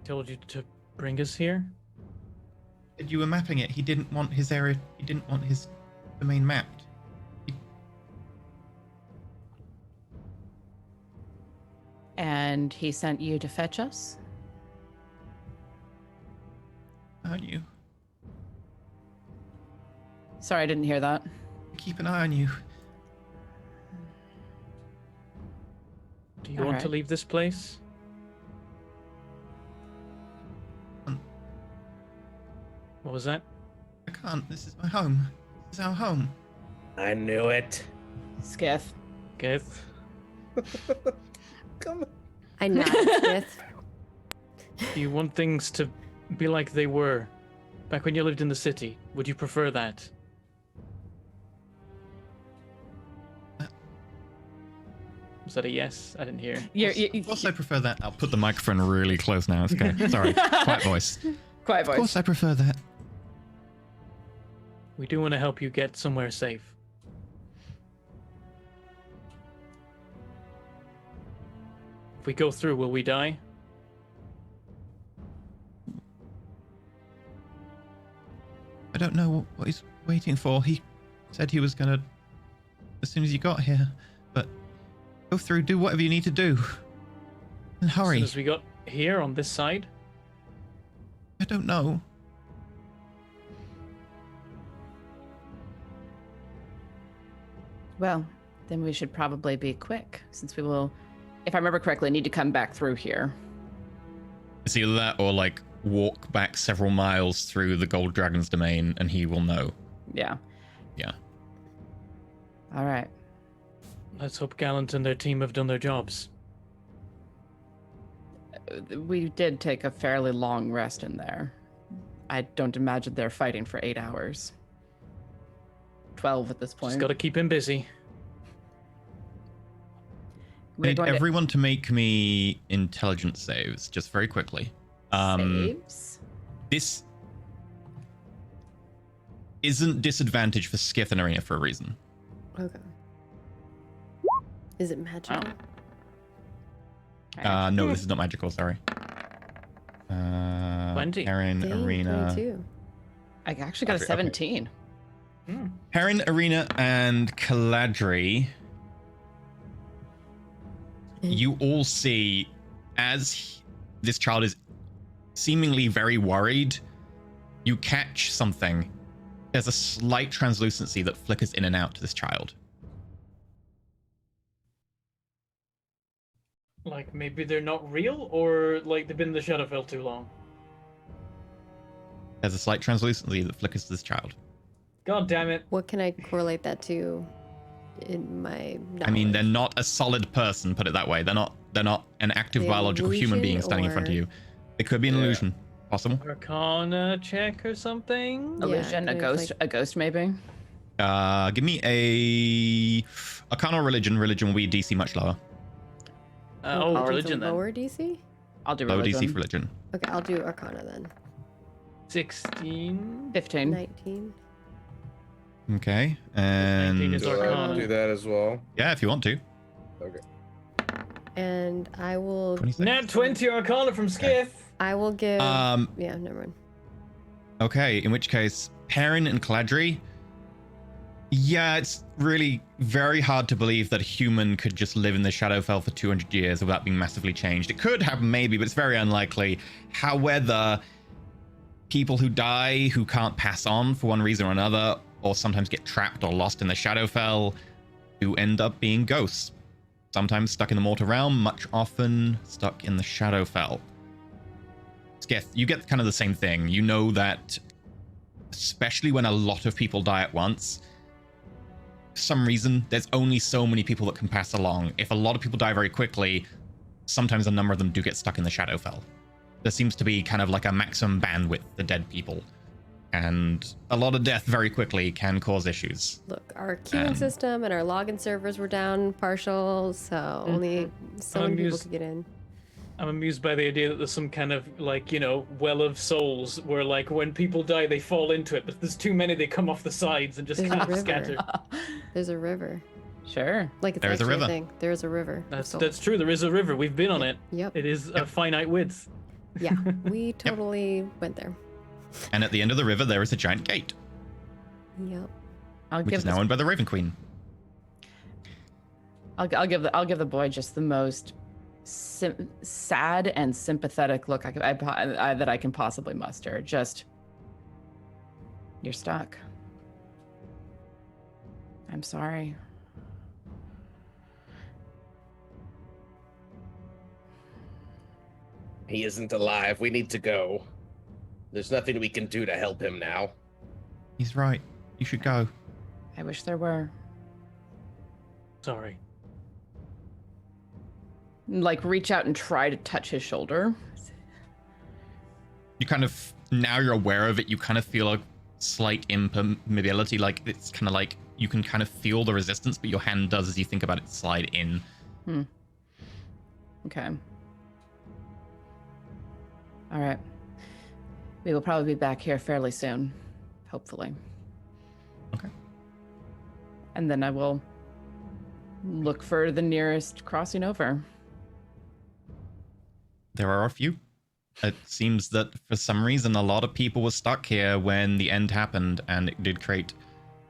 Told you to bring us here. Said you were mapping it. He didn't want his area. He didn't want his domain mapped. And he sent you to fetch us? Aren't you? Sorry, I didn't hear that. Keep an eye on you. Do you want to Alright. leave this place? What was that? I can't. This is my home. This is our home. I knew it. Skith. Skith? Come on. I nod at Skith. Do you want things to be like they were back when you lived in the city? Would you prefer that? Was that a yes? I didn't hear. Of course I prefer that. I'll put the microphone really close now. It's okay. Sorry. Quiet voice. Quiet Of voice. course I prefer that. We do want to help you get somewhere safe. If we go through, will we die? I don't know what he's waiting for. He said he was gonna as soon as you got here. But go through, do whatever you need to do. And As hurry. soon as we got here on this side? I don't know. Well, then we should probably be quick, since we will, if I remember correctly, need to come back through here. It's either that or like walk back several miles through the Gold Dragon's domain and he will know. Yeah. Yeah. All right. Let's hope Gallant and their team have done their jobs. We did take a fairly long rest in there. I don't imagine they're fighting for 8 hours. 12 at this point. Just gotta keep him busy. I need everyone to make me intelligence saves, just very quickly. Saves? This isn't disadvantage for Skith and Arena for a reason. Okay. Is it magical? No, this is not magical, sorry. 20. Heron, Dang, Arena. 22. I actually got a Okay. 17. Heron, Arena, and Caladri. You all see as this child is seemingly very worried, you catch something. There's a slight translucency that flickers in and out to this child. Like, maybe they're not real, or like they've been in the Shadowfell too long. There's a slight translucency that flickers to this child. God damn it. What can I correlate that to in my knowledge? I mean, they're not a solid person, put it that way. They're not an active The biological human being illusion standing in front of or- you. It could be an Yeah. illusion. Possible. Arcana check or something? Yeah, Illusion, a can I, ghost, like- a ghost maybe. Give me a Arcana or Religion. Religion will be DC much lower. Oh, I'll do religion the then. lower DC? I'll do Low religion. DC for Religion. Okay, I'll do Arcana then. 16. 15. 19. Okay, 19 and is Do I Arcana. do that as well? yeah, if you want to. Okay. And I will 26. Nat 20 Arcana from Skith. I will give Um, yeah, never mind. Okay, in which case, Perrin and Caladri. Yeah, it's really very hard to believe that a human could just live in the Shadowfell for 200 years without being massively changed. It could happen, maybe, but it's very unlikely. However, people who die, who can't pass on for one reason or another, or sometimes get trapped or lost in the Shadowfell, do end up being ghosts. Sometimes stuck in the Mortal Realm, much often stuck in the Shadowfell. Skith, you get kind of the same thing. You know that, especially when a lot of people die at once, for some reason, there's only so many people that can pass along. If a lot of people die very quickly, sometimes a number of them do get stuck in the Shadowfell. There seems to be kind of like a maximum bandwidth for dead people. And a lot of death very quickly can cause issues. Look, our queuing system and our login servers were down partial, so only so many people amused. could get in. I'm amused by the idea that there's some kind of, like, well of souls where, like, when people die, they fall into it, but there's too many, they come off the sides and just There's a kind of river. scatter. There's a river. Sure. Like it's There's a actually river. thing. There is a river. of souls. That's true. There is a river. We've been on it. Yep. It is a finite width. Yeah, we totally went there. And at the end of the river, there is a giant gate, Yep. I'll which give is now owned by the Raven Queen. I'll give the boy just the most sad and sympathetic look that I can possibly muster. Just, you're stuck. I'm sorry. He isn't alive. We need to go. There's nothing we can do to help him now. He's right. You should go. I wish there were. Sorry. Like, reach out and try to touch his shoulder. You kind of, now you're aware of it, you kind of feel a slight impermeability. Like, it's kind of like you can kind of feel the resistance, but your hand does, as you think about it, slide in. Okay. All right. We will probably be back here fairly soon, hopefully. Okay. And then I will look for the nearest crossing over. There are a few. It seems that for some reason a lot of people were stuck here when the end happened, and it did create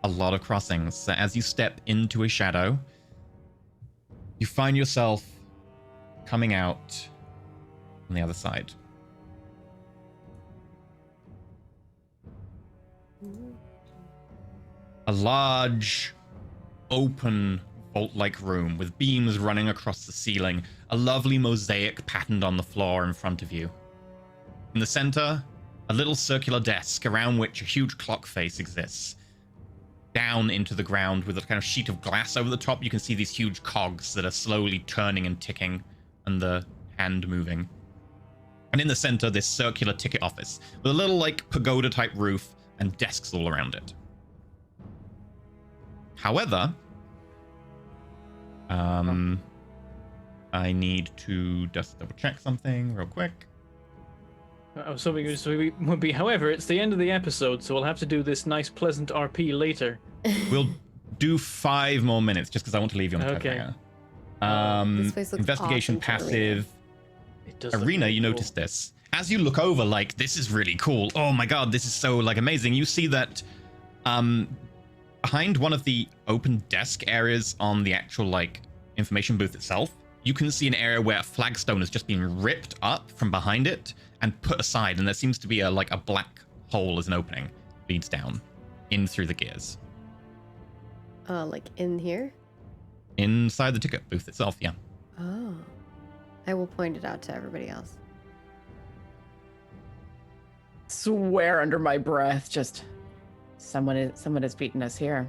a lot of crossings. So as you step into a shadow, you find yourself coming out on the other side. A large, open, vault-like room with beams running across the ceiling, a lovely mosaic patterned on the floor in front of you. In the center, a little circular desk around which a huge clock face exists. Down into the ground with a kind of sheet of glass over the top, you can see these huge cogs that are slowly turning and ticking, and the hand moving. And in the center, this circular ticket office with a little like pagoda-type roof and desks all around it. However, I need to just double check something real quick. I was hoping it would be, however, it's the end of the episode, so we'll have to do this nice, pleasant RP later. We'll do 5 more minutes just because I want to leave you on the Okay. cliffhanger. This place looks Investigation awesome for passive. It does look Arena, really you cool. notice this. As you look over, like, this is really cool. Oh my god, this is so, like, amazing. You see that behind one of the open desk areas on the actual, like, information booth itself, you can see an area where a flagstone has just been ripped up from behind it and put aside, and there seems to be a black hole as an opening. Leads down in through the gears. Like in here? Inside the ticket booth itself, yeah. Oh. I will point it out to everybody else. Swear under my breath, just someone has beaten us here.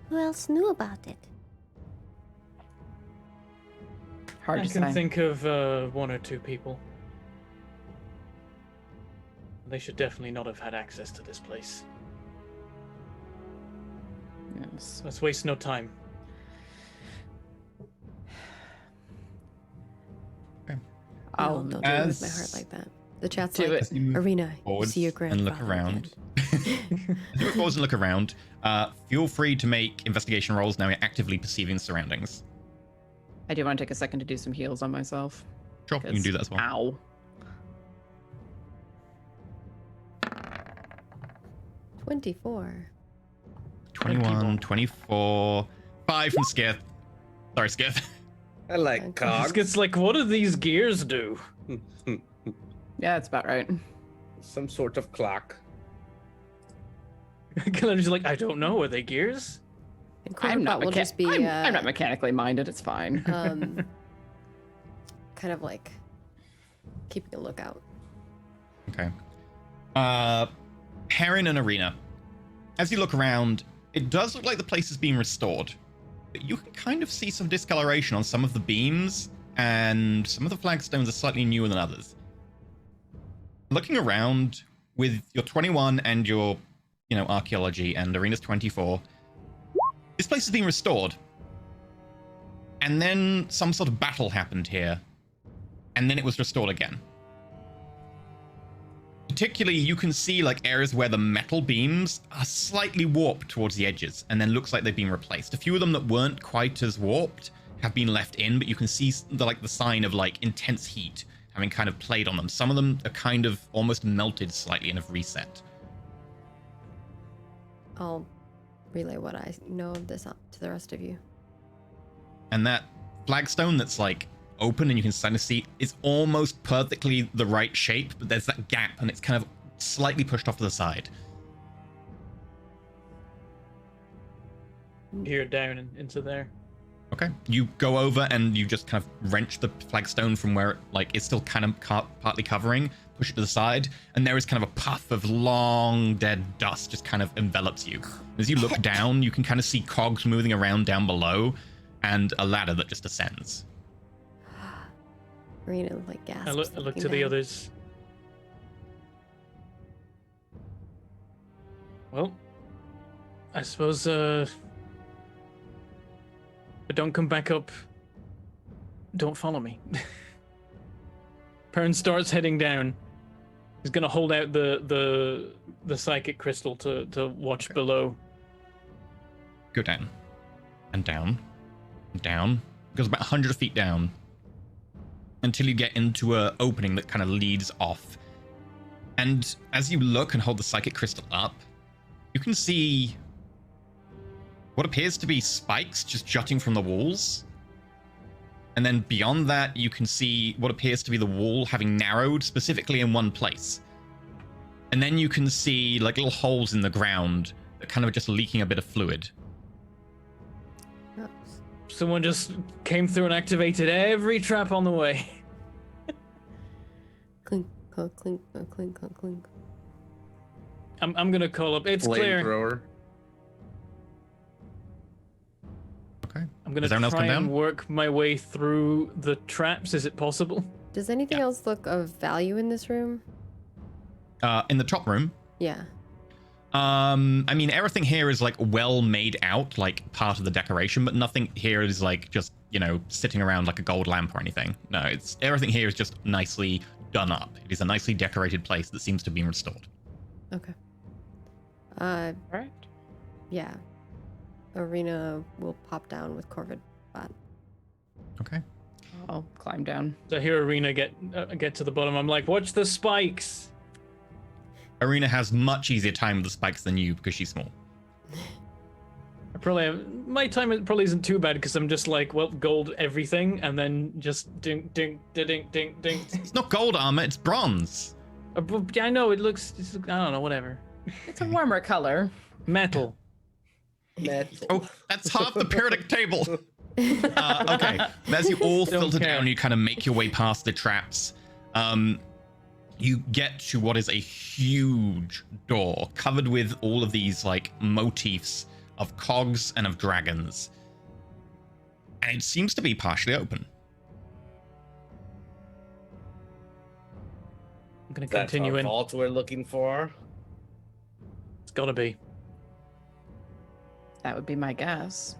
Who else knew about it? Hard I to can say. think of 1 or 2 people. They should definitely not have had access to this place. Yes. Let's waste no time. I'll No, don't as- do it with my heart like that. The chat's do like, it. As you move Arena, you forwards see your and grandfather look around. again. As you move forwards and look around, feel free to make investigation rolls now you're actively perceiving surroundings. I do want to take a second to do some heals on myself. Sure, you can do that as well. Ow. 24. 21, 24, 5 from Skith. Sorry, Skith. I like Okay. cogs. It's like, what do these gears do? Yeah, that's about right. Some sort of clock. Kalender's like, I don't know. Are they gears? And I'm not, Quarterpot will just be I'm not mechanically minded. It's fine. kind of like keeping a lookout. Okay. Perrin and Arena. As you look around, it does look like the place is being restored. But you can kind of see some discoloration on some of the beams, and some of the flagstones are slightly newer than others. Looking around with your 21 and your, archaeology, and Arena's 24, this place is being restored. And then some sort of battle happened here, and then it was restored again. Particularly, you can see like areas where the metal beams are slightly warped towards the edges, and then looks like they've been replaced. A few of them that weren't quite as warped have been left in, but you can see the sign of like intense heat having kind of played on them. Some of them are kind of almost melted slightly and have reset. I'll relay what I know of this to the rest of you. And that flagstone that's like open and you can kind of see is almost perfectly the right shape, but there's that gap and it's kind of slightly pushed off to the side. Here down and into there. Okay. You go over and you just kind of wrench the flagstone from where it's still kind of partly covering, push it to the side, and there is kind of a puff of long dead dust just kind of envelops you. As you look down, you can kind of see cogs moving around down below and a ladder that just ascends. Arena like gasps. I look looking to the down. others. Well, I suppose, but don't come back up. Don't follow me. Perrin starts heading down. He's gonna hold out the psychic crystal to watch below. Go down. And down. And down. It goes about 100 feet down. Until you get into an opening that kind of leads off. And as you look and hold the psychic crystal up, you can see what appears to be spikes just jutting from the walls. And then beyond that, you can see what appears to be the wall having narrowed specifically in one place. And then you can see like little holes in the ground that kind of just leaking a bit of fluid. Someone just came through and activated every trap on the way. Clink, clink, clink, clink, clink, clink. I'm gonna call up. It's clear. Flamethrower. Okay. I'm gonna Does everyone else try come and down? work my way through the traps. Is it possible? Does anything Yeah. else look of value in this room? In the top room, Yeah. I mean, everything here is like well made out, like part of the decoration, but nothing here is like just, sitting around like a gold lamp or anything. No, everything here is just nicely done up. It is a nicely decorated place that seems to be restored. Okay. Right. Yeah. Arena will pop down with Corvid bot. Okay. I'll climb down. So I hear Arena get to the bottom. I'm like, watch the spikes. Arena has much easier time with the spikes than you because she's small. I probably have, my time probably isn't too bad because I'm just like, well, gold everything, and then just ding, ding, ding, ding, ding, ding. It's not gold armor, it's bronze. I know it looks. I don't know. Whatever. It's a warmer color. Metal. Oh, that's half the periodic table. Okay. As you all Don't filter care. down, you kind of make your way past the traps. You get to what is a huge door covered with all of these like motifs of cogs and of dragons. And it seems to be partially open. I'm gonna That's continue our in. vault we're looking for. It's gotta be. That would be my guess.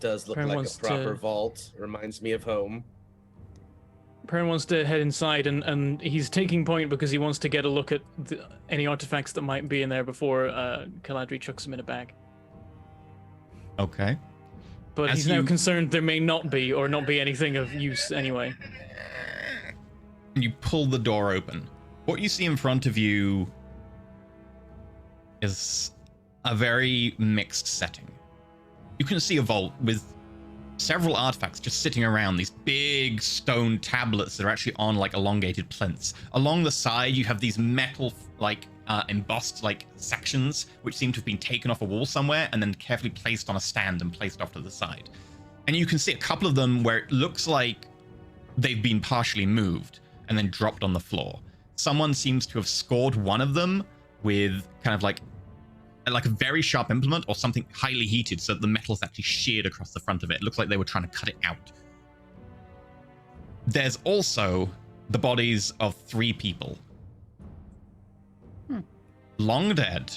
Does look Perrin like wants a proper to- vault. Reminds me of home. Perrin wants to head inside, and he's taking point because he wants to get a look at any artifacts that might be in there before Caladri chucks them in a bag. Okay. But As he's now you- concerned there may not be, or not be anything of use anyway. You pull the door open. What you see in front of you is a very mixed setting. You can see a vault with several artifacts just sitting around, these big stone tablets that are actually on like elongated plinths. Along the side, you have these metal embossed like sections which seem to have been taken off a wall somewhere and then carefully placed on a stand and placed off to the side. And you can see a couple of them where it looks like they've been partially moved and then dropped on the floor. Someone seems to have scored one of them with kind of like a very sharp implement or something highly heated so that the metal's actually sheared across the front of it. It looks like they were trying to cut it out. There's also the bodies of 3 people. Long dead,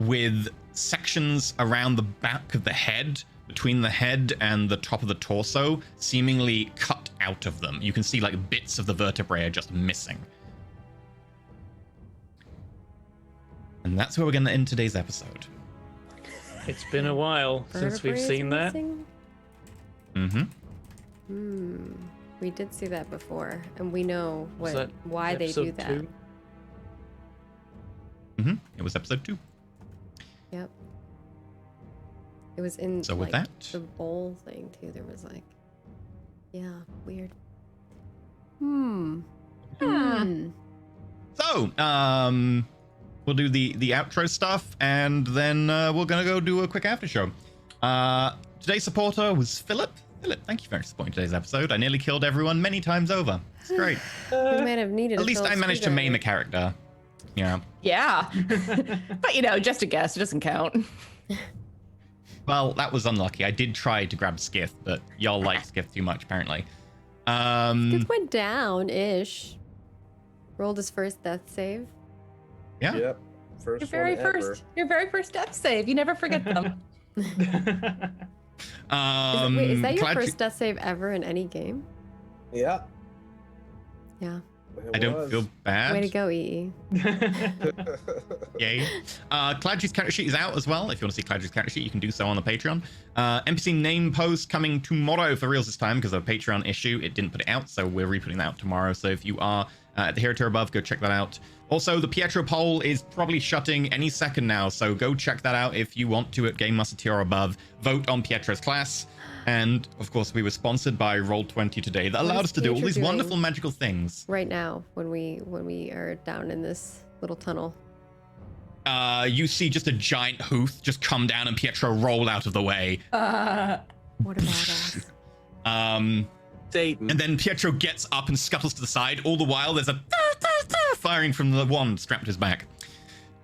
with sections around the back of the head, between the head and the top of the torso, seemingly cut out of them. You can see like bits of the vertebrae are just missing. And that's where we're going to end today's episode. It's been a while since we've Vertebrae seen that. missing? Mm-hmm. We did see that before, and we know Was that why they do episode that. 2? Mm-hmm. It was episode 2. Yep. It was in So with like, that- the bowl thing too. There was like, yeah, weird. Hmm. So, we'll do the outro stuff, and then we're gonna go do a quick after show. Today's supporter was Philip. Philip, thank you very much for supporting today's episode. I nearly killed everyone many times over. It's great. We might have needed. At a least I Phillips managed to maim a screwdriver. character. Yeah. Yeah. But you know, just a guess. It doesn't count. Well, that was unlucky. I did try to grab Skiff, but y'all like Skiff too much, apparently. It went down-ish. Rolled his first death save. Yeah. Yep. First Your very first death save. You never forget them. Wait, is that your Glad first death save ever in any game? Yeah. Yeah. I don't feel bad. Way to go, EE. Yay. Cladry's character sheet is out as well. If you want to see Cladry's character sheet, you can do so on the Patreon. NPC name post coming tomorrow for reals this time because of a Patreon issue. It didn't put it out, so we're re-putting that out tomorrow. So if you are at the hero tier above, go check that out. Also, the Pietro poll is probably shutting any second now, so go check that out if you want to at Game Master tier or above. Vote on Pietro's class. And of course, we were sponsored by Roll20 today that allowed is us to do all Pietro these doing? wonderful magical things. Right now, when we are down in this little tunnel. You see just a giant hoof just come down and Pietro roll out of the way. What a badass. Satan. And then Pietro gets up and scuttles to the side. All the while, there's a firing from the wand strapped to his back.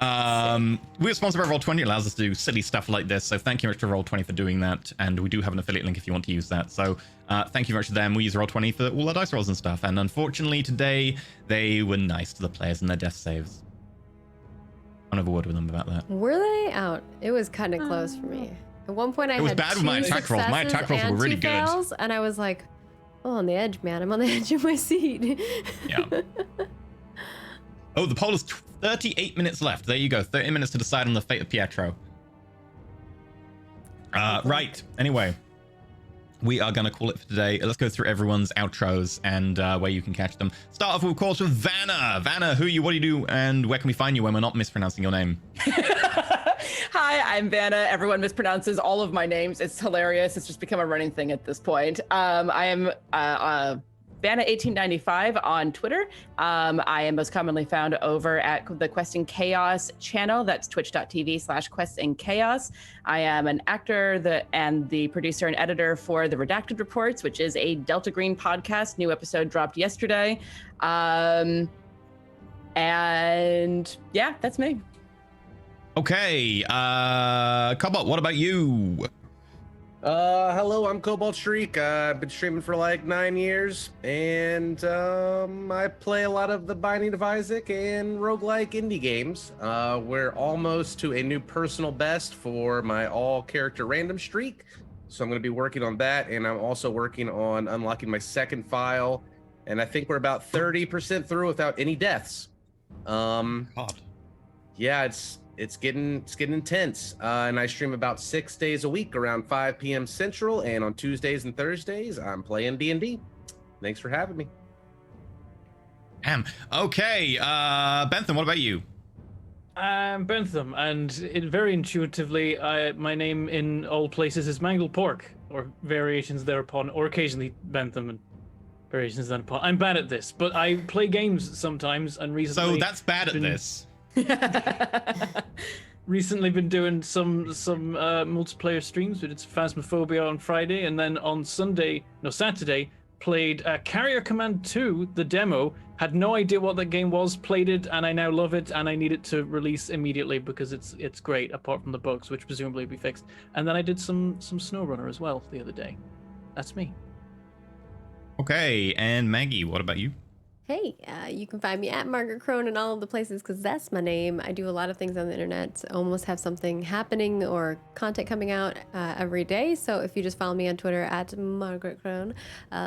We are sponsored by Roll20. It allows us to do silly stuff like this. So thank you very much to Roll20 for doing that. And we do have an affiliate link if you want to use that. So thank you very much to them. We use Roll20 for all our dice rolls and stuff. And unfortunately, today, they were nice to the players and their death saves. I'll have a word with them about that. Were they out? It was kind of close for me. At one point, I It was had bad with two my attack rolls. My attack rolls were successes really and good. two fails, and I was like, "Oh, on the edge, man! I'm on the edge of my seat." Yeah. Oh, the poll is 38 minutes left. There you go. 30 minutes to decide on the fate of Pietro. Right. Anyway, we are going to call it for today. Let's go through everyone's outros and where you can catch them. Start off, of course, with Vanna. Vanna, who are you? What do you do? And where can we find you when we're not mispronouncing your name? Hi, I'm Vanna. Everyone mispronounces all of my names. It's hilarious. It's just become a running thing at this point. I am Vanna1895 on Twitter. I am most commonly found over at the Quest and Chaos channel. That's twitch.tv/Quest and Chaos. I am an actor and the producer and editor for The Redacted Reports, which is a Delta Green podcast. New episode dropped yesterday. And yeah, that's me. Okay. Cobalt, what about you? Hello, I'm Cobalt Shriek. I've been streaming for like 9 years, and I play a lot of the Binding of Isaac and roguelike indie games. We're almost to a new personal best for my all-character random streak, so I'm going to be working on that, and I'm also working on unlocking my second file, and I think we're about 30% through without any deaths. God. Yeah, it's getting intense, and I stream about 6 days a week around 5 p.m. Central, and on Tuesdays and Thursdays I'm playing D&D. Thanks for having me. Damn. Okay, Bentham, what about you? I'm Bentham, and very intuitively, my name in all places is Mangled Pork, or variations thereupon, or occasionally Bentham and variations thereupon. I'm bad at this, but I play games sometimes, and recently... So that's bad at this. Recently been doing some multiplayer streams. We did Phasmophobia on Friday, and then on Saturday, played Carrier Command 2, the demo. Had no idea what that game was, played it, and I now love it, and I need it to release immediately because it's great, apart from the bugs, which presumably will be fixed. And then I did some SnowRunner as well the other day. That's me. Okay, and Maggie, what about you? Hey, you can find me at Margaret Crone in all of the places because that's my name. I do a lot of things on the internet. I almost have something happening or content coming out every day. So if you just follow me on Twitter at Margaret Crone,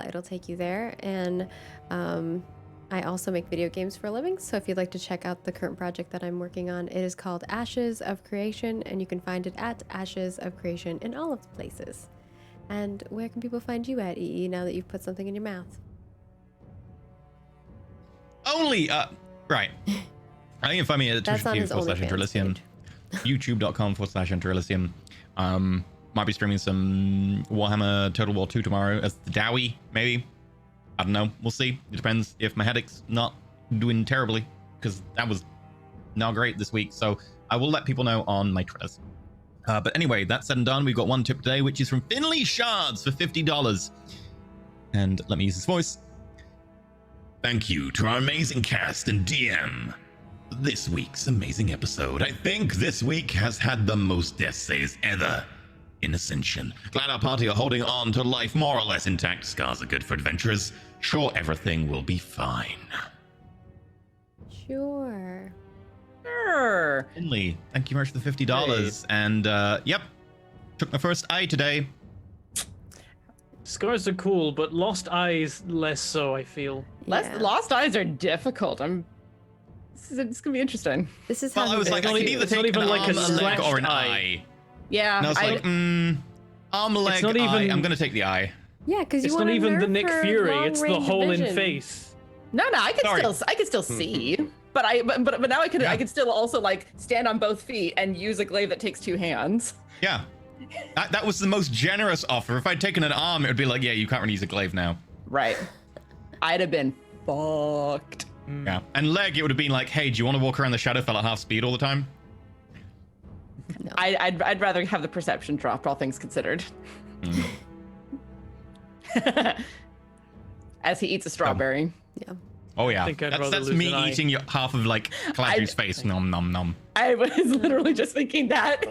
it'll take you there. And I also make video games for a living. So if you'd like to check out the current project that I'm working on, it is called Ashes of Creation, and you can find it at Ashes of Creation in all of the places. And where can people find you at, EE, now that you've put something in your mouth? Only, right. I think you can find me at That's on his twitch.tv/Interlysium, youtube.com/Interlysium. Might be streaming some Warhammer Total War 2 tomorrow as the Dowie, maybe. I don't know. We'll see. It depends if my headache's not doing terribly, because that was not great this week. So I will let people know on my Twitters. But anyway, that said and done, we've got one tip today, which is from Finley Shards for $50. And let me use his voice. Thank you to our amazing cast and DM. This week's amazing episode, I think this week has had the most death saves ever in Ascension. Glad our party are holding on to life more or less intact. Scars are good for adventurers. Sure, everything will be fine. Sure. Sure. Finley, thank you very much for the $50. And yep, took my first eye today. Scars are cool, but Lost Eyes less so, I feel. Yeah. Lost Eyes are difficult. It's gonna be interesting. This is Well, how I was like, I could either It's not take an even like arm, a a leg, slashed or an eye. eye. Yeah. And I was like, arm, leg, not eye. even- I'm gonna take the eye. Yeah, because you It's want not a even the nerf Nick for Fury, it's the long-range hole in vision. face. No, I Sorry. can still see. But now I can still also like stand on both feet and use a glaive that takes 2 hands. Yeah. That was the most generous offer. If I'd taken an arm, it would be like, yeah, you can't really use a glaive now. Right. I'd have been fucked. Yeah. And leg, it would have been like, hey, do you want to walk around the Shadowfell at half speed all the time? No. I'd rather have the perception dropped, all things considered. As he eats a strawberry. Yeah. Oh yeah. I think I'd rather That's lose me an eye. eating half of like Caladri's face. Nom nom nom. I was literally just thinking that.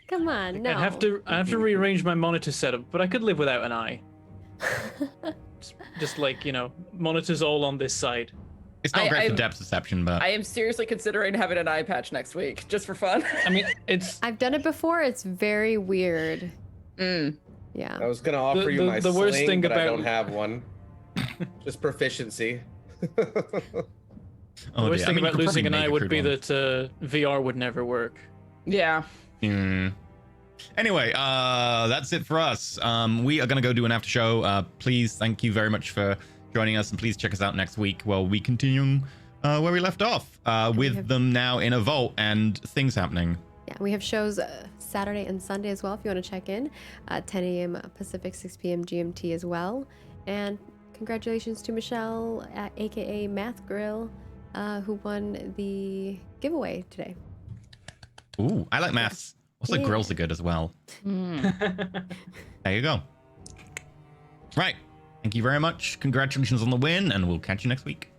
Come on, no. I have to rearrange my monitor setup, but I could live without an eye. just like, monitors all on this side. It's not great I- for depth perception, but I am seriously considering having an eye patch next week, just for fun. I mean, it's I've done it before. It's very weird. I Yeah. was gonna offer The- you the- my the worst sling, thing but I about- don't have one. Just proficiency. oh, the worst dear. I thing mean, you about could losing probably an make eye a would crude be one. that VR would never work. Yeah. Anyway, that's it for us. We are going to go do an after show. Please, thank you very much for joining us, and please check us out next week while we continue where we left off with them now in a vault and things happening. Yeah, we have shows Saturday and Sunday as well if you want to check in. 10 a.m. Pacific, 6 p.m. GMT as well. And congratulations to Michelle, aka Math Grill, who won the giveaway today. Ooh, I like maths. Also, Yeah. grills are good as well. There you go. Right. Thank you very much. Congratulations on the win, and we'll catch you next week.